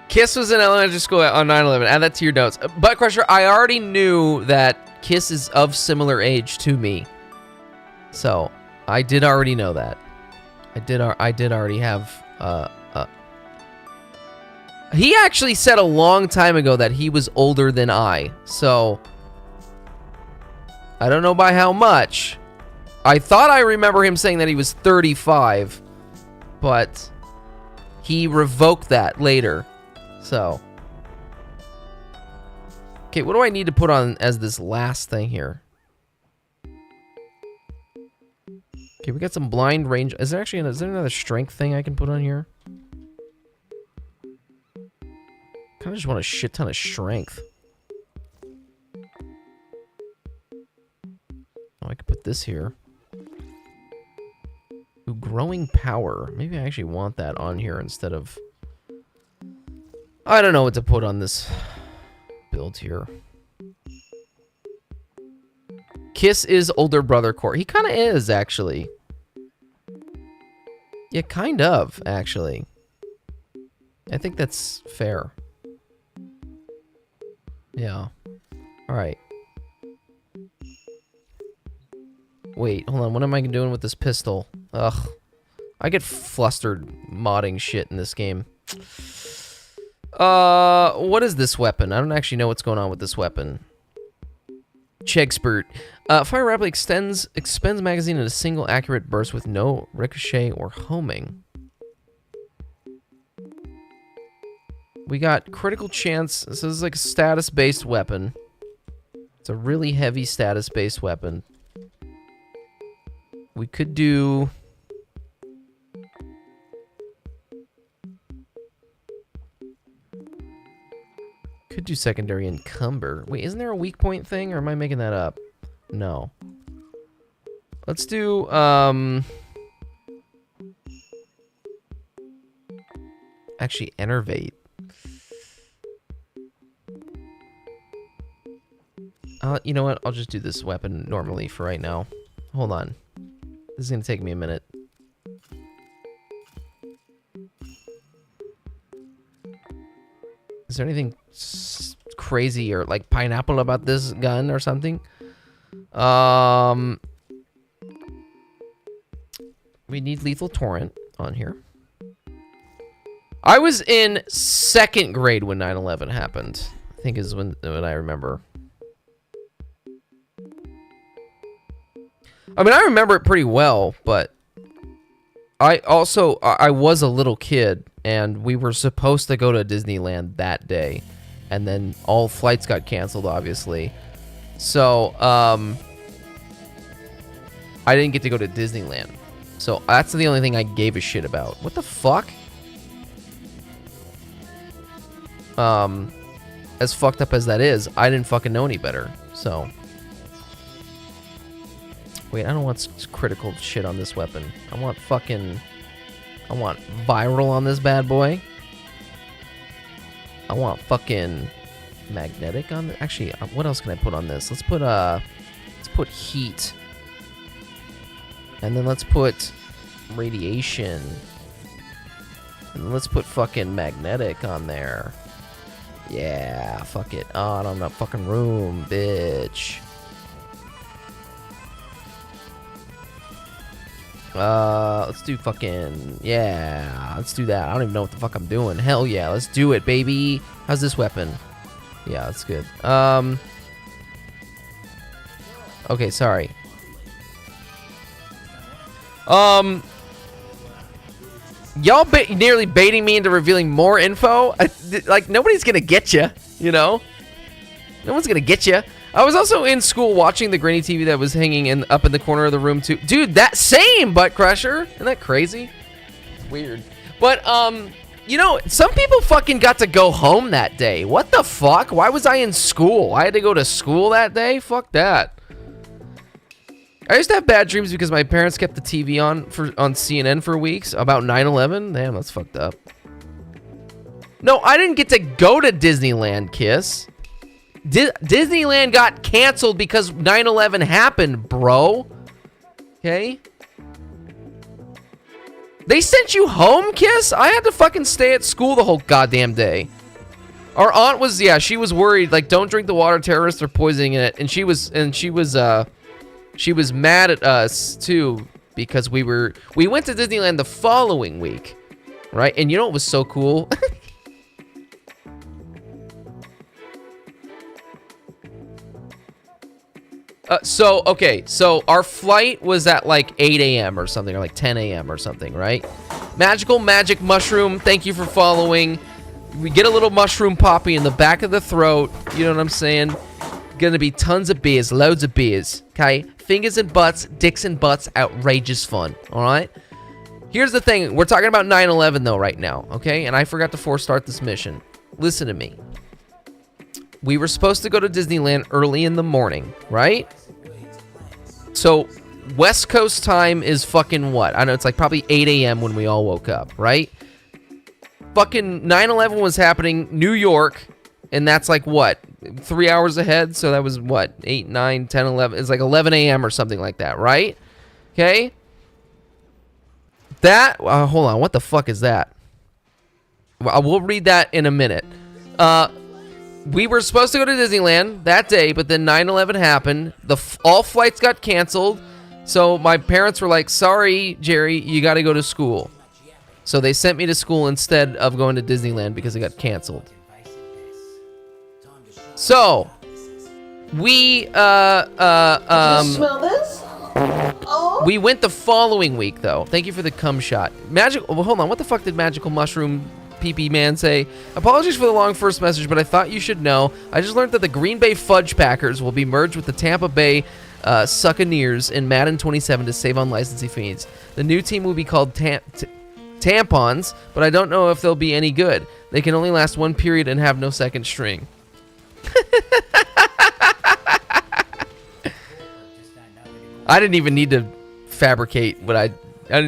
[SPEAKER 6] Kiss was in elementary school on 9/11. Add that to your notes. Butt Crusher, I already knew that Kiss is of similar age to me. So, I did already know that. I did already have... He actually said a long time ago that he was older than I. So, I don't know by how much. I thought I remember him saying that he was 35. But he revoked that later. So. Okay, what do I need to put on as this last thing here? Okay, we got some blind range. Is there another strength thing I can put on here? I just want a shit ton of strength. Oh, I could put this here. Ooh, growing power. Maybe I actually want that on here instead of... I don't know what to put on this build here. Kiss is older brother core. He kind of is, actually. Yeah, kind of, actually. I think that's fair. Yeah. Alright. Wait, hold on. What am I doing with this pistol? Ugh. I get flustered modding shit in this game. What is this weapon? I don't actually know what's going on with this weapon. Chegspurt. Fire rapidly expends magazine in a single accurate burst with no ricochet or homing. We got critical chance. This is like a status-based weapon. It's a really heavy status-based weapon. We could do... Could do secondary encumber. Wait, isn't there a weak point thing, or am I making that up? No. Let's do, actually enervate. You know what? I'll just do this weapon normally for right now. Hold on. This is gonna take me a minute. Is there anything crazy or like pineapple about this gun or something? We need lethal torrent on here. I was in 2nd grade when 9/11 happened. I think is when I remember. I mean, I remember it pretty well, but I was a little kid, and we were supposed to go to Disneyland that day, and then all flights got canceled, obviously. So, I didn't get to go to Disneyland. So, that's the only thing I gave a shit about. What the fuck? As fucked up as that is, I didn't fucking know any better, so... Wait, I don't want critical shit on this weapon. I want viral on this bad boy. I want fucking magnetic on the... Actually, what else can I put on this? Let's put heat. And then let's put radiation. And then let's put fucking magnetic on there. Yeah, fuck it. Oh, I don't have enough fucking room, bitch. Let's do fucking... Yeah, let's do that. I don't even know what the fuck I'm doing. Hell yeah, let's do it, baby. How's this weapon? Yeah, that's good. Okay, sorry. Y'all nearly baiting me into revealing more info? Like, nobody's gonna get you, you know? No one's gonna get you. I was also in school watching the grainy TV that was hanging up in the corner of the room too. Dude, that same butt crusher. Isn't that crazy? It's weird. But, you know, some people fucking got to go home that day. What the fuck? Why was I in school? I had to go to school that day? Fuck that. I used to have bad dreams because my parents kept the TV on CNN for weeks about 9/11. Damn, that's fucked up. No, I didn't get to go to Disneyland, Kiss. Disneyland got canceled because 9/11 happened, bro. Okay? They sent you home, Kiss? I had to fucking stay at school the whole goddamn day. Our aunt was, yeah, she was worried, like, don't drink the water, terrorists are poisoning it. And she was mad at us too because we went to Disneyland the following week, right? And you know what was so cool? So our flight was at like 8 a.m. or something, or like 10 a.m. or something, right? Magical Magic Mushroom, thank you for following. We get a little mushroom poppy in the back of the throat, you know what I'm saying? Gonna be tons of beers, loads of beers, okay? Fingers and butts, dicks and butts, outrageous fun, all right? Here's the thing, we're talking about 9/11 though right now, okay? And I forgot to force start this mission. Listen to me. We were supposed to go to Disneyland early in the morning, right? So, West Coast time is fucking what? I know it's like probably 8 a.m. when we all woke up, right? Fucking 9/11 was happening, New York, and that's like what? 3 hours ahead? So that was what? 8, 9, 10, 11. It's like 11 a.m. or something like that, right? Okay? That, hold on, what the fuck is that? We'll read that in a minute. We were supposed to go to Disneyland that day, but then 9/11 happened. All flights got canceled. So my parents were like, sorry, Jerry, you got to go to school. So they sent me to school instead of going to Disneyland because it got canceled. So we
[SPEAKER 10] smell this? Oh.
[SPEAKER 6] We went the following week though. Thank you for the cum shot. Well, hold on. What the fuck did Magical Mushroom PP Man say? Apologies for the long first message, but I thought you should know. I just learned that the Green Bay Fudge Packers will be merged with the Tampa Bay Succaneers in Madden 27 to save on licensing fees. The new team will be called Tampons, but I don't know if they'll be any good. They can only last one period and have no second string. I didn't even need to fabricate what I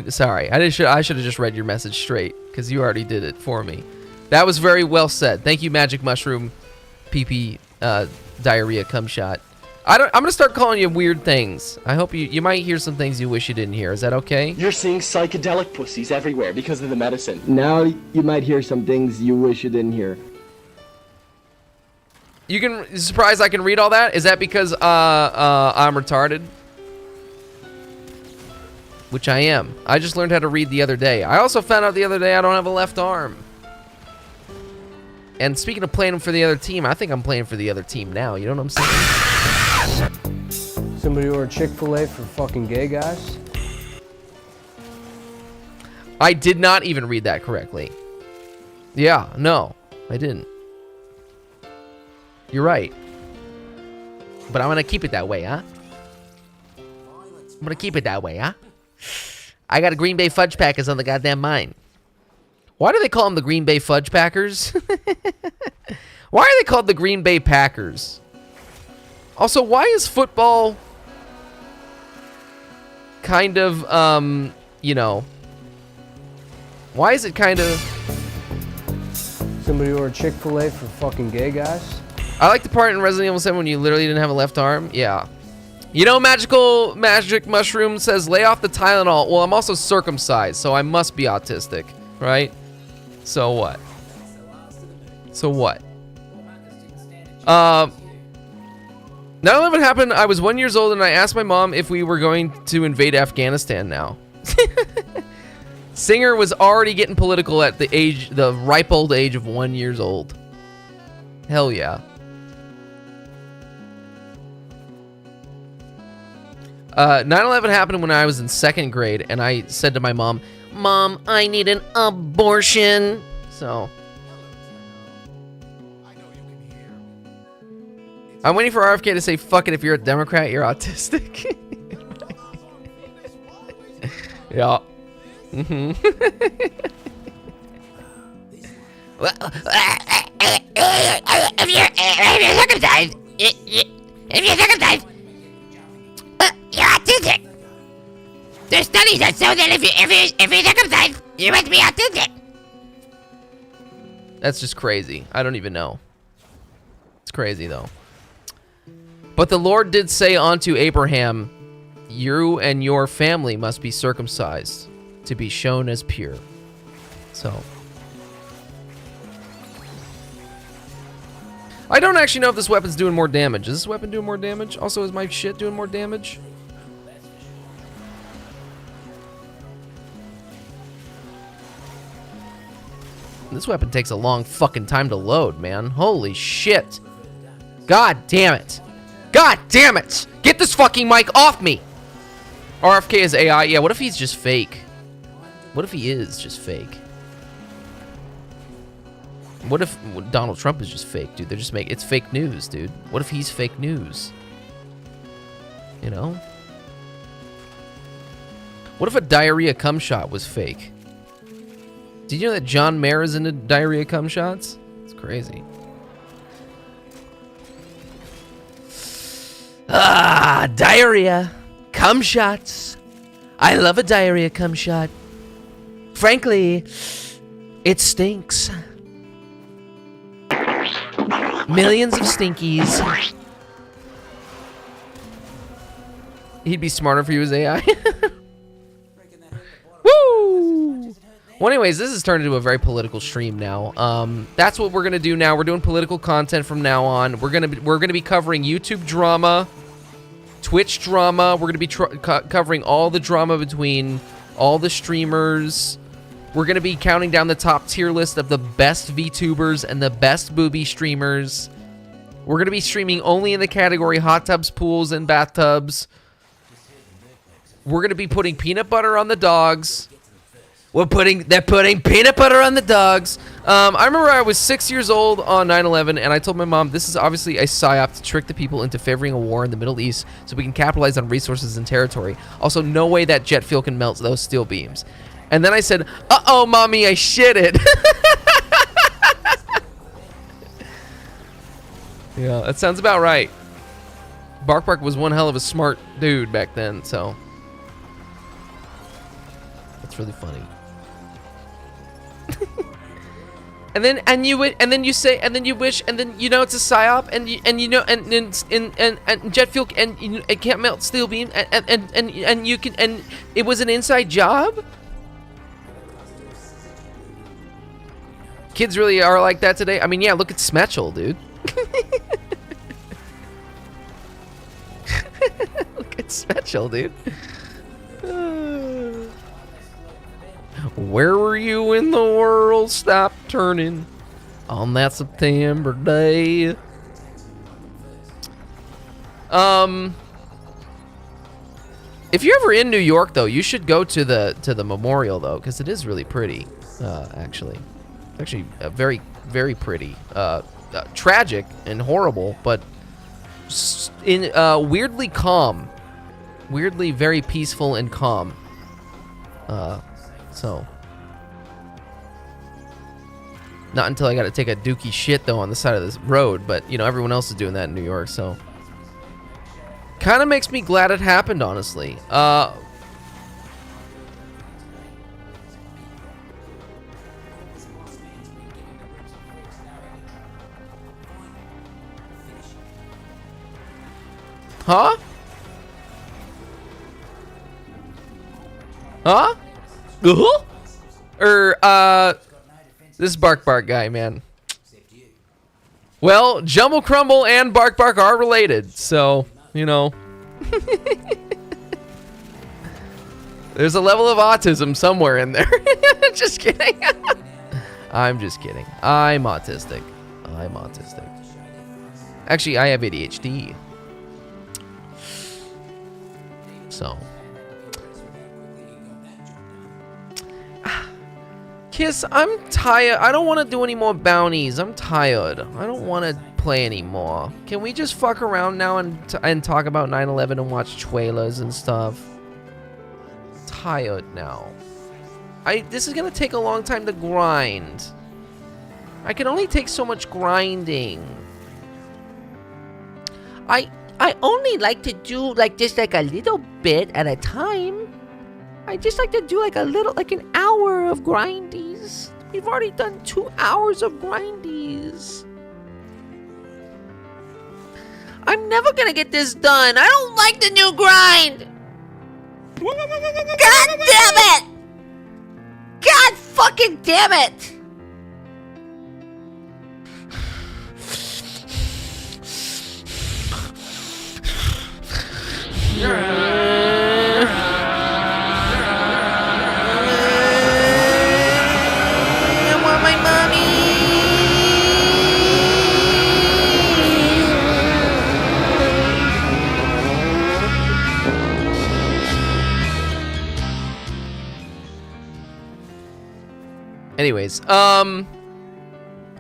[SPEAKER 6] Sorry, I should have just read your message straight because you already did it for me. That was very well said. Thank you, Magic Mushroom, PP, Diarrhea Cum Shot. I'm gonna start calling you weird things. I hope you might hear some things you wish you didn't hear. Is that okay?
[SPEAKER 15] You're seeing psychedelic pussies everywhere because of the medicine. Now you might hear some things you wish you didn't hear.
[SPEAKER 6] You can surprised I can read all that? Is that because I'm retarded? Which I am. I just learned how to read the other day. I also found out the other day I don't have a left arm. And speaking of playing for the other team, I think I'm playing for the other team now. You know what I'm saying?
[SPEAKER 3] Somebody order Chick-fil-A for fucking gay guys?
[SPEAKER 6] I did not even read that correctly. Yeah, no, I didn't. You're right. But I'm gonna keep it that way, huh? I'm gonna keep it that way, huh? I got a Green Bay Fudge Packers on the goddamn mind. Why do they call them the Green Bay Fudge Packers? Why are they called the Green Bay Packers? Also, why is football kind of, you know, why is it kind of...
[SPEAKER 3] Somebody order Chick-fil-A for fucking gay guys?
[SPEAKER 6] I like the part in Resident Evil 7 when you literally didn't have a left arm. Yeah. You know, Magic Mushroom says, lay off the Tylenol. Well, I'm also circumcised, so I must be autistic, right? So what? So what? 9/11 happened. I was 1 year old, and I asked my mom if we were going to invade Afghanistan now. Singer was already getting political at the ripe old age of 1 year old. Hell yeah. 9/11 happened when I was in 2nd grade, and I said to my mom, "Mom, I need an abortion." So I'm waiting for RFK to say, "Fuck it, if you're a Democrat, you're autistic." Yeah. Mm-hmm.
[SPEAKER 12] If you're circumcised, you're autistic. There's studies that show that if you're circumcised, you must be autistic.
[SPEAKER 6] That's just crazy. I don't even know. It's crazy though. But the Lord did say unto Abraham, "You and your family must be circumcised to be shown as pure." So I don't actually know if this weapon's doing more damage. Is this weapon doing more damage? Also, is my shit doing more damage? This weapon takes a long fucking time to load, man. Holy shit. God damn it. God damn it. Get this fucking mic off me. RFK is AI. Yeah, what if he's just fake? What if he is just fake? What if Donald Trump is just fake, dude? They're just making it's fake news, dude. What if he's fake news? You know? What if a diarrhea cum shot was fake? Did you know that John Mayer is into diarrhea cum shots? It's crazy. Ah, diarrhea cum shots. I love a diarrhea cum shot. Frankly, it stinks. Millions of stinkies. He'd be smarter if he was AI. Woo! Well, anyways, this has turned into a very political stream now. That's what we're gonna do now. We're doing political content from now on. We're gonna be covering YouTube drama, Twitch drama. We're gonna be covering all the drama between all the streamers. We're gonna be counting down the top tier list of the best VTubers and the best booby streamers. We're gonna be streaming only in the category hot tubs, pools, and bathtubs. We're gonna be putting peanut butter on the dogs. They're putting peanut butter on the dogs. I remember I was 6 years old on 9/11, and I told my mom, this is obviously a psyop to trick the people into favoring a war in the Middle East so we can capitalize on resources and territory. Also, no way that jet fuel can melt those steel beams. And then I said, uh-oh, mommy, I shit it. Yeah, that sounds about right. Bark was one hell of a smart dude back then, so. That's really funny. And then you wish, and then you say, and then you wish, and then you know it's a psyop, and you know, and jet fuel, and you know, it can't melt steel beam, and you can, and it was an inside job. Kids really are like that today. I mean, yeah, look at Smetchel, dude. Look at Smetchel, dude. Where were you when the world stopped turning on that September day? If you're ever in New York, though, you should go to the memorial, though, because it is really pretty. Actually, very, very pretty. Tragic and horrible, but weirdly calm, weirdly very peaceful and calm. So, not until I got to take a dookie shit though on the side of this road, but you know everyone else is doing that in New York, so kind of makes me glad it happened, honestly. Huh? Huh? This Bark guy, man. Well, Jumble Crumble and Bark are related, so, you know. There's a level of autism somewhere in there. Just kidding. I'm just kidding. I'm autistic. Actually, I have ADHD. So. Kiss, I'm tired. I don't want to do any more bounties. I'm tired. I don't want to play anymore. Can we just fuck around now and talk about 9/11 and watch trailers and stuff? Tired now. This is gonna take a long time to grind. I can only take so much grinding. I only like to do just a little bit at a time. I just like to do an hour of grindies. We've already done 2 hours of grindies. I'm never gonna get this done. I don't like the new grind. God damn it! God fucking damn it! Anyways, I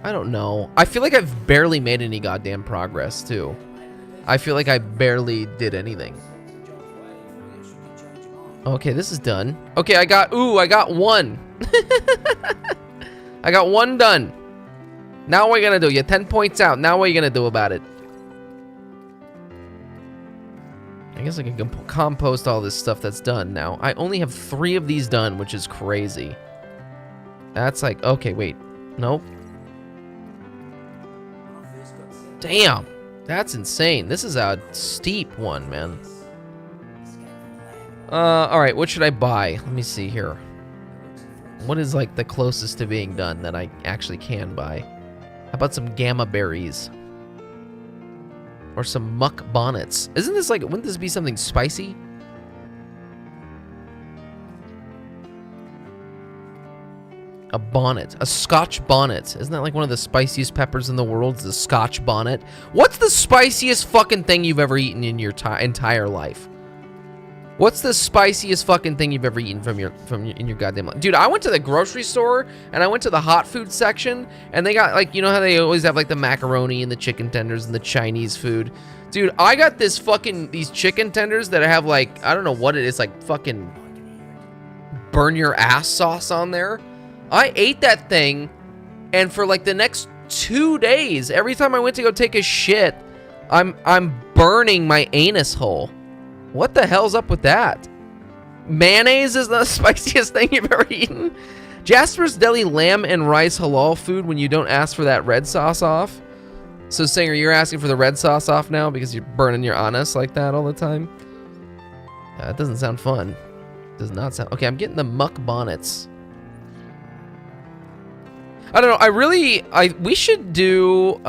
[SPEAKER 6] don't know. I feel like I've barely made any goddamn progress, too. I feel like I barely did anything. Okay, this is done. Okay, I got one. I got one done. Now what are you gonna do? You're 10 points out. Now what are you gonna do about it? I guess I can compost all this stuff that's done now. I only have 3 of these done, which is crazy. That's like, okay, wait. Nope. Damn. That's insane. This is a steep one, man. Alright, what should I buy? Let me see here. What is, like, the closest to being done that I actually can buy? How about some gamma berries? Or some muck bonnets? Isn't this like, wouldn't this be something spicy? A bonnet. A Scotch bonnet. Isn't that like one of the spiciest peppers in the world? The Scotch bonnet. What's the spiciest fucking thing you've ever eaten in your entire life? What's the spiciest fucking thing you've ever eaten in your goddamn life? Dude, I went to the grocery store and I went to the hot food section and they got like, you know how they always have like the macaroni and the chicken tenders and the Chinese food? Dude, I got these chicken tenders that have like, I don't know what it is, like fucking burn your ass sauce on there. I ate that thing, and for like the next 2 days, every time I went to go take a shit, I'm burning my anus hole. What the hell's up with that? mayonnaise is the spiciest thing you've ever eaten. Jasper's Deli lamb and rice halal food when you don't ask for that red sauce off. So Singer, you're asking for the red sauce off now because you're burning your anus like that all the time? It doesn't sound fun. Does not sound... Okay, I'm getting the muck bonnets. I don't know. We should do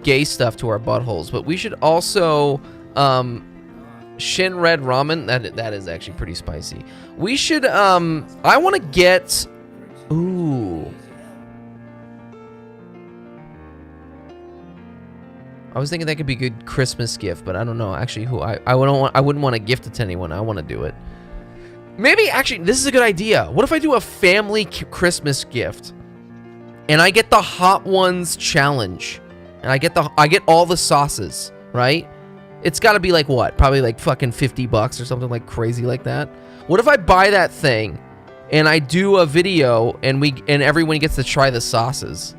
[SPEAKER 6] gay stuff to our buttholes, but we should also Shin Red Ramen. That is actually pretty spicy. We should I want to get ooh. I was thinking that could be a good Christmas gift, but I don't know actually who I wouldn't want to gift it to anyone. I want to do it. Maybe actually this is a good idea. What if I do a family Christmas gift? And I get the Hot Ones challenge. And I get all the sauces, right? It's got to be like what? Probably like fucking $50 or something like crazy like that. What if I buy that thing and I do a video and everyone gets to try the sauces?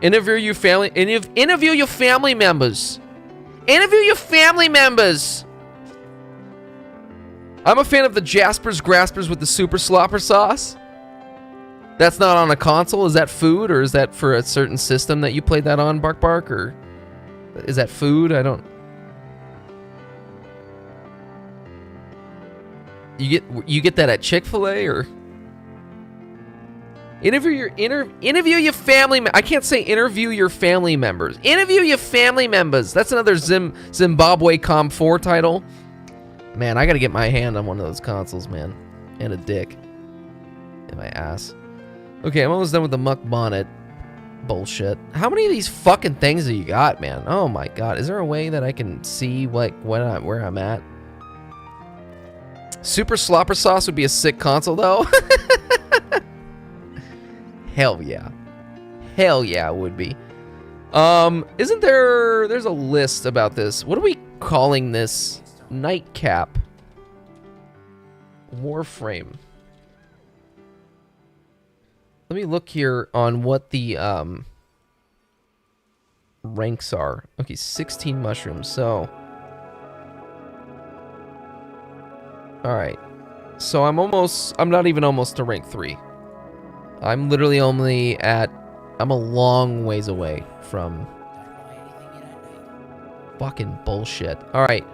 [SPEAKER 6] Interview your family members. Interview your family members. I'm a fan of the Jasper's Graspers with the super slopper sauce. That's not on a console. Is that food, or is that for a certain system that you played that on, Bark Bark, or is that food? I don't. You get that at Chick-fil-A, or interview your family. I can't say interview your family members. Interview your family members. That's another Zimbabwe Com4 title. Man, I gotta get my hand on one of those consoles, man, and a dick in my ass. Okay, I'm almost done with the muck bonnet bullshit. How many of these fucking things do you got, man? Oh my god, is there a way that I can see like where I'm at? Super slopper sauce would be a sick console though. Hell yeah. Hell yeah, it would be. Isn't there's a list about this. What are we calling this? Nightcap. Warframe. Let me look here on what the ranks are. Okay, 16 mushrooms. So, all right. So I'm not even almost to rank 3. I'm literally only at. I'm a long ways away from fucking bullshit. All right.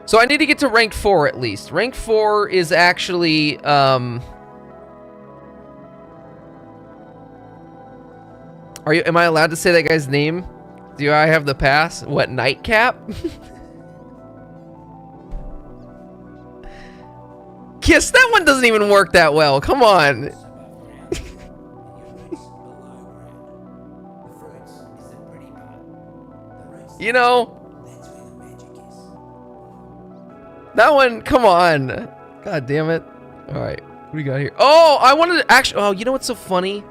[SPEAKER 6] So I need to get to rank 4 at least. Rank 4 is actually Am I allowed to say that guy's name? Do I have the pass? What, Nightcap? Kiss, that one doesn't even work that well. Come on. You know, that one, come on. God damn it. All right, what do we got here? Oh, I wanted to actually, oh, you know what's so funny?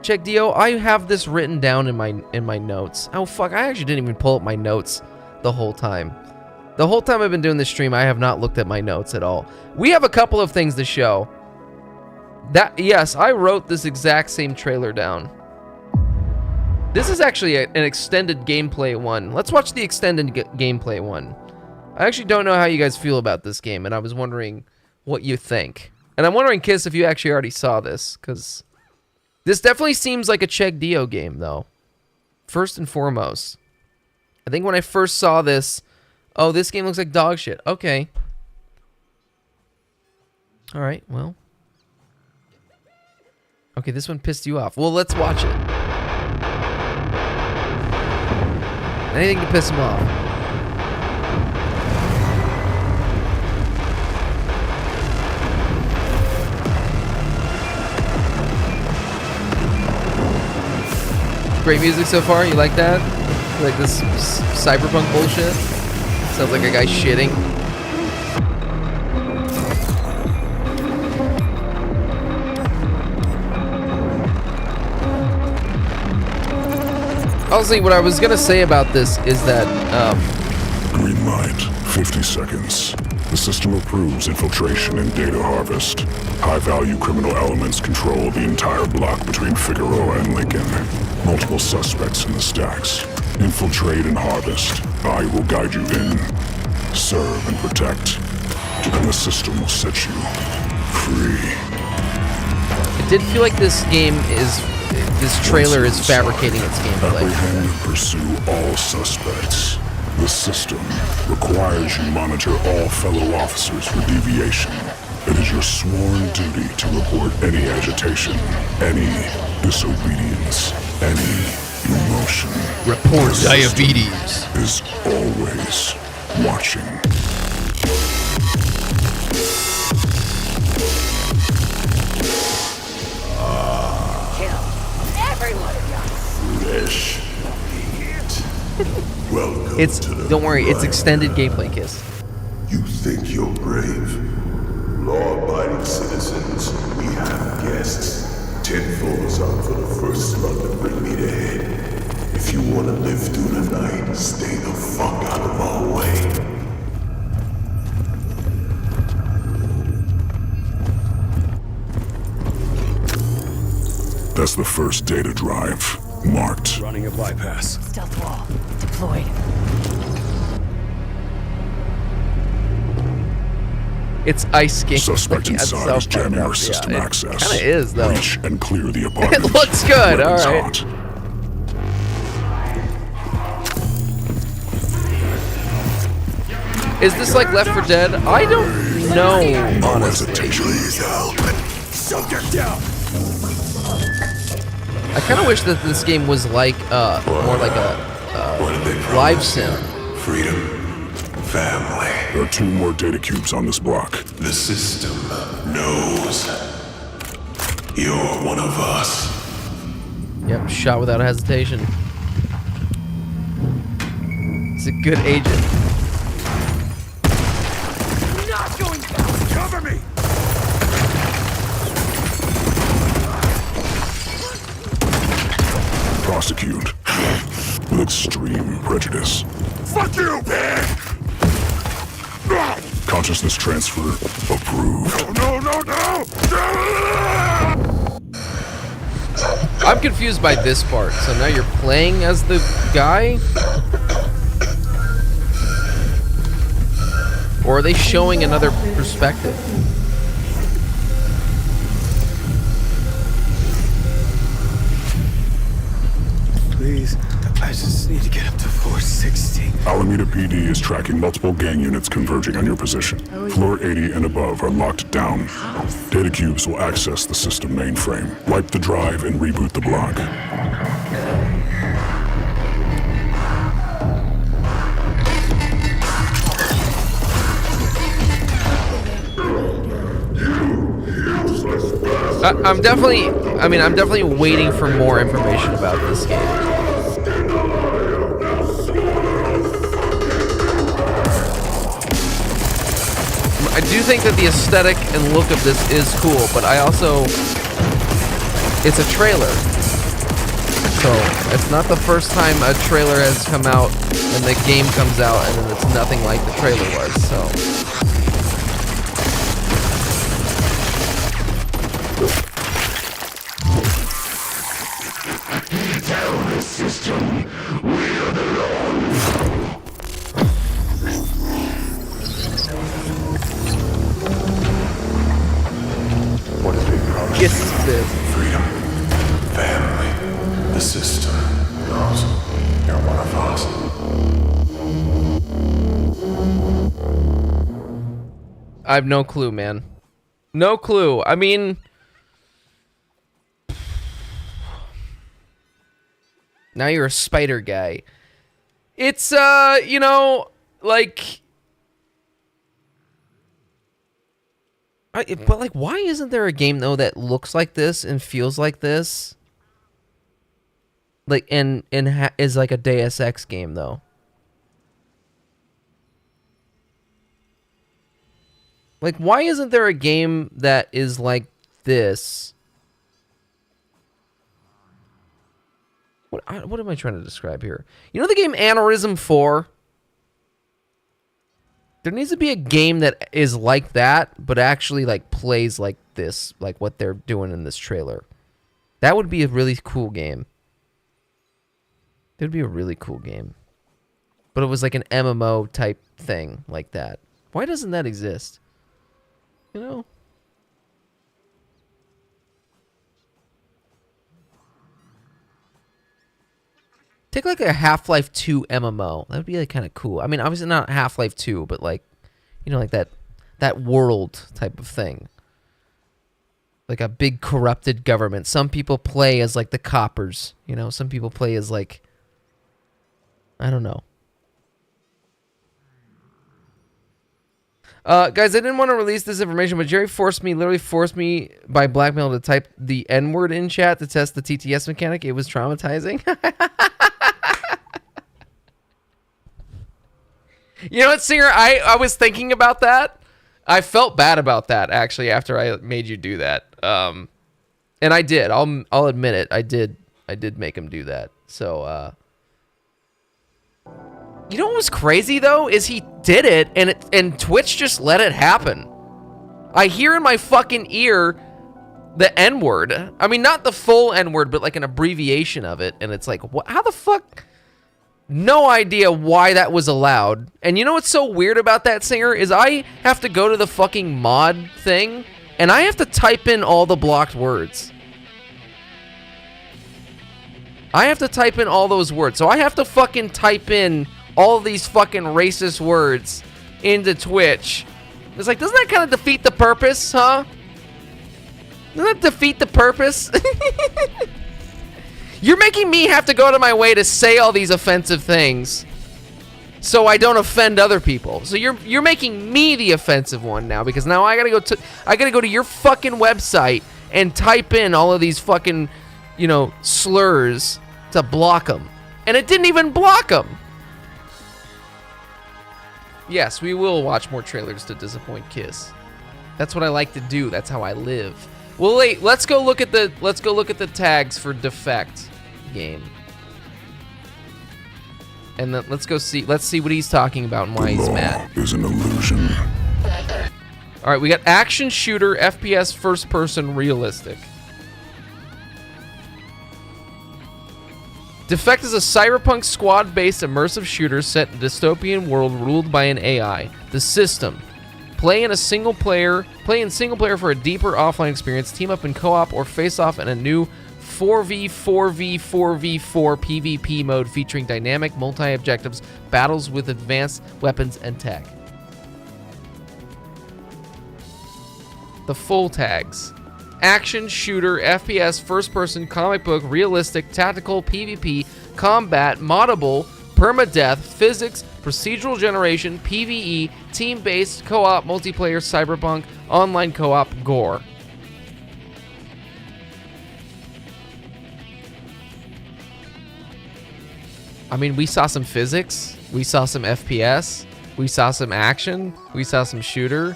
[SPEAKER 6] Check Dio, I have this written down in my notes. Oh fuck, I actually didn't even pull up my notes the whole time. The whole time I've been doing this stream, I have not looked at my notes at all. We have a couple of things to show. Yes, I wrote this exact same trailer down. This is actually an extended gameplay one. Let's watch the extended gameplay one. I actually don't know how you guys feel about this game, and I was wondering what you think. And I'm wondering, Kiss, if you actually already saw this, because this definitely seems like a Check Dio game, though. First and foremost. I think when I first saw this, oh, this game looks like dog shit. Okay. Alright, well. Okay, this one pissed you off. Well, let's watch it. Anything to piss him off. Great music so far. You like that? You like this cyberpunk bullshit? Sounds like a guy shitting. Honestly, what I was gonna say about this is that
[SPEAKER 1] Green light, 50 seconds. The system approves infiltration and data harvest. High-value criminal elements control the entire block between Figueroa and Lincoln. Multiple suspects in the stacks. Infiltrate and harvest. I will guide you in. serve and protect. And the system will set you free.
[SPEAKER 6] It did feel like this trailer is fabricating its gameplay.
[SPEAKER 1] Apprehend and pursue all suspects. The system requires you monitor all fellow officers for deviation. It is your sworn duty to report any agitation, any disobedience, any emotion.
[SPEAKER 6] Report
[SPEAKER 1] The
[SPEAKER 6] diabetes.
[SPEAKER 1] system is always watching. Fresh meat. Welcome
[SPEAKER 6] It's
[SPEAKER 1] to the
[SPEAKER 6] don't worry, it's
[SPEAKER 1] Bright
[SPEAKER 6] extended gameplay, Kiss.
[SPEAKER 1] You think you're brave? Law-abiding citizens, we have guests. 10 foes out for the first slug to bring me to head. If you want to live through the night, stay the fuck out of our way. That's the first data drive. Marked.
[SPEAKER 8] Running a bypass.
[SPEAKER 22] Stealth wall deployed.
[SPEAKER 6] It's ice skating.
[SPEAKER 1] Suspect
[SPEAKER 6] That's
[SPEAKER 1] inside
[SPEAKER 6] so
[SPEAKER 1] is jamming
[SPEAKER 6] fucked
[SPEAKER 1] our
[SPEAKER 6] up.
[SPEAKER 1] system
[SPEAKER 6] Yeah,
[SPEAKER 1] access.
[SPEAKER 6] It kind of is, though.
[SPEAKER 1] Reach and clear the apartment.
[SPEAKER 6] It looks good. All
[SPEAKER 1] Weapons
[SPEAKER 6] right.
[SPEAKER 1] hot.
[SPEAKER 6] Is this like Left 4 Dead? I don't know, honestly.
[SPEAKER 1] Please help.
[SPEAKER 8] Shut get down.
[SPEAKER 6] I kind of wish that this game was like more like a live sim.
[SPEAKER 1] Freedom. Family. There are 2 more data cubes on this block. The system knows. You're one of us.
[SPEAKER 6] Yep, shot without hesitation. It's a good agent.
[SPEAKER 8] Not going down. Cover me.
[SPEAKER 1] Prosecute. With extreme prejudice.
[SPEAKER 8] Fuck you, pig.
[SPEAKER 1] Consciousness transfer approved.
[SPEAKER 8] No, no, no, no.
[SPEAKER 6] I'm confused by this part. So now you're playing as the guy? Or are they showing another perspective?
[SPEAKER 8] Please, I just need to get up to floor 60.
[SPEAKER 1] Alameda PD is tracking multiple gang units converging on your position. Floor 80 and above are locked down. Data cubes will access the system mainframe. Wipe the drive and reboot the block.
[SPEAKER 6] I'm definitely waiting for more information about this game. I do think that the aesthetic and look of this is cool, but I also... It's a trailer. So, it's not the first time a trailer has come out and the game comes out and then it's nothing like the trailer was, so...
[SPEAKER 8] Terrorist system, we are the law.
[SPEAKER 1] What is being promised?
[SPEAKER 6] Yes,
[SPEAKER 1] Freedom. Family. The system knows you're one of us.
[SPEAKER 6] I have no clue, man. No clue. I mean... Now you're a spider guy. It's, you know, like... but, like, why isn't there a game, though, that looks like this and feels like this? Like, and is like a Deus Ex game, though. Like, why isn't there a game that is like this? What am I trying to describe here? You know the game Aneurysm 4? There needs to be a game that is like that, but actually like plays like this, like what they're doing in this trailer. That would be a really cool game. It would be a really cool game. but it was like an MMO type thing like that. Why doesn't that exist? You know? Take like a Half-Life 2 MMO. That would be like kind of cool. I mean, obviously not Half-Life 2, but like, you know, like that world type of thing. Like a big corrupted government. Some people play as like the coppers, you know, some people play as like, I don't know. Guys, I didn't want to release this information, but Jerry literally forced me by blackmail to type the N-word in chat to test the TTS mechanic. It was traumatizing. You know what, Singer? I was thinking about that. I felt bad about that, actually, after I made you do that. And I did. I'll admit it. I did make him do that. So, you know what was crazy, though? Is he did it, and Twitch just let it happen. I hear in my fucking ear the N-word. I mean, not the full N-word, but like an abbreviation of it. And it's like, how the fuck? No idea why that was allowed. And you know what's so weird about that, Singer? Is I have to go to the fucking mod thing, and I have to type in all the blocked words. I have to type in all those words. So I have to fucking type in all these fucking racist words into Twitch. It's like, doesn't that kind of defeat the purpose, huh? Doesn't that defeat the purpose? You're making me have to go to my way to say all these offensive things so I don't offend other people. So you're making me the offensive one now, because now I gotta go to your fucking website and type in all of these fucking, you know, slurs to block them. And it didn't even block them. Yes, we will watch more trailers to disappoint Kiss. That's what I like to do. That's how I live. Well, wait. Let's go look at the tags for Defect game, and then let's see what he's talking about and why he's mad.
[SPEAKER 1] Is an illusion.
[SPEAKER 6] All right, we got action shooter, FPS, first person, realistic. Defect is a cyberpunk squad-based immersive shooter set in a dystopian world ruled by an AI. The system. Play in single player for a deeper offline experience. Team up in co-op or face off in a new 4v4v4v4 PvP mode featuring dynamic multi-objectives, battles with advanced weapons and tech. The full tags. Action, shooter, FPS, first-person, comic book, realistic, tactical, PvP, combat, moddable, permadeath, physics, procedural generation, PvE, team-based, co-op, multiplayer, cyberpunk, online co-op, gore. I mean, we saw some physics, we saw some FPS, we saw some action, we saw some shooter.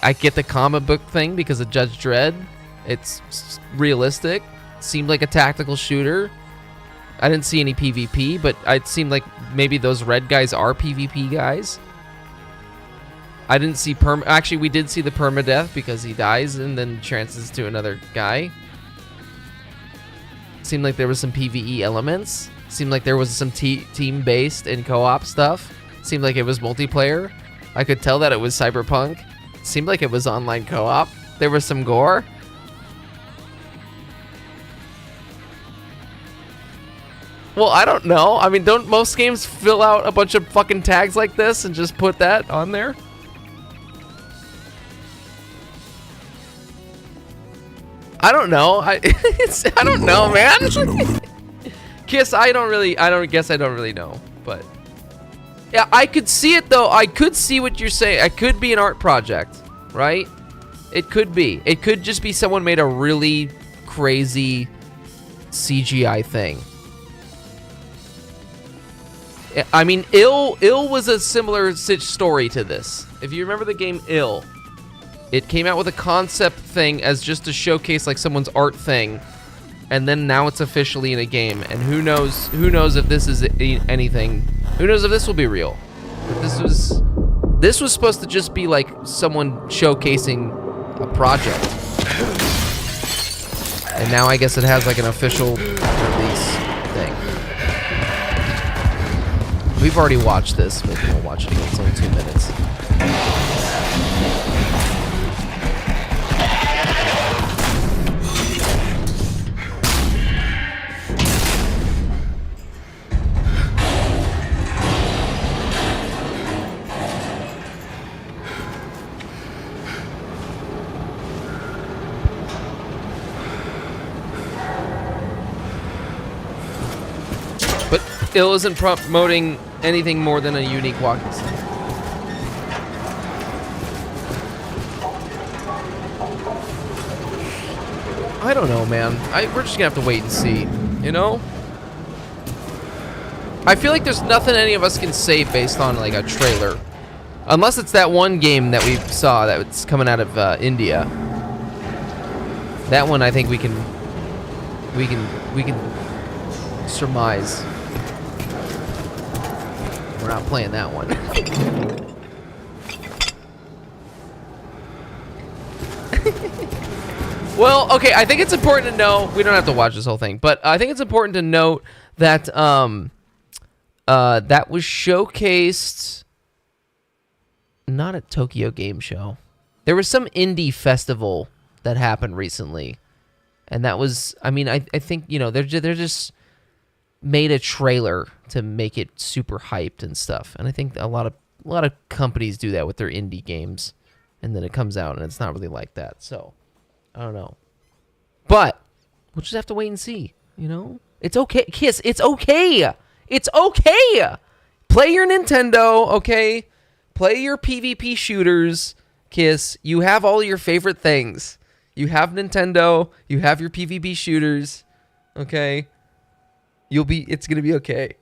[SPEAKER 6] I get the comic book thing because of Judge Dredd. It's realistic. Seemed like a tactical shooter. I didn't see any PvP, but it seemed like maybe those red guys are PvP guys. I didn't see actually, we did see the permadeath because he dies and then transfers to another guy. Seemed like there was some PvE elements. Seemed like there was some team-based and co-op stuff. Seemed like it was multiplayer. I could tell that it was cyberpunk. Seemed like it was online co-op. There was some gore. Well, I don't know. I mean, don't most games fill out a bunch of fucking tags like this and just put that on there? I don't know. I don't know, man. Kiss, I don't really know, but yeah, I could see it though. I could see what you're saying. It could be an art project, right? It could be. It could just be someone made a really crazy CGI thing. I mean, Ill was a similar story to this. If you remember the game Ill, it came out with a concept thing as just to showcase like someone's art thing, and then now it's officially in a game. And who knows if this is anything? Who knows if this will be real? But this was supposed to just be like someone showcasing a project, and now I guess it has like an official release thing. We've already watched this. Maybe we'll watch it again. It's only 2 minutes. But Ill isn't promoting anything more than a unique walking stick. I don't know, man. We're just gonna have to wait and see, you know? I feel like there's nothing any of us can say based on like a trailer. Unless it's that one game that we saw that's coming out of India. That one I think we can surmise. We're not playing that one. Well, okay, I think it's important to know, we don't have to watch this whole thing, but I think it's important to note that that was showcased not at Tokyo Game Show. There was some indie festival that happened recently. And that was, I mean, I think, you know, they're just made a trailer to make it super hyped and stuff. And I think a lot of companies do that with their indie games, and then it comes out and it's not really like that. So I don't know, but we'll just have to wait and see. You know, it's okay, Kiss. It's okay. It's okay. Play your Nintendo. Okay, play your PvP shooters. Kiss. You have all your favorite things. You have Nintendo. You have your PvP shooters. Okay. It's gonna be okay.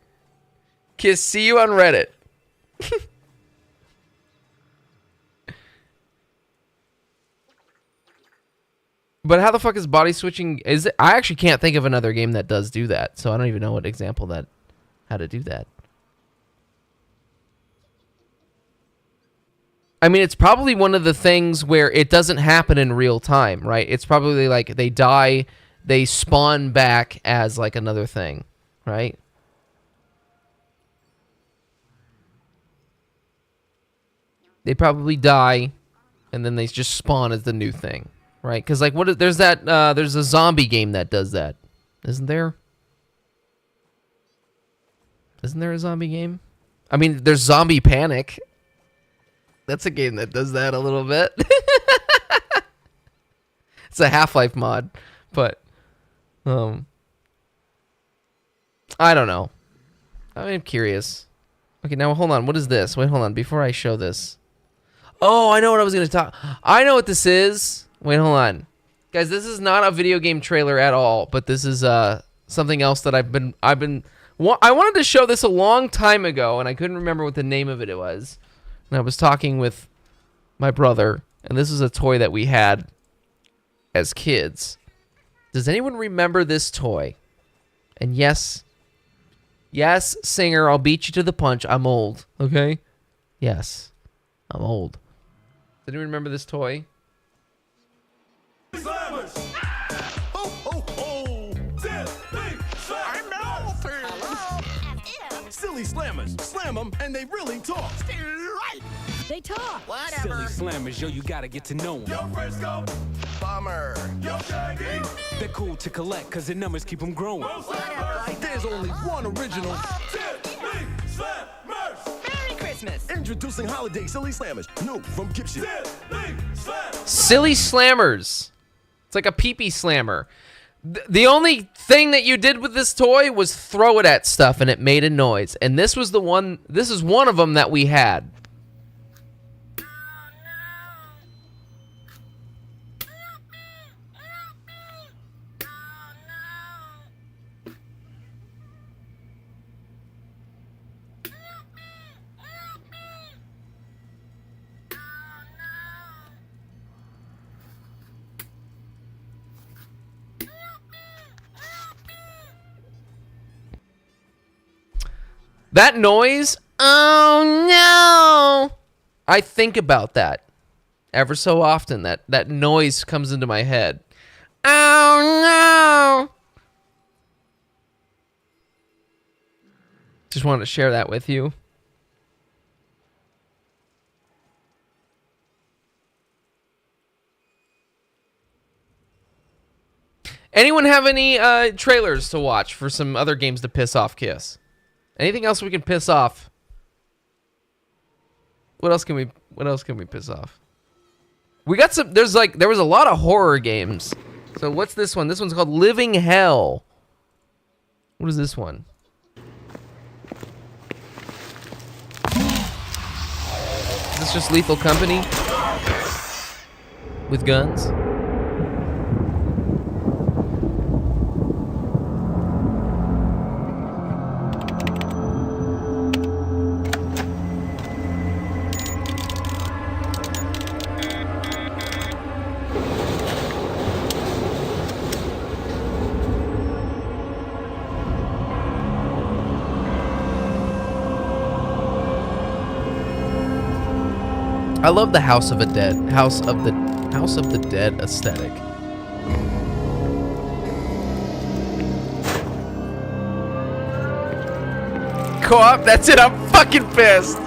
[SPEAKER 6] Kiss, see you on Reddit. But how the fuck is body switching? Is it? I actually can't think of another game that does do that, so I don't even know what example how to do that. I mean, it's probably one of the things where it doesn't happen in real time, right? It's probably like they die, they spawn back as like another thing, right? They probably die, and then they just spawn as the new thing, right? Because like, there's a zombie game that does that, isn't there? Isn't there a zombie game? I mean, there's Zombie Panic. That's a game that does that a little bit. It's a Half-Life mod, but I don't know. I'm curious. Okay, now hold on. What is this? Wait, hold on. Before I show this. Oh, I know what I was going to talk. I know what this is. Wait, hold on. Guys, this is not a video game trailer at all, but this is something else that I wanted to show this a long time ago, and I couldn't remember what the name of it was. And I was talking with my brother, and this is a toy that we had as kids. Does anyone remember this toy? And yes, singer, I'll beat you to the punch. I'm old, okay? Yes, I'm old. Does anyone remember this toy?
[SPEAKER 4] Silly Slammers. Slam them and they really talk. Right.
[SPEAKER 22] They talk.
[SPEAKER 18] Silly Slammers, yo, you gotta get to know them.
[SPEAKER 4] Yo, Frisco. Bomber. Yo, JerryG.
[SPEAKER 18] They're cool to collect because their numbers keep them growing.
[SPEAKER 4] There's only one original.
[SPEAKER 22] Silly Slammers. Merry Christmas.
[SPEAKER 4] Introducing Holiday Silly Slammers. New from Gibson.
[SPEAKER 6] Silly Slammers. It's like a pee-pee slammer. The only thing that you did with this toy was throw it at stuff and it made a noise. And this was one of them that we had. That noise, oh no! I think about that ever so often. That noise comes into my head. Oh no! Just wanted to share that with you. Anyone have any trailers to watch for some other games to piss off Kiss? Anything else we can piss off? What else can we piss off? We got some. There was a lot of horror games. So what's this one? This one's called Living Hell. What is this one? Is this just Lethal Company with guns? I love the House of the Dead aesthetic. Co-op, that's it. I'm fucking pissed.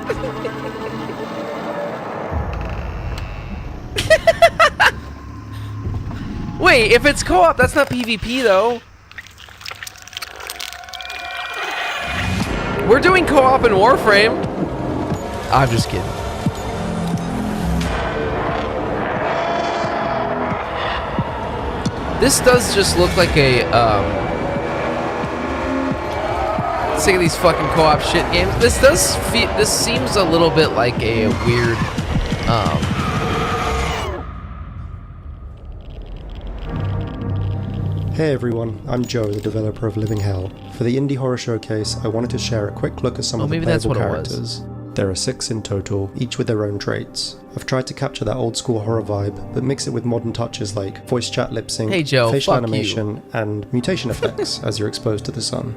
[SPEAKER 6] Wait, if it's co-op, that's not PvP though. We're doing co-op in Warframe. I'm just kidding. This does just look like a, sick of these fucking co-op shit games. This seems a little bit like a weird,
[SPEAKER 11] Hey everyone, I'm Joe, the developer of Living Hell. For the Indie Horror Showcase, I wanted to share a quick look at some of the playable characters. There are 6 in total, each with their own traits. I've tried to capture that old school horror vibe, but mix it with modern touches like voice chat lip sync, facial animation, and mutation effects as you're exposed to the sun.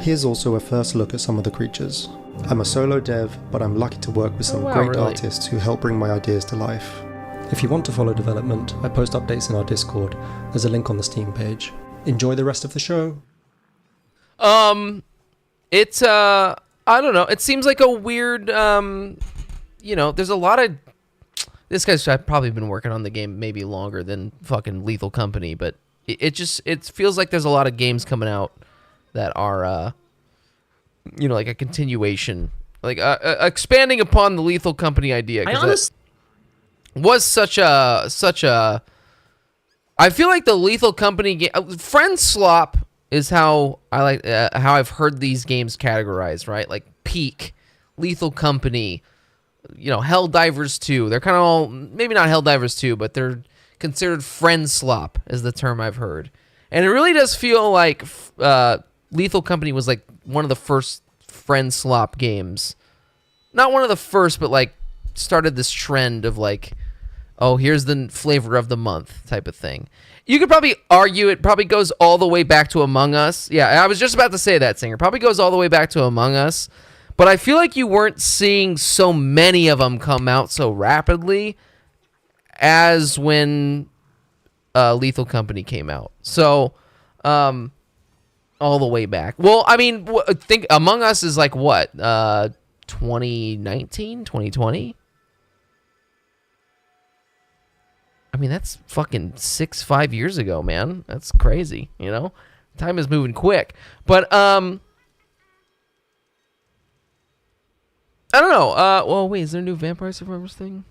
[SPEAKER 11] Here's also a first look at some of the creatures. I'm a solo dev, but I'm lucky to work with some great artists who help bring my ideas to life. If you want to follow development, I post updates in our Discord. There's a link on the Steam page. Enjoy the rest of the show.
[SPEAKER 6] It's I don't know. It seems like a weird, you know, there's a lot of... This guy's probably been working on the game maybe longer than fucking Lethal Company, but it feels like there's a lot of games coming out that are, you know, like a continuation, like expanding upon the Lethal Company idea. Was such a... I feel like the Lethal Company game... Friend Slop is how I like how I've heard these games categorized, right? Like Peak, Lethal Company, you know, Helldivers 2. They're kind of all, maybe not Helldivers 2, but they're considered Friend Slop is the term I've heard. And it really does feel like Lethal Company was like one of the first Friend Slop games. Not one of the first, but like started this trend of like, oh, here's the flavor of the month type of thing. You could probably argue it probably goes all the way back to Among Us. Yeah, I was just about to say that, Singer. Probably goes all the way back to Among Us. But I feel like you weren't seeing so many of them come out so rapidly as when Lethal Company came out. So, all the way back. Well, I mean, think Among Us is like what? 2019? 2020? I mean, that's fucking 5 years ago, man. That's crazy, you know? Time is moving quick. But, I don't know. Well, wait, is there a new Vampire Survivors thing?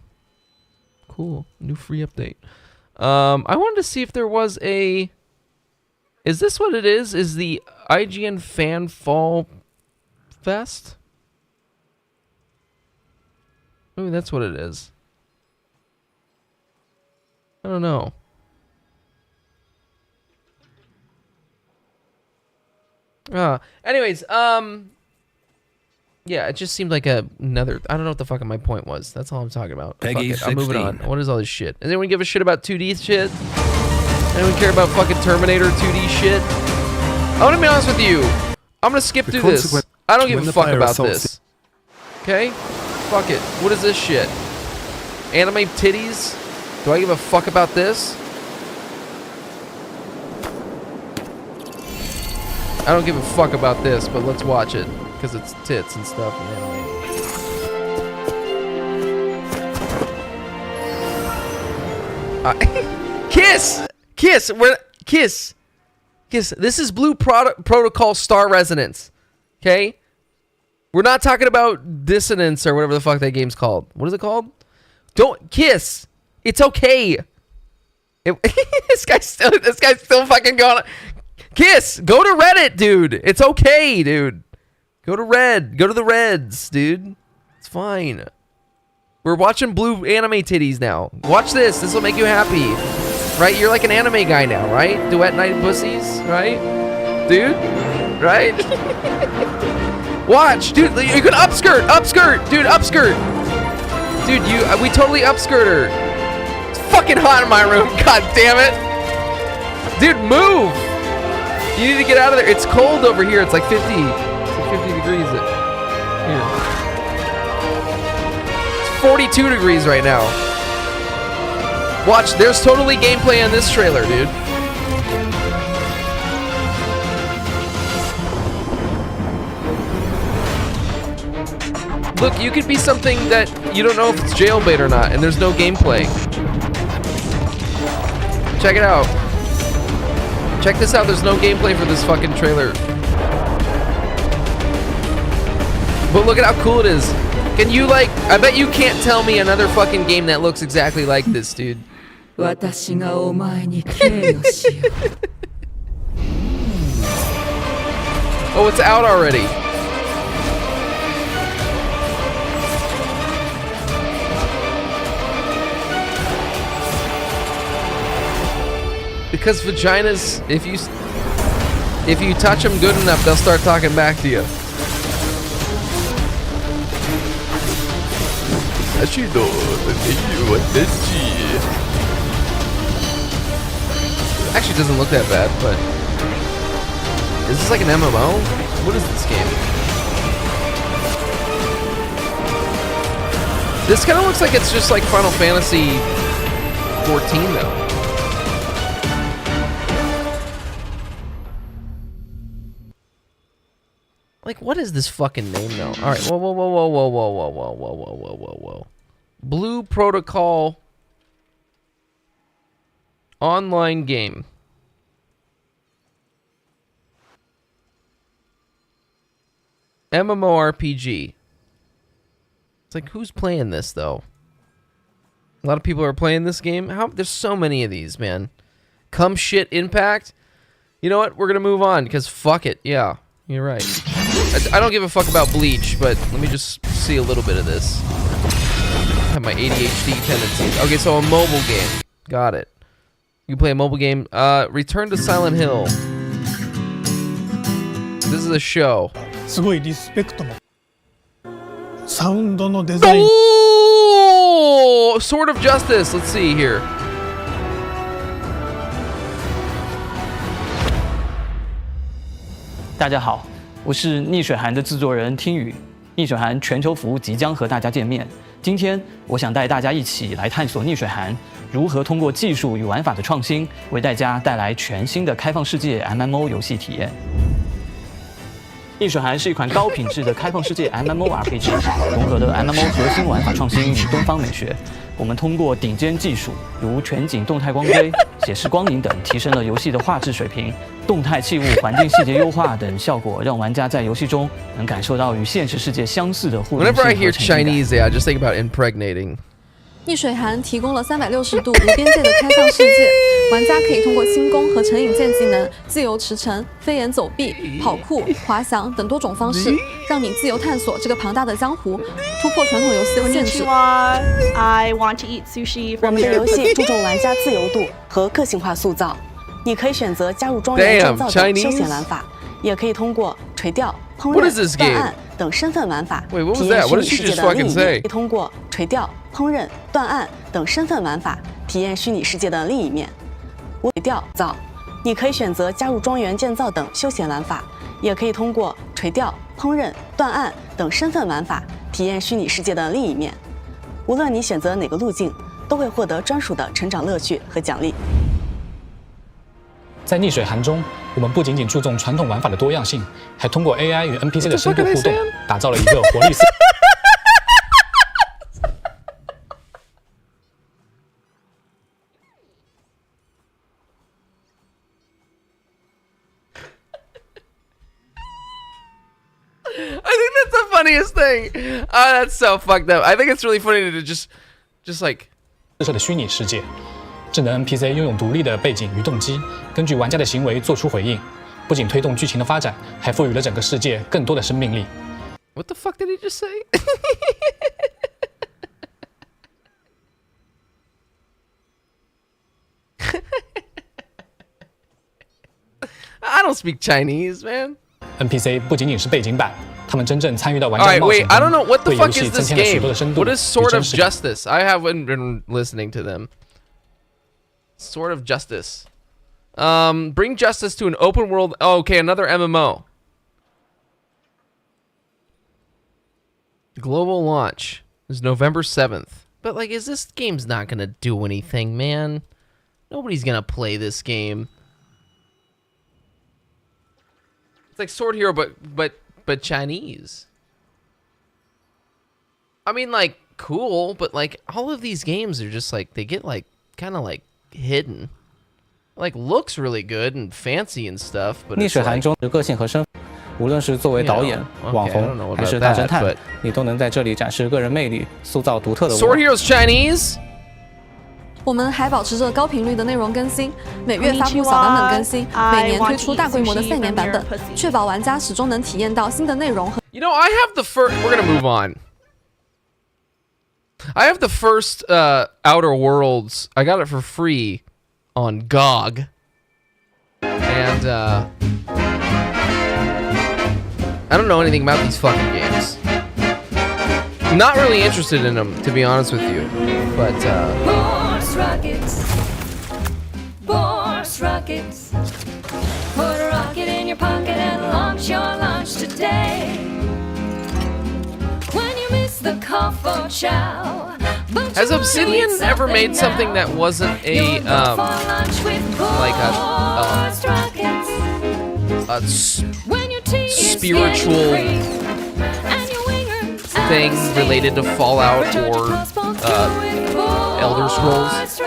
[SPEAKER 6] Cool. New free update. I wanted to see if there was a... Is this what it is? Is the IGN Fan Fall Fest? Maybe that's what it is. I don't know. Anyways, yeah, it just seemed like another... I don't know what the fucking my point was. That's all I'm talking about.
[SPEAKER 4] Peggy
[SPEAKER 6] Fuck it. I'm moving
[SPEAKER 4] 16.
[SPEAKER 6] on. What is all this shit? Does anyone give a shit about 2D shit? Anyone care about fucking Terminator 2D shit? I want to be honest with you. I'm going to skip through this. I don't give a fuck about this. Okay? Fuck it. What is this shit? Anime titties? Do I give a fuck about this? I don't give a fuck about this, but let's watch it. because it's tits and stuff in anime. Kiss! Kiss! Kiss! Kiss! This is Blue Protocol Star Resonance. Okay? We're not talking about Dissonance or whatever the fuck that game's called. What is it called? Don't kiss. It's okay. This guy's still fucking going. Kiss. Go to Reddit, dude. It's okay, dude. Go to Red. Go to the Reds, dude. It's fine. We're watching blue anime titties now. Watch this. This will make you happy. Right? You're like an anime guy now, right? Duet night pussies, right? Dude? Right? Watch, dude. You can upskirt, dude, upskirt. Dude, we totally upskirt her. It's fucking hot in my room. God damn it. Dude, move. You need to get out of there. It's cold over here. It's like 50. It's like 50 degrees. Here. It's 42 degrees right now. Watch, there's totally gameplay on this trailer, dude. Look, you could be something that you don't know if it's jailbait or not, and there's no gameplay. Check it out. Check this out, there's no gameplay for this fucking trailer. But look at how cool it is. Can you, like, I bet you can't tell me another fucking game that looks exactly like this, dude. Oh, it's out already. Because vaginas, if you touch them good enough, they'll start talking back to you. Actually, doesn't look that bad, but is this like an MMO? What is this game? This kind of looks like it's just like Final Fantasy 14, though. Like, what is this fucking name, though? All right, whoa. Blue Protocol online game. MMORPG. It's like, who's playing this, though? A lot of people are playing this game. There's so many of these, man. Come shit Impact. You know what? We're going to move on, because fuck it. Yeah, you're right. I don't give a fuck about Bleach, but let me just see a little bit of this. I have my ADHD tendencies. Okay, so a mobile game. Got it. You play a mobile game. Return to Silent Hill. This is a show. Oh! Sword of Justice. Let's see here.
[SPEAKER 13] Hello. 我是逆水寒的制作人听雨，逆水寒全球服务即将和大家见面。今天，我想带大家一起来探索逆水寒如何通过技术与玩法的创新，为大家带来全新的开放世界 MMO 游戏体验。逆水寒是一款高品质的开放世界 MMORPG， 融合了 MMO 核心玩法创新与东方美学。我们通过顶尖技术，如全景动态光追、写实光影等，提升了游戏的画质水平。动态器物、环境细节优化等效果，让玩家在游戏中能感受到与现实世界相似的互动性和沉浸感。
[SPEAKER 6] Whenever I hear Chinese, I just think about impregnating.
[SPEAKER 16] 逆水寒提供了360度无边界的开放世界，玩家可以通过轻功和成瘾键技能、自由驰骋、飞檐走壁、跑酷、滑翔等多种方式，让你自由探索这个庞大的江湖，突破传统游戏的限制。
[SPEAKER 23] I want to eat sushi.
[SPEAKER 24] 我们的游戏注重玩家自由度和个性化塑造，你可以选择加入庄园建造的休闲玩法，也可以通过垂钓、烹饪、断案等身份玩法体验虚拟世界的另一面。可以通过垂钓、烹饪、断案等身份玩法体验虚拟世界的另一面。垂钓造，你可以选择加入庄园建造等休闲玩法，也可以通过垂钓、烹饪、断案等身份玩法体验虚拟世界的另一面。无论你选择哪个路径，都会获得专属的成长乐趣和奖励。
[SPEAKER 25] 在逆水寒中，
[SPEAKER 2] 我们不仅仅注重传统玩法的多样性，还通过 AI 与 NPC 的深度互动，打造了一个活力四。
[SPEAKER 6] I think that's the funniest thing. Oh, that's so fucked up. I think it's really funny to just like
[SPEAKER 2] 的虚拟世界，智能 NPC 拥有独立的背景与动机，根据玩家的行为做出回应，不仅推动剧情的发展，还赋予了整个世界更多的生命力。
[SPEAKER 6] What the fuck did he just say? I don't speak Chinese, man.
[SPEAKER 2] NPC 不仅仅是背景板，他们真正参与到玩家的冒险
[SPEAKER 6] wait, I don't know what the
[SPEAKER 2] 为游
[SPEAKER 6] fuck
[SPEAKER 2] 戏
[SPEAKER 6] is
[SPEAKER 2] 增
[SPEAKER 6] this
[SPEAKER 2] 添了许
[SPEAKER 6] game.
[SPEAKER 2] 多的深度
[SPEAKER 6] What is Sword
[SPEAKER 2] 与
[SPEAKER 6] of
[SPEAKER 2] 真实感。
[SPEAKER 6] Justice? I haven't been listening to them. Sword of Justice. Bring justice to an open world. Oh, okay, another MMO. Global launch is November 7th. But like, this game's not gonna do anything, man. Nobody's gonna play this game. It's like Sword Hero, but Chinese. I mean, like, cool, but like all of these games are just like they get like kind of like hidden. Like looks really good and fancy and stuff, but
[SPEAKER 13] 逆
[SPEAKER 6] it's
[SPEAKER 13] 水寒
[SPEAKER 6] like,
[SPEAKER 13] 中的个性和身份，无论是作为导演、
[SPEAKER 6] okay,
[SPEAKER 13] 网
[SPEAKER 6] I don't
[SPEAKER 13] 红
[SPEAKER 6] know
[SPEAKER 13] 还是
[SPEAKER 6] about
[SPEAKER 13] 大
[SPEAKER 6] that,
[SPEAKER 13] 侦探
[SPEAKER 6] but-，
[SPEAKER 13] 你都能在这里展示个人魅力，塑造独特的
[SPEAKER 6] Sword Hero's Chinese.
[SPEAKER 16] 我们还保持着高频率的内容更新，每月发布小版本更新，每年推出大规模的3年版本，确保玩家始终能体验到新的内容和。
[SPEAKER 6] You know, I have the first. We're gonna move on. I have the first Outer Worlds. I got it for free on GOG, and I don't know anything about these fucking games. I'm not really interested in them, to be honest with you. But
[SPEAKER 22] Force rockets. Force rockets. Put a rocket in your pocket and launch your launch today. When you miss the call for chow.
[SPEAKER 6] has Obsidian ever made something that wasn't a spiritual thing related to Fallout or Elder Scrolls?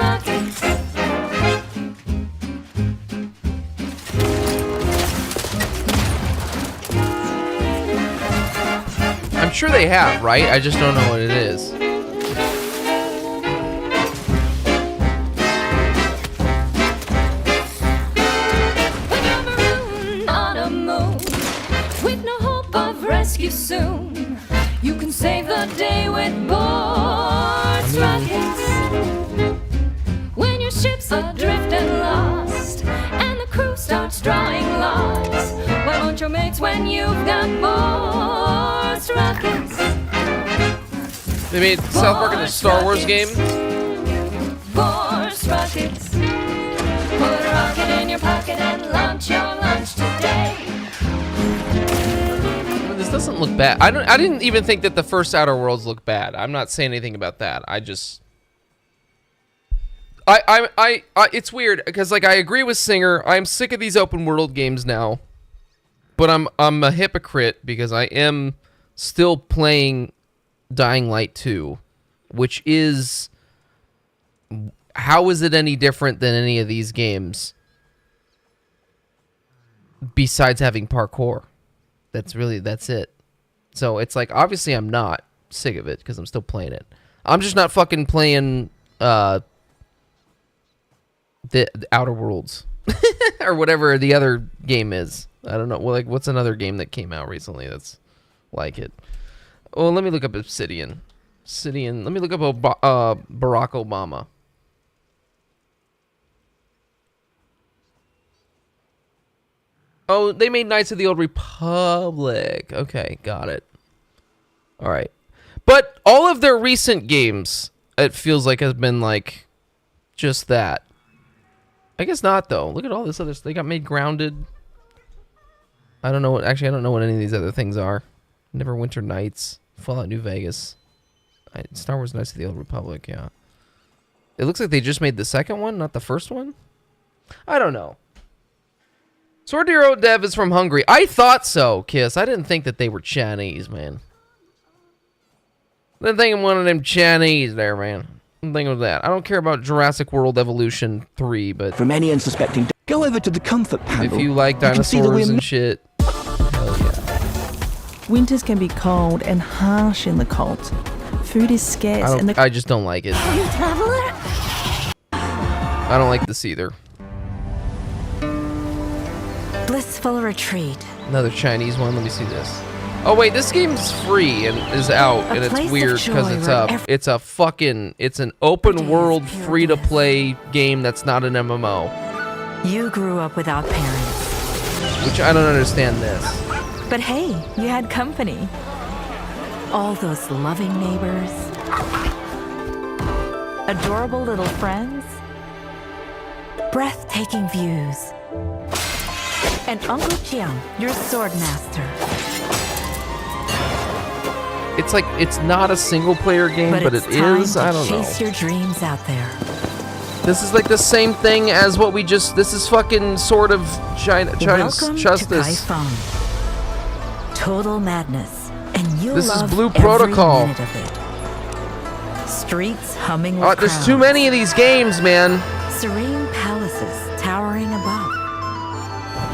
[SPEAKER 6] I'm sure they have, right? I just don't know what it is.
[SPEAKER 22] Rescue soon. You can save the day with boards rockets. When your ship's adrift and lost, and the crew starts drawing lots, why won't your mates when you've got boards rockets?
[SPEAKER 6] They made South Park into a Star Wars game.
[SPEAKER 22] Boards rockets. Put a rocket in your pocket and launch your lunch today.
[SPEAKER 6] This doesn't look bad. I didn't even think that the first Outer Worlds looked bad. I'm not saying anything about that. I just it's weird because like I agree with Singer. I'm sick of these open world games now. But I'm a hypocrite because I am still playing Dying Light 2, which is, how is it any different than any of these games besides having parkour? That's it. So it's like, obviously I'm not sick of it because I'm still playing it. I'm just not fucking playing the Outer Worlds or whatever the other game is. I don't know. Well, like, what's another game that came out recently that's like it? Oh, let me look up Obsidian. Let me look up Barack Obama. Oh, they made Knights of the Old Republic. Okay, got it. All right. But all of their recent games, it feels like, has been like just that. I guess not, though. Look at all this other stuff. They got made Grounded. I don't know what, actually, I don't know what any of these other things are. Neverwinter Nights, Fallout New Vegas, Star Wars Knights of the Old Republic, yeah. It looks like they just made the second one, not the first one? I don't know. Sword Hero Dev is from Hungary. I thought so, Kiss. I didn't think that they were Chinese, man. I didn't think one of them Chinese there, man. I didn't think of that. I don't care about Jurassic World Evolution 3, but...
[SPEAKER 9] From any unsuspecting... Go over to the comfort panel.
[SPEAKER 6] If you like dinosaurs and shit, hell yeah.
[SPEAKER 10] Winters can be cold and harsh in the cold. Food is scarce and the...
[SPEAKER 6] I just don't like it.
[SPEAKER 7] Are you a traveler?
[SPEAKER 6] I don't like this either.
[SPEAKER 7] Blissful retreat.
[SPEAKER 6] Another Chinese one. Let me see this. Oh wait, this game's free and is out, and it's weird because it's a fucking, it's an open world free to play game that's not an MMO.
[SPEAKER 7] You grew up without parents.
[SPEAKER 6] Which I don't understand this.
[SPEAKER 7] But hey, you had company. All those loving neighbors. Adorable little friends. Breathtaking views. And Uncle Jiang, your sword master.
[SPEAKER 6] It's like, it's not a single player game, but it is, I don't know.
[SPEAKER 7] Chase your dreams out there.
[SPEAKER 6] This is like the same thing as what we just, this is fucking sort of China's Justice.
[SPEAKER 7] To Total madness. And you'll
[SPEAKER 6] This is
[SPEAKER 7] love
[SPEAKER 6] Blue
[SPEAKER 7] every
[SPEAKER 6] Protocol.
[SPEAKER 7] minute of it. Streets humming with
[SPEAKER 6] Oh, there's
[SPEAKER 7] crowds.
[SPEAKER 6] too many of these games, man.
[SPEAKER 7] Serene palaces towering above.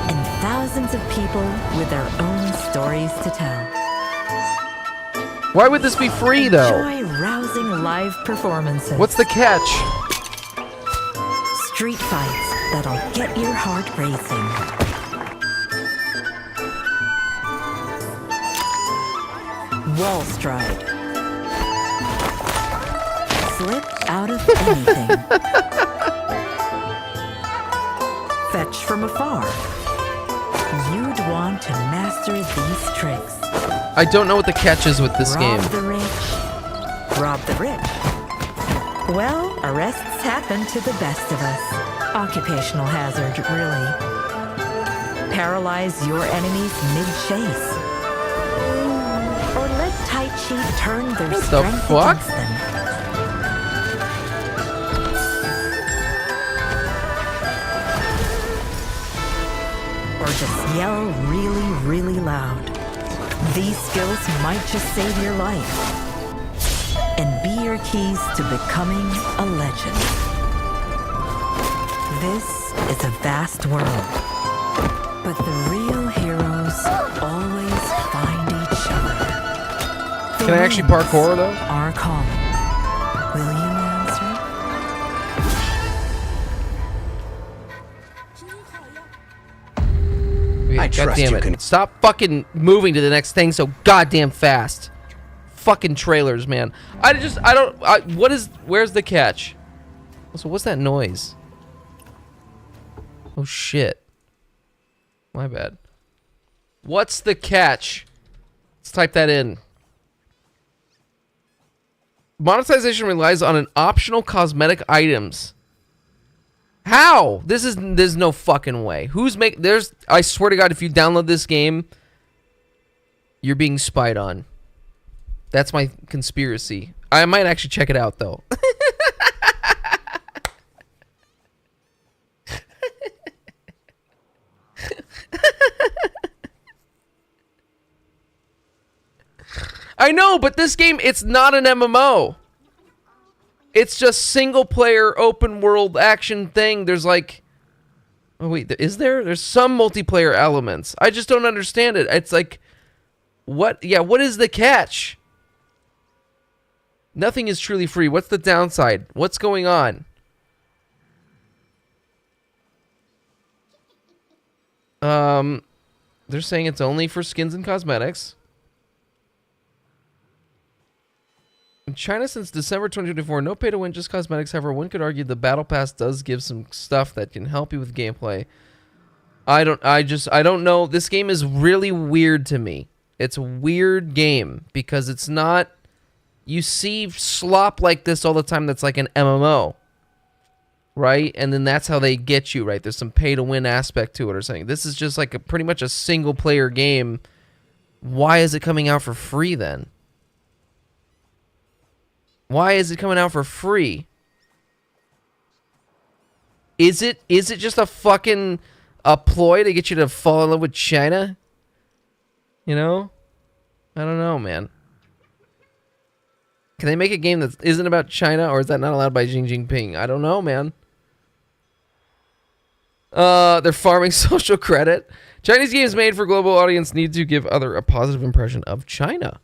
[SPEAKER 7] And thousands of people with their own stories to tell.
[SPEAKER 6] Why would this be free, though?
[SPEAKER 7] Enjoy rousing live performances.
[SPEAKER 6] What's the catch?
[SPEAKER 7] Street fights that'll get your heart racing. Wall stride. Slip out of anything. Fetch from afar. You'd want to master these tricks.
[SPEAKER 6] I don't know what the catch is with this game.
[SPEAKER 7] Rob the rich. Rob the rich. Well, arrests happen to the best of us. Occupational hazard, really. Paralyze your enemies mid-chase. Or let Tai Chi turn their
[SPEAKER 6] What the
[SPEAKER 7] strength
[SPEAKER 6] fuck?
[SPEAKER 7] against them. Or just yell really, really loud. These skills might just save your life and be your keys to becoming a legend. This is a vast world, but the real heroes always find each other.
[SPEAKER 6] Can I actually parkour, though?
[SPEAKER 7] Are calling. Will you answer?
[SPEAKER 6] God damn it. Stop fucking moving to the next thing so goddamn fast. Fucking trailers, man. Where's the catch? So what's that noise? Oh shit. My bad. What's the catch? Let's type that in. Monetization relies on an optional cosmetic items. How? There's no fucking way. I swear to God, if you download this game, you're being spied on. That's my conspiracy. I might actually check it out, though. I know, but this game, it's not an MMO. It's just single player open world action thing. There's like, oh wait, is there? There's some multiplayer elements. I just don't understand it. It's like, what? Yeah, what is the catch? Nothing is truly free. What's the downside? What's going on? They're saying it's only for skins and cosmetics. In China since December 2024, no pay to win, just cosmetics. However, one could argue the battle pass does give some stuff that can help you with gameplay. I don't know. This game is really weird to me. It's a weird game because it's not, you see slop like this all the time that's like an MMO. Right? And then that's how they get you, right? There's some pay to win aspect to it or something. This is just like pretty much a single player game. Why is it coming out for free then? Why is it coming out for free? Is it just a fucking a ploy to get you to fall in love with China? You know? I don't know, man. Can they make a game that isn't about China, or is that not allowed by Xi Jinping? I don't know, man. They're farming social credit. Chinese games made for global audience need to give other a positive impression of China.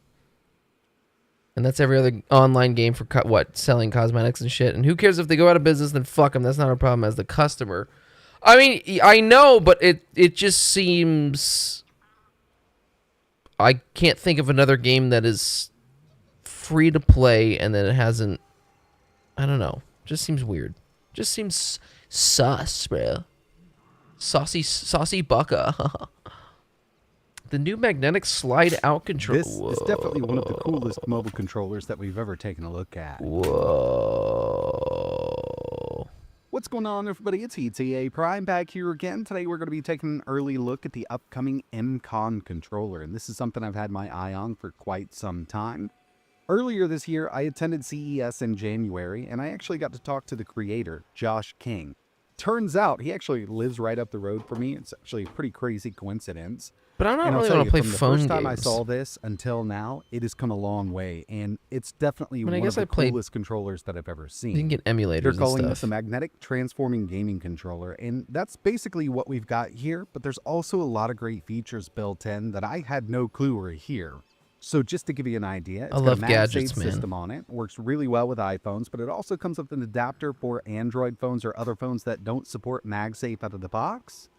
[SPEAKER 6] And that's every other online game for selling cosmetics and shit. And who cares if they go out of business? Then fuck them. That's not a problem as the customer. I mean, I know, but it just seems. I can't think of another game that is free to play and then it hasn't. I don't know. Just seems weird. Just seems sus, bro. Saucy bucka. The new magnetic slide out controller.
[SPEAKER 14] This is definitely one of the coolest mobile controllers that we've ever taken a look at.
[SPEAKER 6] Whoa.
[SPEAKER 14] What's going on, everybody? It's ETA Prime back here again. Today we're going to be taking an early look at the upcoming MCON controller, and this is something I've had my eye on for quite some time. Earlier this year, I attended CES in January, and I actually got to talk to the creator, Josh King. Turns out he actually lives right up the road from me. It's actually a pretty crazy coincidence.
[SPEAKER 6] But I don't really want to play phone games.
[SPEAKER 14] From the first time I saw this until now, it has come a long way, and it's definitely one of the coolest controllers that I've ever seen.
[SPEAKER 6] You can get emulators.
[SPEAKER 14] They're calling this a magnetic transforming gaming controller, and that's basically what we've got here. But there's also a lot of great features built in that I had no clue were here. So just to give you an idea, it's got a MagSafe system on it. Works really well with iPhones, but it also comes with an adapter for Android phones or other phones that don't support MagSafe out of the box.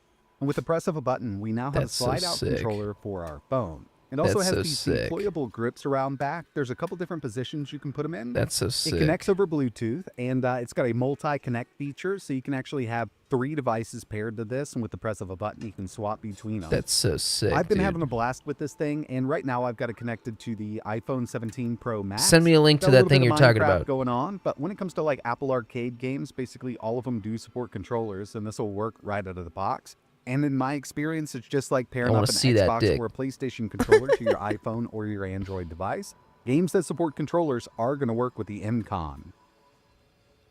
[SPEAKER 14] And with the press of a button, we now have a slide-out controller for our phone. It also has these deployable grips around back. There's a couple different positions you can put them in.
[SPEAKER 6] That's so sick.
[SPEAKER 14] It connects over Bluetooth, and it's got a multi-connect feature, so you can actually have 3 devices paired to this, and with the press of a button, you can swap between them.
[SPEAKER 6] That's so sick,
[SPEAKER 14] I've been having a blast with this thing, and right now I've got it connected to the iPhone 17 Pro Max.
[SPEAKER 6] Send me a link to that thing you're talking about.
[SPEAKER 14] Going on, but when it comes to like Apple Arcade games, basically all of them do support controllers, and this will work right out of the box. And in my experience, it's just like pairing up an Xbox or a PlayStation controller to your iPhone or your Android device. Games that support controllers are going to work with the MCON.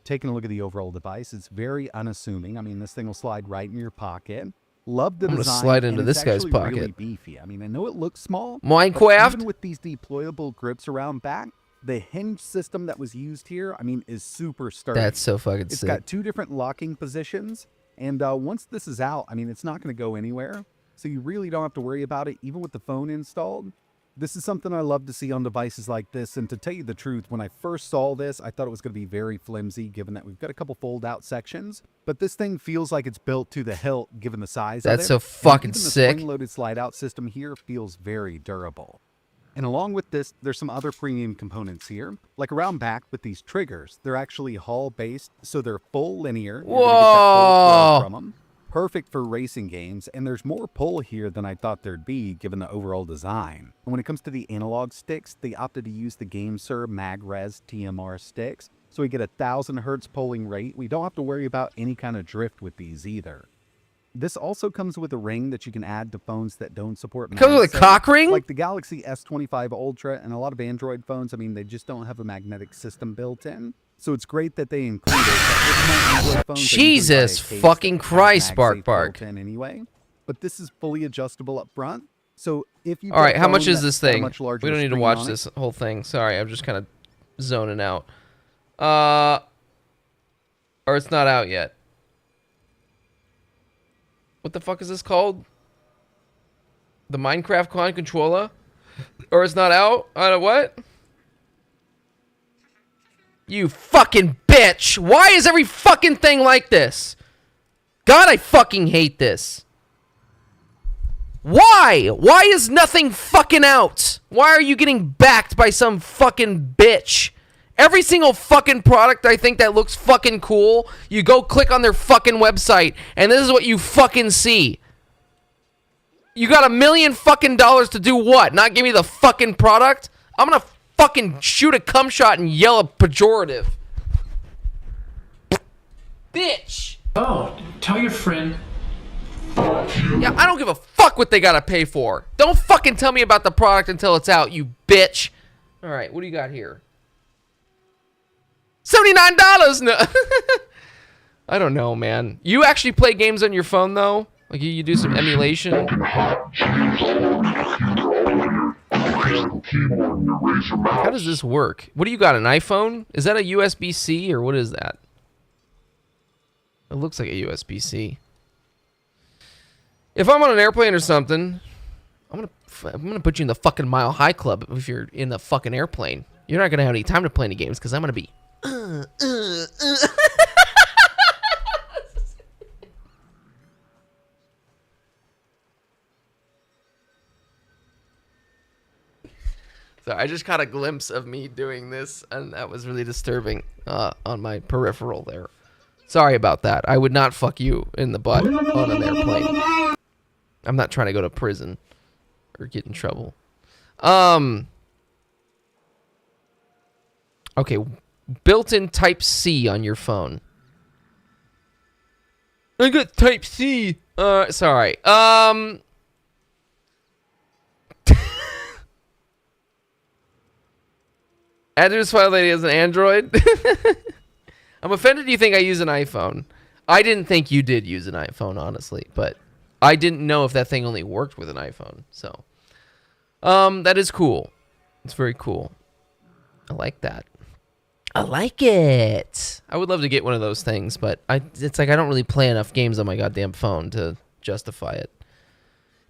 [SPEAKER 14] Taking a look at the overall device, it's very unassuming. I mean, this thing will slide right in your pocket. Love the design.
[SPEAKER 6] I'm going to slide into this guy's pocket.
[SPEAKER 14] Really beefy. I mean, I know it looks small.
[SPEAKER 6] Minecraft?
[SPEAKER 14] Even with these deployable grips around back, the hinge system that was used here, I mean, is super sturdy.
[SPEAKER 6] That's so fucking sick.
[SPEAKER 14] It's got 2 different locking positions. And once this is out, I mean, it's not going to go anywhere. So you really don't have to worry about it, even with the phone installed. This is something I love to see on devices like this. And to tell you the truth, when I first saw this, I thought it was going to be very flimsy, given that we've got a couple fold-out sections. But this thing feels like it's built to the hilt, given the size of it.
[SPEAKER 6] That's so fucking sick.
[SPEAKER 14] The spring-loaded slide-out system here feels very durable. And along with this, there's some other premium components here. Like around back with these triggers, they're actually Hall-based, so they're full linear.
[SPEAKER 6] Whoa!
[SPEAKER 14] From them. Perfect for racing games, and there's more pull here than I thought there'd be, given the overall design. And when it comes to the analog sticks, they opted to use the GameSir MagRes TMR sticks, so we get a 1000 Hz polling rate. We don't have to worry about any kind of drift with these either. This also comes with a ring that you can add to phones that don't support MagSafe.
[SPEAKER 6] Comes with a cock ring?
[SPEAKER 14] Like the Galaxy S25 Ultra and a lot of Android phones, I mean, they just don't have a magnetic system built in. So it's great that they include it.
[SPEAKER 6] Jesus fucking Christ, Bark.
[SPEAKER 14] Anyway, but this is fully adjustable up front. So if you
[SPEAKER 6] all right, how much is this thing? We
[SPEAKER 14] don't
[SPEAKER 6] need to watch this whole thing. Sorry, I'm just kind of zoning out. Or it's not out yet. What the fuck is this called? The Minecraft Con controller? Or it's not out? What? You fucking bitch! Why is every fucking thing like this? God, I fucking hate this. Why? Why is nothing fucking out? Why are you getting backed by some fucking bitch? Every single fucking product I think that looks fucking cool, you go click on their fucking website, and this is what you fucking see. You got $1 million fucking dollars to do what? Not give me the fucking product? I'm gonna fucking shoot a cum shot and yell a pejorative. Bitch!
[SPEAKER 19] Oh, tell your friend.
[SPEAKER 6] Yeah, I don't give a fuck what they gotta pay for. Don't fucking tell me about the product until it's out, you bitch. Alright, what do you got here? $79! No. I don't know, man. You actually play games on your phone, though? Like you do some emulation. How does this work? What do you got, an iPhone? Is that a USB-C or what is that? It looks like a USB-C. If I'm on an airplane or something, I'm gonna put you in the fucking Mile High Club if you're in the fucking airplane. You're not gonna have any time to play any games because I'm gonna be. So I just caught a glimpse of me doing this, and that was really disturbing on my peripheral there. Sorry about that. I would not fuck you in the butt on an airplane. I'm not trying to go to prison or get in trouble. Okay, built-in Type-C on your phone. I got Type-C. Sorry. Andrew's File Lady has an Android. I'm offended you think I use an iPhone. I didn't think you did use an iPhone, honestly, but I didn't know if that thing only worked with an iPhone. So, that is cool. It's very cool. I like that. I like it. I would love to get one of those things, but it's like I don't really play enough games on my goddamn phone to justify it.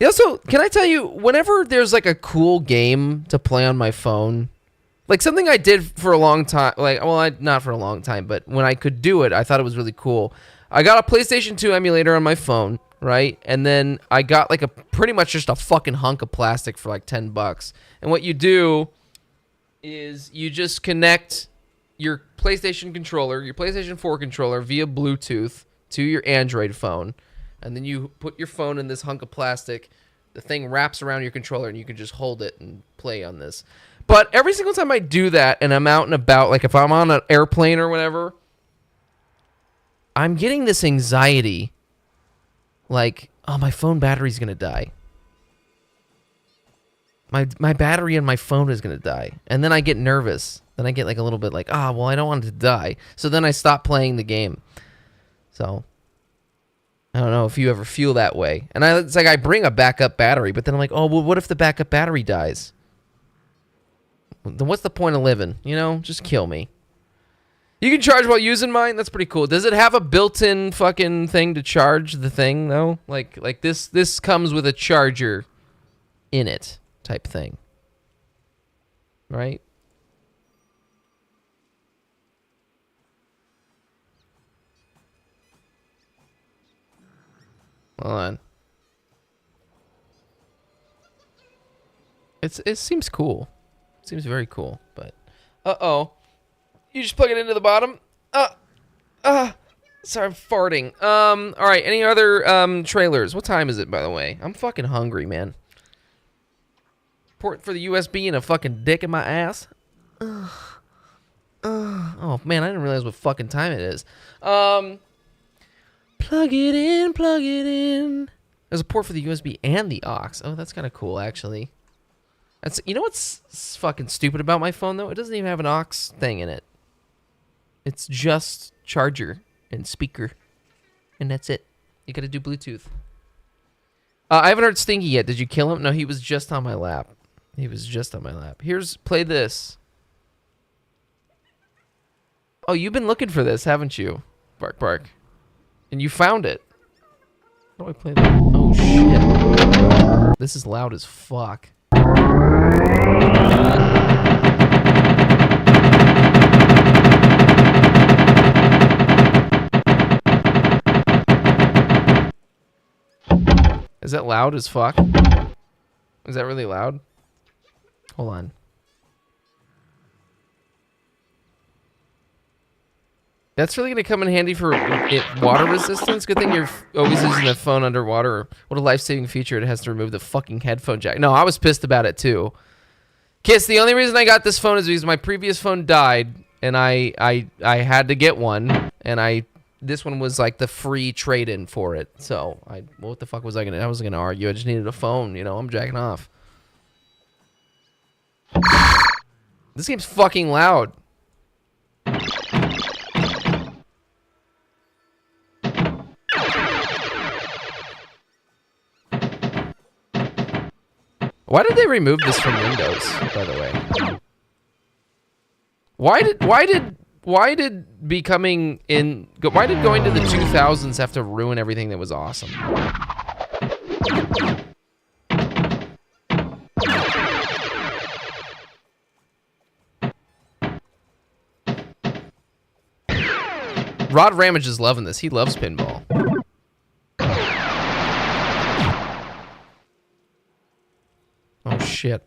[SPEAKER 6] Also, can I tell you, whenever there's like a cool game to play on my phone, like something I did for a long time, not for a long time, but when I could do it, I thought it was really cool. I got a PlayStation 2 emulator on my phone, right? And then I got like pretty much just a fucking hunk of plastic for like $10. And what you do is you just connect your PlayStation controller, your PlayStation 4 controller via Bluetooth to your Android phone. And then you put your phone in this hunk of plastic. The thing wraps around your controller and you can just hold it and play on this. But every single time I do that and I'm out and about, like if I'm on an airplane or whatever, I'm getting this anxiety. Like, oh, my phone battery's going to die. My battery on my phone is going to die. And then I get nervous. Then I get like a little bit like, well, I don't want it to die. So then I stop playing the game. So I don't know if you ever feel that way. And it's like I bring a backup battery, but then I'm like, oh, well, what if the backup battery dies? Then what's the point of living? You know, just kill me. You can charge while using mine. That's pretty cool. Does it have a built-in fucking thing to charge the thing though? Like this comes with a charger in it type thing, right? Hold on. It seems cool. It seems very cool, but uh-oh. You just plug it into the bottom. Sorry, I'm farting. All right, any other trailers? What time is it, by the way? I'm fucking hungry, man. Port for the USB and a fucking dick in my ass. Oh man, I didn't realize what fucking time it is. Plug it in, plug it in. There's a port for the USB and the aux. Oh, that's kind of cool, actually. You know what's fucking stupid about my phone, though? It doesn't even have an aux thing in it. It's just charger and speaker. And that's it. You gotta do Bluetooth. I haven't heard Stinky yet. Did you kill him? No, he was just on my lap. He was just on my lap. Play this. Oh, you've been looking for this, haven't you? Bark, bark. And you found it. How do I play that? Oh, shit. This is loud as fuck. Is that loud as fuck? Is that really loud? Hold on. That's really going to come in handy for water resistance. Good thing you're always using the phone underwater. What a life-saving feature. It has to remove the fucking headphone jack. No, I was pissed about it too. Kiss, the only reason I got this phone is because my previous phone died and I had to get one, and this one was like the free trade-in for it. So what the fuck was I wasn't gonna argue. I just needed a phone, you know. I'm jacking off. This game's fucking loud. Why did they remove this from Windows, by the way? Why did going to the 2000s have to ruin everything that was awesome? Rod Ramage is loving this. He loves pinball. Oh shit.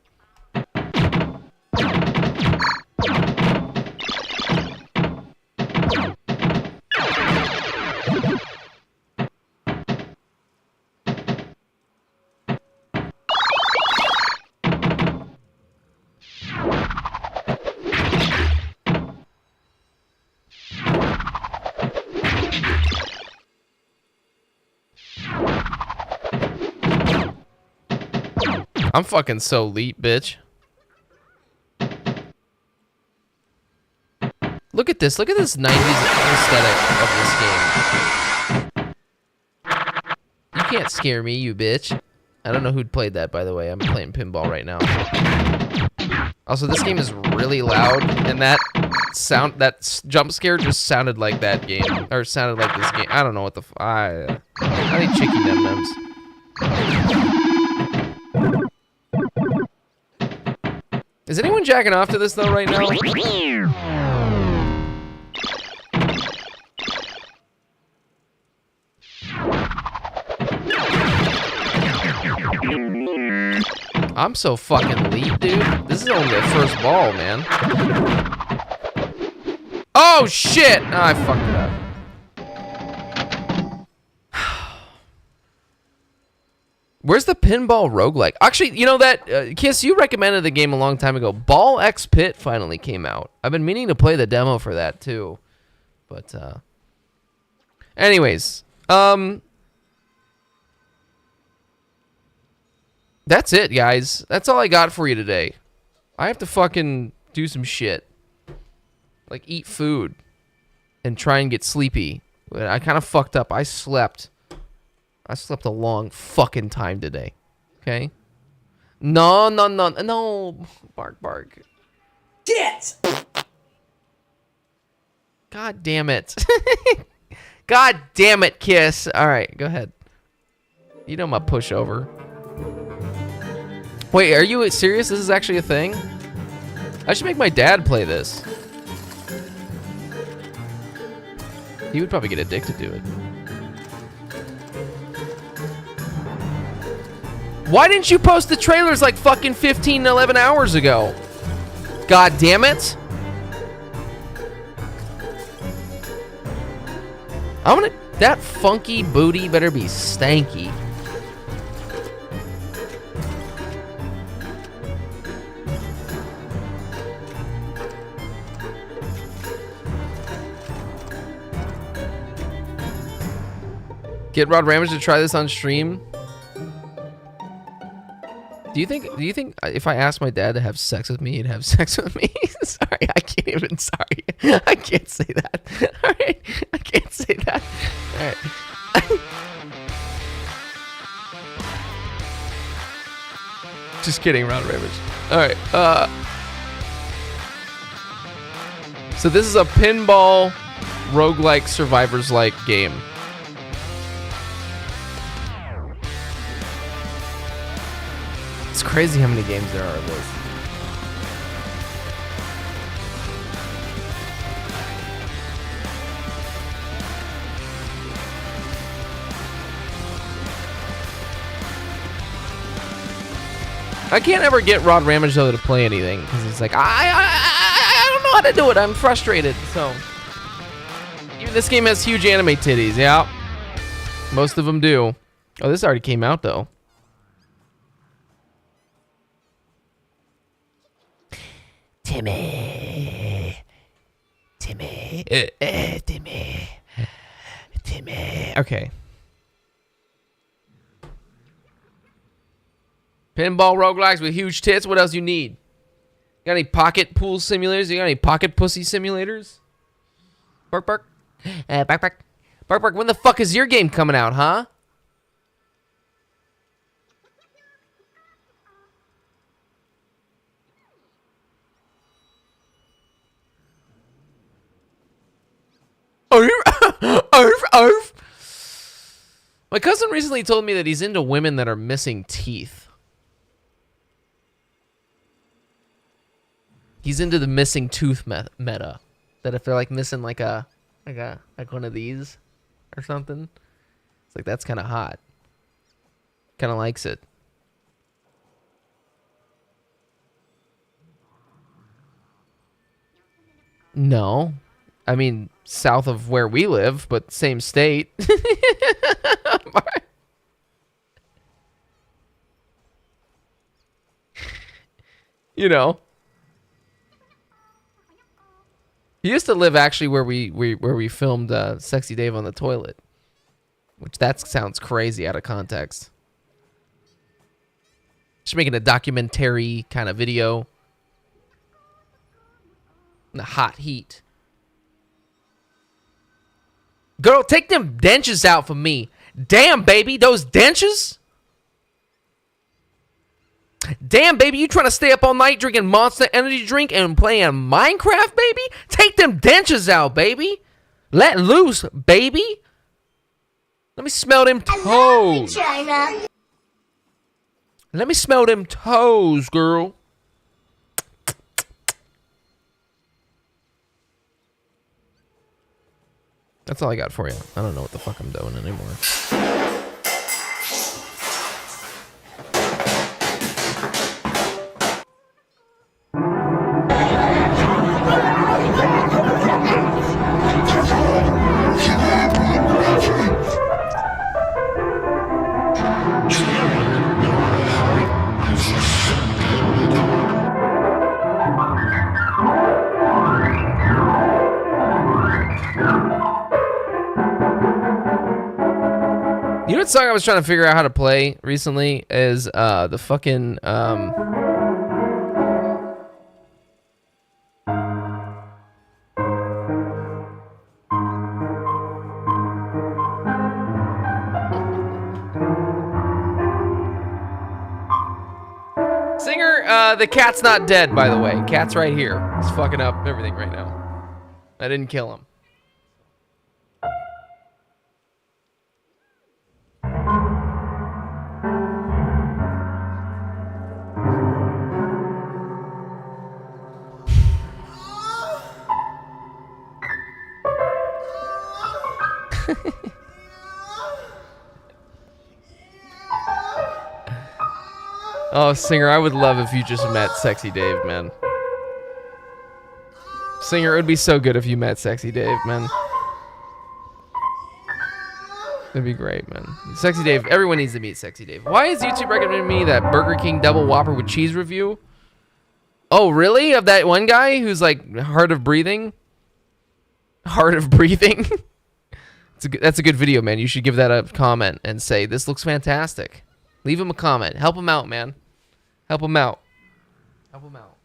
[SPEAKER 6] I'm fucking so elite, bitch. Look at this. Look at this 90s aesthetic of this game. You can't scare me, you bitch. I don't know who played that, by the way. I'm playing pinball right now. Also, this game is really loud, and that jump scare just sounded like that game, or sounded like this game. I don't know what the I think chicky dem-dems. Is anyone jacking off to this though right now? I'm so fucking elite, dude. This is only the first ball, man. Oh shit! Oh, I fucked it up. Where's the pinball roguelike? Actually, you know that, Kiss, you recommended the game a long time ago. Ball X Pit finally came out. I've been meaning to play the demo for that too. But, anyways, that's it, guys. That's all I got for you today. I have to fucking do some shit. Like eat food and try and get sleepy. I kind of fucked up. I slept a long fucking time today. Okay? No. Bark.
[SPEAKER 10] Shit!
[SPEAKER 6] God damn it. God damn it, Kiss. Alright, go ahead. You know my pushover. Wait, are you serious? This is actually a thing? I should make my dad play this. He would probably get addicted to it. Why didn't you post the trailers like fucking 15, 11 hours ago? God damn it. That funky booty better be stanky. Get Rod Ramage to try this on stream. Do you think if I asked my dad to have sex with me, he'd have sex with me? Sorry, I can't even. Sorry, I can't say that. All right, I can't say that. All right. Just kidding, Rod Ramage. All right. So this is a pinball roguelike survivors-like game. It's crazy how many games there are of this. I can't ever get Rod Ramage though to play anything because he's like, I don't know how to do it. I'm frustrated. So even this game has huge anime titties. Yeah, most of them do. Oh, this already came out though. Timmy. Okay. Pinball roguelikes with huge tits. What else you need? Got any pocket pool simulators? You got any pocket pussy simulators? Bark. Bark. When the fuck is your game coming out, huh? My cousin recently told me that he's into women that are missing teeth. He's into the missing tooth meta. That if they're like missing like one of these or something, it's like that's kind of hot. Kind of likes it. No. I mean, south of where we live, but same state. You know. He used to live actually where we filmed Sexy Dave on the Toilet. Which that sounds crazy out of context. Just making a documentary kind of video. In the hot heat. Girl, take them dentures out for me. Damn, baby, those dentures? Damn, baby, you trying to stay up all night drinking Monster Energy drink and playing Minecraft, baby? Take them dentures out, baby. Let loose, baby. Let me smell them toes. Let me smell them toes, girl. That's all I got for you. I don't know what the fuck I'm doing anymore. You know what song I was trying to figure out how to play recently is the fucking singer, the cat's not dead, by the way. Cat's right here. He's fucking up everything right now. I didn't kill him. Oh, Singer, I would love if you just met Sexy Dave, man. Singer, it would be so good if you met Sexy Dave, man. It'd be great, man. Sexy Dave, everyone needs to meet Sexy Dave. Why is YouTube recommending me that Burger King Double Whopper with cheese review? Oh, really? Of that one guy who's like hard of breathing? Hard of breathing? That's a good video, man. You should give that a comment and say, this looks fantastic. Leave him a comment. Help him out, man. Help him out. Help him out.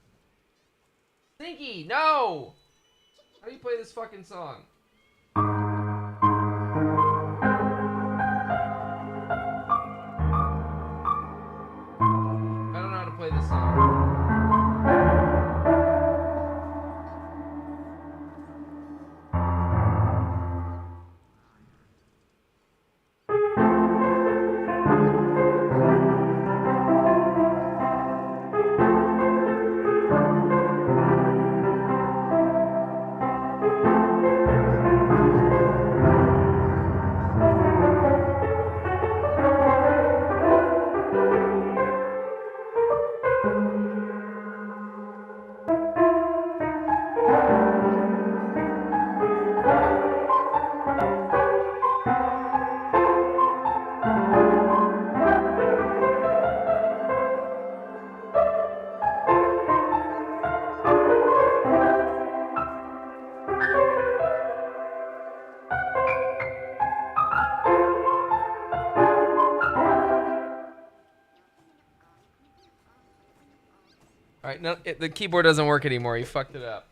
[SPEAKER 6] Stinky, no! How do you play this fucking song? I don't know how to play this song. Alright, no, the keyboard doesn't work anymore. You fucked it up.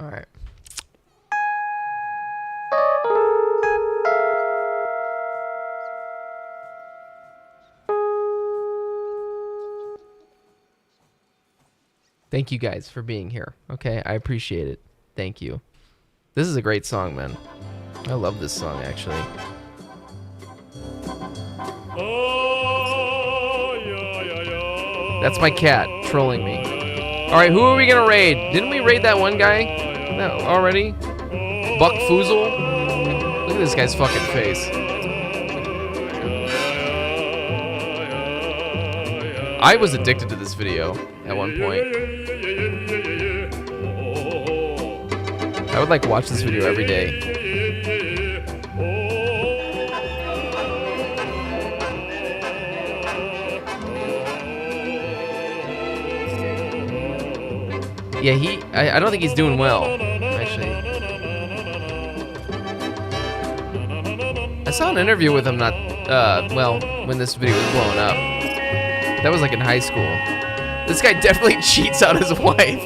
[SPEAKER 6] All right. Thank you guys for being here. Okay, I appreciate it. Thank you. This is a great song, man. I love this song, actually. That's my cat trolling me. All right, who are we gonna raid? Didn't we raid that one guy already? Buck Foozle? Look at this guy's fucking face. I was addicted to this video at one point. I would like watch this video every day. Yeah, I don't think he's doing well, actually. I saw an interview with him when this video was blowing up. That was like in high school. This guy definitely cheats on his wife.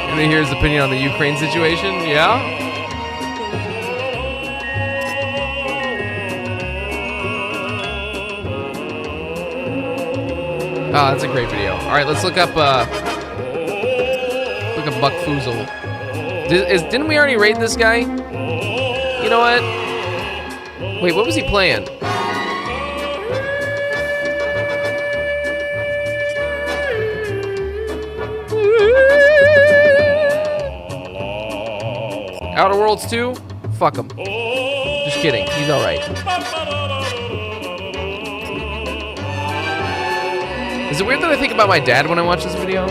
[SPEAKER 6] And then hear his opinion on the Ukraine situation, yeah? Oh, that's a great video. All right, let's look up Buck Foozle. Didn't we already raid this guy? You know what? Wait, what was he playing? Outer Worlds 2? Fuck him. Just kidding. He's alright. Is it weird that I think about my dad when I watch this video?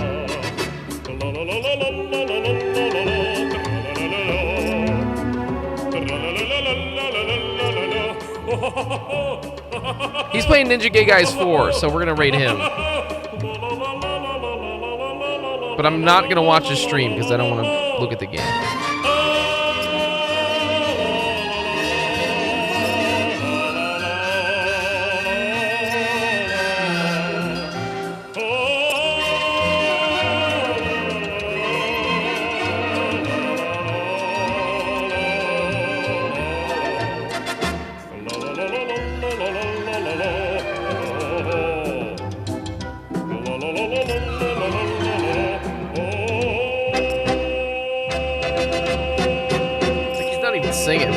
[SPEAKER 6] He's playing Ninja Gay Guys 4, so we're gonna raid him. But I'm not gonna watch his stream because I don't want to look at the game. Singing.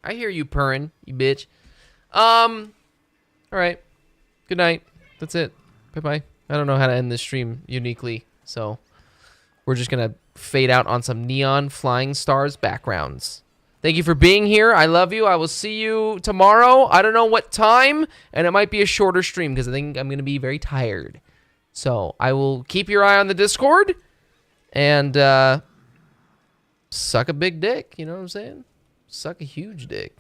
[SPEAKER 6] I hear you purring, you bitch. All right. Good night. That's it. Bye-bye. I don't know how to end this stream uniquely, so we're just gonna fade out on some neon flying stars backgrounds. Thank you for being here. I love you. I will see you tomorrow. I don't know what time, and it might be a shorter stream because I think I'm going to be very tired. So I will keep your eye on the Discord and suck a big dick. You know what I'm saying? Suck a huge dick.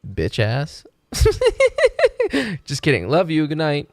[SPEAKER 6] Bitch ass. Just kidding. Love you. Good night.